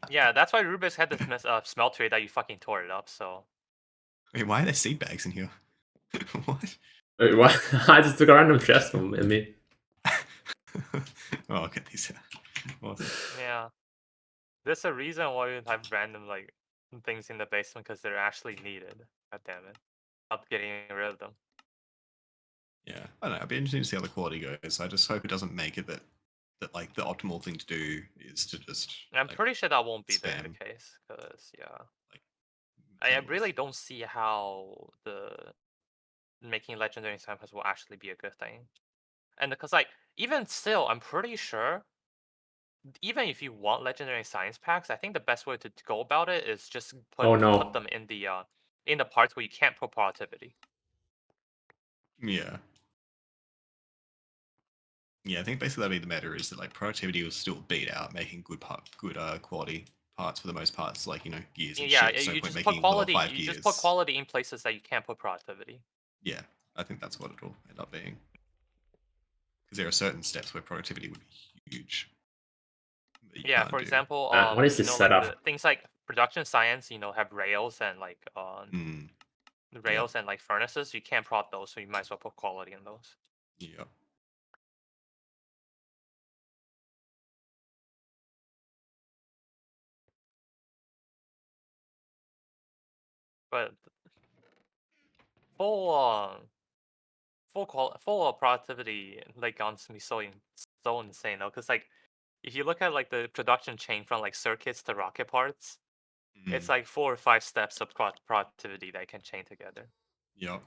S3: yeah, that's why Rubis had this smeltery that you fucking tore it up. So
S2: Wait, why are there seed bags in here? What?
S1: Wait, what? I just took a random chest from me.
S2: Oh, look at these. Awesome.
S3: yeah, there's a reason why you have random like things in the basement because they're actually needed. God damn it, up getting rid of them.
S2: Yeah, I don't know. It'd be interesting to see how the quality goes. I just hope it doesn't make it that like the optimal thing to do is to just.
S3: I'm
S2: like,
S3: pretty sure that won't be the
S2: spam.
S3: case because yeah,
S2: Like,
S3: I
S2: tunnels.
S3: really don't see how the making legendary science packs will actually be a good thing. And because like even still, I'm pretty sure even if you want legendary science packs, I think the best way to go about it is just
S1: Oh no.
S3: put them in the parts where you can't put productivity.
S2: Yeah. Yeah, I think basically that'd be the matter is that like productivity will still beat out making good quality parts for the most parts, like gears and
S3: Yeah,
S2: shit. So
S3: you
S2: point
S3: just put
S2: making level
S3: quality.
S2: 5
S3: You
S2: gears.
S3: just put quality in places that you can't put productivity.
S2: Yeah, I think that's what it'll end up being. Because there are certain steps where productivity would be huge. That you
S3: Yeah,
S2: can't
S3: for
S2: do.
S3: example,
S1: What is
S3: you
S1: this
S3: know, like
S1: setup?
S3: the things like production science, have rails and like
S2: Mm,
S3: the rails and like furnaces. You can't prod those, so you might as well put quality in those.
S2: yeah.
S3: But full full productivity like gonna be so insane though, because like if you look at like the production chain from like circuits to rocket parts, it's
S2: Mm,
S3: like 4 or 5 steps of productivity that can chain together.
S2: yeah.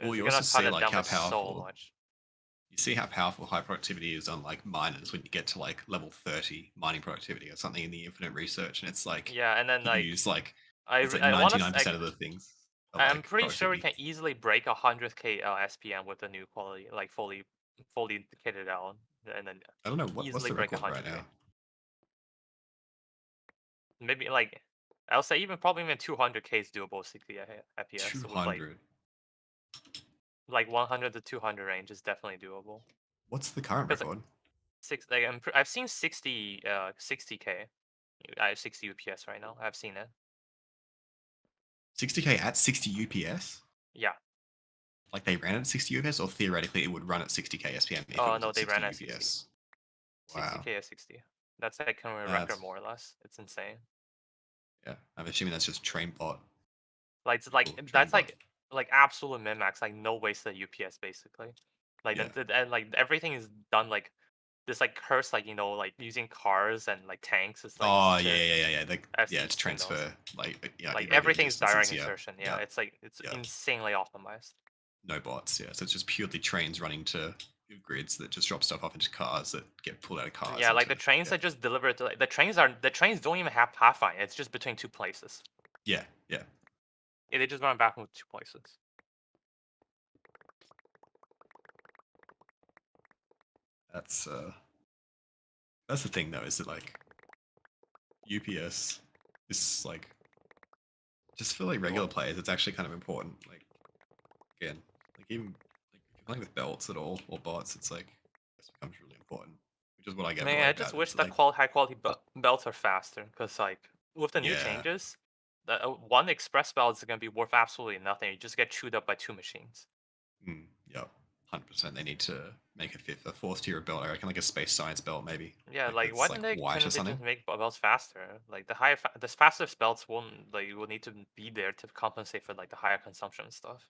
S2: Well,
S3: It's
S2: you
S3: gonna
S2: also
S3: cut
S2: see
S3: it
S2: like
S3: down by
S2: how
S3: so
S2: powerful
S3: much.
S2: you see how powerful high productivity is on like miners when you get to like level 30 mining productivity or something in the infinite research, and it's like
S3: Yeah, and then
S2: you
S3: like
S2: use like it's like
S3: I want to
S2: 99% of the things are
S3: I'm
S2: like
S3: pretty sure we
S2: productivity.
S3: can easily break 100k SPM with the new quality, like fully kitted out, and then
S2: I don't know what's
S3: easily
S2: the
S3: break
S2: record right
S3: 100k.
S2: now.
S3: Maybe like I'll say probably even 200k is doable 60 FPS with
S2: 200.
S3: like 100 to 200 range is definitely doable.
S2: What's the current
S3: Because
S2: record?
S3: I've seen 60k. I have 60 UPS right now. I've seen it.
S2: 60k at 60 UPS?
S3: Yeah.
S2: Like they ran at 60 UPS, or theoretically it would run at 60k SPM if it was
S3: No,
S2: at
S3: they
S2: 60
S3: ran at
S2: UPS.
S3: 60.
S2: Wow.
S3: 60k at 60. That's like current record
S2: That's
S3: more or less. It's insane.
S2: yeah. I'm assuming that's just train bot.
S3: Like it's
S2: Cool,
S3: like
S2: train
S3: that's
S2: bot.
S3: like absolute min max, like no wasted UPS basically. Like
S2: Yeah.
S3: and like everything is done like this like curse like like using cars and like tanks is like
S2: Oh
S3: to
S2: yeah.
S3: I've
S2: Yeah, to
S3: seen those.
S2: transfer yeah
S3: Like
S2: irregular
S3: everything's direct
S2: distances. Yeah.
S3: insertion. Yeah,
S2: Yeah.
S3: it's like it's
S2: Yeah.
S3: insanely optimized.
S2: No bots. Yeah. So it's just purely trains running to grids that just drop stuff off into cars that get pulled out of cars.
S3: Yeah, like the trains that just deliver it to like the trains don't even have pathfind. It's just between 2 places.
S2: Yeah.
S3: Yeah, they just run back with 2 places.
S2: That's the thing though, is that like UPS is like just for like regular players, it's actually kind of important. Like again, like even like if you're playing with belts at all or bots, it's like this becomes really important, which is what I get
S3: Man,
S2: annoyed
S3: I
S2: about.
S3: just wish
S2: It's
S3: that
S2: like
S3: high quality belts are faster because like with the new
S2: yeah,
S3: changes, the one express belt is gonna be worth absolutely nothing. You just get chewed up by 2 machines.
S2: yeah, 100% they need to make a fourth tier of belt. I reckon like a space science belt maybe.
S3: Yeah, like
S2: that's,
S3: why didn't they
S2: white or
S3: couldn't they
S2: something.
S3: just make belts faster? Like the faster belts won't will need to be there to compensate for like the higher consumption stuff.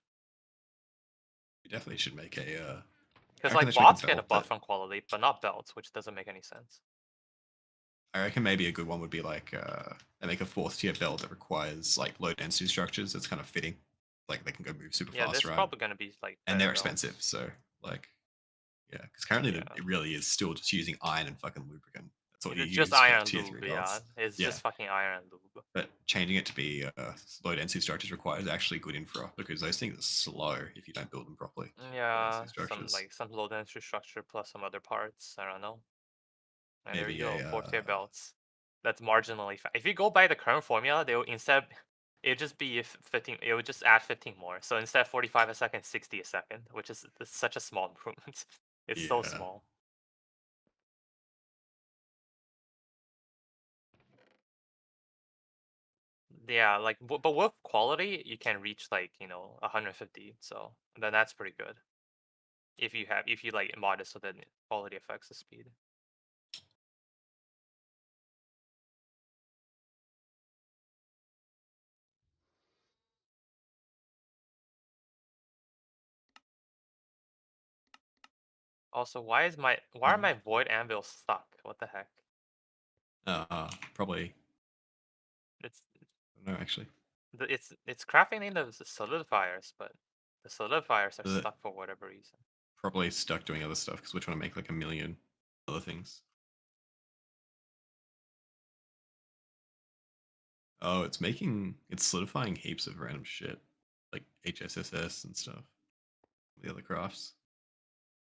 S2: You definitely should make a.
S3: Because
S2: I reckon
S3: like
S2: they should make a
S3: bots get a
S2: belt
S3: buff
S2: that-
S3: on quality, but not belts, which doesn't make any sense.
S2: I reckon maybe a good one would be like they make a fourth tier belt that requires like low density structures. That's kind of fitting. Like they can go move super
S3: Yeah,
S2: fast,
S3: there's
S2: right?
S3: probably gonna be like
S2: And they're
S3: better belts.
S2: expensive, so like, yeah, because currently
S3: Yeah.
S2: it really is still just using iron and fucking lubricant. That's what you
S3: It's
S2: use
S3: just
S2: for
S3: iron
S2: tier
S3: lube,
S2: 3
S3: yeah.
S2: belts.
S3: It's
S2: Yeah.
S3: just fucking iron lube.
S2: But changing it to be low density structures requires actually good infra because those things are slow if you don't build them properly.
S3: Yeah,
S2: Structures.
S3: some low density structure plus some other parts. I don't know. And there
S2: Maybe
S3: you go,
S2: a
S3: 4th tier belts. That's marginally if you go by the current formula, they will instead it'd just be 15. It would just add 15 more. So instead of 45 a second, 60 a second, which is such a small improvement. It's so
S2: Yeah.
S3: small. Yeah, like but with quality, you can reach like 150. So then that's pretty good. If you like mod it so that quality affects the speed. Also, why are my void anvils stuck? What the heck?
S2: Probably.
S3: It's
S2: No, actually.
S3: it's crafting in the solidifiers, but the solidifiers are
S2: The-
S3: stuck for whatever reason.
S2: Probably stuck doing other stuff because we're trying to make like a million other things. Oh, it's solidifying heaps of random shit, like HSSS and stuff. The other crafts.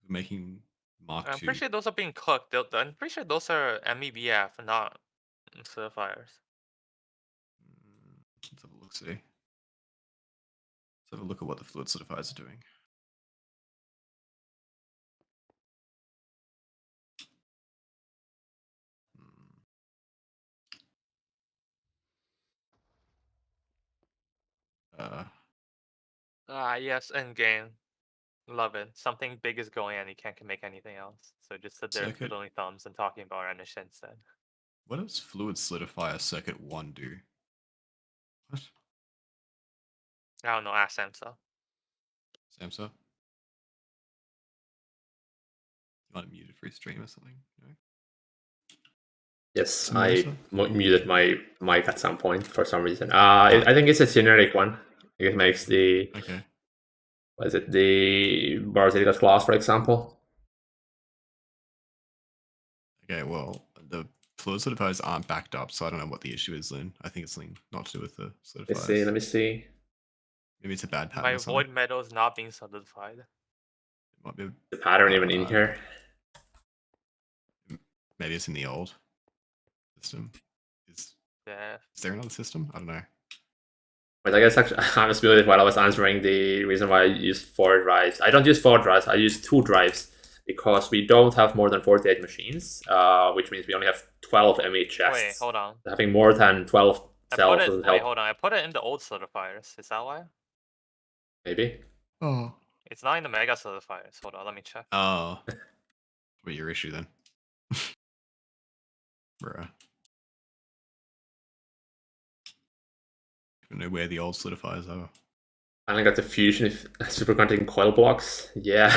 S2: We're making Mark
S3: I'm
S2: II.
S3: pretty sure those are being cooked. I'm pretty sure those are MEBF, not solidifiers.
S2: Let's have a look. See. Let's have a look at what the fluid solidifiers are doing.
S3: Yes, endgame. Love it. Something big is going and you can't make anything else. So just sit there
S2: Circuit.
S3: twiddling thumbs and talking about Ranish instead.
S2: What does fluid solidifier circuit 1 do? What?
S3: I don't know, ask Samsa.
S2: Samsa? You might have muted free stream or something. No?
S1: Yes,
S2: Samsa?
S1: muted my mic at some point for some reason. I think it's a generic one. It makes the
S2: Okay.
S1: what is it? The Barzilius class, for example.
S2: Okay, well, the fluid solidifiers aren't backed up, so I don't know what the issue is, Lynn. I think it's something not to do with the solidifiers.
S1: Let me see.
S2: Maybe it's a bad pattern
S3: My
S2: or something.
S3: void metal is not being solidified.
S2: It might be.
S1: The pattern even in here.
S2: Maybe it's in the old system. Is there another system? I don't know.
S1: But I guess actually, I was muted while I was answering the reason why I use 4 drives. I don't use 4 drives, I use 2 drives because we don't have more than 48 machines, which means we only have 12 ME chests.
S3: Wait, hold on.
S1: Having more than 12 cells doesn't help.
S3: Wait, hold on. I put it in the old solidifiers. Is that why?
S1: Maybe.
S2: Oh.
S3: It's not in the mega solidifiers. Hold on, let me check.
S2: Oh. What's your issue then? Bruh. I don't know where the old solidifiers are.
S1: I got the fusion superconducting coil blocks. Yeah,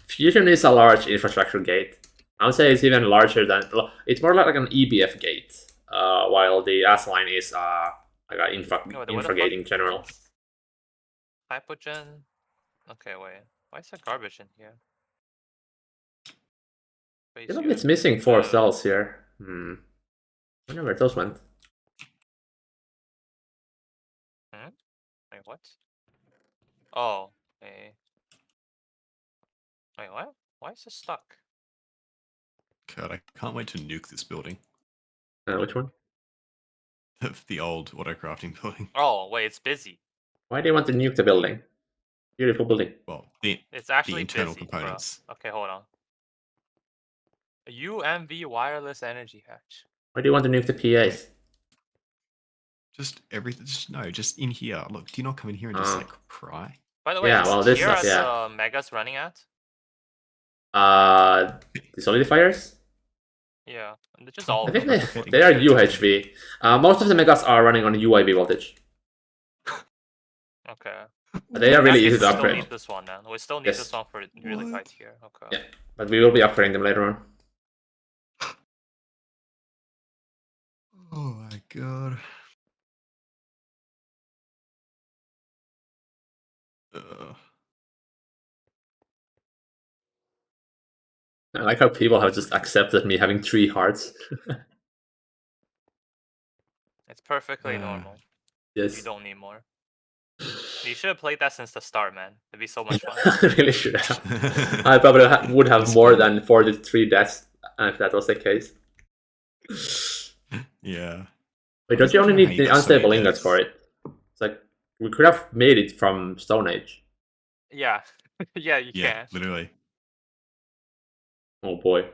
S1: fusion is a large infrastructure gate. I would say it's even larger than. It's more like an EBF gate, while the S line is like an infra gate in general.
S3: Hypogen. Okay, wait. Why is there garbage in here?
S1: It's missing 4 cells here. I wonder where those went.
S3: Wait, what? Oh, hey. Wait, what? Why is it stuck?
S2: God, I can't wait to nuke this building.
S1: Which one?
S2: The old autocrafting building.
S3: Oh, wait, it's busy.
S1: Why do you want to nuke the building? Beautiful building.
S2: Well,
S3: it's actually
S2: the internal
S3: busy,
S2: components.
S3: Bro. Okay, hold on. UMV wireless energy hatch.
S1: Why do you want to nuke the PAs?
S2: Just everything. Just in here. Look, do you not come in here and just like cry?
S3: By the way,
S1: yeah, well, this
S3: here
S1: stuff,
S3: are the megas running at.
S1: The solidifiers.
S3: Yeah, and they're just
S2: Oh,
S3: all
S1: I
S3: of
S1: think
S3: them.
S1: they are UHV. Most of the megas are running on UIV voltage.
S3: Okay.
S1: But they are
S3: In that
S1: really
S3: case,
S1: easy to
S3: we still
S1: upgrade.
S3: need this one then. We still need
S1: Yes.
S3: this one for really high
S2: What?
S3: tier. Okay.
S1: Yeah, but we will be upgrading them later on.
S2: Oh my god.
S1: I like how people have just accepted me having 3 hearts.
S3: It's perfectly normal. You
S1: Yes.
S3: don't need more. You should have played that since the start, man. It'd be so much fun.
S1: I really should have. I probably would have
S2: It's
S1: more
S2: fun.
S1: than 43 deaths if that was the case.
S2: Yeah.
S1: Wait,
S2: I
S1: don't you
S2: don't
S1: only
S2: know how
S1: need
S2: you
S1: the
S2: got so many
S1: unstable ingots
S2: deaths.
S1: for it? It's like, we could have made it from Stone Age.
S3: Yeah. Yeah, you
S2: Yeah,
S3: can.
S2: literally.
S1: Oh boy.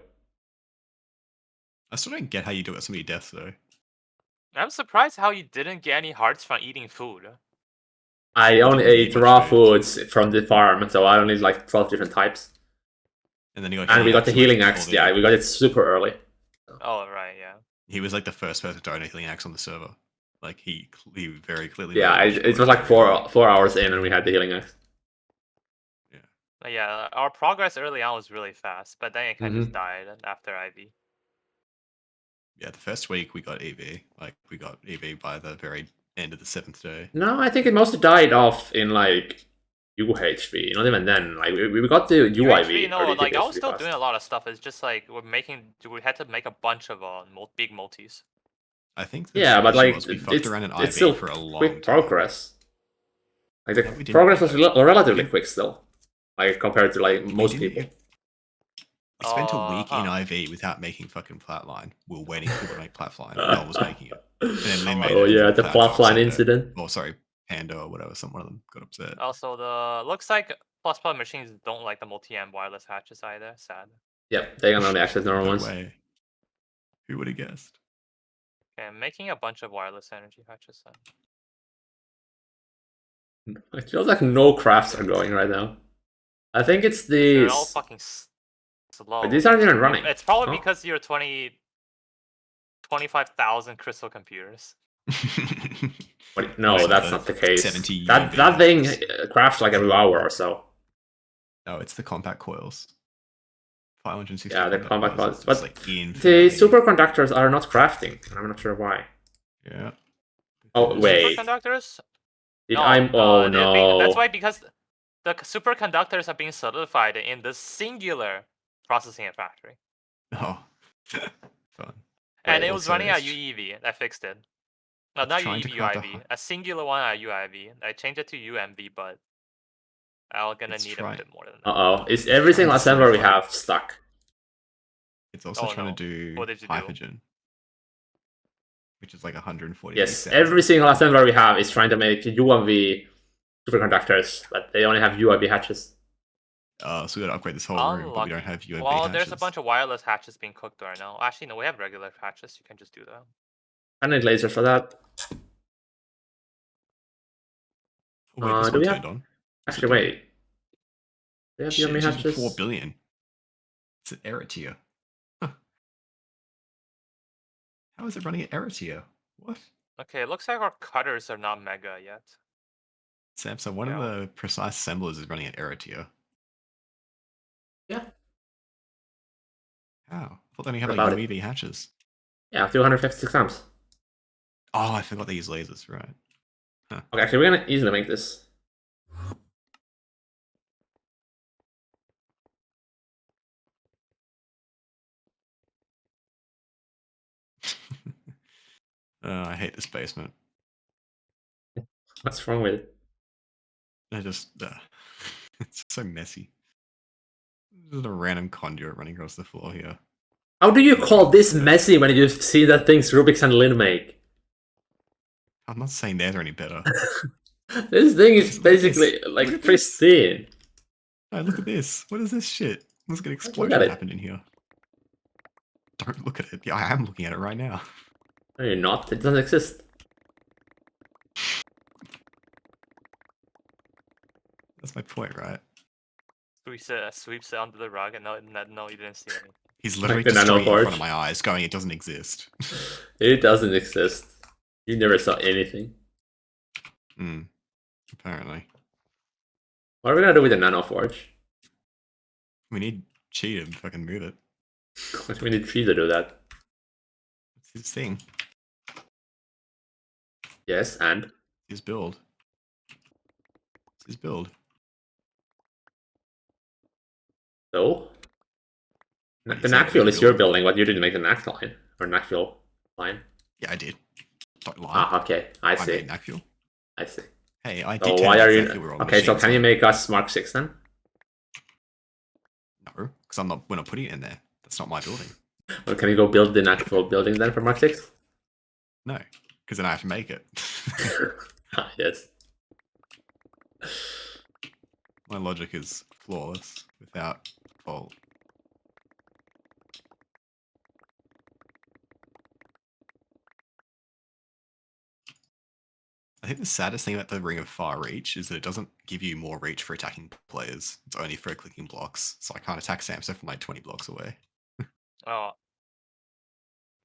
S2: I still don't get how you do it so many deaths though.
S3: I'm surprised how you didn't get any hearts from eating food.
S1: I only
S2: didn't
S1: ate
S2: eat much
S1: raw
S2: food.
S1: foods from the farm, so I only need like 12 different types.
S2: And then you got
S1: And we got the healing
S2: with
S1: axe,
S2: all
S1: yeah, we got it super early.
S3: Oh, right, yeah.
S2: He was like the first person to own a healing axe on the server. Like he very clearly.
S1: Yeah,
S2: made
S1: it
S2: sure
S1: was like
S2: everyone-
S1: 4 hours in and we had the healing axe.
S3: But yeah, our progress early on was really fast, but then it kind of just
S1: Mhm.
S3: died after IV.
S2: Yeah, the first week we got EV. Like we got EV by the very end of the 7th day.
S1: No, I think it mostly died off in like UHV. Not even then. Like we got the UIV.
S3: No,
S1: early
S3: like I
S1: TPH
S3: was
S1: really
S3: still
S1: fast.
S3: doing a lot of stuff. It's just like we had to make a bunch of big multis.
S2: I think the
S1: Yeah, but
S2: issue
S1: like
S2: was we fucked around in
S1: it's
S2: IV
S1: still
S2: for a long
S1: quick
S2: time.
S1: progress. Like
S2: No,
S1: the
S2: we didn't
S1: progress
S2: do
S1: was
S2: that.
S1: relatively quick still, like compared to like most
S2: didn't.
S1: people.
S2: We spent a week in
S3: huh.
S2: IV without making fucking Flatline. We were waiting for people to make Flatline. No one was making it. And then Lynn made
S1: Oh
S2: it.
S1: yeah,
S2: and
S1: the
S2: Cloud got
S1: Flatline
S2: upset.
S1: incident.
S2: Oh, sorry, Panda or whatever. One of them got upset.
S3: Also, the looks like plus plus machines don't like the multi-amp wireless hatches either. Sad.
S1: Yep, they can only access normal
S2: No
S1: ones.
S2: way. Who would have guessed?
S3: Okay, I'm making a bunch of wireless energy hatches then.
S1: It feels like no crafts are going right now. I think it's
S3: They're all
S1: these.
S3: fucking slow.
S1: But these aren't even running.
S3: It's probably
S1: Oh.
S3: because you're 25,000 crystal computers.
S1: But no, that's not the case.
S2: 70
S1: That
S2: UMB
S1: thing
S2: hatches.
S1: crafts like every hour or so.
S2: No, it's the compact coils. 560.
S1: Yeah, the compact coils.
S2: It's
S1: But
S2: like
S1: the
S2: infinitely-
S1: superconductors are not crafting, and I'm not sure why.
S2: Yeah.
S1: Oh wait.
S3: Superconductors?
S1: Did
S3: No,
S1: oh
S3: that's
S1: no.
S3: why, because the superconductors are being solidified in the singular processing factory.
S2: Oh. Fun.
S3: And
S1: Wait,
S3: it was
S2: also
S3: running at
S2: it's-
S3: UEV. I fixed it. No,
S2: it's
S3: not
S2: trying to
S3: UEV,
S2: craft a
S3: UIV.
S2: hu-
S3: A singular one at UIV. I changed it to UMV, but I'm gonna
S2: It's
S3: need
S2: trying-
S3: a bit more than that.
S1: Uh-oh. Is
S2: It's
S1: every
S2: trying
S1: single
S2: to
S1: assembler we
S2: solidify.
S1: have stuck?
S2: It's also
S3: Oh,
S2: trying
S3: no.
S2: to do
S3: What did you do?
S2: hypergen. Which is like 140.
S1: Yes, every single assembler we have is trying to make UMV superconductors, but they only have UIV hatches.
S2: So we gotta upgrade this whole room, but we don't have UMB
S3: Well,
S2: hatches.
S3: there's a bunch of wireless hatches being cooked right now. Actually, no, we have regular hatches. You can just do that.
S1: I need lasers for that.
S2: Oh, wait, this
S1: do
S2: one
S1: we
S2: turned
S1: have-
S2: on.
S1: Actually, wait. Do we have
S2: Shit,
S1: UMV
S2: it's using
S1: hatches?
S2: 4 billion. It's an error tier. Huh. How is it running at error tier? What?
S3: Okay, it looks like our cutters are not mega yet.
S2: Samsung, one of the precise assemblers is running at error tier.
S1: Yeah.
S2: How? I thought they only have
S1: What
S2: like
S1: about it?
S2: UEV hatches.
S1: Yeah, 256 amps.
S2: Oh, I forgot they use lasers, right.
S1: Okay, actually, we're gonna easily make this.
S2: I hate this basement.
S1: What's wrong with it?
S2: I just... it's so messy. There's a random conduit running across the floor here.
S1: How do you call this messy when you see that things Rubik's and Lin make?
S2: I'm not saying theirs are any better.
S1: This thing is
S2: Look at this.
S1: basically
S2: Look
S1: like
S2: at this.
S1: pristine.
S2: No, look at this. What is this shit? There's an
S1: at
S2: explosion
S1: it.
S2: happened in here. Don't look at it. Yeah, I am looking at it right now.
S1: No, you're not. It doesn't exist.
S2: That's my point, right?
S3: sweeps it under the rug, and no, you didn't see anything.
S2: He's literally
S1: the
S2: destroying it in
S1: nanoforge.
S2: front of my eyes, going, it doesn't exist.
S1: It doesn't exist. You never saw anything.
S2: Apparently.
S1: What are we gonna do with the nanoforge?
S2: We need Chi to fucking move it.
S1: We need Tree to do that.
S2: It's his thing.
S1: Yes, and
S2: His build. It's his build.
S1: so
S2: What,
S1: the
S2: you saying
S1: Naqfuel
S2: his
S1: is your
S2: build?
S1: building, but you didn't make the Naq line or Naqfuel line.
S2: Yeah, I did. Don't lie.
S1: Ah, okay, I
S2: I
S1: see.
S2: made Naqfuel.
S1: I see.
S2: Hey, I
S1: So
S2: did tell
S1: why
S2: you
S1: are
S2: exactly
S1: you?
S2: where all the
S1: Okay, so
S2: machines
S1: can you
S2: are.
S1: make us Mk6 then?
S2: No, because we're not putting it in there. That's not my building.
S1: Or can you go build the Naqfuel building then for Mk6?
S2: No, because then I have to make it.
S1: Ah, yes.
S2: My logic is flawless, without fault. I think the saddest thing about the Ring of Far Reach is that it doesn't give you more reach for attacking players. It's only for clicking blocks, so I can't attack Samso from like 20 blocks away.
S3: Oh,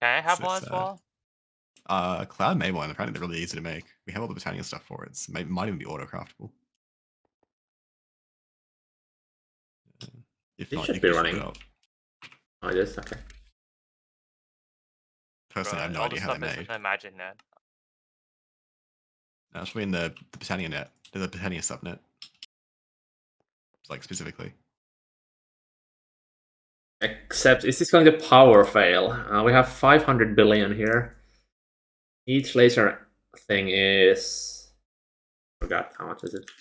S3: can I have
S2: So
S3: one as
S2: sad.
S3: well?
S2: Cloud made one. Apparently they're really easy to make. We have all the Britannia stuff for it. It might even be auto-craftable. If
S1: It
S2: not,
S1: should
S2: you
S1: be
S2: can just
S1: running.
S2: look it up.
S1: Oh, yes, okay.
S2: Personally, I have no
S3: all
S2: idea
S3: the
S2: how
S3: stuff
S2: they're
S3: is
S2: made.
S3: in Imagine Net.
S2: That's probably in the Britannia net. The Britannia subnet. Like, specifically.
S1: Except, is this going to power fail? We have 500 billion here. Each laser thing is... Forgot how much is it?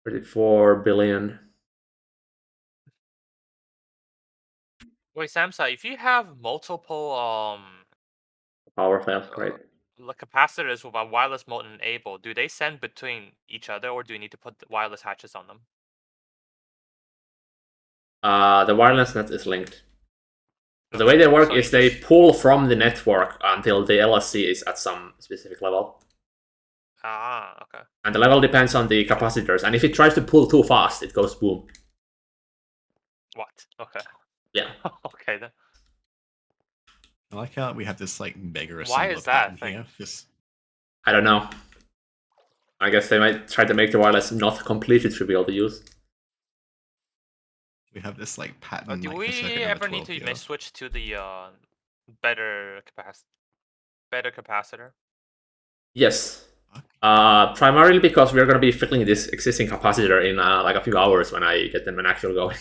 S1: 34 billion.
S3: Wait, Samsa, if you have multiple
S1: Power fails, great.
S3: the capacitors with a wireless mode enabled, do they send between each other, or do you need to put the wireless hatches on them?
S1: The wireless net is linked. The way they work
S3: so
S1: is
S3: you
S1: they
S3: just-
S1: pull from the network until the LSC is at some specific level.
S3: Ah, okay.
S1: And the level depends on the capacitors. And if it tries to pull too fast, it goes boom.
S3: What? Okay.
S1: Yeah.
S3: Okay then.
S2: I like how we have this like mega assembler
S3: Why is that
S2: pattern
S3: thing?
S2: here. This
S1: I don't know. I guess they might try to make the wireless not completely trivial to use.
S2: we have this like pattern.
S3: Do
S2: like, for circuit
S3: we
S2: number
S3: ever need
S2: 12
S3: to
S2: here.
S3: switch to the better capacitor?
S1: Yes. Primarily because we're going to be filling this existing capacitor in like a few hours when I get them actually going.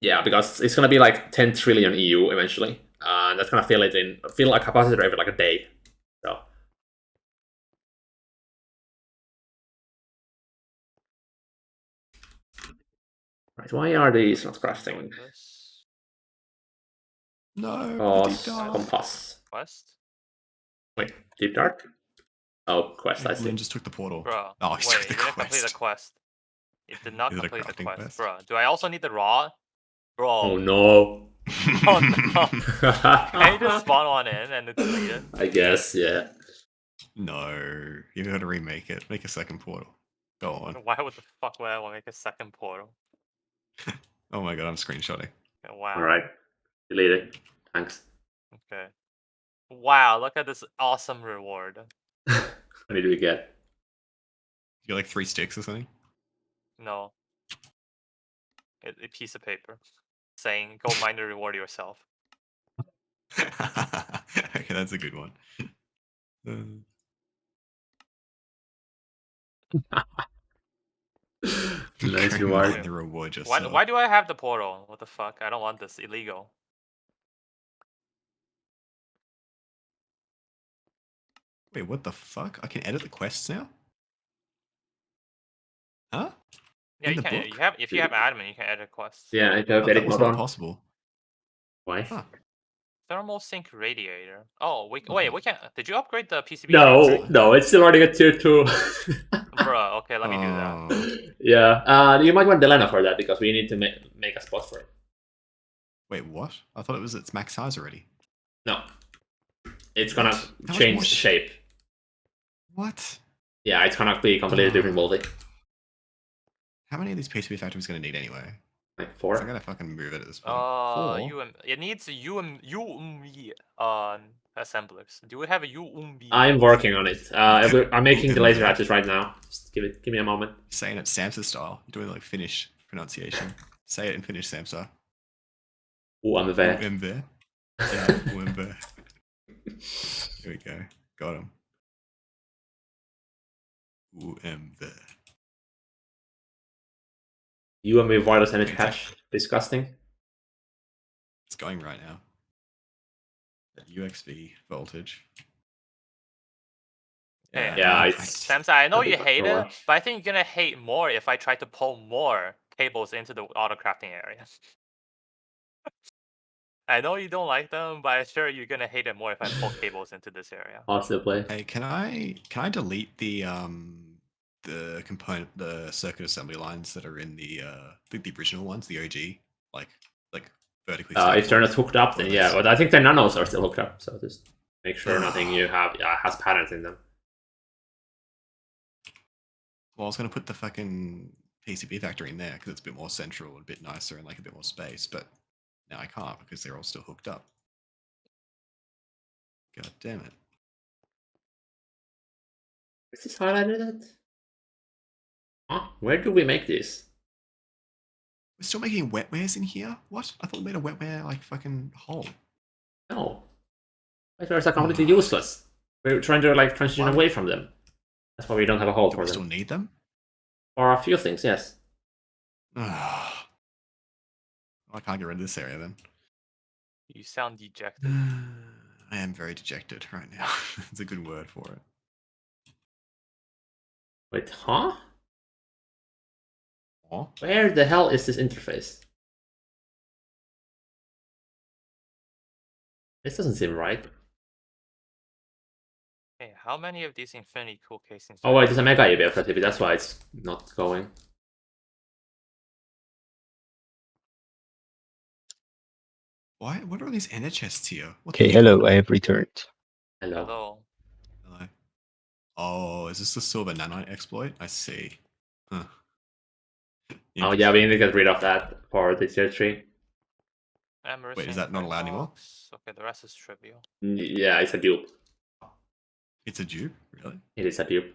S1: Yeah, because it's going to be like 10 trillion EU eventually. And that's going to fill a capacitor every like a day. So. Right, why are these not crafting?
S2: No,
S1: Oh,
S2: the deep dive.
S1: compass.
S3: Quest?
S1: Wait, deep dark? Oh, quest, I see.
S2: Lynn just took the portal.
S3: Bruh,
S2: Oh, he
S3: wait,
S2: took
S3: it
S2: the
S3: didn't complete the
S2: quest.
S3: quest. It did not
S2: Is it a
S3: complete the
S2: crafting
S3: quest.
S2: quest?
S3: Bruh, do I also need the raw? Bro.
S1: Oh no.
S3: Oh no. Can you just spawn one in and then delete it?
S1: I guess, yeah.
S2: No, you got to remake it. Make a second portal. Go on.
S3: Why would the fuck would I want to make a second portal?
S2: Oh my god, I'm screenshotting.
S3: Wow.
S1: Alright. Delete it. Thanks.
S3: Okay. Wow, look at this awesome reward.
S1: What did we get?
S2: You got like 3 sticks or something?
S3: No. A piece of paper saying, go mine the reward yourself.
S2: Okay, that's a good one.
S1: Nice
S2: Go
S1: reward.
S2: mine the reward yourself.
S3: Why do I have the portal? What the fuck? I don't want this. Illegal.
S2: Wait, what the fuck? I can edit the quests now? Huh?
S3: Yeah,
S2: In
S3: you
S2: the
S3: can.
S2: book?
S3: If you have admin, you can edit quests.
S1: Yeah, I
S2: I
S1: have
S2: thought that
S1: edit
S2: was
S1: mode
S2: not
S1: on.
S2: possible.
S1: Why?
S2: Huh.
S3: Thermal sink radiator. Oh, wait, we can't. Did you upgrade the PCB?
S1: No, it's still running at tier 2.
S3: Bruh, okay, let me do that.
S2: Oh.
S1: Yeah, you might want Delena for that because we need to make a spot for it.
S2: Wait, what? I thought it's max size already.
S1: No. It's gonna
S2: What? How much
S1: change
S2: more
S1: shape.
S2: What?
S1: Yeah, it's gonna be completely different multi.
S2: How many of these PCB factories going to need anyway?
S1: Like
S2: I'm
S1: 4.
S2: gonna fucking move it at this point. 4?
S3: It needs UMB assemblers. Do we have a UMB?
S1: I'm working on it. I'm making the laser
S2: UMV.
S1: hatches right now. Just give me a moment.
S2: Saying it Samsa style. You're doing like Finnish pronunciation. Say it in Finnish, Samsa.
S1: Oh, I'm there.
S2: UMV. Yeah, UMV. Here we go. Got him. UMV.
S1: UMV wireless energy
S2: It's like-
S1: hatch. Disgusting.
S2: It's going right now. At UXV voltage.
S1: Yeah, it's-
S3: Samsa, I know
S1: a bit
S3: you hate it,
S1: much.
S3: but I think you're gonna hate more if I try to pull more cables into the autocrafting area. I know you don't like them, but I'm sure you're gonna hate it more if I pull cables into this area.
S1: Possibly.
S2: Hey, can I delete the component, the circuit assembly lines that are in the original ones, the OG, like vertically stacked
S1: If they're not
S2: ones?
S1: hooked up,
S2: Or
S1: then
S2: are
S1: yeah.
S2: those-
S1: But I think the nanos are still hooked up, so just make sure nothing you have has patterns in them.
S2: Well, I was gonna put the fucking PCB factory in there because it's a bit more central and a bit nicer and like a bit more space, but now I can't because they're all still hooked up. God damn it.
S1: Is this highlighted? Huh? Where do we make this?
S2: We're still making wetwares in here? What? I thought we made a wetware like fucking hole.
S1: No. Wetwares are completely useless. We're trying to like transition
S2: Why?
S1: away from them. That's why we don't have a hole
S2: Do
S1: for
S2: we still
S1: them.
S2: need them?
S1: For a few things, yes.
S2: I can't get rid of this area then.
S3: You sound dejected.
S2: I am very dejected right now. It's a good word for it.
S1: Wait, huh?
S2: Oh,
S1: Where the hell is this interface? This doesn't seem right.
S3: Hey, how many of these Infinity Cool casings?
S1: Oh wait, there's a mega EBF activity, that's why it's not going.
S2: why? What are these ender chests here? What
S4: Okay,
S2: the
S4: hello, I have returned.
S1: Hello.
S3: Hello.
S2: Hello. Oh, is this the silver nanite exploit? I see. Huh.
S1: Oh yeah, we need to get rid of that for the tier 3.
S2: Wait, is that not allowed anymore?
S3: Okay, the rest is trivial.
S1: Yeah, it's a dupe.
S2: It's a dupe? Really?
S1: It is a dupe.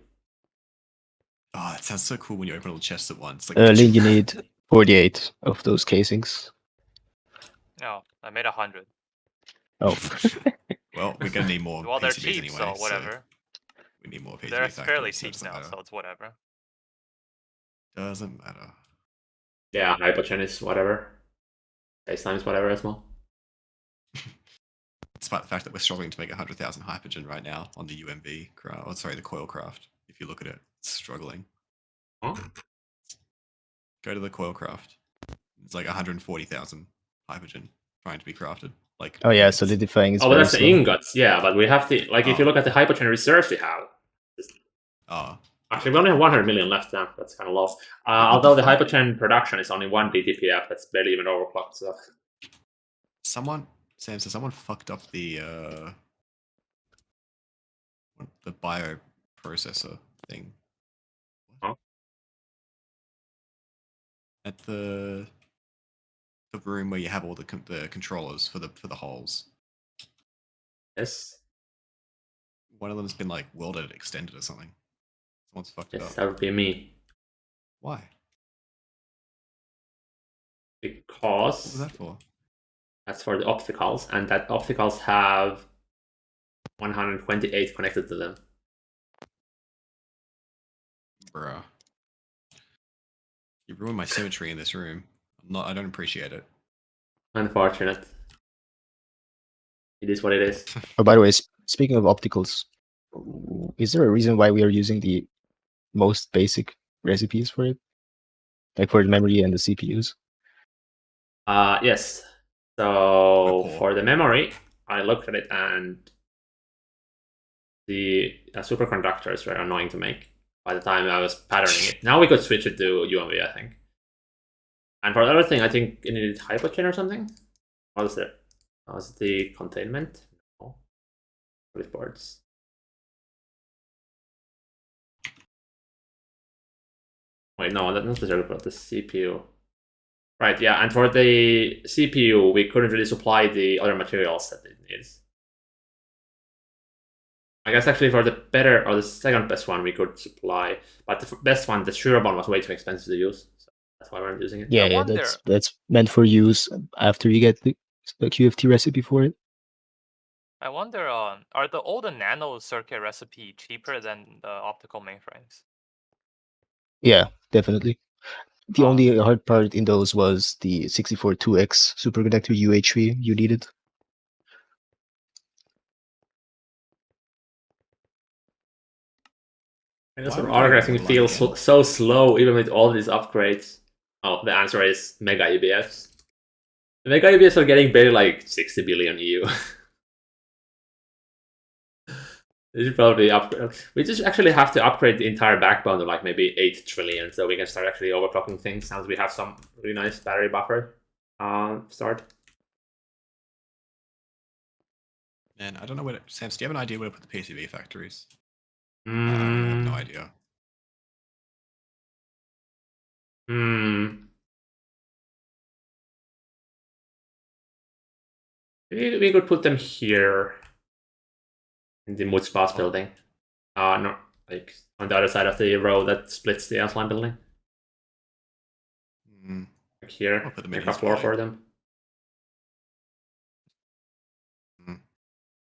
S2: Oh, that sounds so cool when you open all the chests at once. Like,
S4: Link, you need 48 of those casings.
S3: No, I made 100.
S4: Oh,
S2: well, we're gonna need more
S3: Well, they're
S2: PCBs
S3: cheap,
S2: anyway.
S3: so whatever.
S2: We need more PCB
S3: They're
S2: factories,
S3: fairly
S2: so it
S3: cheap
S2: doesn't
S3: now,
S2: matter.
S3: so it's whatever.
S2: Doesn't matter.
S1: Yeah, hypogen is whatever. Space-time is whatever as well.
S2: Despite the fact that we're struggling to make 100,000 hypogen right now on the UMV craft, oh, sorry, the coil craft. If you look at it, it's struggling.
S1: Huh?
S2: Go to the coil craft. It's like 140,000 hypogen trying to be crafted. Like,
S4: oh yeah,
S2: minutes.
S4: solidifying is
S1: Oh, but
S4: very
S1: that's the
S4: slow.
S1: ingots, yeah, but we have to, like, if you
S2: Oh.
S1: look at the hypogen reserves we have,
S2: Oh,
S1: actually, we only have 100 million left now. That's kind of lost. Although the hypogen production is only 1 DTPF, that's barely even overclocked. So
S2: someone, Sam says someone fucked up the bioprocessor thing.
S1: Huh?
S2: At the room where you have all the controllers for the holes.
S1: yes,
S2: One of them's been like welded, extended, or something. Someone's fucked it
S1: yes,
S2: up.
S1: that would be me.
S2: Why?
S1: Because
S2: What was that for?
S1: that's for the opticals, and that opticals have 128 connected to them.
S2: Bruh. You ruined my symmetry in this room. I don't appreciate it.
S1: Unfortunate. It is what it is.
S4: Oh, by the way, speaking of opticals, is there a reason why we are using the most basic recipes for it? Like for the memory and the CPUs?
S1: Yes. So
S2: Poor.
S1: for the memory, I looked at it and the superconductors were annoying to make by the time I was patterning it. Now we could switch it to UMV, I think. And for the other thing, I think it needed hypogen or something. What was there? Was it the containment? No. With boards. Wait, no, that's not the circuit board, the CPU. Right, yeah, and for the CPU, we couldn't really supply the other materials that it needs. I guess actually for the better, or the second best one, we could supply, but the best one, the Shura one, was way too expensive to use, so that's why we're using it.
S4: Yeah, yeah, that's meant for use after you get the QFT recipe for it.
S3: I wonder, are the older nano circuit recipe cheaper than the optical mainframes?
S4: Yeah, definitely. The only hard part in those was the 64-2X superconductor UHV you needed.
S1: I guess autocrafting feels so slow even with all these upgrades. Oh, the answer is Mega EBFs. The Mega EBFs are getting barely like 60 billion EU. They should probably upgrade. We just actually have to upgrade the entire backbone to like maybe 8 trillion so we can start actually overclocking things now that we have some really nice battery buffer start.
S2: Man, I don't know where to... Sam, do you have an idea where to put the PCB factories? I
S1: Mm.
S2: have no idea.
S1: We could put them here in the Mutspas building. No, like on the other side of the road that splits the Aslan building. Like here, make a floor for them.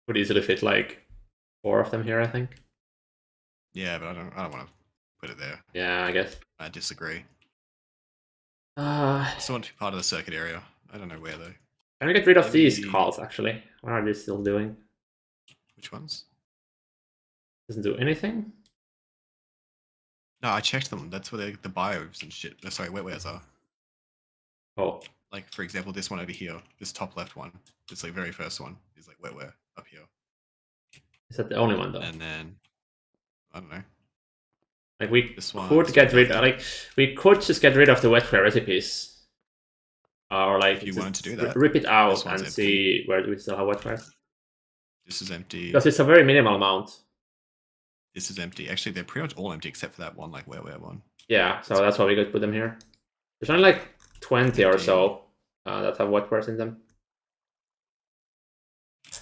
S1: Would easily fit like 4 of them here, I think.
S2: Yeah, but I don't want to put it there.
S1: Yeah, I guess.
S2: I disagree. I still want to be part of the circuit area. I don't know where though.
S1: Can we get rid of these calls actually? What are they still doing?
S2: Which ones?
S1: Doesn't do anything?
S2: No, I checked them. That's where the bios and shit. No, sorry, wetwares are.
S1: Oh.
S2: Like, for example, this one over here, this top left one, this like very first one is like wetware up here.
S1: Is that the only one though?
S2: And then, I don't know.
S1: Like we could get rid of, like, we could just get rid of the wetware recipes. Or like,
S2: if you wanted to do that,
S1: rip it out and see where we still have wetware.
S2: This is empty.
S1: Because it's a very minimal amount.
S2: This is empty. Actually, they're pretty much all empty except for that one, like wetware one.
S1: Yeah, so that's why we could put them here. There's only like 20 or so that have wetwares in them.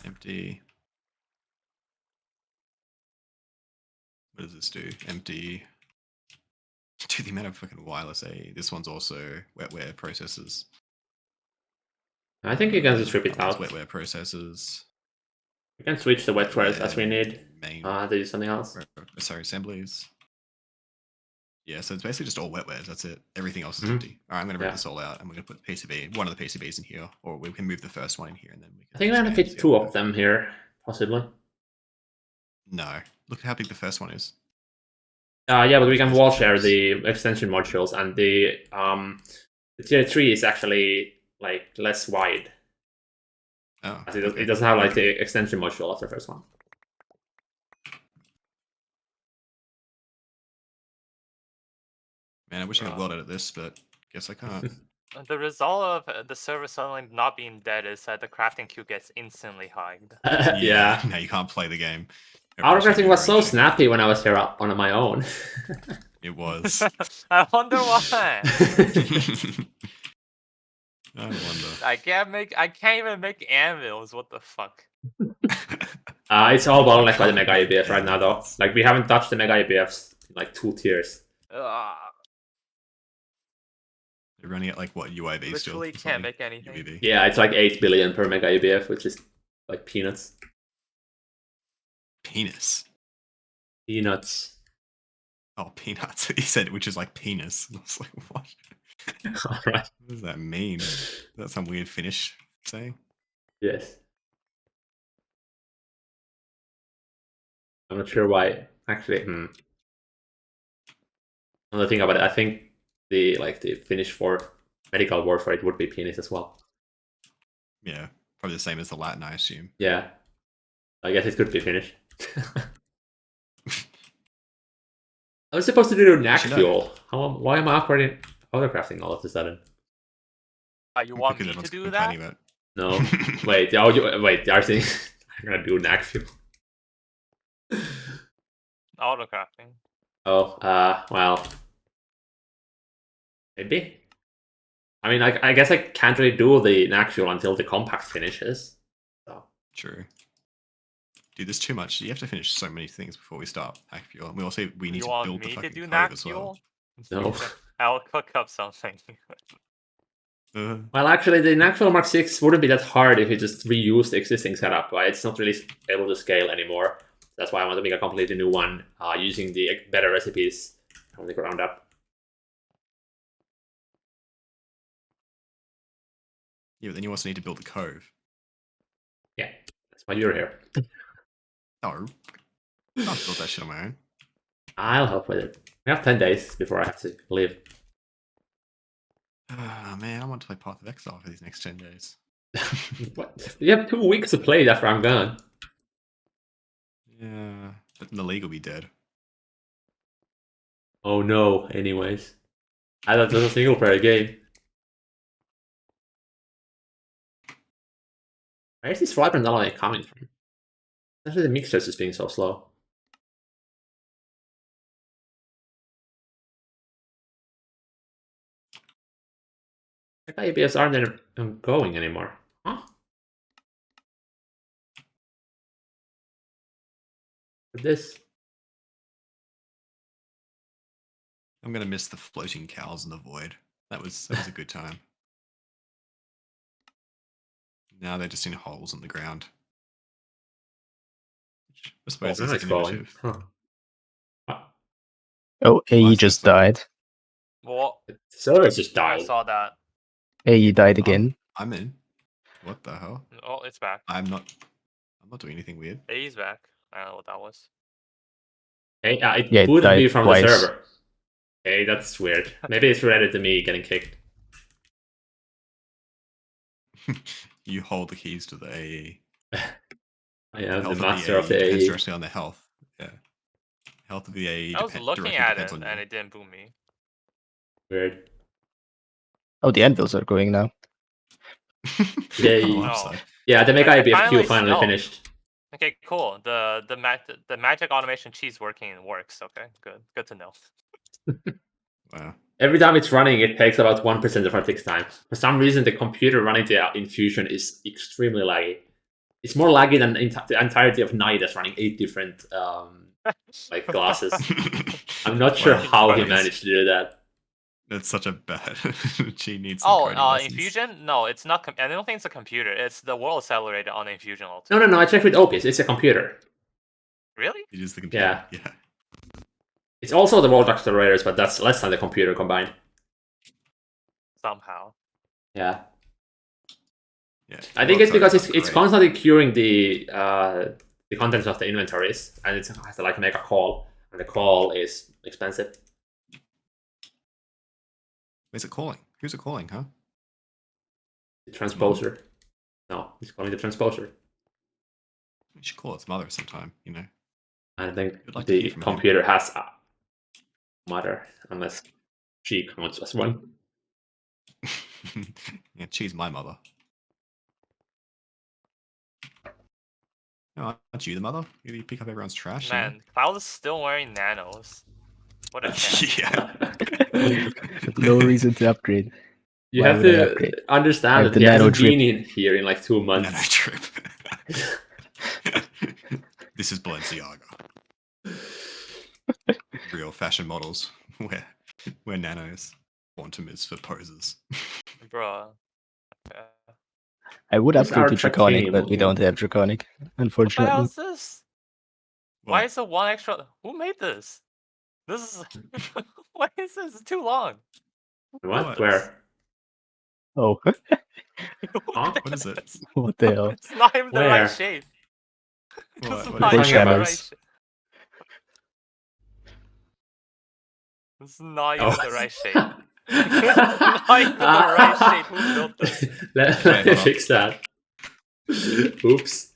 S2: Empty. What does this do? Empty. Dude, the amount of fucking wireless this one's also wetware processors.
S1: I think you can just rip it out.
S2: Wetware processors.
S1: We can switch the wetwares as we need. To do something else.
S2: Sorry, assemblies. Yeah, so it's basically just all wetwares. That's it. Everything else is empty. All right, I'm going to rip this all out, and we're going to put PCB, one of the PCBs in here, or we can move the first one in here, and then we can.
S1: I think we're going to fit 2 of them here, possibly.
S2: No, look at how big the first one is.
S1: Yeah, but we can wall share the extension modules, and the tier 3 is actually like less wide.
S2: Oh,
S1: it doesn't have like the extension module of the first one.
S2: Man, I wish I could weld edit this, but guess I can't.
S3: The result of the server suddenly not being dead is that the crafting queue gets instantly hiked.
S1: Yeah.
S2: Now you can't play the game.
S1: Autocrafting was so snappy when I was here on my own.
S2: It was.
S3: I wonder why.
S2: I wonder.
S3: I can't even make anvils. What the fuck?
S1: It's all bottlenecked by the Mega EBF right now, though. Like we haven't touched the Mega EBFs in like 2 tiers.
S2: They're running at like what UIV still?
S3: Literally can't make anything. UIV.
S1: Yeah, it's like 8 billion per Mega EBF, which is like peanuts.
S2: Penis.
S1: Peanuts.
S2: Oh, peanuts. He said, which is like penis. I was like, what?
S1: Alright.
S2: What does that mean? Is that some weird Finnish saying?
S1: Yes. I'm not sure why. Actually, another thing about it, I think the Finnish for medical word for it would be penis as well.
S2: Yeah, probably the same as the Latin, I assume.
S1: Yeah, I guess it could be Finnish. I was supposed to do Naqfuel. Why am I operating autocrafting all of a sudden?
S3: You want me to do that?
S1: No, wait. Wait, are saying I'm gonna do Naqfuel?
S3: Autocrafting.
S1: Oh, well. Maybe. I mean, I guess I can't really do the Naqfuel until the compact finishes. So.
S2: True. Dude, there's too much. You have to finish so many things before we start Naqfuel. And we also need
S3: You
S2: to
S3: want
S2: build the
S3: me to
S2: fucking
S3: do
S2: code as well.
S3: Naqfuel?
S1: No.
S3: I'll cook up something.
S1: Well, actually, the Naqfuel Mk6 wouldn't be that hard if you just reuse the existing setup, right? It's not really able to scale anymore. That's why I want to make a completely new one using the better recipes from the ground up.
S2: Yeah, but then you also need to build the cove.
S1: Yeah, that's why you're here.
S2: No, I'll build that shit on my own.
S1: I'll help with it. We have 10 days before I have to leave.
S2: Ah, man, I want to play Path of Exile for these next 10 days.
S1: What? You have 2 weeks to play after I'm gone.
S2: Yeah, but the league will be dead.
S1: Oh no, anyways. I thought it was a single player game. Where is this vibrant ally coming from? Especially the Mk6 is being so slow. Like ABS aren't going anymore. Huh? With this.
S2: I'm gonna miss the floating cows in the void. That was a good time. Now they're just in holes in the ground. Which I suppose is
S1: Nice falling.
S2: innovative.
S1: Huh.
S4: Oh, AE
S2: Why is
S4: just
S2: this
S4: died.
S3: Well,
S1: Servers just
S3: I
S1: died.
S3: saw that.
S4: AE died again.
S2: I'm in. What the hell?
S3: Oh, it's back.
S2: I'm not doing anything weird.
S3: He's back. I don't know what that was.
S1: Hey, it
S4: Yeah, it
S1: would be
S4: died
S1: from
S4: twice.
S1: the server. Hey, that's weird. Maybe it's related to me getting kicked.
S2: You hold the keys to the AE.
S1: I am the
S2: Health
S1: master of the
S2: depends
S1: AE.
S2: directly on the health. Yeah. Health of the AE
S3: I was looking
S2: directly
S3: at
S2: depends
S3: it
S2: on you.
S3: and it didn't boom me.
S1: Weird.
S4: Oh, the anvils are going now.
S1: Yay.
S2: Oh,
S3: No.
S2: upside.
S1: Yeah, the Mega
S3: I
S1: IBFQ finally
S3: oh.
S1: finished.
S3: Okay, cool. The magic automation cheese working and works. Okay, good to know.
S2: Wow.
S1: Every time it's running, it takes about 1% of our tick time. For some reason, the computer running the infusion is extremely laggy. It's more laggy than the entirety of Night that's running 8 different like glasses. I'm not sure
S2: Wow,
S1: how he
S2: that is-
S1: managed to do that.
S2: That's such a bad. She needs some coding lessons.
S3: Infusion? No, it's not. I don't think it's a computer. It's the world accelerator on the infusion ultimate.
S1: No. I checked with Opus. It's a computer.
S3: Really?
S2: It is the computer. Yeah.
S1: It's also the world accelerators, but that's less than the computer combined.
S3: Somehow.
S1: Yeah.
S2: Yeah.
S1: I think it's because it's
S2: great.
S1: constantly queuing the contents of the inventories, and it has to like make a call, and the call is expensive.
S2: Where's it calling? Who's it calling, huh?
S1: The transposer. No, it's calling the transposer.
S2: We should call its mother sometime, you know.
S1: I think
S2: I'd like to hear
S1: the
S2: from him.
S1: computer has a mother, unless she counts as one.
S2: Yeah, she's my mother. No, aren't you the mother? You pick up everyone's trash.
S3: Man, Cloud is still wearing nanos. What a chance.
S2: Yeah.
S4: No reason to upgrade.
S1: You
S4: Why
S1: have
S4: would I
S1: to
S4: upgrade? I
S1: understand
S4: have
S1: that
S4: the
S1: he
S4: nano
S1: hasn't
S4: drip.
S1: been in here in like 2 months.
S2: Nano trip. This is Balenciaga. Real fashion models wear nanos. Quantum is for poses.
S3: Bruh.
S4: I would
S1: Who's
S4: upgrade
S1: our
S4: to Draconic,
S1: Trakini
S4: but we
S1: looking?
S4: don't have Draconic,
S3: What the hell
S4: unfortunately.
S3: is this? Why is it one extra? Who made this? This is. Why is this? It's too long.
S1: What? Where?
S4: Oh,
S1: Huh?
S2: What is it?
S4: what the hell?
S3: It's not even the
S1: Where?
S3: right shape.
S2: What-
S3: It's
S2: what
S3: not
S1: are you
S3: even
S1: talking
S3: the
S1: about?
S3: right shape. This is not even
S1: Oh.
S3: the right shape. It's not even the right shape. Who built this?
S1: Let
S2: Wait,
S1: me
S2: hold on.
S1: fix that. Oops.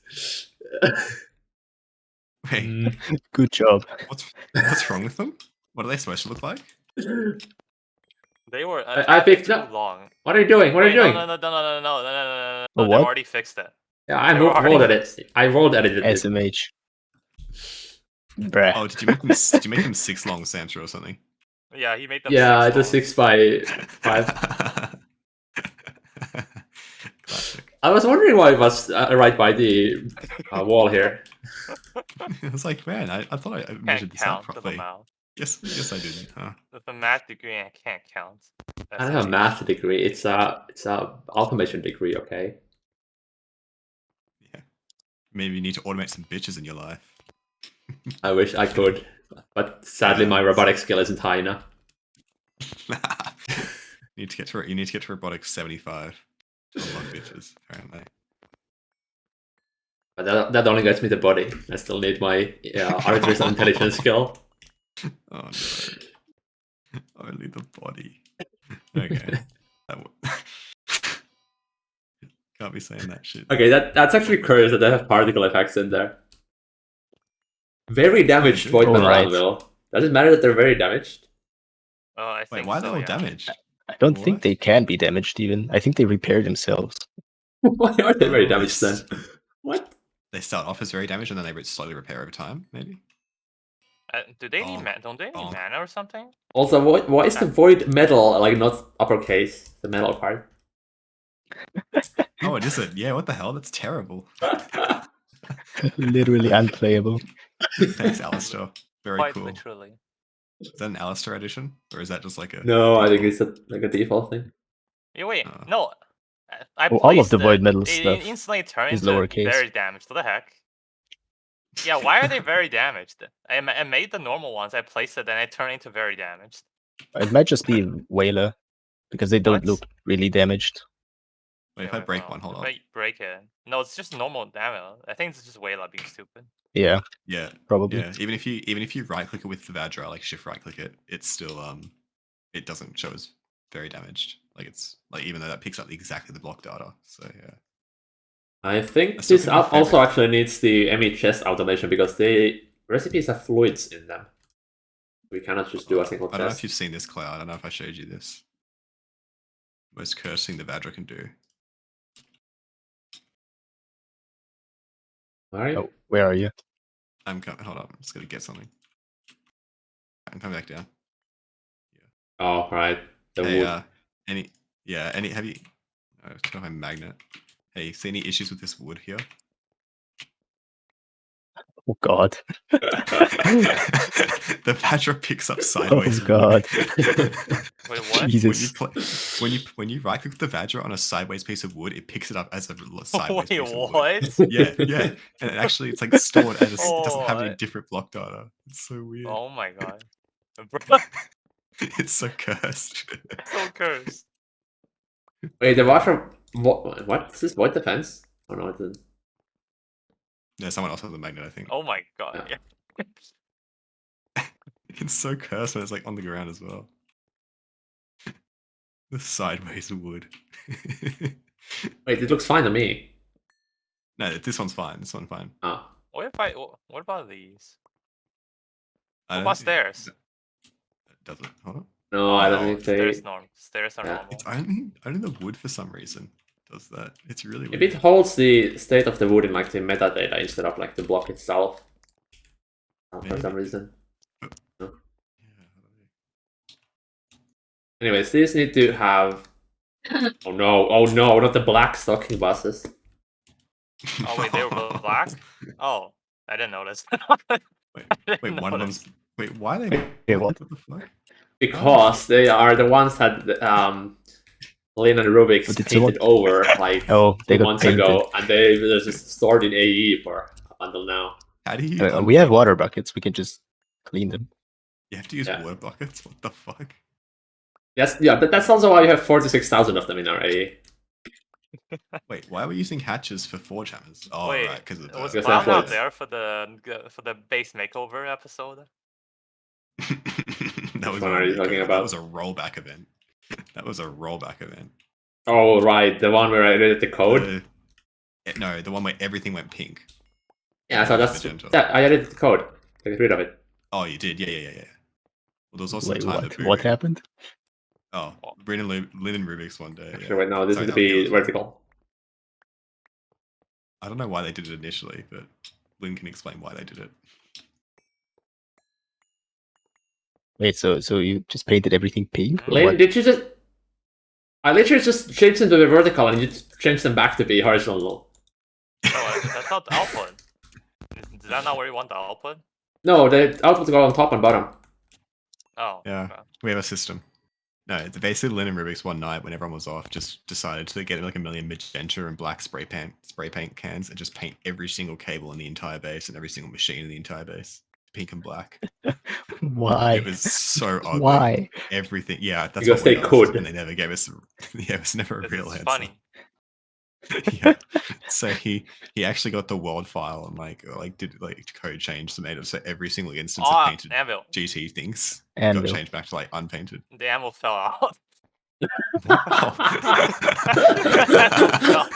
S2: Wait,
S1: Mm.
S4: Good job.
S2: what's wrong with them? What are they supposed to look like?
S3: They were
S1: I picked
S3: too
S1: up.
S3: long.
S1: What are you doing? What are you doing?
S3: No.
S4: Oh,
S3: They've
S4: what?
S3: already fixed it.
S1: Yeah, I
S3: They were already
S1: rolled at
S3: fixed.
S1: it. I rolled edited it.
S4: SMH. Bruh.
S2: Oh, did you make them 6 long, Samstra, or something?
S3: Yeah, he made them
S1: Yeah,
S3: 6
S1: it's a
S3: walls.
S1: 6x5.
S2: Classic.
S1: I was wondering why it was right by the wall here.
S2: I was like, man, I thought I
S3: Can't
S2: measured this out
S3: count the
S2: properly.
S3: amount.
S2: Yes, I didn't. Huh?
S3: With a math degree, I can't count.
S1: I don't have a
S3: SMH.
S1: math degree. It's a automation degree. Okay.
S2: Yeah. Maybe you need to automate some bitches in your life.
S1: I wish I could, but sadly my robotic skill isn't high enough.
S2: you need to get to robotics 75 to unlock bitches, apparently.
S1: But that only gets me the body. I still need my artificial intelligence skill.
S2: Oh no. Only the body. Okay. Can't be saying that shit.
S1: Okay, that's actually curious that they have particle effects in there. Very damaged
S2: do.
S1: void metal
S4: Alright.
S1: anvil. Does it matter that they're very damaged?
S3: I
S2: Wait,
S3: think
S2: why are
S3: so,
S2: they all
S3: yeah.
S2: damaged?
S4: I don't
S2: What?
S4: think they can be damaged even. I think they repair themselves.
S1: Why are they very
S2: Oh,
S1: damaged then? What?
S2: They start off as very damaged and then they slowly repair over time, maybe?
S3: Do they need
S2: Bonk.
S3: don't they need
S2: Bonk.
S3: mana or something?
S1: Also, why is the void metal like not uppercase? The metal part.
S2: Oh, it is it. Yeah, what the hell? That's terrible.
S4: Literally unplayable.
S2: Thanks, Alistair. Very
S3: Quite
S2: cool.
S3: literally.
S2: Is that an Alistair edition? Or is that just like a
S1: No, I think
S2: default?
S1: it's like a default thing.
S3: Yeah, wait,
S2: Oh.
S3: no. I
S4: Oh, all of
S3: placed
S4: the void
S3: it.
S4: metal
S3: It
S4: stuff
S3: instantly turned
S4: is
S3: into
S4: lowercase.
S3: very damaged. What the heck? Yeah, why are they very damaged? I made the normal ones. I placed it, and it turned into very damaged.
S4: It might just be Whaler, because they don't
S3: What?
S4: look really damaged.
S2: Wait, if
S3: Yeah,
S2: I break
S3: well,
S2: one, hold on.
S3: break it. No, it's just normal damage. I think it's just Wayla being stupid.
S4: Yeah,
S2: Yeah,
S4: probably.
S2: yeah. Even if you right click it with the Vajra, like shift right click it, it's still it doesn't show as very damaged. Like it's like even though that picks up exactly the block data. So yeah.
S1: I think
S2: I still
S1: this
S2: think my
S1: also
S2: favorite-
S1: actually needs the Mk6 automation because the recipes have fluids in them. We cannot just do a single
S2: I don't know if
S1: test.
S2: you've seen this, Cloud. I don't know if I showed you this. Most cursed thing the Vajra can do.
S1: Alright.
S4: Oh, where are you?
S2: I'm coming. Hold on. I'm just gonna get something. I'm coming back down.
S1: Oh, right. The
S2: Hey,
S1: wood.
S2: have you? I don't have my magnet. Hey, see any issues with this wood here?
S4: Oh god.
S2: The Vajra picks up sideways.
S4: Oh god.
S3: Wait, what?
S4: Jesus.
S2: When you right click the Vajra on a sideways piece of wood, it picks it up as a sideways
S3: Wait,
S2: piece of wood.
S3: what?
S2: Yeah, and actually it's like stored as it doesn't have any
S3: What?
S2: different block data. It's so weird.
S3: Oh my god.
S2: It's so cursed.
S3: So cursed.
S1: Wait, the washer. What? Is this void defense? Oh no, it isn't.
S2: Yeah, someone else has a magnet, I think.
S3: Oh my god. Yeah.
S2: It's so cursed when it's like on the ground as well. The sideways wood.
S1: Wait, it looks fine to me.
S2: No, this one's fine. This one's fine.
S1: Oh.
S3: What about these?
S2: I
S3: What
S2: don't
S3: about
S2: think-
S3: stairs?
S2: Does it? Hold on.
S1: No, I don't
S2: Oh,
S1: think they.
S3: Stairs are
S1: Yeah.
S3: normal.
S2: It's only the wood for some reason does that. It's really
S1: Maybe
S2: weird.
S1: it holds the state of the wood in like the metadata instead of like the block itself. For
S2: Maybe.
S1: some reason.
S2: Yeah.
S1: Anyways, these need to have. Oh no! Not the black stocking buses.
S3: Oh wait, they were black? Oh, I didn't notice.
S2: Wait, one of them's. Wait, why are they?
S4: Wait, what?
S2: What the fuck?
S1: Because they are the ones that Lin and Rubik's
S4: But it's
S1: painted
S4: not-
S1: over like
S4: Oh, they
S1: 2
S4: got
S1: months
S4: painted.
S1: ago, and they're just stored in AE for up until now.
S2: How do you?
S4: We have water buckets. We can just clean them.
S2: You have to use
S1: Yeah.
S2: water buckets. What the fuck?
S1: Yes, yeah, that's also why you have 46,000 of them in our AE.
S2: Wait, why are we using hatches for forge hammers? Oh,
S3: Wait,
S2: right, because of
S3: was
S1: Because
S3: Cloud not
S1: that's-
S3: there for the base makeover episode?
S2: That was
S1: one
S2: not
S1: are
S2: a
S1: you talking
S2: makeover,
S1: about?
S2: That was a rollback event. That was a rollback event.
S1: Oh right, the one where I edited the code.
S2: No, the one where everything went pink.
S1: Yeah, so that's
S2: Magenta.
S1: that. I edited the code. Get rid of it.
S2: Oh, you did? Yeah. Well, there was also
S4: Wait,
S2: the time
S4: what?
S2: that
S4: What
S2: Boo-
S4: happened?
S2: Oh, Lynn and Rubik's one day.
S1: Actually,
S2: Yeah.
S1: wait, no, this
S2: Sorry,
S1: needs to
S2: that was
S1: be
S2: yours, right?
S1: vertical.
S2: I don't know why they did it initially, but Lynn can explain why they did it.
S4: Wait, so you just painted everything pink? Or
S1: Lane,
S4: what?
S1: did you just? I literally just changed them to be vertical and you just changed them back to be horizontal.
S3: Oh, that's not the output. Is that not where you want the output?
S1: No, the outputs go on top and bottom.
S3: Oh.
S2: Yeah,
S3: okay.
S2: we have a system. No, it's basically Lynn and Rubik's one night when everyone was off just decided to get like a million magenta and black spray paint cans and just paint every single cable in the entire base and every single machine in the entire base pink and black.
S4: Why?
S2: It was so ugly.
S4: Why?
S2: Everything. Yeah, that's
S1: Because
S2: what we
S1: they
S2: asked,
S1: could.
S2: and they never gave us. Yeah, it was never a
S3: This
S2: real
S3: is
S2: answer.
S3: funny.
S2: Yeah. So he actually got the world file and did code change to made it so every single instance of painted
S3: Anvil.
S2: GT things
S4: Anvil.
S2: got changed back to like unpainted.
S3: The anvil fell out.
S2: What the hell?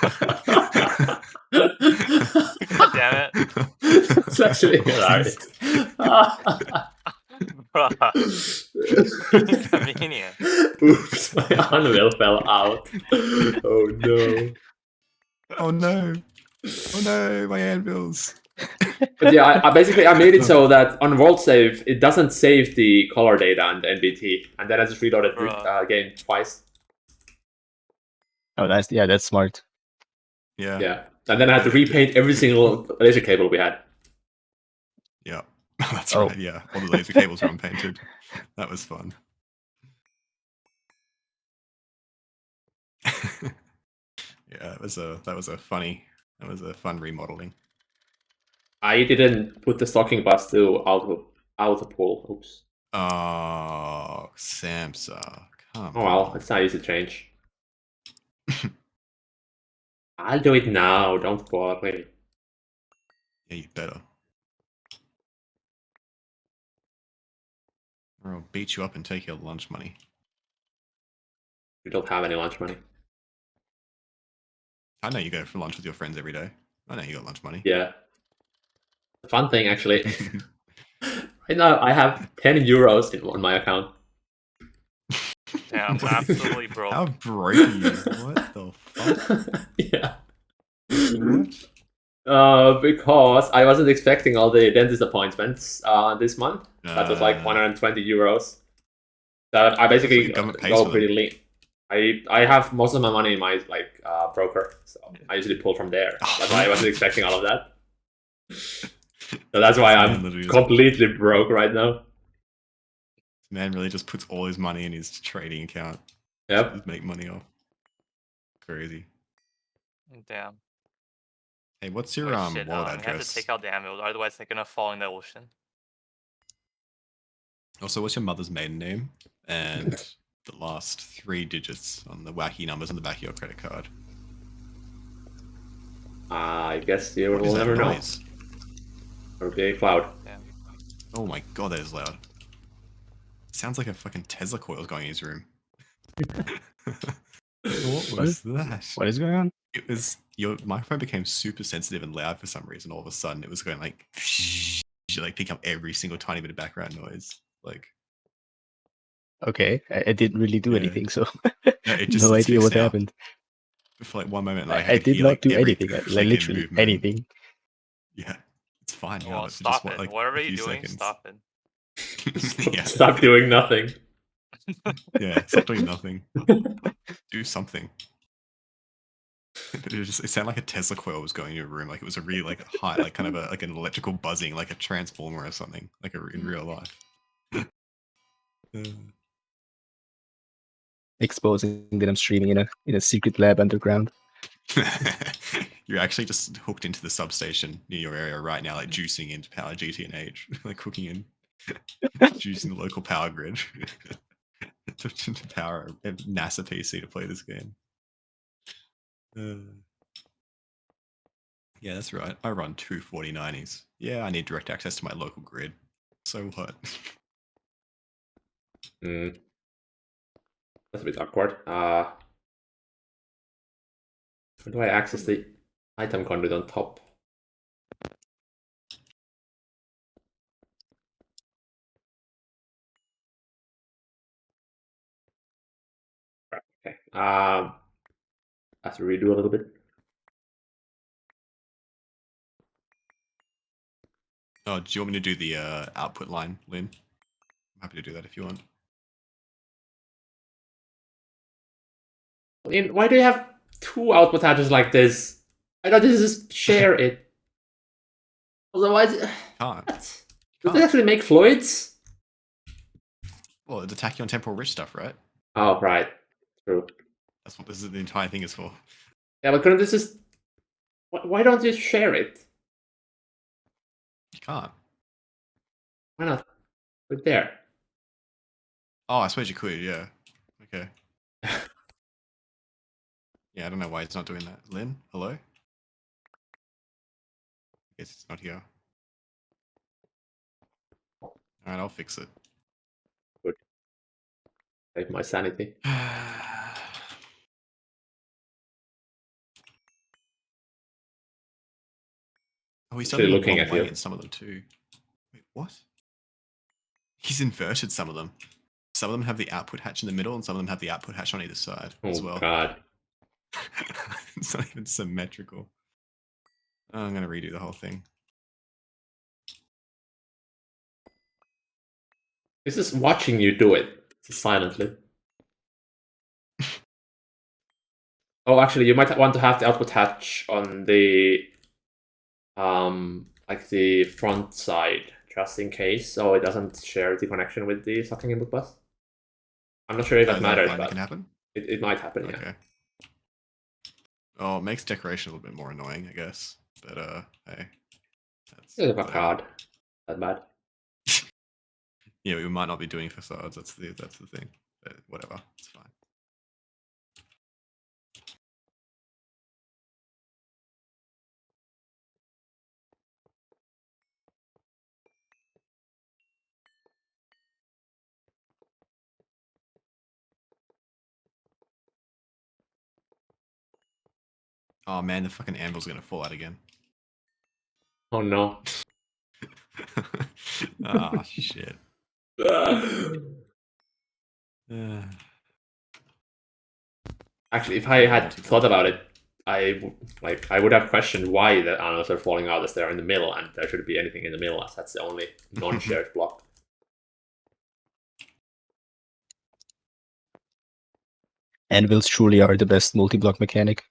S3: God damn it.
S1: It's actually hilarious.
S3: Inconvenient.
S1: Oops, my anvil fell out. Oh no.
S2: Oh no. Oh no, my anvils.
S1: But yeah, I basically I made it so that on world save it doesn't save the color data and the NBT, and then I just reloaded the game twice.
S4: Oh, that's smart.
S2: Yeah.
S1: Yeah, and then I had to repaint every single laser cable we had.
S2: Yeah. That's
S4: Oh.
S2: right, yeah. All the laser cables were unpainted. That was fun. Yeah, that was a fun remodeling.
S1: I didn't put the stocking bus to Autopool. Oops.
S2: Oh, Samsa. Come
S1: Oh well,
S2: on.
S1: it's not easy to change. I'll do it now, don't worry.
S2: Yeah, you better. Or I'll beat you up and take your lunch money.
S1: You don't have any lunch money.
S2: I know you go for lunch with your friends every day. I know you got lunch money.
S1: Yeah. The fun thing actually, right now I have 10 euros on my account.
S3: Yeah, I'm absolutely broke.
S2: How broke are you? What the fuck?
S1: Yeah.
S2: What?
S1: Because I wasn't expecting all the dentist appointments this month. That was like 120 euros. That I basically
S2: government pays
S1: go
S2: for
S1: pretty lean. I have most of my money in my broker, so I usually pull from there. That's why I wasn't expecting all of that. So that's why I'm completely broke right now.
S2: Man really just puts all his money in his trading account.
S1: Yep.
S2: Just make money off. Crazy.
S3: Damn.
S2: Hey, what's your
S3: Shit,
S2: wallet
S3: I have
S2: address?
S3: to take out the anvil, otherwise they're gonna fall in the ocean.
S2: Also, what's your mother's maiden name? And the last 3 digits on the wacky numbers on the back of your credit card.
S1: I guess you
S2: What is
S1: will
S2: that
S1: never know.
S2: noise?
S1: Or be a cloud.
S3: Yeah.
S2: Oh my god, that is loud. Sounds like a fucking Tesla coil going in his room. What was that?
S4: What is going on?
S2: It was your microphone became super sensitive and loud for some reason. All of a sudden, it was going like pick up every single tiny bit of background noise. Like,
S4: Okay, I didn't really do
S2: Yeah.
S4: anything, so
S2: no, it just
S4: no
S2: it's
S4: idea
S2: fixed
S4: what
S2: now.
S4: happened.
S2: For like one moment,
S4: I
S2: could
S4: did
S2: hear,
S4: not
S2: like,
S4: do
S2: every
S4: anything. Like
S2: click and
S4: literally
S2: movement.
S4: anything.
S2: Yeah, it's fine. You
S3: Well,
S2: know, for
S3: stop
S2: just,
S3: it.
S2: like,
S3: Whatever
S2: a
S3: you're
S2: few
S3: doing,
S2: seconds.
S3: stop it.
S2: Yeah,
S1: Stop doing nothing.
S2: yeah, stop doing nothing. Do something. It sounded like a Tesla coil was going in your room. Like it was a really high, kind of an electrical buzzing, like a transformer or something, in real life.
S4: Exposing that I'm streaming in a secret lab underground.
S2: You're actually just hooked into the substation near your area right now, like juicing into power GT and H, like cooking in, juicing the local power grid to power a NASA PC to play this game. Yeah, that's right. I run 2 4090s. Yeah, I need direct access to my local grid. So what?
S1: That's a bit awkward. How do I access the item conduit on top? Okay. I have to redo a little bit.
S2: Oh, do you want me to do the output line, Lynn? I'm happy to do that if you want.
S1: Why do you have two output hatches like this? I thought this is share it. Otherwise,
S2: Can't.
S1: what?
S2: You
S1: Does it actually make fluids?
S2: Well, it's attacking on temporal rich stuff, right?
S1: Oh, right. True.
S2: That's what the entire thing is for.
S1: Yeah, but couldn't this just... Why don't you share it?
S2: You can't.
S1: Why not? Put it there.
S2: Oh, I suppose you could, yeah. Okay. Yeah, I don't know why it's not doing that. Lynn, hello? I guess it's not here. Alright, I'll fix it.
S1: Good. Save my sanity.
S2: Oh, he's
S1: Actually
S2: done them the
S1: looking
S2: wrong
S1: at
S2: way
S1: you.
S2: in some of them too. Wait, what? He's inverted some of them. Some of them have the output hatch in the middle, and some of them have the output hatch on either side as
S1: Oh,
S2: well.
S1: God.
S2: It's not even symmetrical. Oh, I'm gonna redo the whole thing.
S1: This is watching you do it silently. Oh, actually, you might want to have the output hatch on the like the front side, just in case, so it doesn't share the connection with the sucking input bus. I'm not sure if
S2: Oh,
S1: that
S2: is that a
S1: matters,
S2: thing that
S1: but
S2: can happen?
S1: it might happen. Yeah.
S2: Okay. Oh, it makes decoration a little bit more annoying, I guess. But hey, that's
S1: It's a
S2: whatever.
S1: card. That bad.
S2: Yeah, we might not be doing facades. That's the thing. But whatever, it's fine. Oh man, the fucking anvil's gonna fall out again.
S1: Oh no.
S2: Ah, shit.
S1: Actually, if I had thought about it, I would have questioned why the animals are falling out as they're in the middle, and there shouldn't be anything in the middle, as that's the only non-shared block.
S4: Anvils truly are the best multi-block mechanic.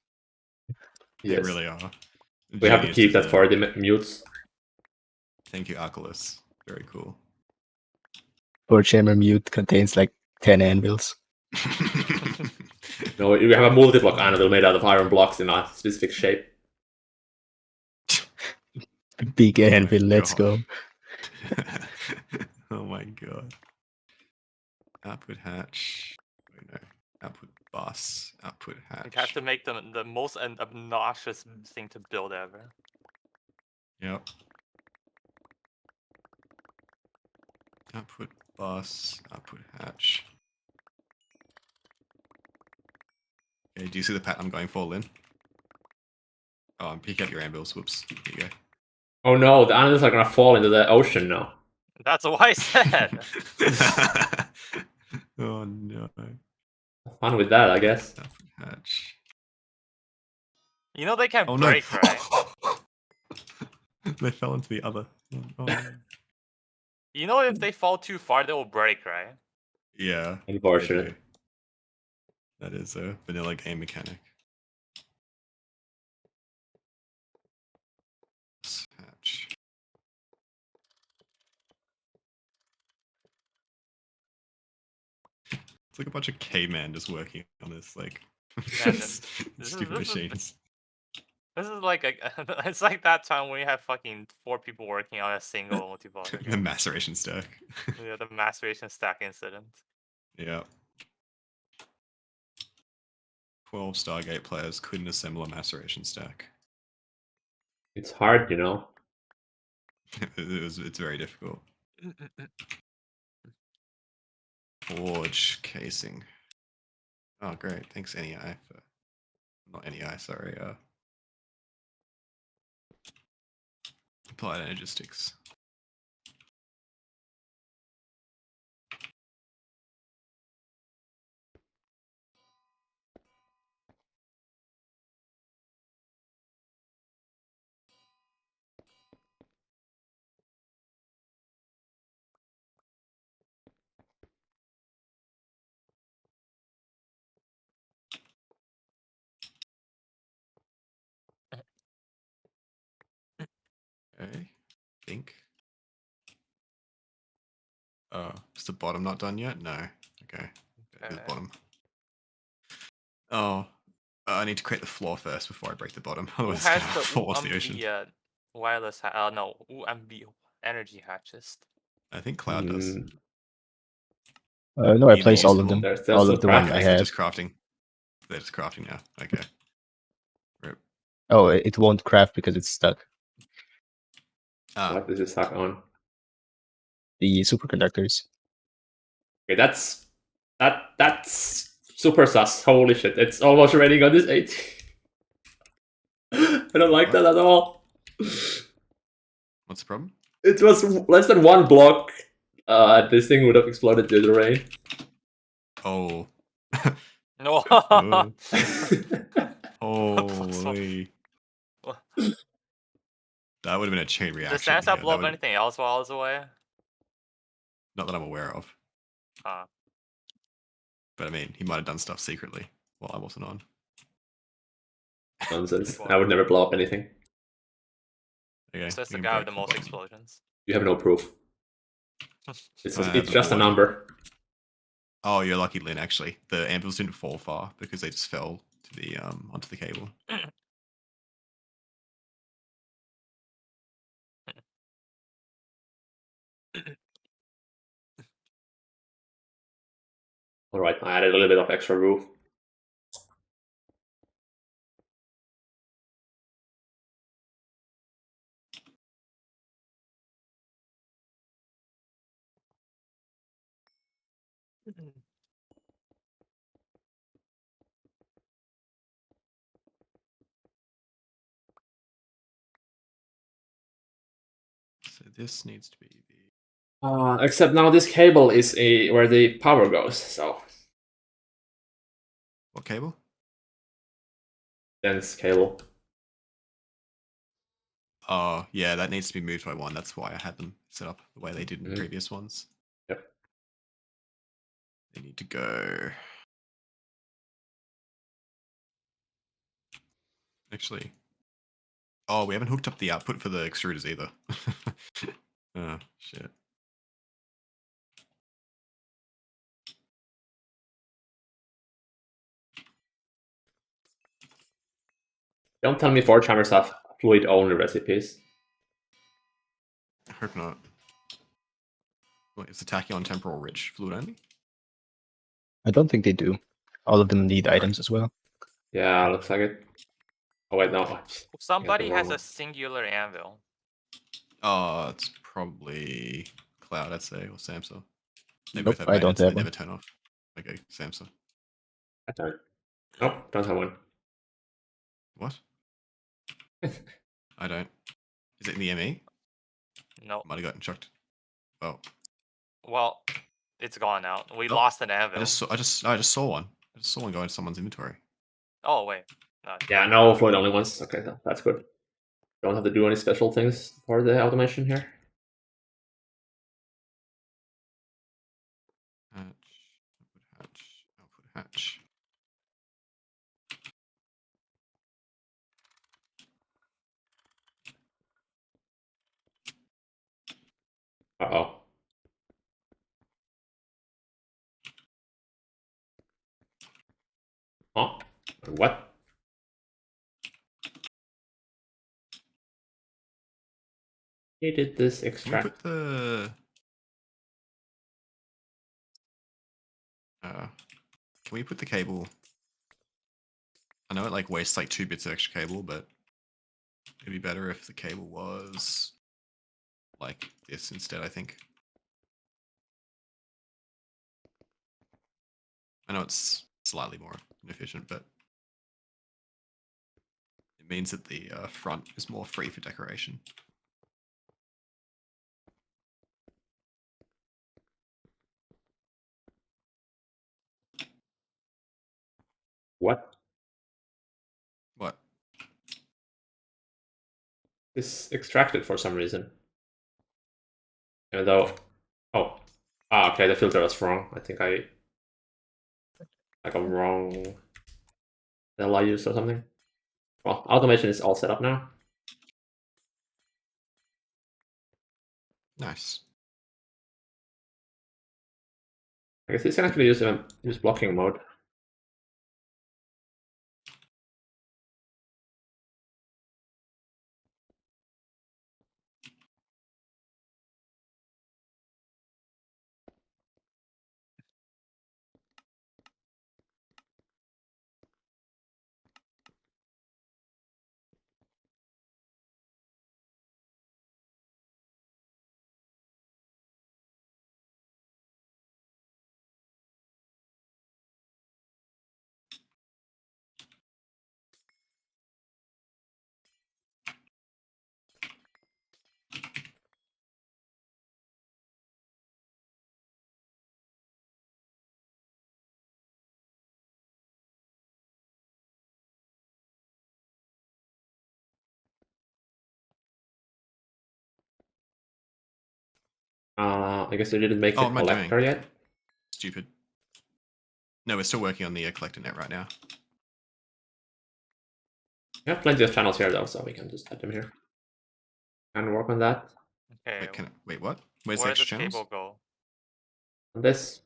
S2: They
S1: Yes.
S2: really are.
S1: We have to
S2: Genius
S1: keep that for
S2: deserved.
S1: the mutes.
S2: Thank you, Arculus. Very cool.
S4: Four chamber mute contains like 10 anvils.
S1: No, we have a multi-block anvil made out of iron blocks in a specific shape.
S4: Big
S2: Oh my
S4: anvil, let's
S2: God.
S4: go.
S2: Oh my god. Output hatch. Wait, no. Output bus. Output hatch.
S3: You have to make them the most obnoxious thing to build ever.
S2: Yep. Output bus. Output hatch. Okay, do you see the pattern I'm going for, Lynn? Oh, pick up your anvils. Whoops. Here you go.
S1: Oh no, the animals are gonna fall into the ocean now.
S3: That's what I said.
S2: Oh no.
S1: Fun with that, I guess.
S2: Output hatch.
S3: You know they can
S2: Oh
S3: break,
S2: no.
S3: right?
S2: They fell into the other. Oh, no.
S3: You know if they fall too far, they will break, right?
S2: Yeah. they
S1: Unfortunate.
S2: do. That is a vanilla game mechanic. Hatch. It's like a bunch of cavemen just working on this, like,
S3: Man,
S2: stupid machines.
S3: This is like it's like that time when you have fucking 4 people working on a single multi-block.
S2: The maceration stack.
S3: Yeah, the maceration stack incident.
S2: Yeah. 12 Stargate players couldn't assemble a maceration stack.
S1: It's hard, you know.
S2: It's very difficult. Forge casing. Oh, great. Thanks, NEI, for... Not NEI, sorry. Applied Energistics. think. Is the bottom not done yet? No. Okay. Do the bottom. Oh, I need to create the floor first before I break the bottom.
S3: Who
S2: Otherwise,
S3: has
S2: it's
S3: the
S2: gonna fall into the ocean.
S3: wireless? No, UMB energy hatches.
S2: I think Cloud does.
S4: No, I
S2: You
S4: placed
S2: use
S4: all
S2: them
S4: of them.
S1: They're still
S4: All
S1: still
S4: of the one
S1: crafting.
S4: I
S2: They're
S4: had.
S2: just crafting. They're just crafting now. Okay. Rip.
S4: Oh, it won't craft because it's stuck.
S2: Ah,
S1: What is it stuck on?
S4: The superconductors.
S1: Okay, that's super sus. Holy shit! It's almost raining on this 80. I don't like that at all.
S2: what's the problem?
S1: It was less than one block. This thing would have exploded due to the rain.
S2: Oh.
S3: No.
S2: Holy. That would have been a chain reaction.
S3: Does Sansa
S2: here.
S3: blow up anything else while I was away?
S2: Not that I'm aware of.
S3: Huh.
S2: But I mean, he might have done stuff secretly while I wasn't on.
S1: Nonsense. I would never blow up anything.
S2: Okay.
S3: So it's
S2: we
S3: the
S2: can
S3: guy with
S2: break
S3: the most
S2: bottom.
S3: explosions.
S1: You have no proof. It's
S2: I have
S1: it's
S2: an
S1: just a
S2: audio.
S1: number.
S2: Oh, you're lucky, Lynn. Actually, the anvils didn't fall far because they just fell to the onto the cable.
S1: All right, I added a little bit of extra roof.
S2: So this needs to be the.
S1: Except now this cable is where the power goes. So
S2: What cable?
S1: dense cable.
S2: Oh, yeah, that needs to be moved by one. That's why I had them set up the way they did in previous ones.
S1: Yep.
S2: They need to go. Actually. Oh, we haven't hooked up the output for the extruders either. Oh, shit.
S1: Don't tell me forge hammers have fluid only recipes.
S2: I hope not. Wait, is the tachyon temporal rich fluid only?
S4: I don't think they do. All of them need items as well.
S1: Yeah, looks like it. Oh wait, no.
S3: Somebody
S1: wrong
S3: has
S1: one.
S3: a singular anvil.
S2: Oh, it's probably Cloud, I'd say, or Samsa. They
S4: Nope,
S2: both have
S4: I don't
S2: magnets and
S4: have
S2: they
S4: one.
S2: never turn off. Okay, Samsa.
S1: I don't. Nope, don't have one.
S2: What? I don't. Is it in the ME?
S3: No.
S2: Might have gotten chucked. Oh.
S3: Well, it's gone now. We
S2: Oh,
S3: lost an
S2: I
S3: anvil.
S2: just saw one. I just saw one go into someone's inventory.
S3: Oh wait. No.
S1: Yeah, no fluid only ones. Okay, that's good. Don't have to do any special things for the automation here.
S2: Output hatch.
S1: Uh-oh. Huh? What? He did this
S2: Can we
S1: extract.
S2: put the... can we put the cable... I know it like wastes like 2 bits of extra cable, but it'd be better if the cable was like this instead, I think. I know it's slightly more inefficient, but it means that the front is more free for decoration.
S1: What?
S2: What?
S1: This extracted for some reason. Even though... Oh. Ah, okay, the filter was wrong. I think I got wrong cell I used or something. Well, automation is all set up now.
S2: Nice.
S1: I guess this can actually use blocking mode. I guess they didn't make
S2: Oh,
S1: the
S2: what am I
S1: collector
S2: doing?
S1: yet.
S2: Stupid. No, we're still working on the collector net right now.
S1: We have plenty of channels here though, so we can just add them here and work on that.
S3: Okay.
S2: Wait, what? Where's the
S3: Where
S2: extra
S3: does
S2: channels?
S3: cable go?
S1: On this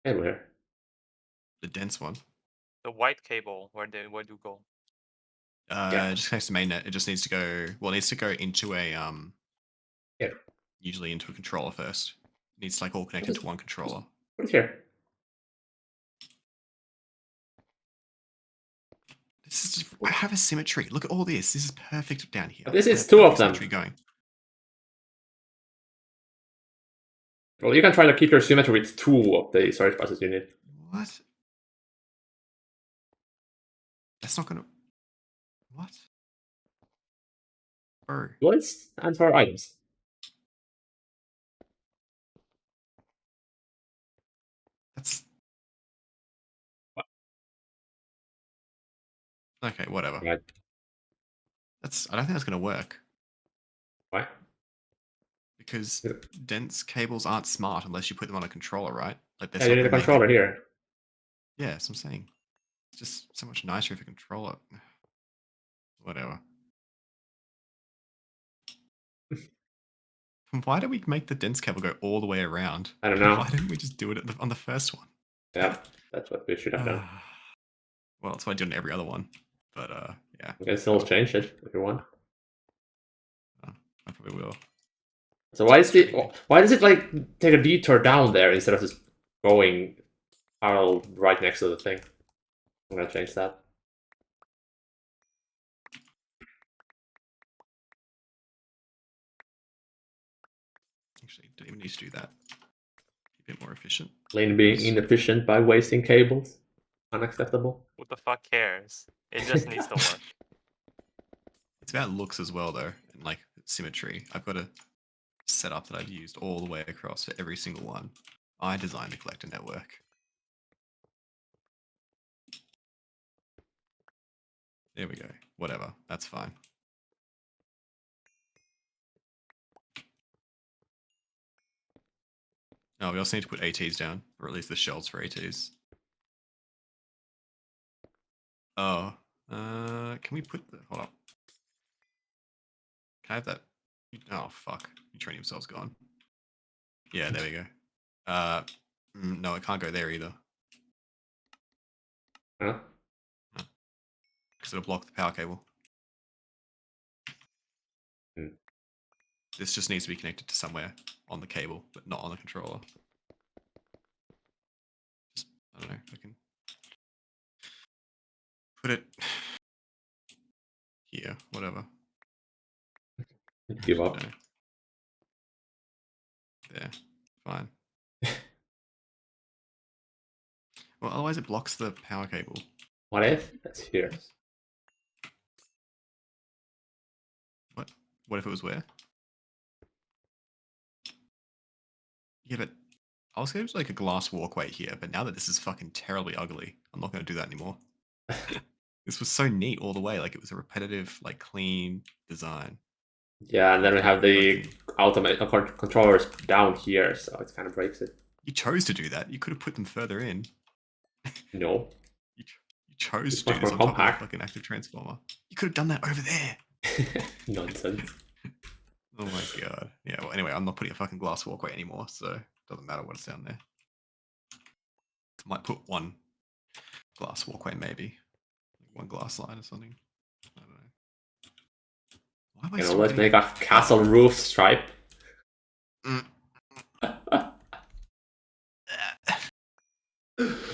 S1: cable here.
S2: The dense one.
S3: The white cable. Where do go?
S1: Yeah.
S2: It just connects to mainnet. It just needs to go. Well, it needs to go into a
S1: Here.
S2: Usually into a controller first. It needs to like all connect into one controller.
S1: Put it here.
S2: This is just, I have a symmetry. Look at all this. This is perfect down here.
S1: But this
S2: I
S1: is
S2: have
S1: two of
S2: perfect
S1: them.
S2: symmetry going.
S1: Well, you can try to keep your symmetry with 2 of the storage buses you need.
S2: What? That's not gonna. What? Bro.
S1: Bullets and for items.
S2: That's. Okay, whatever.
S1: Right.
S2: I don't think that's gonna work.
S1: Why?
S2: Because
S1: Yeah.
S2: dense cables aren't smart unless you put them on a controller, right? Like
S1: Yeah, you need a
S2: gonna make
S1: controller
S2: it-
S1: here.
S2: Yeah, that's what I'm saying. It's just so much nicer if a controller. Whatever. Why do we make the dense cable go all the way around?
S1: I don't know.
S2: Why didn't we just do it on the first one?
S1: Yeah, that's what we should have done.
S2: Well, that's what I did on every other one. But yeah.
S1: You can still change it if you want.
S2: I probably will.
S1: So why does it like take a detour down there instead of just going parallel right next to the thing? I'm gonna change that.
S2: Actually, don't even need to do that. Be a bit more efficient.
S1: Lane being inefficient by wasting cables. Unacceptable.
S3: Who the fuck cares? It just needs to work.
S2: It's about looks as well, though, and like symmetry. I've got a setup that I've used all the way across for every single one. I designed the collector network. There we go. Whatever. That's fine. Oh, we also need to put ATs down, or at least the shells for ATs. Oh, can we put the... Hold up. Can I have that? Oh, fuck. Neutronium cell's gone. Yeah, there we go. No, it can't go there either.
S1: Huh?
S2: Because it'll block the power cable.
S1: Hmm.
S2: This just needs to be connected to somewhere on the cable, but not on the controller. Just, I don't know, I can put it here, whatever.
S1: Give up.
S2: No. There, fine. Well, otherwise it blocks the power cable.
S1: What if? That's here.
S2: What? What if it was where? Yeah, but I was going to do like a glass walkway here, but now that this is fucking terribly ugly, I'm not going to do that anymore. This was so neat all the way, like it was a repetitive, like clean design.
S1: Yeah, and then we have the ultimate controllers down here, so it kind of breaks it.
S2: You chose to do that. You could have put them further in.
S1: No.
S2: You chose
S1: It's
S2: to do
S1: much
S2: this
S1: more
S2: on top of
S1: compact.
S2: a fucking active transformer. You could have done that over there.
S1: Nonsense.
S2: Oh my god. Yeah, well, anyway, I'm not putting a fucking glass walkway anymore, so it doesn't matter what's down there. Might put one glass walkway, maybe. One glass line or something. I don't know. Why am I still
S1: let's
S2: getting...
S1: make a castle roof stripe.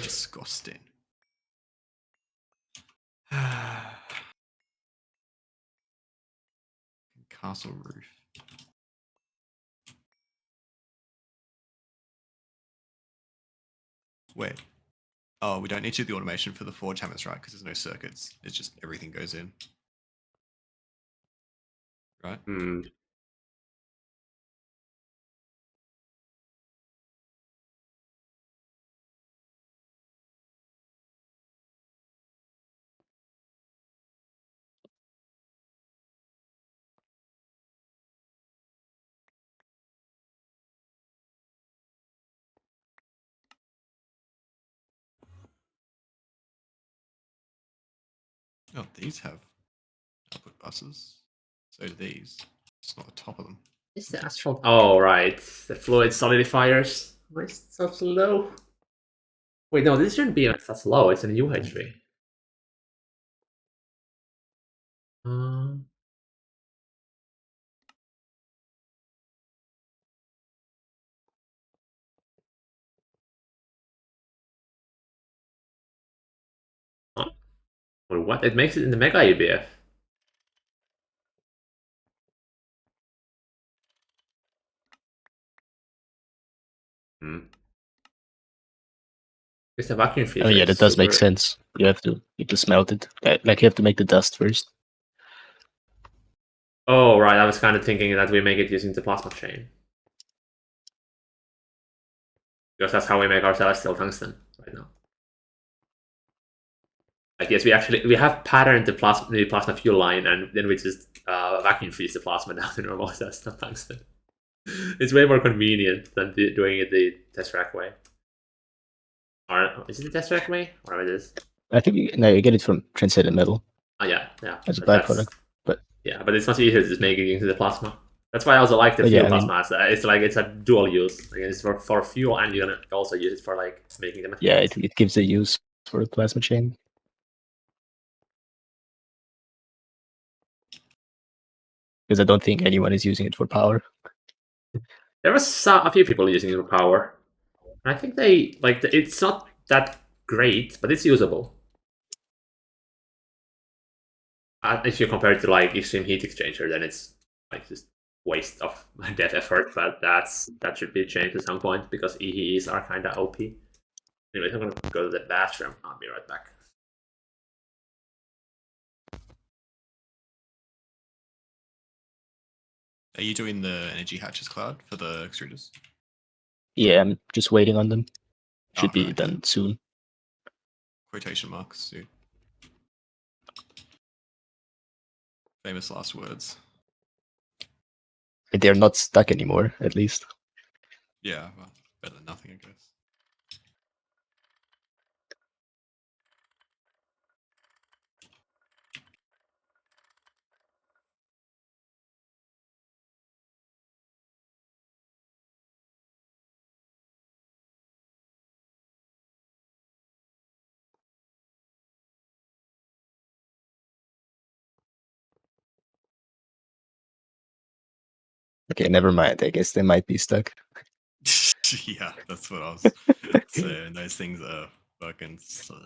S2: Disgusting. Castle roof. Wait. Oh, we don't need to do the automation for the forge hammers, right? Because there's no circuits. It's just everything goes in. Right?
S1: Hmm.
S2: Oh, these have output buses. So do these. It's not the top of them.
S1: Is the asphalt? Oh, right. The fluid solidifiers. Why is it so slow? Wait, no, this shouldn't be that slow. It's an UH3. Um, huh? Well, what? It makes it in the Mega EBF. Hmm. It's a vacuum feature.
S4: Oh yeah, that does make
S1: Super...
S4: sense. You have to smelt it. Like you have to make the dust first.
S1: Oh, right. I was kind of thinking that we make it using the plasma chain. Because that's how we make our celestial tungsten right now. Like, yes, we have patterned the plasma fuel line, and then we just vacuum freeze the plasma down to normal celestial tungsten. It's way more convenient than doing it the Tesseract way. Or is it the Tesseract way? Whatever it is.
S4: I think you get it from transcendent metal.
S1: Oh yeah.
S4: As a
S1: But
S4: byproduct. But
S1: yeah, but it's much easier to just make it into the plasma. That's why I also like the
S4: But
S1: fuel
S4: yeah, I mean-
S1: plasma. It's like it's a dual use. Like, it's for fuel, and you're gonna also use it for like making the
S4: yeah,
S1: materials.
S4: it gives a use for a plasma chain. Because I don't think anyone is using it for power.
S1: There was a few people using it for power. I think they like it's not that great, but it's usable. If you compare it to like extreme heat exchanger, then it's like just waste of dev effort. But that should be changed at some point because EEs are kind of OP. Anyways, I'm gonna go to the bathroom. I'll be right back.
S2: Are you doing the energy hatches cloud for the extruders?
S4: Yeah, I'm just waiting on them. Should
S2: Oh,
S4: be
S2: right.
S4: done soon.
S2: Quotation marks, dude. Famous last words.
S4: But they're not stuck anymore, at least.
S2: Yeah, well, better than nothing, I guess.
S4: Okay, never mind. I guess they might be stuck.
S2: Yeah, that's what I was saying. Those things are fucking slow.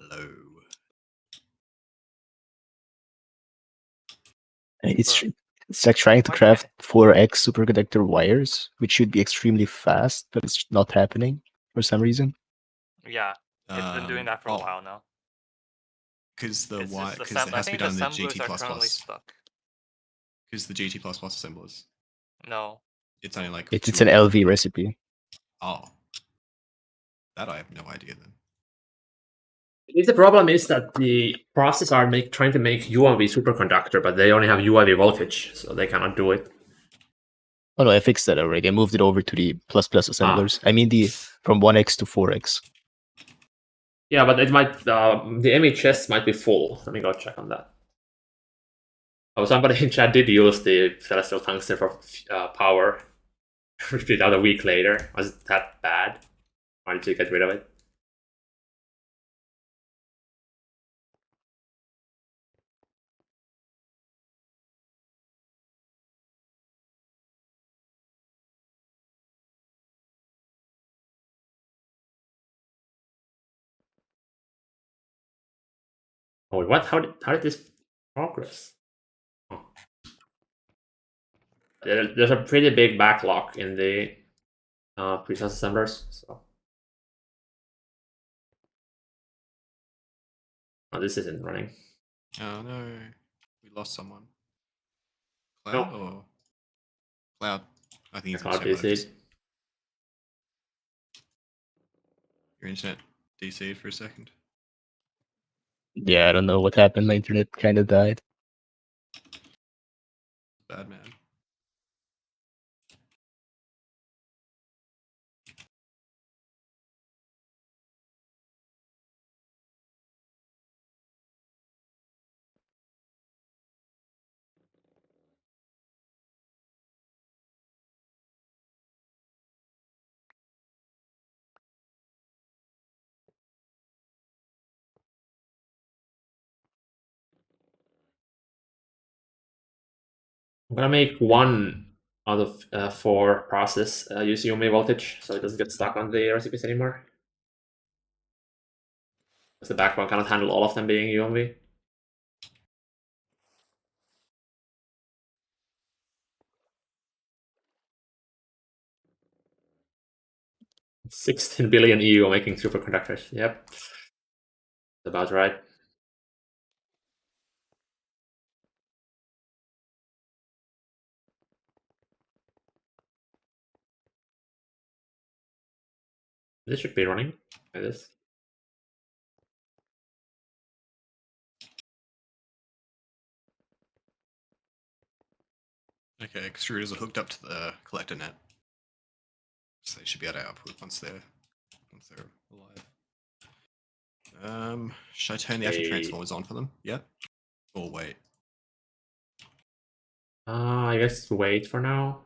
S4: It's
S3: Bro,
S4: it's like trying to
S3: why
S4: craft
S3: can't
S4: 4x superconductor wires, which should be extremely fast, but it's not happening for some reason.
S3: yeah, it's been doing that for a while now.
S2: Because the
S3: It's
S2: why?
S3: just
S2: Because it has to be
S3: the
S2: done in the
S3: assemblers
S2: GT++.
S3: are currently stuck.
S2: Because the GT++ assemblers.
S3: No,
S2: It's only like
S4: It's
S2: two
S4: an
S2: of them.
S4: LV recipe.
S2: Oh, that I have no idea then.
S1: The problem is that the process are trying to make UAV superconductor, but they only have UAV voltage, so they cannot do it.
S4: Oh no, I fixed that already. I moved it over to the assemblers. I mean the from 1x to 4x.
S1: Yeah, but it might the MHS might be full. Let me go check on that. Oh, somebody in chat did use the celestial tungsten for power. Repeat out a week later. Was it that bad? Why did you get rid of it? Oh, what? How did this progress? Oh. There's a pretty big backlog in the pre-sales assemblers. So, oh, this isn't running.
S2: Oh no, we lost someone. Cloud or Cloud? I think his
S1: Cloud
S2: internet might have
S1: DC.
S2: just your internet DC'd for a second.
S4: Yeah, I don't know what happened. My internet kind of died.
S2: Bad man.
S1: I'm gonna make one out of 4 process use UMA voltage, so it doesn't get stuck on the recipes anymore. Because the backbone cannot handle all of them being UMV. $16 billion EU making superconductors. Yep, that's about right. This should be running like this.
S2: Okay, extruders are hooked up to the collector net, so they should be able to output once they're alive. Should I turn the actual transformers on for them? Yep. Or wait?
S1: I guess wait for now.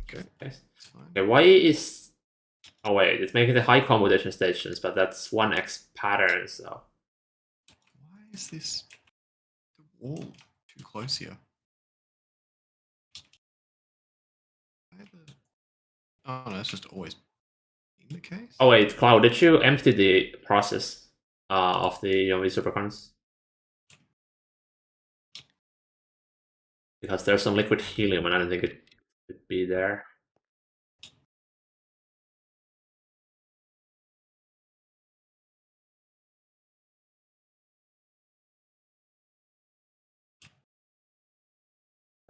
S2: Okay,
S1: Okay.
S2: that's fine.
S1: Okay, why is... Oh wait, it's making the high computation stations, but that's 1x pattern, so...
S2: Why is this the wall too close here? Why the... Oh no, that's just always been the case.
S1: Oh wait, Cloud, did you empty the process of the UMV supercons? Because there's some liquid helium and I don't think it should be there.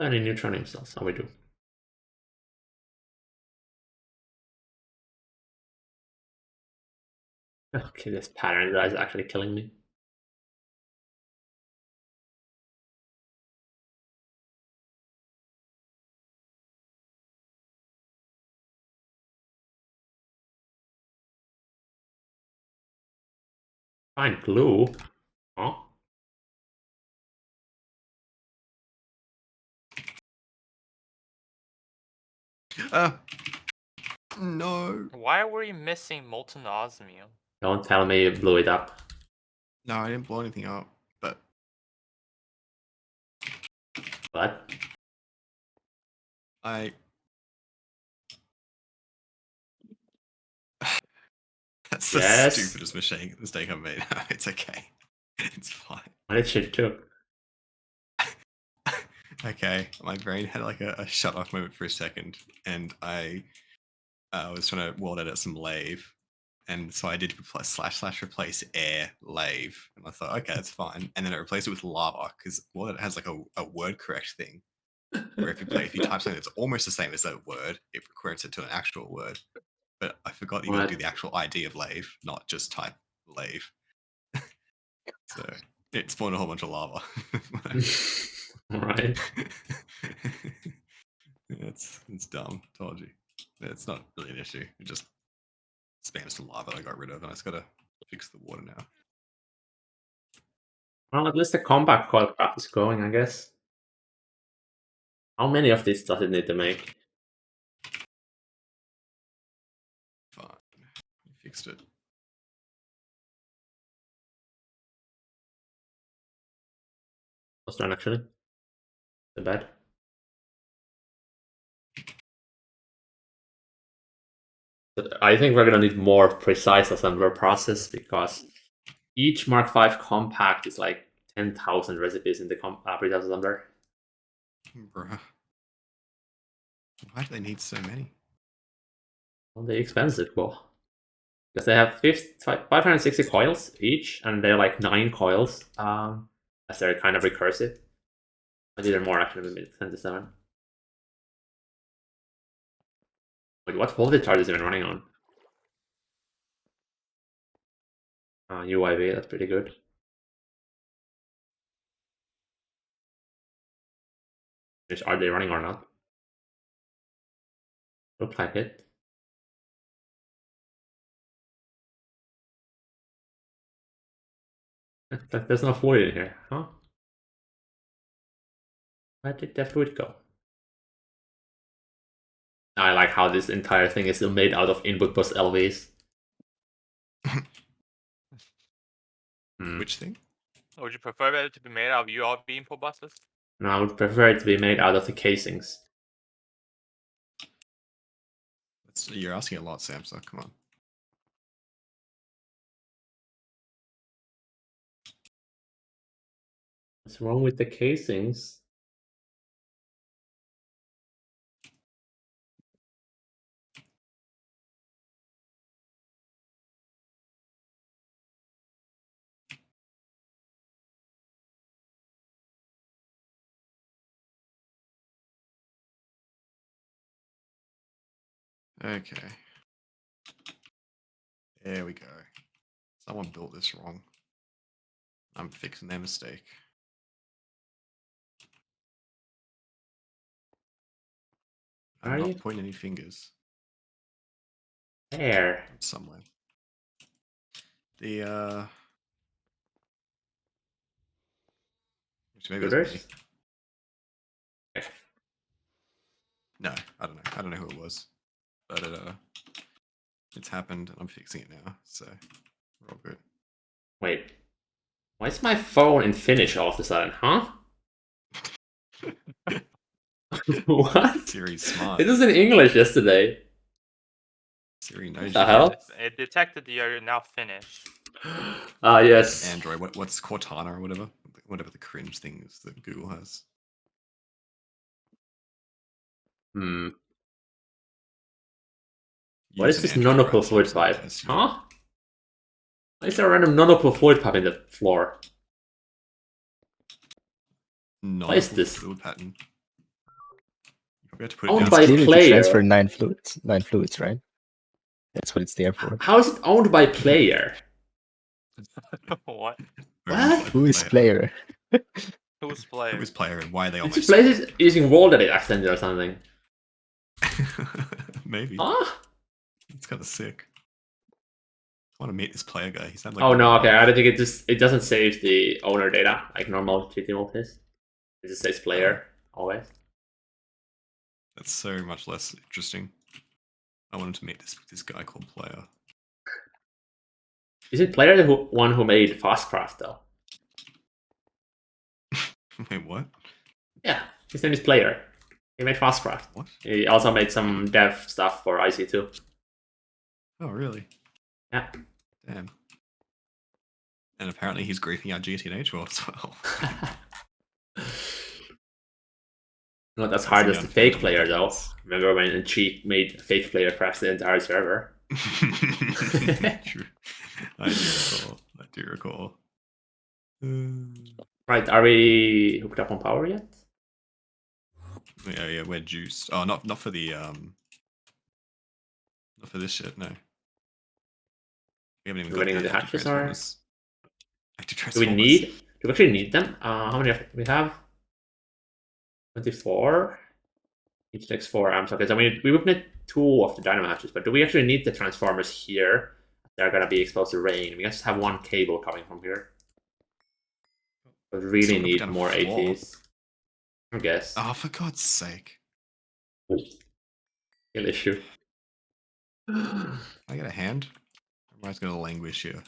S1: Any neutronium cells? Oh, we do. Okay, this pattern is actually killing me. Fine glue. Huh?
S2: No.
S3: Why were you missing molten osmium?
S1: Don't tell me you blew it up.
S2: No, I didn't blow anything up, but
S1: What?
S2: I... That's the
S1: Yes.
S2: stupidest mistake I've made. It's okay. It's fine.
S1: What did she do?
S2: Okay, my brain had like a shut off moment for a second, and I was trying to weld edit some lathe, and so I did / replace air lathe, and I thought, okay, that's fine, and then I replaced it with lava because weld edit has like a word correct thing, where if you type something that's almost the same as that word, it converts it to an actual word. But I forgot you got to do the actual ID of lathe, not just type lathe. So it spawned a whole bunch of lava.
S1: Alright.
S2: It's dumb. Told you. It's not really an issue. It just spams some lava that I got rid of, and I just gotta fix the water now.
S1: Well, at least the combat coil craft is going, I guess. How many of these does it need to make?
S2: Fine. We fixed it.
S1: What's done actually? The bad. But I think we're gonna need more precise assembler process because each Mark V compact is like 10,000 recipes in the precise assembler.
S2: Bruh. Why do they need so many?
S1: Well, they're expensive, well. Because they have 560 coils each, and they're like 9 coils, as they're kind of recursive. But they're more actually, maybe 10 to 7. Wait, what voltage are these even running on? UIV, that's pretty good. Which are they running or not? Looks like it. There's no fluid in here, huh? Where did the fluid go? I like how this entire thing is still made out of input bus LVs.
S2: Which thing?
S3: Would you prefer it to be made out of ULB input buses?
S1: No, I would prefer it to be made out of the casings.
S2: You're asking a lot, Sam, so come on.
S1: What's wrong with the casings?
S2: Okay. There we go. Someone built this wrong. I'm fixing their mistake. I'm not pointing any fingers.
S1: There.
S2: Somewhere. The maybe it was me. No, I don't know. I don't know who it was. But it's happened and I'm fixing it now, so we're all good.
S1: Wait. Why is my phone in Finnish all of a sudden, huh? What?
S2: Siri's smart.
S1: It was in English yesterday.
S2: Siri knows
S1: the hell?
S3: It detected you're now Finnish.
S1: Ah, yes.
S2: Android, what's Cortana or whatever? Whatever the cringe things that Google has.
S1: Hmm.
S2: Use
S1: What is
S2: an
S1: this
S2: Android
S1: nonopal
S2: right,
S1: fluid
S2: so it's
S1: pipe?
S2: test
S1: Huh? Why is there a random nonopal fluid pipe in the floor? What is this?
S2: Fluid pattern. You probably have to put
S1: Owned
S2: it
S1: by
S2: down.
S4: Clearly to
S1: player.
S4: transfer 9 fluids. 9 fluids, right? That's what it's there for.
S1: How is it owned by player?
S3: What?
S1: What?
S4: Who is player?
S3: Who's player?
S2: Who is player and why are they on my
S1: This place is using wall that it accident or something.
S2: Maybe.
S1: Huh?
S2: It's kind of sick. I want to meet this player guy. He sounds like.
S1: Oh no, okay. I don't think it doesn't save the owner data like normal GTML does. It just says player always.
S2: That's so much less interesting. I wanted to meet this guy called Player.
S1: Is it player the one who made Fastcraft though?
S2: Wait, what?
S1: Yeah, his name is Player. He made Fastcraft.
S2: What?
S1: He also made some dev stuff for IC2.
S2: Oh, really?
S1: Yeah.
S2: Damn. And apparently he's griefing out GTNH world as well.
S1: Not as hard as the fake player though. Remember when a cheat made a fake player crash the entire server?
S2: True. I do recall.
S1: Right, are we hooked up on power yet?
S2: Yeah, we're juiced. Oh, not for the not for this shit. No, we haven't even got
S1: Running on the hatches are. Do we actually need them? How many do we have? 24. Each takes 4 amps. Okay, so we would need 2 of the dynamo hatches, but do we actually need the transformers here? They're gonna be exposed to rain. We just have 1 cable coming from here. We really need more ATs. I guess.
S2: Oh, for God's sake.
S1: Skill issue.
S2: Can I get a hand? Everybody's gonna languish here.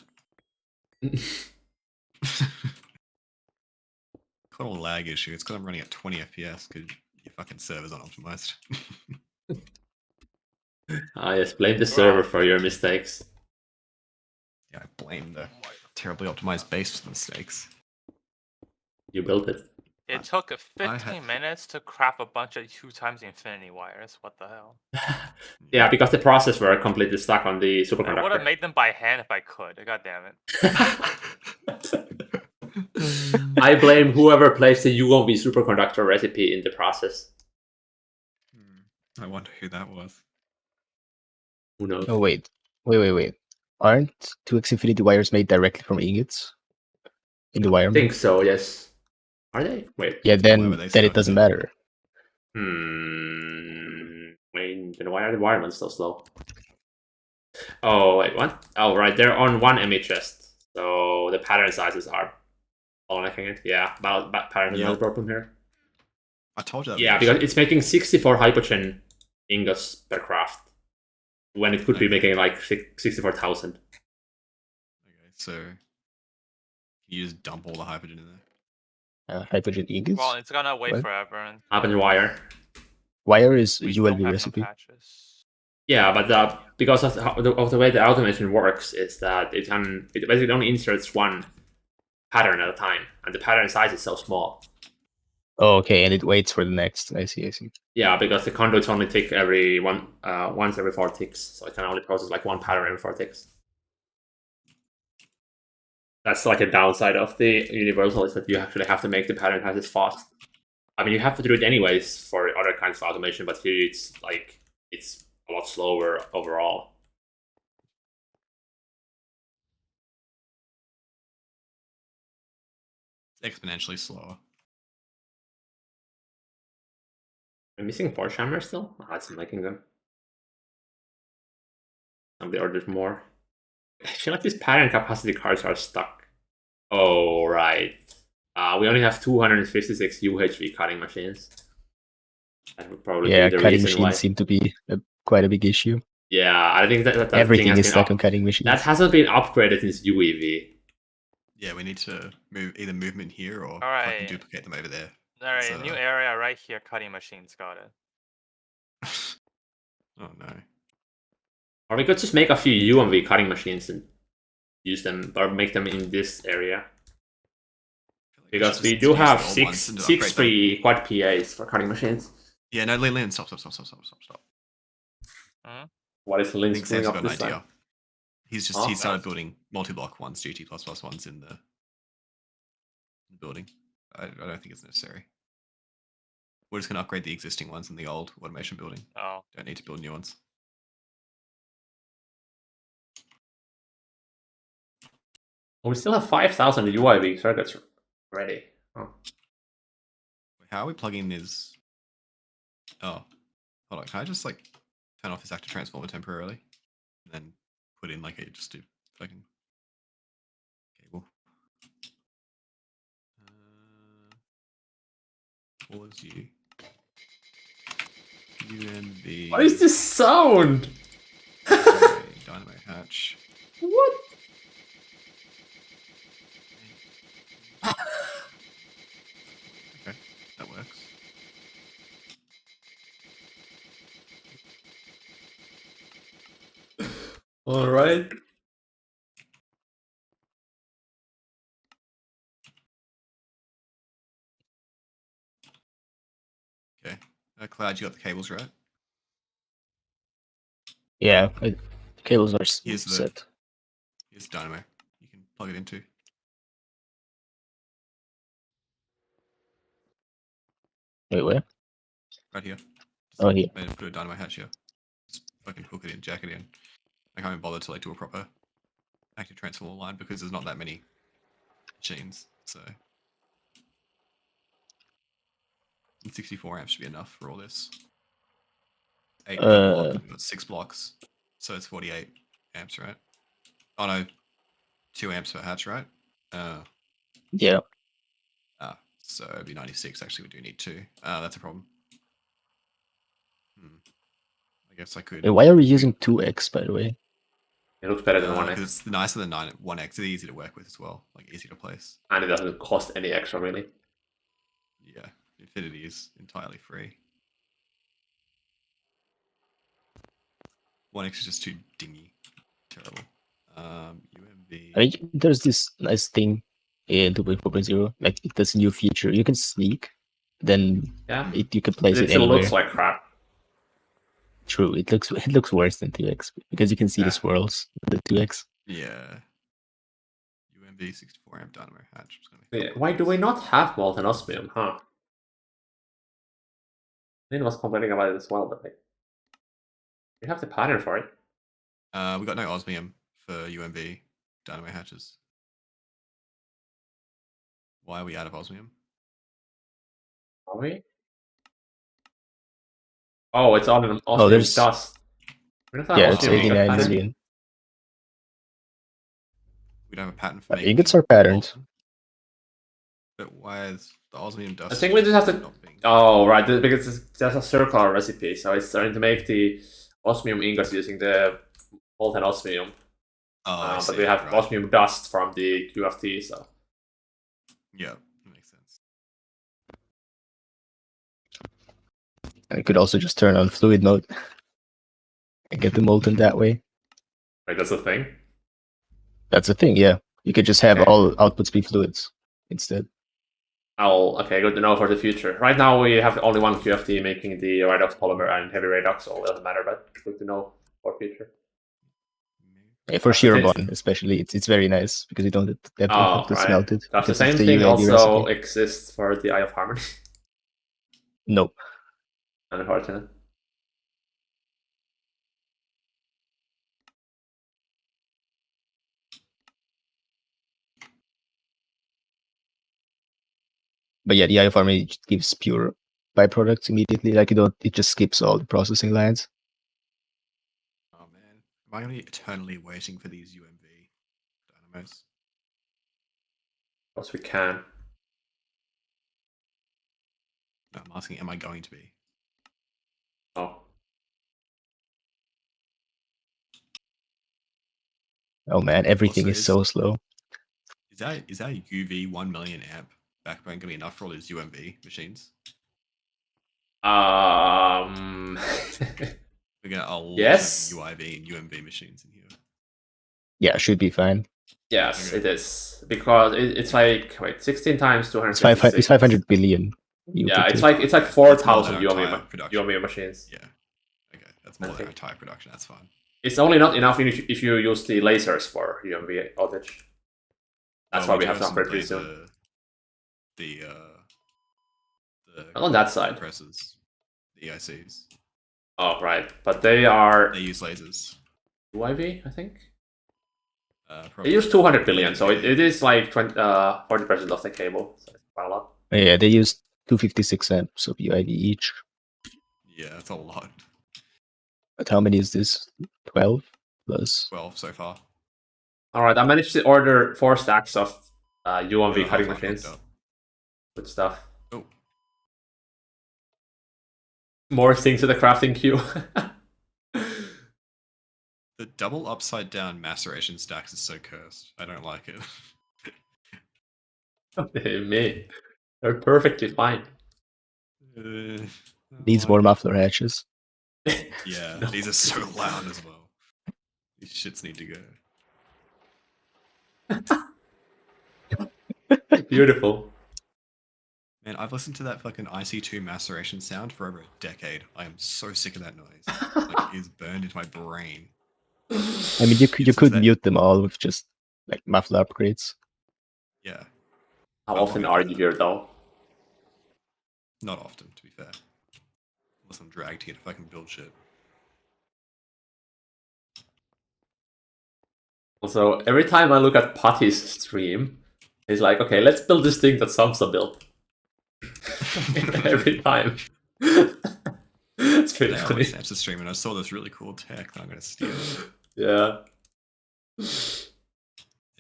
S2: Called a lag issue. It's because I'm running at 20 FPS because your fucking server's unoptimized.
S1: Yes, blame the server for your mistakes.
S2: Yeah, I blame the terribly optimized base for the mistakes.
S1: You built it.
S3: It took
S2: I
S3: 15 minutes to craft a bunch of 2x infinity wires. What the hell?
S1: Yeah, because the process were completely stuck on the
S3: I would have
S1: superconductor.
S3: made them by hand if I could. God damn it.
S1: I blame whoever placed the UOV superconductor recipe in the process.
S2: I wonder who that was.
S1: Who knows?
S4: Oh wait. Aren't 2x infinity wires made directly from ingots in the wire
S1: I think so, yes. Are they? Wait.
S4: Yeah, then
S2: However, they
S4: then it
S2: suck,
S4: doesn't
S2: then.
S4: matter.
S1: Wait, then why are the environments so slow? Oh, wait, what? Oh, right, they're on one ME chest. So the pattern sizes are bottlenecking it. Yeah, pattern is another problem here.
S2: I told you that.
S1: Yeah, because it's making 64 hypogen ingots per craft. When it could be making like 64,000.
S2: Okay, so you just dump all the hydrogen in there.
S4: Hydrogen ingots?
S3: Well, it's gonna wait
S4: What?
S3: forever. And
S1: Happen wire.
S4: Wire is
S3: we don't
S4: ULB
S3: have
S4: recipe.
S3: no patches.
S1: Yeah, but because of the way the automation works is that it basically only inserts one pattern at a time, and the pattern size is so small.
S4: Oh, okay, and it waits for the next. I see.
S1: Yeah, because the conduits only tick once every 4 ticks, so it can only process like one pattern every 4 ticks. That's like a downside of the universal, is that you actually have to make the pattern sizes fast. I mean, you have to do it anyways for other kinds of automation, but here it's a lot slower overall.
S2: Exponentially slower.
S1: I'm missing Forge Hammer still? Oh, it's making them. Somebody ordered more. I feel like these pattern capacity cards are stuck. Oh, right. We only have 256 UHV cutting machines. That would probably
S4: Yeah,
S1: be the
S4: cutting
S1: reason why.
S4: machines seem to be quite a big issue.
S1: Yeah, I think that thing
S4: Everything
S1: has
S4: is
S1: been
S4: stuck on cutting machines.
S1: That hasn't been upgraded since UEV.
S2: Yeah, we need to move either movement here or
S3: Alright.
S2: fucking duplicate them over there.
S3: Alright,
S2: So-
S3: new area right here. Cutting machines. Got it.
S2: Oh no.
S1: Or we could just make a few UMV cutting machines and use them, or make them in this area. Because we do have six free quad PAs for cutting machines.
S2: Yeah, no, Lin, stop.
S1: What is
S2: I
S1: Lin's
S2: think Sam's
S1: doing
S2: got
S1: up
S2: an
S1: this
S2: idea.
S1: time?
S2: He started building multi-block ones, GT++ ones in the building. I don't think it's necessary. We're just gonna upgrade the existing ones in the old automation building.
S3: Oh.
S2: Don't need to build new ones.
S1: We still have 5,000 UIV circuits ready. Oh.
S2: How are we plugging this? Oh, hold on. Can I just like turn off this active transformer temporarily, and then put in like a just a fucking cable? Pause you. UMV.
S1: What is this sound?
S2: Dynamo hatch.
S1: What?
S2: Okay, that works.
S1: All right.
S2: Okay, Cloud, you got the cables right?
S4: Yeah, cables are
S2: Here's the-
S4: set.
S2: Here's Dynamo. You can plug it into.
S4: Wait, where?
S2: Right here. Just
S4: Oh, here.
S2: put a Dynamo hatch here. Just fucking hook it in, jack it in. I can't even bother to like do a proper active transformer line because there's not that many machines. So, and 64 amps should be enough for all this. 8 per block. We've got 6 blocks, so it's 48 amps, right? Oh no, 2 amps per hatch, right?
S4: Yeah.
S2: So it'd be 96. Actually, we do need 2. That's a problem. I guess I could.
S4: Hey, why are we using 2x, by the way?
S1: It looks better than 1x.
S2: Because it's nicer than 1x. It's easy to work with as well. Like, easy to place.
S1: And it doesn't cost any extra, really.
S2: Yeah, Infinity is entirely free. 1x is just too dingy. Terrible. UMV.
S4: I mean, there's this nice thing in 2.4.0, like this new feature. You can sneak, then
S1: Yeah.
S4: you can place
S1: It
S4: it
S1: still
S4: anywhere.
S1: looks like crap.
S4: True, it looks worse than 2x because you can see the swirls with the 2x.
S2: Yeah. UMV 64 amp dynamo hatch.
S1: Yeah, why do we not have molten osmium, huh? Lynn was complaining about it as well, but like, we have the pattern for it.
S2: We got no osmium for UMV dynamo hatches. Why are we out of osmium?
S1: Are we? Oh, it's on an osmium
S4: there's-
S1: dust. We don't have
S4: Yeah, it's
S1: osmium ingot
S4: 89
S1: pattern?
S4: million.
S2: We don't have a pattern for making
S4: Ingots are patterned.
S2: molten. But why is the osmium dust?
S1: I think we just have to.
S2: not being-
S1: Oh, right, because there's a circular recipe, so it's starting to make the osmium ingots using the molten osmium.
S2: I
S1: But
S2: see,
S1: we have
S2: right.
S1: osmium dust from the QFT, so.
S2: Yeah, that makes sense.
S4: I could also just turn on fluid mode and get the molten that way.
S1: Wait, that's a thing?
S4: That's the thing, yeah. You could just have
S1: Okay.
S4: all outputs be fluids instead.
S1: Okay, good to know for the future. Right now we have only one QFT making the redox polymer and heavy redox, so it doesn't matter, but good to know for future.
S4: Yeah, for
S1: That's the
S4: Shirobon, especially, it's very nice because you don't have to smelt it.
S1: Does the
S4: because
S1: same
S4: it's the
S1: thing
S4: UAV
S1: also
S4: recipe.
S1: exist for the Eye of Harmony?
S4: Nope.
S1: Unfortunate.
S4: But yeah, the IFRMA gives pure byproducts immediately. Like it just skips all the processing lines.
S2: Oh man, am I gonna be eternally waiting for these UMV dynamos?
S1: Yes, we can.
S2: No, I'm asking, am I going to be?
S1: Oh.
S4: Oh man, everything
S2: Also,
S4: is so slow.
S2: Is that UV 1 million amp backbone gonna be enough for all these UMV machines? We're gonna a lot
S1: Yes.
S2: of UIV and UMV machines in here.
S4: Yeah, should be fine.
S1: Yes,
S2: Okay.
S1: it is. Because it's like, wait, 16 times
S4: It's
S1: 256.
S4: 500 billion.
S1: Yeah, it's
S4: UPT.
S1: like 4,000
S2: That's more than our entire
S1: UMV,
S2: production.
S1: UMV machines.
S2: Yeah. Okay, that's more than our entire production. That's fine.
S1: It's only not enough if you use the lasers for UMV outage. That's why we have to upgrade pretty soon.
S2: The
S1: Not on that side.
S2: compressors, the EICs.
S1: Oh, right. But they are
S2: They use lasers.
S1: UIV, I think? They
S2: Probably.
S1: use 200 billion, so it is like 40% of the cable. So it's quite a lot.
S4: Yeah, they use 256 amps of UID each.
S2: Yeah, that's a lot.
S4: But how many is this? 12 plus?
S2: 12 so far.
S1: Alright, I managed to order 4 stacks of UMV
S2: Yeah,
S1: cutting
S2: half-life
S1: machines.
S2: locked up.
S1: Good stuff.
S2: Oh.
S1: More things in the crafting queue.
S2: The double upside down maceration stacks is so cursed. I don't like it.
S1: Me. They're perfectly fine.
S4: Needs more muffler hatches.
S2: Yeah,
S1: No.
S2: these are so loud as well. These shits need to go.
S1: Beautiful.
S2: Man, I've listened to that fucking IC2 maceration sound for over a decade. I am so sick of that noise. Like, it's burned into my brain.
S4: I mean, you
S2: It's
S4: could
S2: that-
S4: mute them all with just like muffler upgrades.
S2: Yeah,
S1: How
S2: I'll
S1: often
S2: probably
S1: are
S2: do
S1: you
S2: that.
S1: here, though?
S2: not often, to be fair. Unless I'm dragged here to fucking build shit.
S1: Also, every time I look at Putty's stream, he's like, okay, let's build this thing that Samsa built. Every time. It's pretty
S2: Today I
S1: funny.
S2: was Sam's stream and I saw this really cool tech that I'm gonna steal.
S1: Yeah.
S2: Is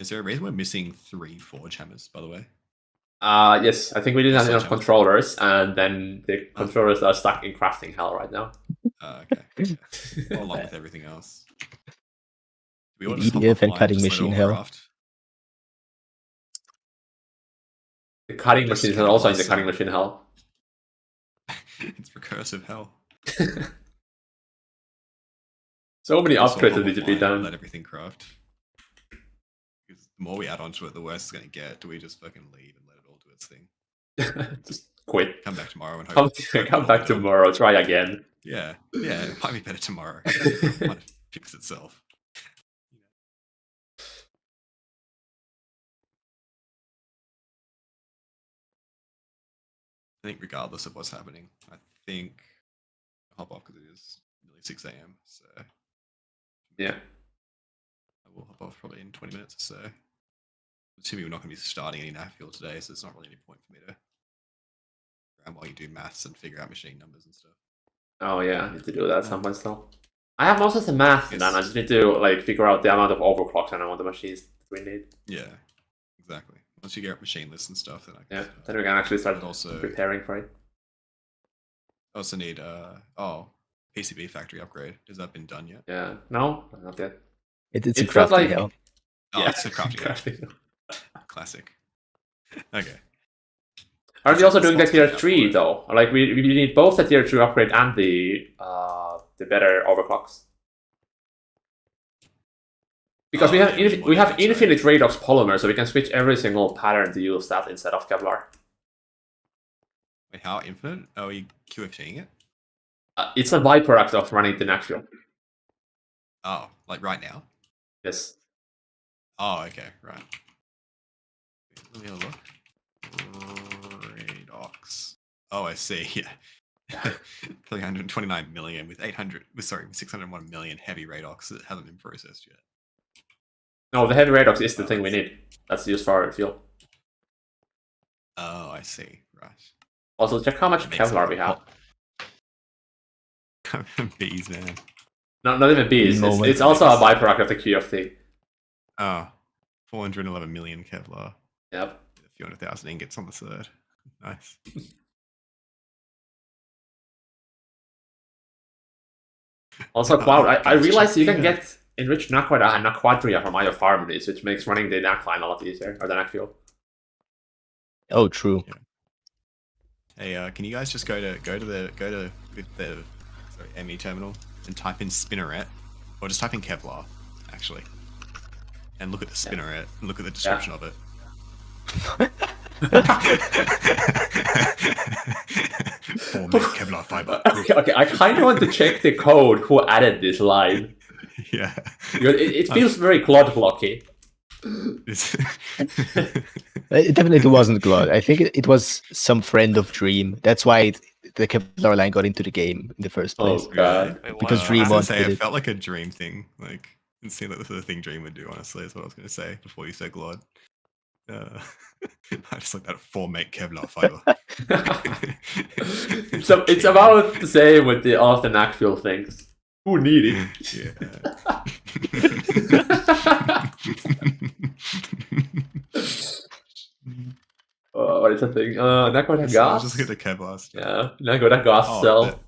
S2: there a reason we're missing 3 forge hammers, by the way?
S1: Yes, I think we didn't have enough controllers, and then the controllers are stuck in crafting hell right now.
S2: Okay. Yeah. Along with everything else. We all
S4: In
S2: just hop
S4: EDF and
S2: offline,
S4: cutting
S2: just let it
S4: machine
S2: all
S4: hell.
S2: craft.
S1: The cutting
S2: Just
S1: machines are also in the
S2: cannibalize
S1: cutting
S2: them.
S1: machine hell.
S2: It's recursive hell.
S1: So many
S2: Just all
S1: upgrades
S2: hop
S1: that need to be
S2: offline,
S1: done.
S2: let everything craft. Because the more we add onto it, the worse it's going to get. Do we just fucking leave and let it all do its thing?
S1: Just quit.
S2: Come back tomorrow and hope.
S1: Come back tomorrow. Try again.
S2: Yeah, it might be better tomorrow. It might fix itself. I think regardless of what's happening, I think I'll hop off because it is nearly 6 a.m. So
S1: Yeah.
S2: I will hop off probably in 20 minutes or so. Assuming we're not going to be starting any Naqfuel today, so it's not really any point for me to around while you do maths and figure out machine numbers and stuff.
S1: Oh yeah, I need to do that at some point still. I have most of the math done. I just need to like figure out the amount of overclocks and amount of machines we need.
S2: Yeah, exactly. Once you get up machine lists and stuff, then I can start.
S1: Then we can actually start
S2: also
S1: preparing for it.
S2: I also need PCB factory upgrade. Has that been done yet?
S1: Yeah. No, not yet.
S4: It's
S1: It
S4: a
S1: felt
S4: crafting
S1: like
S4: hell.
S2: Oh,
S1: yeah,
S2: it's a crafting.
S1: crafting.
S2: Classic. Okay.
S1: Are
S2: It's
S1: we also
S2: like
S1: doing the
S2: slots
S1: tier
S2: coming up
S1: 3
S2: for it.
S1: though? Like we need both the tier 2 upgrade and the better overclocks. Because we have
S2: yeah, we need more
S1: we have
S2: damage, right?
S1: infinite redox polymer, so we can switch every single pattern to use that instead of Kevlar.
S2: Wait, how infinite? Are we QFTing it?
S1: It's a byproduct of running the Naqfuel.
S2: Oh, like right now?
S1: Yes.
S2: Oh, okay, right. Let me have a look. Redox. Oh, I see. Yeah. 329 million with 601 million heavy redox that hasn't been processed yet.
S1: No, the heavy redox is the thing we need. That's used for our fuel.
S2: Oh, I see. Right.
S1: Also, check how much Kevlar we have.
S2: Bees, man.
S1: Not even bees.
S4: No,
S1: It's also a byproduct of the QFT.
S2: Oh, 411 million Kevlar.
S1: Yep.
S2: A few 100,000 ingots on the third. Nice.
S1: Also, Cloud, I realized you can get enriched Naquada and Naquadria from Eye of Harmonies, which makes running the Nac line a lot easier, or the Naqfuel.
S4: Oh, true.
S2: Yeah. Hey, can you guys just go to the ME terminal and type in Spinneret, or just type in Kevlar, actually, and look at the Spinneret and look at the description of it. 4 meg Kevlar fiber.
S1: Okay, I kind of want to check the code who added this line.
S2: Yeah.
S1: It feels very Claude blocky.
S4: It definitely wasn't Glod. I think it was some friend of Dream. That's why the Kevlar line got into the game in the first place.
S1: Oh god.
S3: Wait,
S4: Because
S3: what?
S4: Dream
S2: I was
S4: wanted
S2: gonna say, it
S4: it.
S2: felt like a Dream thing. Like, it seemed like this is a thing Dream would do, honestly, is what I was going to say before you said Glod. I just like that 4 meg Kevlar fiber.
S1: So it's about the same with the all of the Naqfuel things. Who need it?
S2: Yeah.
S1: What is that thing? Naquada gas?
S2: Just hit the Kevlar stuff.
S1: Yeah, Naquada gas cell.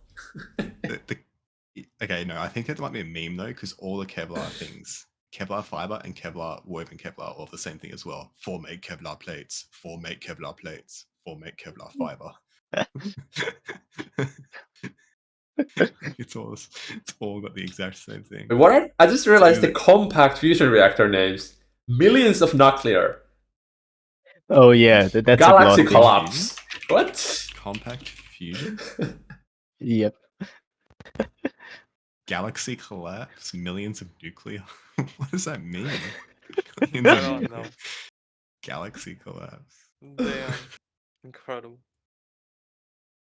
S2: Okay, no, I think that might be a meme though, because all the Kevlar things, Kevlar fiber and Kevlar woven Kevlar, are all the same thing as well. 4 meg Kevlar plates, 4 meg Kevlar plates, 4 meg Kevlar fiber. It's all got the exact same thing.
S1: What? I just realized the compact fusion reactor names. Millions of nuclear.
S4: Oh yeah, that's
S1: Galaxy
S4: a Glod
S1: collapse. What?
S2: Compact fusion?
S4: thing. Yep.
S2: Galaxy collapse? Millions of nuclear? What does that mean?
S3: I don't know.
S2: Galaxy collapse.
S3: Damn. Incredible.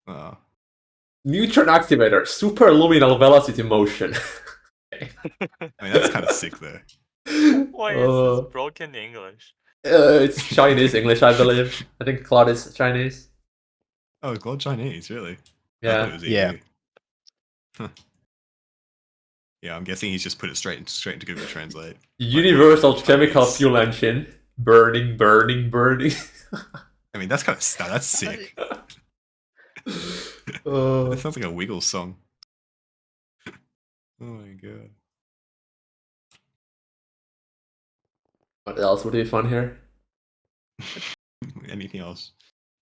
S2: Oh.
S1: Neutron activator. Superluminal velocity motion.
S2: I mean, that's kind of sick though.
S3: Why is this broken English?
S1: It's Chinese English, I believe. I think Claude is Chinese.
S2: Oh, God, Chinese, really? I
S1: Yeah.
S2: thought it was
S4: Yeah.
S2: EU. Huh. Yeah, I'm guessing he's just put it straight into Google Translate.
S1: Universal
S2: Like,
S1: chemical
S2: Chinese.
S1: fuel engine. Burning, burning, burning.
S2: I mean, that's kind of that's sick.
S1: Oh.
S2: It sounds like a Wiggles song. Oh my god.
S1: What else would be fun here?
S2: Anything else?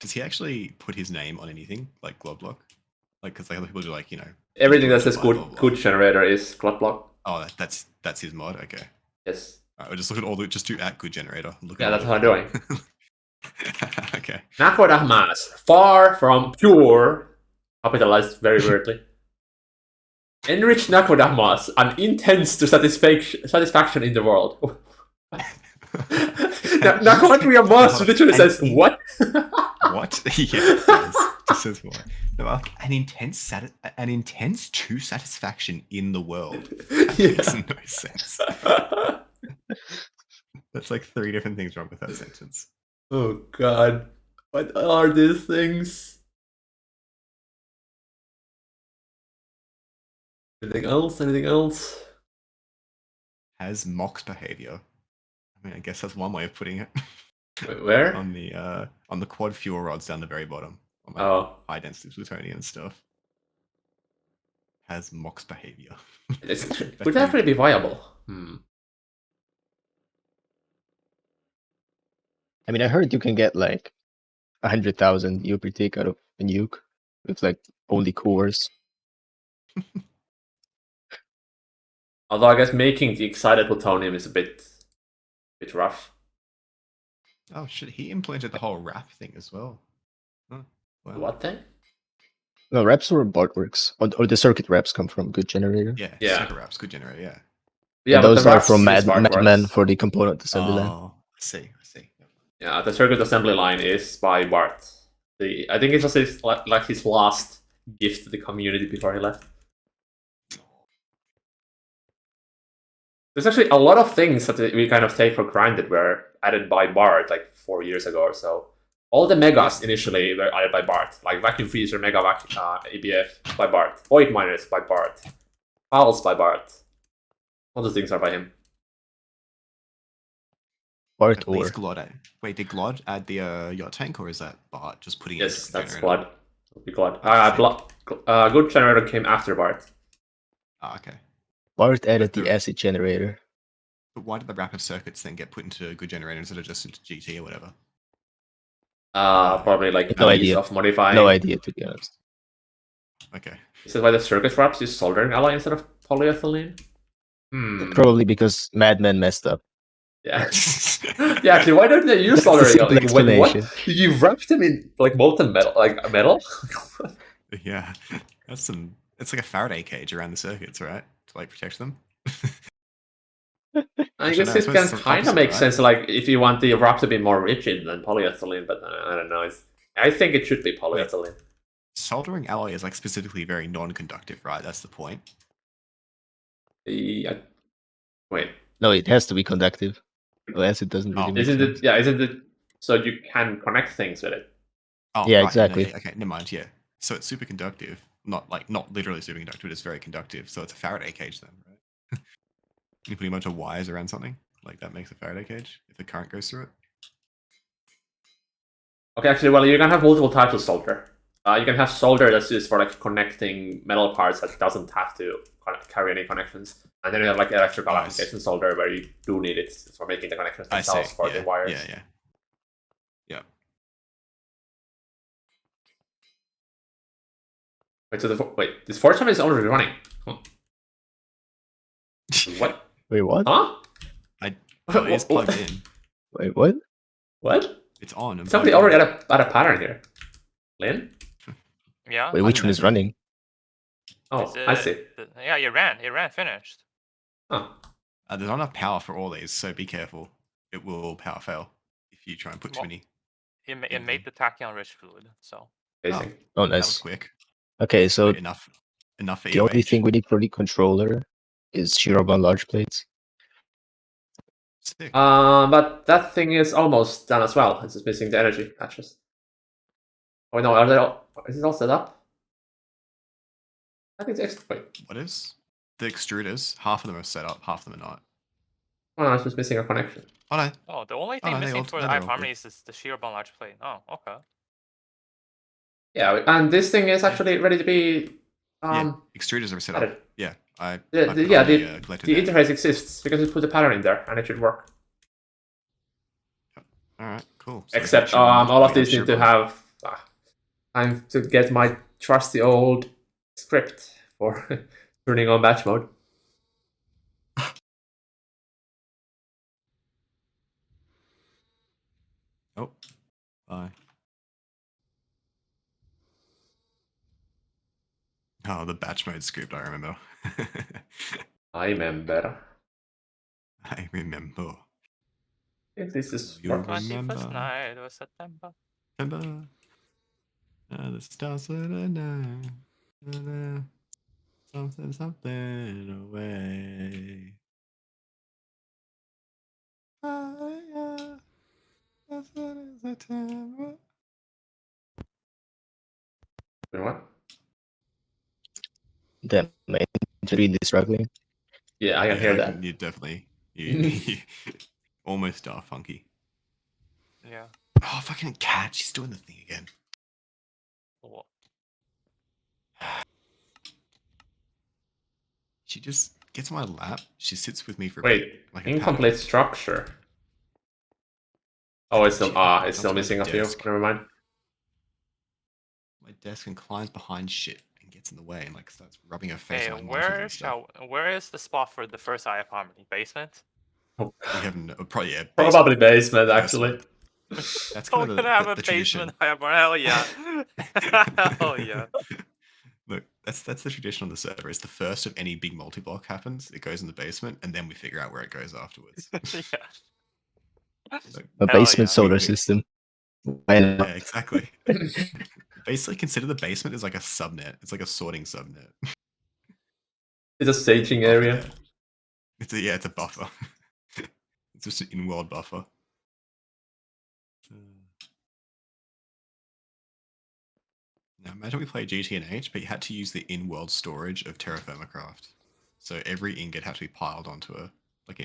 S2: Does he actually put his name on anything like Globlock? Like, because like other people do, like, you know,
S1: Everything that
S2: published
S1: says
S2: by
S1: good
S2: blah, blah,
S1: good
S2: blah.
S1: generator is Glotblock.
S2: Oh, that's his mod. Okay.
S1: Yes.
S2: Alright, we'll just look at all the just do at good generator. Look
S1: Yeah,
S2: at
S1: that's
S2: all
S1: how I'm doing.
S2: Okay.
S1: Naqfuel, far from pure, capitalized very weirdly. Enrich Naqfuel, an intense to satisfaction in the world. Naqfuel literally says what?
S2: What? Yeah, it does. It says what? No, an intense to satisfaction in the world. That makes no sense. That's like 3 different things wrong with that sentence.
S1: Oh god. What are these things? Anything else? Anything else?
S2: Has Mk6 behavior. I mean, I guess that's one way of putting it.
S1: Where?
S2: on the quad fuel rods down the very bottom. On like high density plutonium and stuff. Has Mk6 behavior.
S1: Would that really be viable?
S4: I mean, I heard you can get like 100,000 EO per tick out of a nuke with like only cores.
S1: Although I guess making the excited plutonium is a bit rough.
S2: Oh shit, he implemented the whole wrap thing as well. Huh. Wow.
S1: What thing?
S4: No, reps or Bartworks, or the circuit reps come from Good Generator.
S2: Yeah, circuit wraps, good generator, yeah.
S1: Yeah,
S4: And
S1: but
S4: those
S1: the
S4: are
S1: wraps
S4: from
S1: is
S4: Madman for the component assembly line.
S2: Oh, I see.
S1: Yeah, the circuit assembly line is by Bart. I think it was his last gift to the community before he left. There's actually a lot of things that we kind of take for granted were added by Bart like 4 years ago or so. All the megas initially were added by Bart, like vacuum freezer, mega ABF by Bart, void miners by Bart, pulse by Bart. All those things are by him.
S4: Bart
S2: At
S4: or
S2: least Glod. Wait, did Glod add the yacht tank, or is that Bart just putting it
S1: Yes,
S2: into
S1: that's
S2: generator?
S1: Glad. Good generator came after Bart.
S2: Ah, okay.
S4: Bart added
S2: But
S4: the acid generator.
S2: But why did the wrap of circuits then get put into good generator instead of just into GT or whatever?
S1: Probably like
S4: No
S1: ease
S4: idea.
S1: of modifying.
S4: No idea, to be honest.
S2: Okay.
S1: Is that why the circuit wraps use soldering alloy instead of polyethylene?
S4: Probably because Madman messed up.
S1: Yeah. Yeah, actually, why don't they use
S4: That's a
S1: soldering
S4: simple
S1: alloy?
S4: explanation.
S1: What? You wrapped them in like molten metal, like metal?
S2: Yeah, it's like a Faraday cage around the circuits, right? To like protect them.
S1: I
S2: Actually,
S1: guess
S2: no,
S1: it can
S2: it's the
S1: kind of
S2: opposite,
S1: make
S2: right?
S1: sense, like if you want the wrap to be more rigid than polyethylene, but I don't know. I think it should be polyethylene.
S2: Soldering alloy is like specifically very non-conductive, right? That's the point.
S1: Wait,
S4: No, it has to be conductive. Otherwise, it doesn't really make
S1: isn't
S4: sense.
S1: it? Yeah, isn't it? So you can connect things with it.
S2: Oh,
S4: Yeah,
S2: right,
S4: exactly.
S2: Okay, never mind. Yeah, so it's superconductive, not literally superconductive, but it's very conductive. So it's a Faraday cage then, right? You're putting a bunch of wires around something like that makes a Faraday cage if the current goes through it.
S1: Okay, actually, well, you can have multiple types of solder. You can have solder that's used for like connecting metal parts that doesn't have to carry any connections, and then you have like electrical application solder where you do need it for making the connections themselves for the wires.
S2: Yeah.
S1: Wait, so this fourth time is already running. Huh. What?
S4: Wait, what?
S1: Huh?
S2: It's plugged in.
S4: Wait, what?
S1: What?
S2: It's on.
S1: Somebody already had a pattern here. Lynn?
S3: Yeah.
S4: Wait, which one is running?
S1: Oh, I see.
S3: Yeah, it ran, finished.
S1: Huh.
S2: There's not enough power for all these, so be careful. It will power fail if you try and put too many.
S3: It made the tachyon rich fluid, so.
S1: Amazing.
S4: Oh,
S2: That was
S4: nice.
S2: quick.
S4: Okay, so
S2: Wait, enough for
S4: the only thing we need for the controller is Shirobon large plates.
S2: Sick.
S1: But that thing is almost done as well. It's just missing the energy patches. Oh no, is it all set up? I think it's wait.
S2: What is? The extruders, half of them are set up, half of them are not.
S1: Oh, no, it's just missing a connection.
S2: Oh no.
S3: Oh, the only
S2: Oh,
S3: thing
S2: no,
S3: missing for the
S2: they're
S3: Eye
S2: all
S3: of
S2: good.
S3: Harmonies is the sheer bone large plate. Oh, okay.
S1: Yeah, and this thing is actually ready to be.
S2: Yeah, extruders are set up.
S1: added.
S2: Yeah, I
S1: The,
S2: put
S1: the,
S2: it
S1: yeah,
S2: on
S1: the,
S2: the collected
S1: the
S2: net.
S1: interface exists because you put the pattern in there and it should work.
S2: All right, cool. So
S1: Except
S2: we
S1: all of
S2: have
S1: these need to
S2: Sheerbond.
S1: have time to get my trusty old script for turning on batch mode.
S2: Oh, bye. Oh, the batch mode script, I remember.
S1: I remember.
S2: I remember.
S1: If this is
S2: You
S1: working.
S3: 21st
S2: remember.
S3: night of September.
S2: Remember. The stars of the night. Something away.
S1: You know what?
S4: Damn, my internet is struggling.
S1: Yeah, I can hear that.
S2: You definitely. You almost are funky.
S3: Yeah.
S2: Oh, fucking cat. She's doing the thing again.
S3: Cool.
S2: She just gets on my lap. She sits with me for a
S1: Wait,
S2: bit, like a
S1: incomplete
S2: pet.
S1: structure. Oh, it's still it's still
S2: Jumps on my
S1: missing a few.
S2: desk.
S1: Never mind.
S2: My desk and climbs behind shit and gets in the way and like starts rubbing her face
S3: Hey,
S2: on my monitors and stuff.
S3: where is the spot for the first Eye of Harmony? Basement?
S1: Oh,
S2: We have probably basement.
S1: probably basement
S2: First
S1: actually.
S2: one. That's
S3: We're
S2: kind of
S3: gonna have a
S2: the tradition.
S3: basement Eye of Harmony. Hell yeah. Hell yeah.
S2: Look, that's the tradition on the server. It's the first of any big multi-block happens. It goes in the basement, and then we figure out where it goes afterwards.
S3: Yeah.
S2: Look,
S4: A
S3: Hell
S4: basement
S3: yeah.
S4: solar system. Why not?
S2: yeah, exactly. Basically, consider the basement as like a subnet. It's like a sorting subnet.
S1: It's a staging
S2: Buffer
S1: area.
S2: net. It's a buffer. It's just an in-world buffer. Now imagine we played GTNH, but you had to use the in-world storage of Terraformacraft. So every ingot had to be piled onto an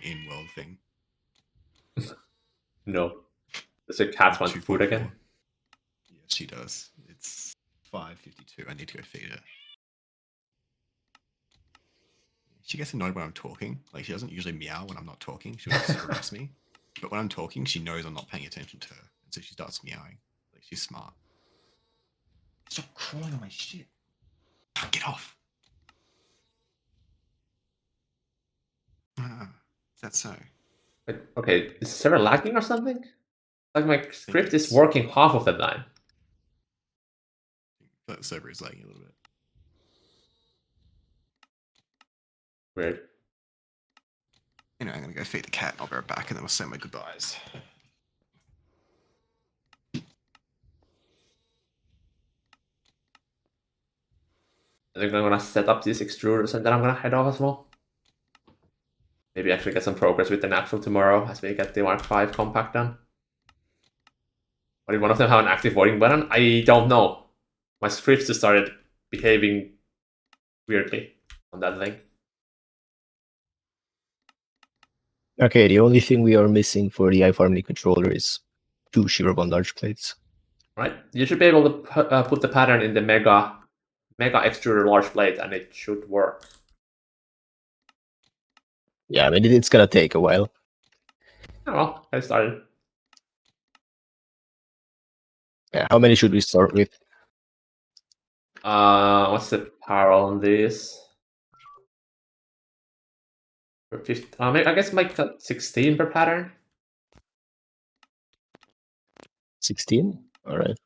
S2: in-world thing.
S1: No. Does your cat want food
S2: 2.4.
S1: again?
S2: Yes, she does. It's 5:52. I need to go feed her. She gets annoyed when I'm talking. Like, she doesn't usually meow when I'm not talking. She'll just harass me. But when I'm talking, she knows I'm not paying attention to her. And so she starts meowing. Like, she's smart. Stop crawling on my shit. Get off. Is that so?
S1: Wait, okay, is the server lagging or something? Like my script is
S2: it's-
S1: working half of the time.
S2: The server is lagging a little bit.
S1: Weird.
S2: Anyway, I'm gonna go feed the cat and I'll be right back and then we'll say my goodbyes.
S1: I think I'm gonna set up these extruders and then I'm gonna head off as well. Maybe actually get some progress with the Naqfuel tomorrow as we get the Mark 5 compact done. But if one of them have an active voting button, I don't know. My scripts just started behaving weirdly on that thing.
S4: Okay, the only thing we are missing for the iFarmly controller is 2 Shirobon large plates.
S1: Right? You should be able to put the pattern in the mega extruder large plate and it should work.
S4: Yeah, I mean, it's gonna take a while.
S1: Oh well, I started.
S4: Yeah, how many should we start with?
S1: What's the power on this? I guess make 16 per pattern.
S4: 16? Alright.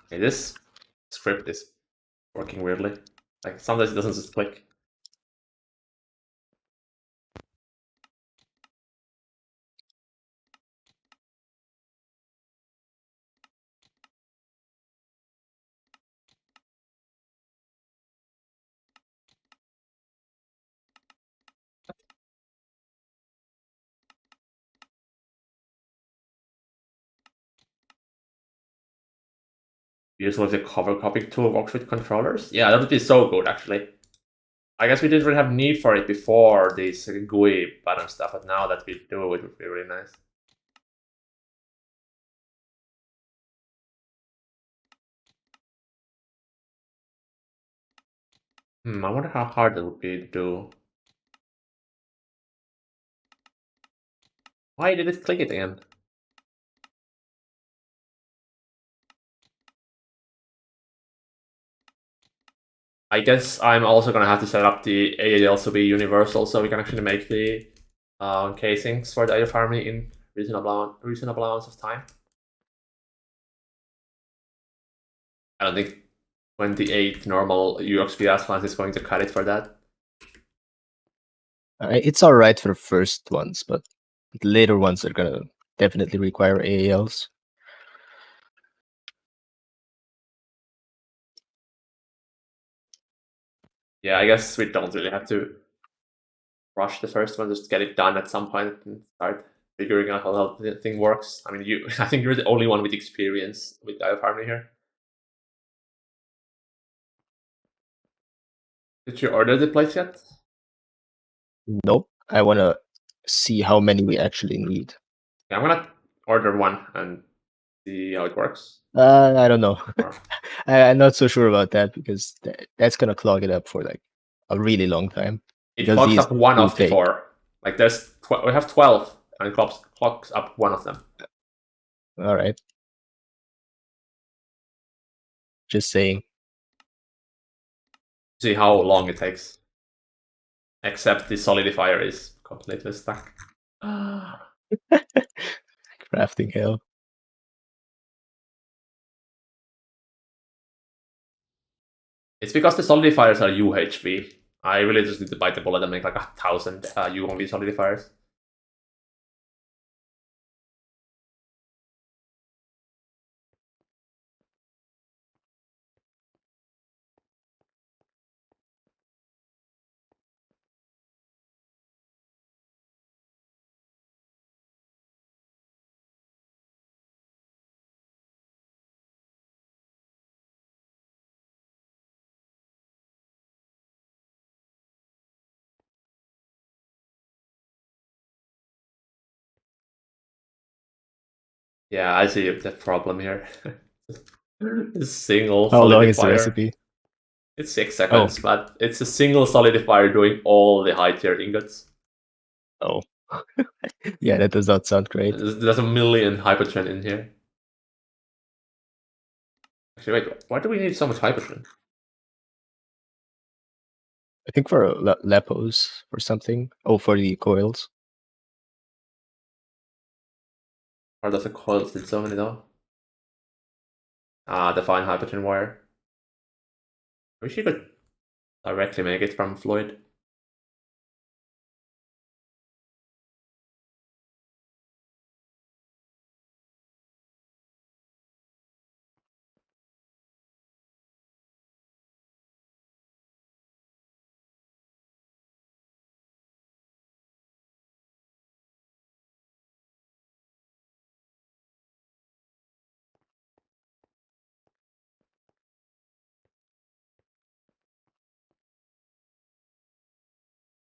S1: Okay, this script is working weirdly. Like sometimes it doesn't just click. Usually the cover copy tool works with controllers. Yeah, that would be so good actually. I guess we didn't really have need for it before this GUI button stuff, but now that we do, it would be really nice. I wonder how hard it would be to do. Why did it click it again? I guess I'm also gonna have to set up the AALs to be universal, so we can actually make the casings for the AF army in reasonable amounts of time. I don't think 28 normal UXPS ones is going to cut it for that.
S4: It's all right for the first ones, but the later ones are gonna definitely require AALs.
S1: Yeah, I guess we don't really have to rush the first one, just get it done at some point and start figuring out how the thing works. I mean, I think you're the only one with experience with AF army here. Did you order the plates yet?
S4: Nope. I wanna see how many we actually need.
S1: Yeah, I'm gonna order one and see how it works.
S4: I don't know.
S1: Or-
S4: I'm not so sure about that because that's gonna clog it up for like a really long time.
S1: It
S4: Because
S1: clocks
S4: these
S1: up one
S4: do
S1: of the
S4: take-
S1: 4. Like we have 12, and it clocks up one of them.
S4: All right. Just saying.
S1: See how long it takes. Except the solidifier is completely stuck.
S4: Crafting hell.
S1: It's because the solidifiers are UHV. I really just need to bite the bullet and make like 1,000 UMV solidifiers. Yeah, I see the problem here. A single
S4: How
S1: solidifier.
S4: long is the recipe?
S1: It's 6 seconds, but it's a single solidifier doing all the high tier ingots.
S4: Oh. Yeah, that does not sound great.
S1: There's a million hypertren in here. Actually, wait, why do we need so much hypertren?
S4: I think for Lepos or something. Oh, for the coils.
S1: Or does the coils need so many though? The fine hypertren wire. I wish you could directly make it from Floyd.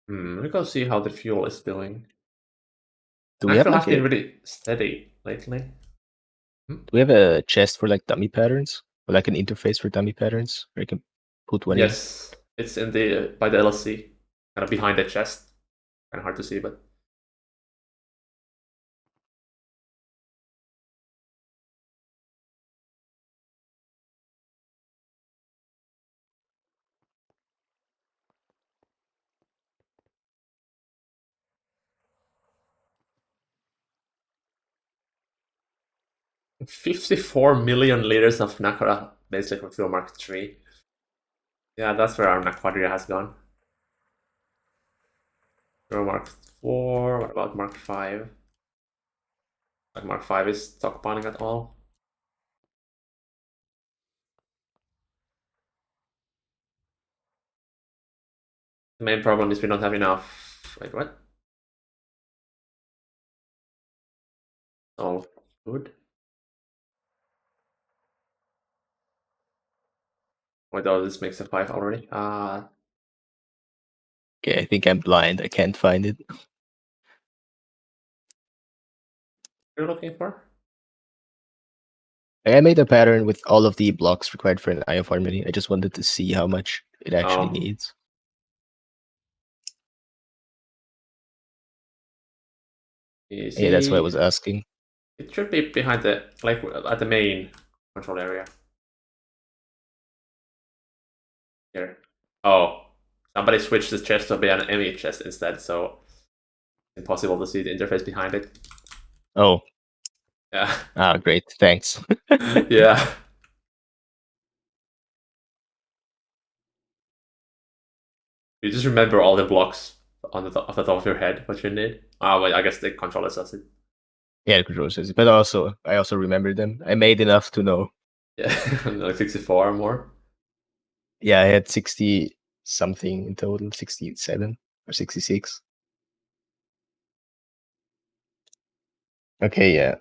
S1: Let me go see how the fuel is doing.
S4: Do we have
S1: Naqfuel
S4: like
S1: has been really steady lately.
S4: do we have a chest for like dummy patterns? Or like an interface for dummy patterns? Where you can put one in?
S1: Yes, it's in the by the LSC, kind of behind the chest. Kind of hard to see, but $54 million liters of Nakara basic for fuel Mark III. Yeah, that's where our Naquadria has gone. Fuel Mark 4, what about Mark 5? Like Mark 5 is stockpiling at all. The main problem is we don't have enough. Wait, what? Oh, good. Wait, oh, this makes a 5 already.
S4: Okay, I think I'm blind. I can't find it.
S1: You're looking for?
S4: I made a pattern with all of the blocks required for an Eye of Harmony. I just wanted to see how much it actually needs.
S1: Easy.
S4: Yeah, that's what I was asking.
S1: It should be behind the, like, at the main control area. Here. Oh, somebody switched the chest to be an enemy chest instead, so it's impossible to see the interface behind it.
S4: Oh.
S1: Yeah.
S4: Ah, great. Thanks.
S1: Yeah. You just remember all the blocks on the off the top of your head, what you need. Oh, wait, I guess the controller does it.
S4: Yeah, the controller says it, but I also remember them. I made enough to know.
S1: Yeah, like 64 or more.
S4: Yeah, I had 60 something in total, 67 or 66. Okay, yeah.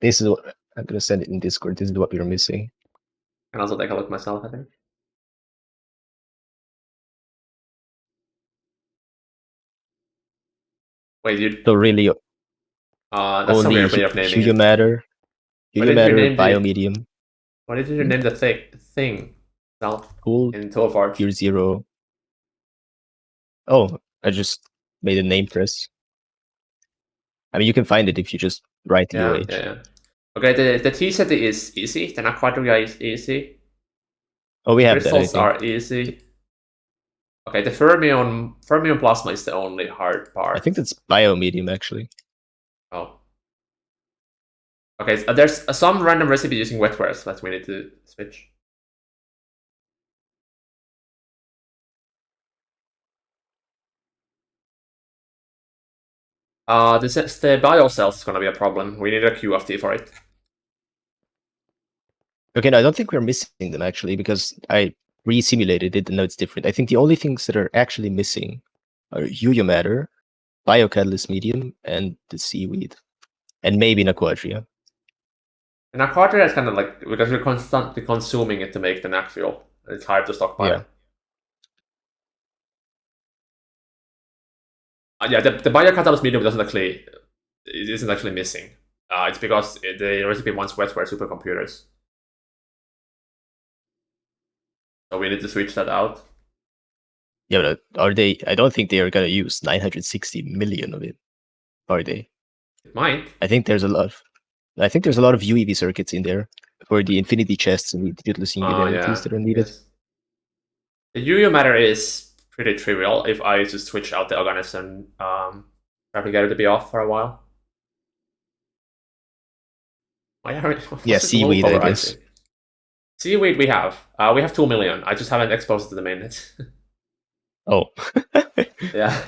S4: This is what I'm gonna send it in Discord. This is what we were missing.
S1: And also take a look myself, I think. Wait, you.
S4: So really,
S1: That's a
S4: only
S1: weird way of naming
S4: Hugo
S1: it.
S4: Matter,
S1: Why did you name the
S4: Biomedium,
S1: Why did you name the thing itself
S4: Cool,
S1: in Toolforge?
S4: Tier 0. Oh, I just made a name press. I mean, you can find it if you just write
S1: Yeah,
S4: UH.
S1: yeah. Okay, the T set is easy. The Naqfuel is easy.
S4: Oh, we have that, I
S1: Crystals
S4: think.
S1: are easy. Okay, the fermium plasma is the only hard part.
S4: I think that's Biomedium, actually.
S1: Oh. Okay, so there's some random recipe using wetwares that we need to switch. The bio cells is gonna be a problem. We need a QFT for it.
S4: Okay, no, I don't think we're missing them, actually, because I re-simulated it and now it's different. I think the only things that are actually missing are Yuya Matter, Biocatalyst Medium, and the Seaweed. And maybe Naquadria.
S1: And Naqfuel is kind of like, because we're constantly consuming it to make the Naqfuel. It's hard to stockpile.
S4: Yeah.
S1: Yeah, the biocatalyst medium it isn't actually missing. It's because the recipe wants wetware supercomputers. So we need to switch that out.
S4: Yeah, but are they? I don't think they are gonna use 960 million of it, are they?
S1: It might.
S4: I think there's a lot. I think there's a lot of UEV circuits in there for the infinity chests and the digital singularities that are needed.
S1: Yes. The UU matter is pretty trivial if I just switch out the organism replicator to be off for a while.
S4: Yeah, seaweed, I guess.
S1: Seaweed we have. We have 2 million. I just haven't exposed it to the mainnet.
S4: Oh.
S1: Yeah.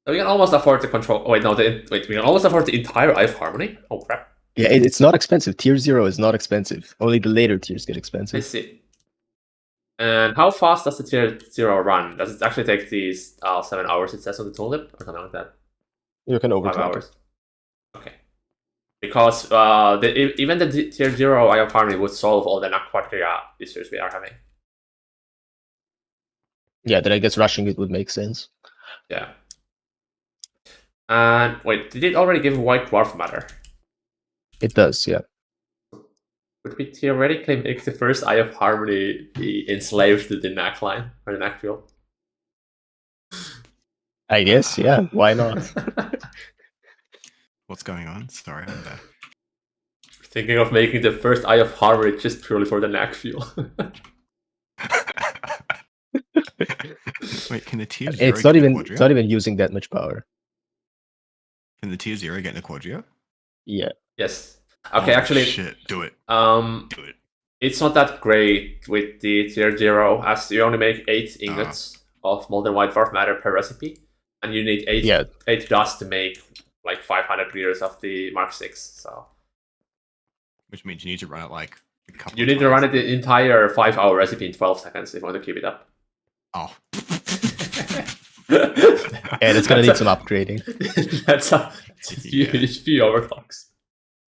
S1: So we can almost afford to control. Oh, wait, no. We can almost afford the entire Eye of Harmony. Oh crap.
S4: Yeah, it's not expensive. Tier 0 is not expensive. Only the later tiers get
S1: I
S4: expensive.
S1: see. And how fast does the tier 0 run? Does it actually take these 7 hours it says on the tooltip or something like that?
S4: You can
S1: 5
S4: overclock
S1: hours. Okay. Because even the tier 0 Eye of Harmony would solve all the Naqfuel issues we are having.
S4: Yeah, then I guess rushing it would make sense.
S1: Yeah. And wait, did it already give white dwarf matter?
S4: It does, yeah.
S1: Would we theoretically make the first Eye of Harmony be enslaved to the Naq line or the Naqfuel?
S4: I guess, yeah. Why not?
S2: What's going on? Sorry, I'm back.
S1: Thinking of making the first Eye of Harmony just purely for the Naqfuel.
S2: Wait, can the tier 0
S4: It's not
S2: get
S4: even
S2: Naquadria?
S4: it's not even using that much power.
S2: Can the tier 0 get Naquadria?
S4: Yeah.
S1: Yes. Okay,
S2: Oh,
S1: actually,
S2: shit, do it.
S1: Do
S2: it.
S1: It's not that great with the tier 0, as you only make 8 ingots of molten white dwarf matter per recipe, and you need 8 dust to make like 500 liters of the Mk6. So,
S2: which means you need to run it like a couple.
S1: You need to run it the entire 5-hour recipe in 12 seconds if you want to keep it up.
S2: Oh.
S4: And it's gonna need some upgrading.
S1: That's a huge few overclocks.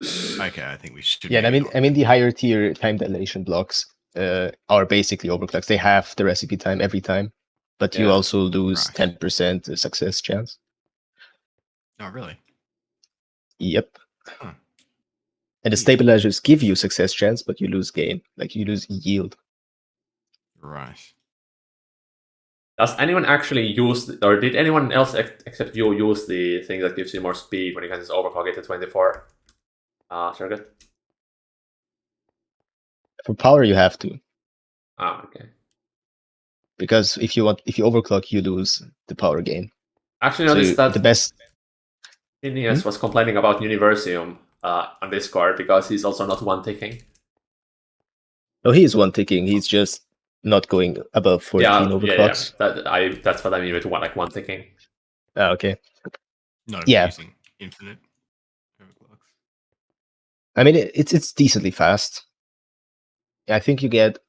S2: Okay, I think we should.
S4: Yeah, and
S2: maybe
S4: I mean the higher tier time dilation blocks are basically overclocks. They have the recipe time every time, but you
S1: Yeah.
S4: also lose
S2: Right.
S4: 10% success chance.
S2: Oh, really?
S4: Yep.
S2: Huh.
S4: And the
S2: Weird.
S4: stabilizers give you success chance, but you lose gain. Like you lose yield.
S2: Right.
S1: Does anyone actually use, or did anyone else except you use the thing that gives you more speed when you can just overclock it to 24 circuit?
S4: For power, you have to,
S1: Ah, okay.
S4: because if you overclock, you lose the power gain.
S1: Actually,
S4: So
S1: noticed that
S4: the best.
S1: Phineas was complaining about Universium on Discord because he's also not one ticking.
S4: No, he is one ticking. He's just not going above 14
S1: Yeah.
S4: overclocks.
S1: That's what I mean with one ticking.
S4: Ah, okay.
S2: Not
S4: Yeah.
S2: using infinite overclocks.
S4: I mean, it's decently fast. I think you get.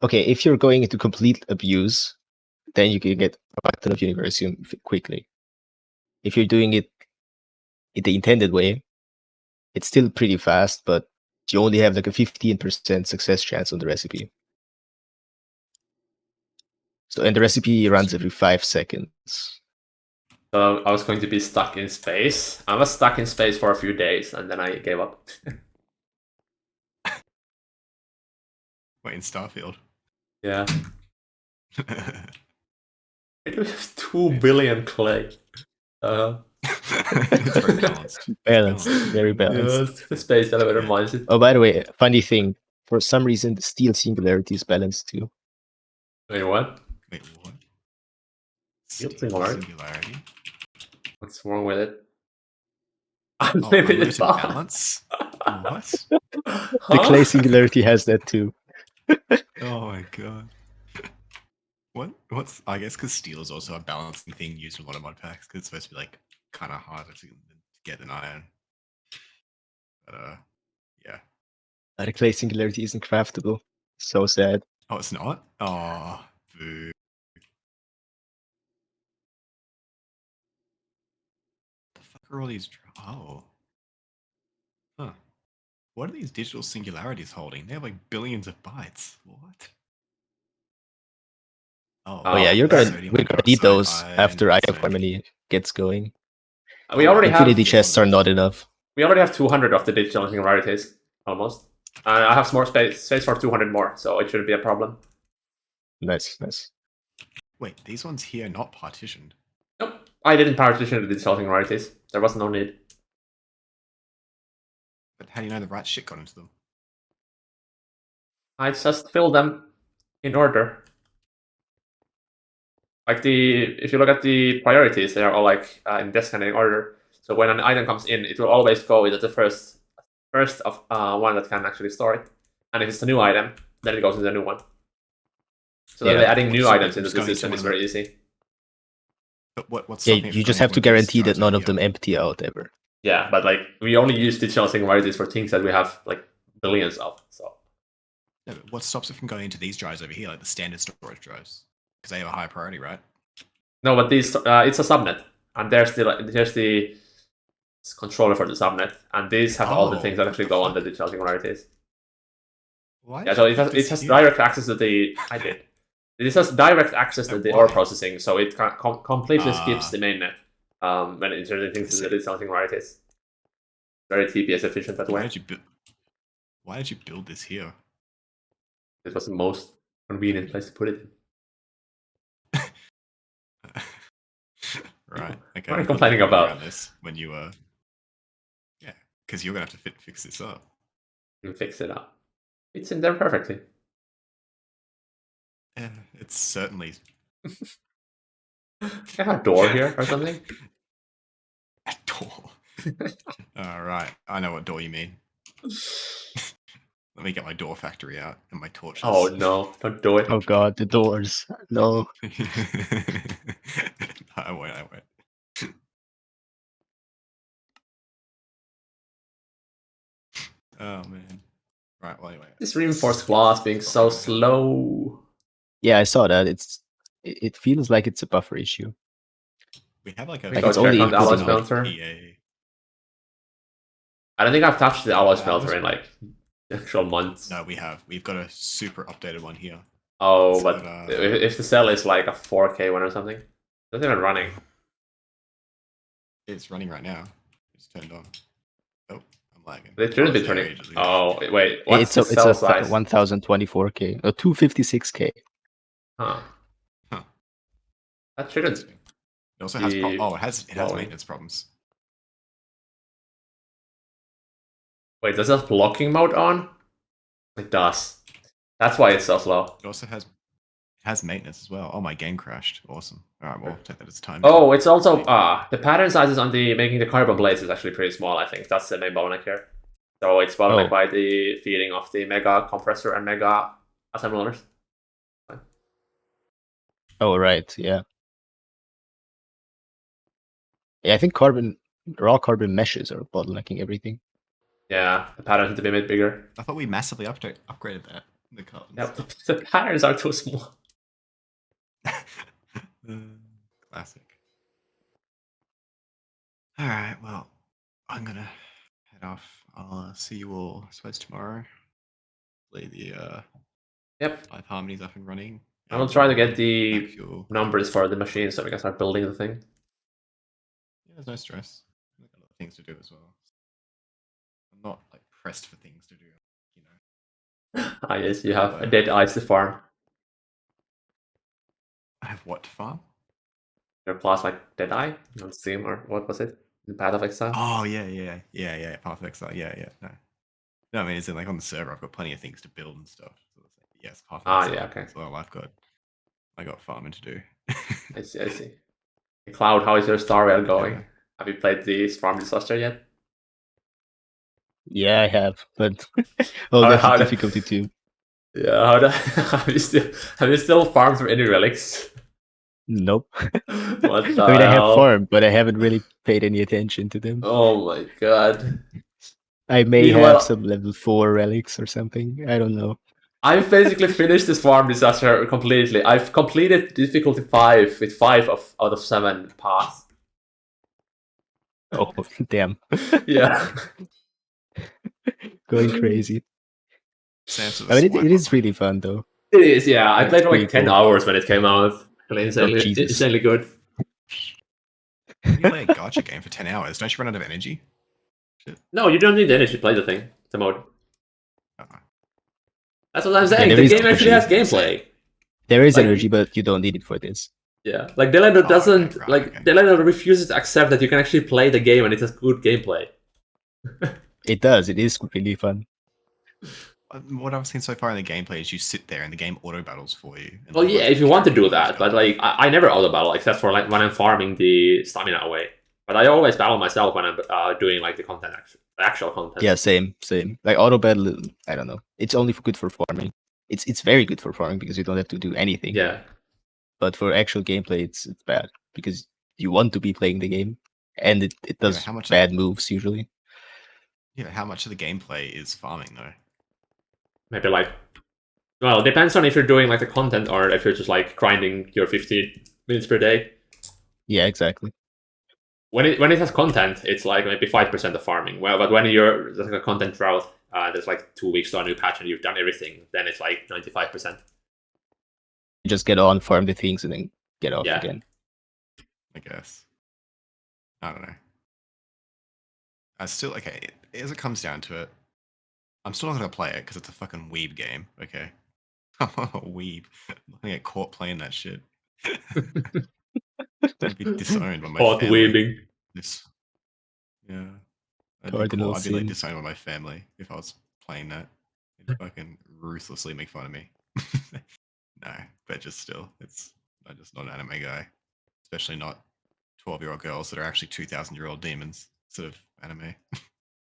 S4: Okay, if you're going into complete abuse, then you can get a ton of Universium quickly. If you're doing it in the intended way, it's still pretty fast, but you only have like a 15% success chance on the recipe. So, and the recipe runs every 5 seconds.
S1: So I was going to be stuck in space. I was stuck in space for a few days, and then I gave up.
S2: Wait, in Starfield.
S1: Yeah. It was 2 billion clay.
S2: It's very balanced.
S4: Balanced, very balanced.
S1: Yes, the space elevator
S2: Yeah.
S1: mines it.
S4: Oh, by the way, funny thing. For some reason, the steel singularity is balanced too.
S1: Wait, what?
S2: Wait, what?
S1: Steel
S2: Steel
S1: singularity?
S2: singularity?
S1: What's wrong with it?
S2: Oh,
S1: Unlimited
S2: unlimited
S1: balance.
S2: balance? What?
S4: The clay
S1: Huh?
S4: singularity has that too.
S2: Oh my god. What's I guess because steel is also a balancing thing used in a lot of mod packs because it's supposed to be like kind of harder to get than iron. But yeah.
S4: The clay singularity isn't craftable. So sad.
S2: Oh, it's not. Oh, boo. The fuck are all these? Oh, huh. What are these digital singularities holding? They have like billions of bytes. What?
S4: Oh yeah,
S1: There.
S4: we're gonna need those after item harmony gets going.
S1: We already
S4: Infinity
S1: have
S4: chests are not enough.
S1: We already have 200 of the digital singularities, almost. I have more space for 200 more, so it shouldn't be a problem.
S4: Nice, nice.
S2: Wait, these ones here are not partitioned.
S1: Nope, I didn't partition the digital singularities. There was no need.
S2: But how do you know the right shit got into them?
S1: I just filled them in order. Like if you look at the priorities, they are all like in descending order. So when an item comes in, it will always go with the first of one that can actually store it. And if it's a new item, then it goes into the new one. So that way adding new items into the system is very easy.
S2: But what's
S4: Yeah,
S2: stopping it
S4: you
S2: from
S4: just
S2: going
S4: have
S2: into
S4: to
S2: one of these
S4: guarantee that
S2: jars
S4: none
S2: over
S4: of them
S2: here?
S4: empty out ever.
S1: Yeah, but like we only use digital singularities for things that we have like billions of. So
S2: No, but what stops it from going into these drives over here, like the standard storage drives? Because they have a higher priority, right?
S1: no, but these it's a subnet, and there's the controller for the subnet, and these have all the things that
S2: what
S1: actually
S2: the
S1: go on
S2: fuck?
S1: the digital singularities.
S2: Why
S1: Yeah,
S2: did
S1: so
S2: you put
S1: it
S2: this
S1: has
S2: here?
S1: direct access to the I did. This has direct access to the ore
S2: Why?
S1: processing, so it completely skips the mainnet when inserting things into the digital singularities. Very TPS efficient that
S2: Why
S1: way.
S2: did you build? Why did you build this here?
S1: It was the most convenient place to put it.
S2: Right. Okay.
S1: What are you
S2: I'm
S1: complaining
S2: building
S1: about?
S2: around this when you yeah, because you're gonna have to fix this up.
S1: You can fix it up. It's in there perfectly.
S2: Yeah, it's certainly
S1: I have a door here or something.
S2: a door. All right, I know what door you mean. Let me get my door factory out and my torches.
S1: Oh no, don't do it.
S4: Oh god, the doors. No.
S2: I won't. Oh man. Right, well anyway.
S1: This reinforced glass being so slow.
S4: Yeah, I saw that. It feels like it's a buffer issue.
S2: We have like a
S1: Let me go
S4: it's
S1: check
S4: only
S1: on the
S4: inputting
S1: alloy
S4: like
S1: smelter.
S2: PA.
S1: I don't think I've touched the alloy
S2: this-
S1: smelter in like actual months.
S2: No, we have. We've got a super updated one here.
S1: Oh,
S2: It's
S1: but
S2: got,
S1: if the cell is like a 4K one or something, it's not even running.
S2: It's running right now. It's turned on. Oh, I'm lagging.
S1: It shouldn't be
S2: it's there
S1: turning.
S2: ages ago.
S1: Oh, wait, what's the
S4: It's
S1: cell
S4: a
S1: size?
S4: 1024K, 256K.
S1: Huh.
S2: Huh.
S1: That shouldn't.
S2: Interesting. It also has
S1: be
S2: it has
S1: blowing.
S2: maintenance problems.
S1: Wait, does it have blocking mode on? It does. That's why it's so slow.
S2: It also has maintenance as well. Oh, my game crashed. Awesome. All right, well, take that as time.
S1: Oh, it's also the pattern sizes on the making the carbon blades is actually pretty small. I think that's the main bottleneck here. So it's bottlenecked by the feeding of the mega compressor and mega assemblers.
S4: Oh right, yeah. Yeah, I think raw carbon meshes are bottlenecking everything.
S1: Yeah, the patterns need to be made bigger.
S2: I thought we massively upgraded that. The carbon
S1: Yep,
S2: stuff.
S1: the patterns are too small.
S2: Classic. All right, well, I'm gonna head off. I'll see you all, I suppose, tomorrow. Play the
S1: Yep,
S2: Live Harmony's up and running.
S1: I will try to get
S2: Back
S1: the
S2: your-
S1: numbers for the machine so we can start building the thing.
S2: Yeah, there's no stress. I've got other things to do as well. I'm not like pressed for things to do, you know.
S1: Ah, yes, you have a dead ice to farm.
S2: I have what to farm?
S1: Your class like dead eye on Steam or what was it? The Path of Exile.
S2: Oh yeah. Path of Exile. Yeah. No, I mean it's in like on the server. I've got plenty of things to build and stuff. So it's like, yes, Path of Exile.
S1: Yeah, okay.
S2: That's all I've got. I got farming to do.
S1: I see. Cloud, how is your Star Rail going?
S2: Yeah.
S1: Have you played the Farm Disaster yet?
S4: Yeah, I have, but that's
S1: how
S4: the
S1: the-
S4: difficulty too.
S1: Yeah, have you still farmed for any relics?
S4: Nope.
S1: What the
S4: I mean, I have
S1: hell?
S4: farmed, but I haven't really paid any attention to them.
S1: Oh my god.
S4: I may
S1: Meanwhile-
S4: have some level 4 relics or something. I don't know.
S1: I've basically finished this Farm Disaster completely. I've completed difficulty 5 with 5 out of 7 paths.
S4: Oh, damn.
S1: Yeah.
S4: Going crazy.
S2: Sam's
S4: I mean, it is really fun, though.
S1: It is, yeah. I
S4: It's
S1: played for like
S4: pretty
S1: 10
S4: cool.
S1: hours when it came out. Insanely,
S4: Jesus.
S1: insanely good.
S2: You play a gacha game for 10 hours. Don't you run out of energy?
S1: No, you don't need energy to play the thing, the mode.
S2: Uh-uh.
S1: That's what I'm saying.
S4: there
S1: The
S4: is
S1: game actually has
S2: energy.
S1: gameplay.
S4: There is
S1: Like-
S4: energy, but you don't need it for this.
S1: Yeah, like Delano
S2: Oh,
S1: doesn't
S2: okay, right,
S1: like
S2: okay.
S1: Delano refuses to accept that you can actually play the game and it has good gameplay.
S4: It does. It is really fun.
S2: What I've seen so far in the gameplay is you sit there and the game auto battles for you. And
S1: Well,
S2: like,
S1: yeah, if you want to do that, but like I never auto battle except for like when I'm farming the stamina away. But I always battle myself when I'm doing like the content, actual content.
S4: Yeah, same. Like auto battle, I don't know. It's only good for farming. It's very good for farming because you don't have to do anything.
S1: Yeah.
S4: But for actual gameplay, it's bad because you want to be playing the game, and it does
S2: how much-
S4: bad moves usually.
S2: Yeah, how much of the gameplay is farming though?
S1: Maybe like, well, it depends on if you're doing like the content or if you're just like grinding your 15 minutes per day.
S4: Yeah, exactly.
S1: When it has content, it's like maybe 5% of farming. Well, but when there's like a content drought, there's like 2 weeks to a new patch and you've done everything, then it's like 95%.
S4: You just get on, farm the things, and then get off
S1: Yeah.
S4: again.
S2: I guess. I don't know. I still okay. As it comes down to it, I'm still not gonna play it because it's a fucking weeb game. Okay, I'm not a weeb. I'm not gonna get caught playing that shit. I'd be disowned by my
S1: Hot
S2: family.
S1: weaving.
S2: Yeah.
S4: Cardinal
S2: I'd be like
S4: sin.
S2: disowned by my family if I was playing that. They'd fucking ruthlessly make fun of me. No, but just still, I'm just not an anime guy. Especially not 12-year-old girls that are actually 2,000-year-old demons instead of anime.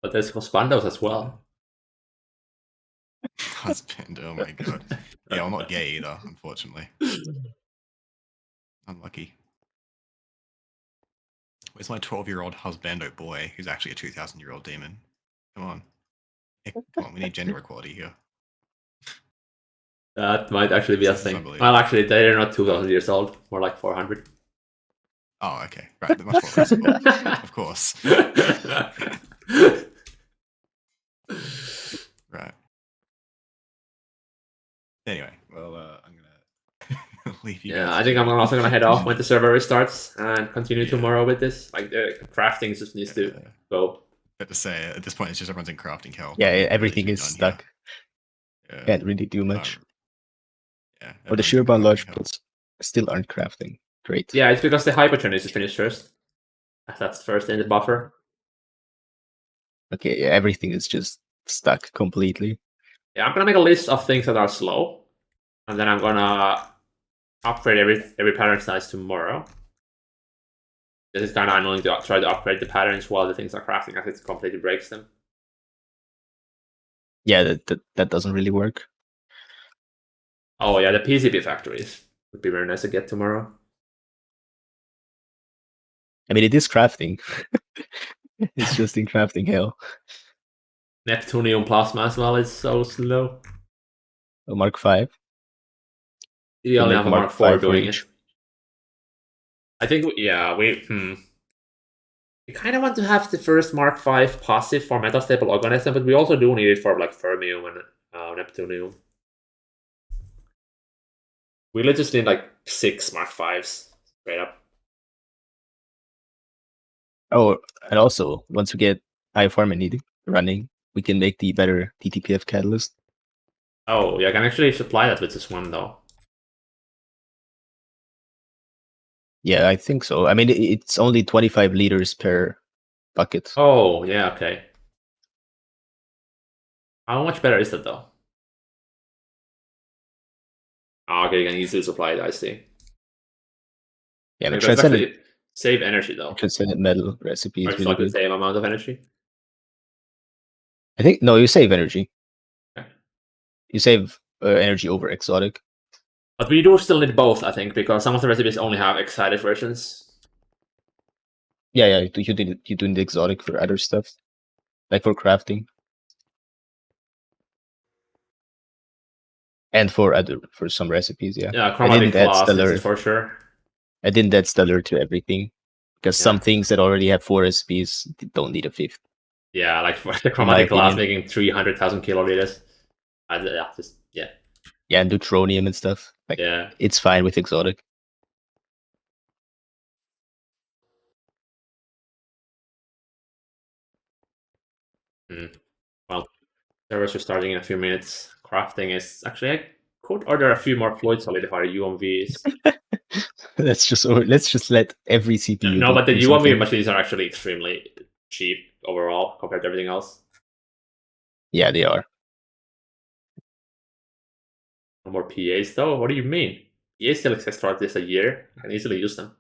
S1: But there's husbandos as well.
S2: Husband, oh my god. Yeah, I'm not gay either, unfortunately. Unlucky. Where's my 12-year-old husbando boy who's actually a 2,000-year-old demon? Come on. Come on, we need gender equality here.
S1: That might actually be a
S2: This is
S1: thing.
S2: unbelievable.
S1: Well, actually, they're not 2,000 years old. More like 400.
S2: Oh, okay. Right, much more reasonable. Of course. believe you
S1: Yeah,
S2: guys.
S1: I think I'm also gonna head off when the server restarts and continue
S2: Yeah.
S1: tomorrow with this. Like the crafting just needs to go.
S2: But to say, at this point, it's just everyone's in crafting hell.
S4: Yeah,
S2: Nothing really
S4: everything
S2: should be
S4: is
S2: done
S4: stuck.
S2: here. Yeah.
S4: Can't really do much.
S2: Yeah.
S4: Or the
S2: everyone's in
S4: Shirban
S2: crafting
S4: large
S2: hell.
S4: pots still aren't crafting. Great.
S1: Yeah, it's because the hyperturn needs to finish first. That's first in the buffer.
S4: Okay, yeah, everything is just stuck completely.
S1: Yeah, I'm gonna make a list of things that are slow, and then I'm gonna upgrade every pattern size tomorrow. This is kind of annoying to try to upgrade the patterns while the things are crafting, as it completely breaks them.
S4: Yeah, that doesn't really work.
S1: Oh yeah, the PCB factories would be very nice to get tomorrow.
S4: I mean, it is crafting. It's just in crafting hell.
S1: Neptunium plasma as well is so slow.
S4: Oh, Mark 5.
S1: You only have a Mark 4
S4: 5 for
S1: doing
S4: each.
S1: it. I think, yeah, we kind of want to have the first Mark 5 passive for metastable organism, but we also do need it for like Fermium and Neptunium. We just need like 6 Mark 5s straight up.
S4: Oh, and also, once we get iFarm running, we can make the better TTPF catalyst.
S1: Oh, yeah, I can actually supply that with this one though.
S4: Yeah, I think so. I mean, it's only 25 liters per bucket.
S1: Oh, yeah, okay. How much better is that though? Oh, okay, you can easily supply it, I see.
S4: Yeah,
S1: Like,
S4: but
S1: that's
S4: transcendent,
S1: actually save energy though.
S4: transcendent metal recipe
S1: Or
S4: is
S1: it's
S4: really
S1: like the
S4: good.
S1: same amount of energy.
S4: I think, no, you save energy.
S1: Okay.
S4: You save energy over exotic.
S1: But we do still need both, I think, because some of the recipes only have excited versions.
S4: Yeah, you do need exotic for other stuff, like for crafting. And for some recipes, yeah.
S1: Yeah,
S4: I
S1: chromatic
S4: didn't add
S1: glass needs
S4: stellar.
S1: it for sure.
S4: I didn't add stellar to everything because
S1: Yeah.
S4: some things that already have 4 recipes don't need a 5th.
S1: Yeah, like for the
S4: my
S1: chromatic glass
S4: opinion.
S1: making 300,000 kiloliters. Yeah.
S4: Yeah, and neutronium and stuff. Like,
S1: Yeah.
S4: it's fine with exotic.
S1: Well, servers are starting in a few minutes. Crafting is actually, I could order a few more fluid solidifier UMVs.
S4: let's just let every CPU
S1: No, but the
S4: do
S1: UMV
S4: something.
S1: machines are actually extremely cheap overall compared to everything else.
S4: Yeah, they are.
S1: No more PAs though? What do you mean? PAs still exist throughout this a year. I can easily use them.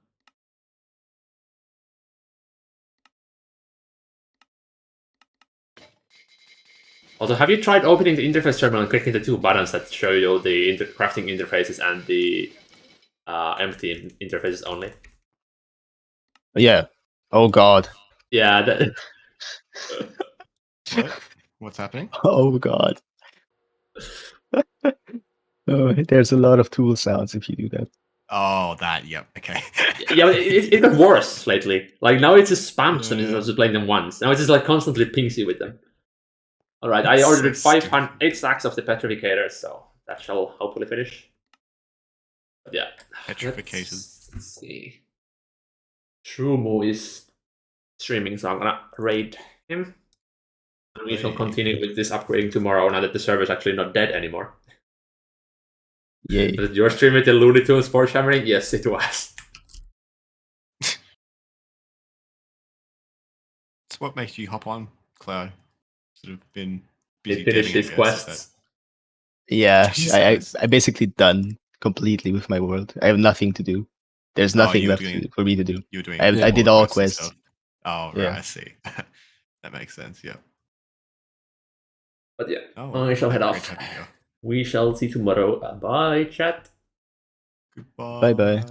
S1: Also, have you tried opening the interface terminal and clicking the 2 buttons that show you the crafting interfaces and the empty interfaces only?
S4: Yeah. Oh god.
S1: Yeah, that...
S2: What? What's happening?
S4: Oh god. Oh, there's a lot of tool sounds if you do that.
S2: Oh, that. Yep. Okay.
S1: yeah, but it got worse lately. Like now it just spams them instead of
S2: Yeah.
S1: just playing them once. Now it just like constantly pings you with them. All right, I
S2: That's
S1: ordered
S2: so stupid.
S1: 8 stacks of the petrificators, so that shall hopefully finish. But yeah,
S2: Petrificated.
S1: Let's see. Trumo is streaming, so I'm gonna raid him. And we shall continue with this upgrading tomorrow now that the server is actually not dead anymore.
S4: Yay.
S1: Was it your stream with the Looney Tunes for hammering? Yes, it was.
S2: So what makes you hop on, Cloud? Sort of been
S1: He
S2: busy
S1: finished
S2: gaming,
S1: his
S2: I guess.
S1: quests.
S4: Yeah,
S2: Jesus.
S4: I'm basically done completely with my world. I have nothing to do. There's nothing
S2: you were
S4: left
S2: doing-
S4: for me to do.
S2: You were doing.
S4: I did all
S2: and
S4: quests.
S2: stuff. Oh, right.
S4: Yeah.
S2: I see. That makes sense. Yeah.
S1: But yeah,
S2: Oh,
S1: I shall head
S2: great
S1: off.
S2: to have you here.
S1: We shall see tomorrow. Bye, chat.
S2: Goodbye.
S4: Bye-bye.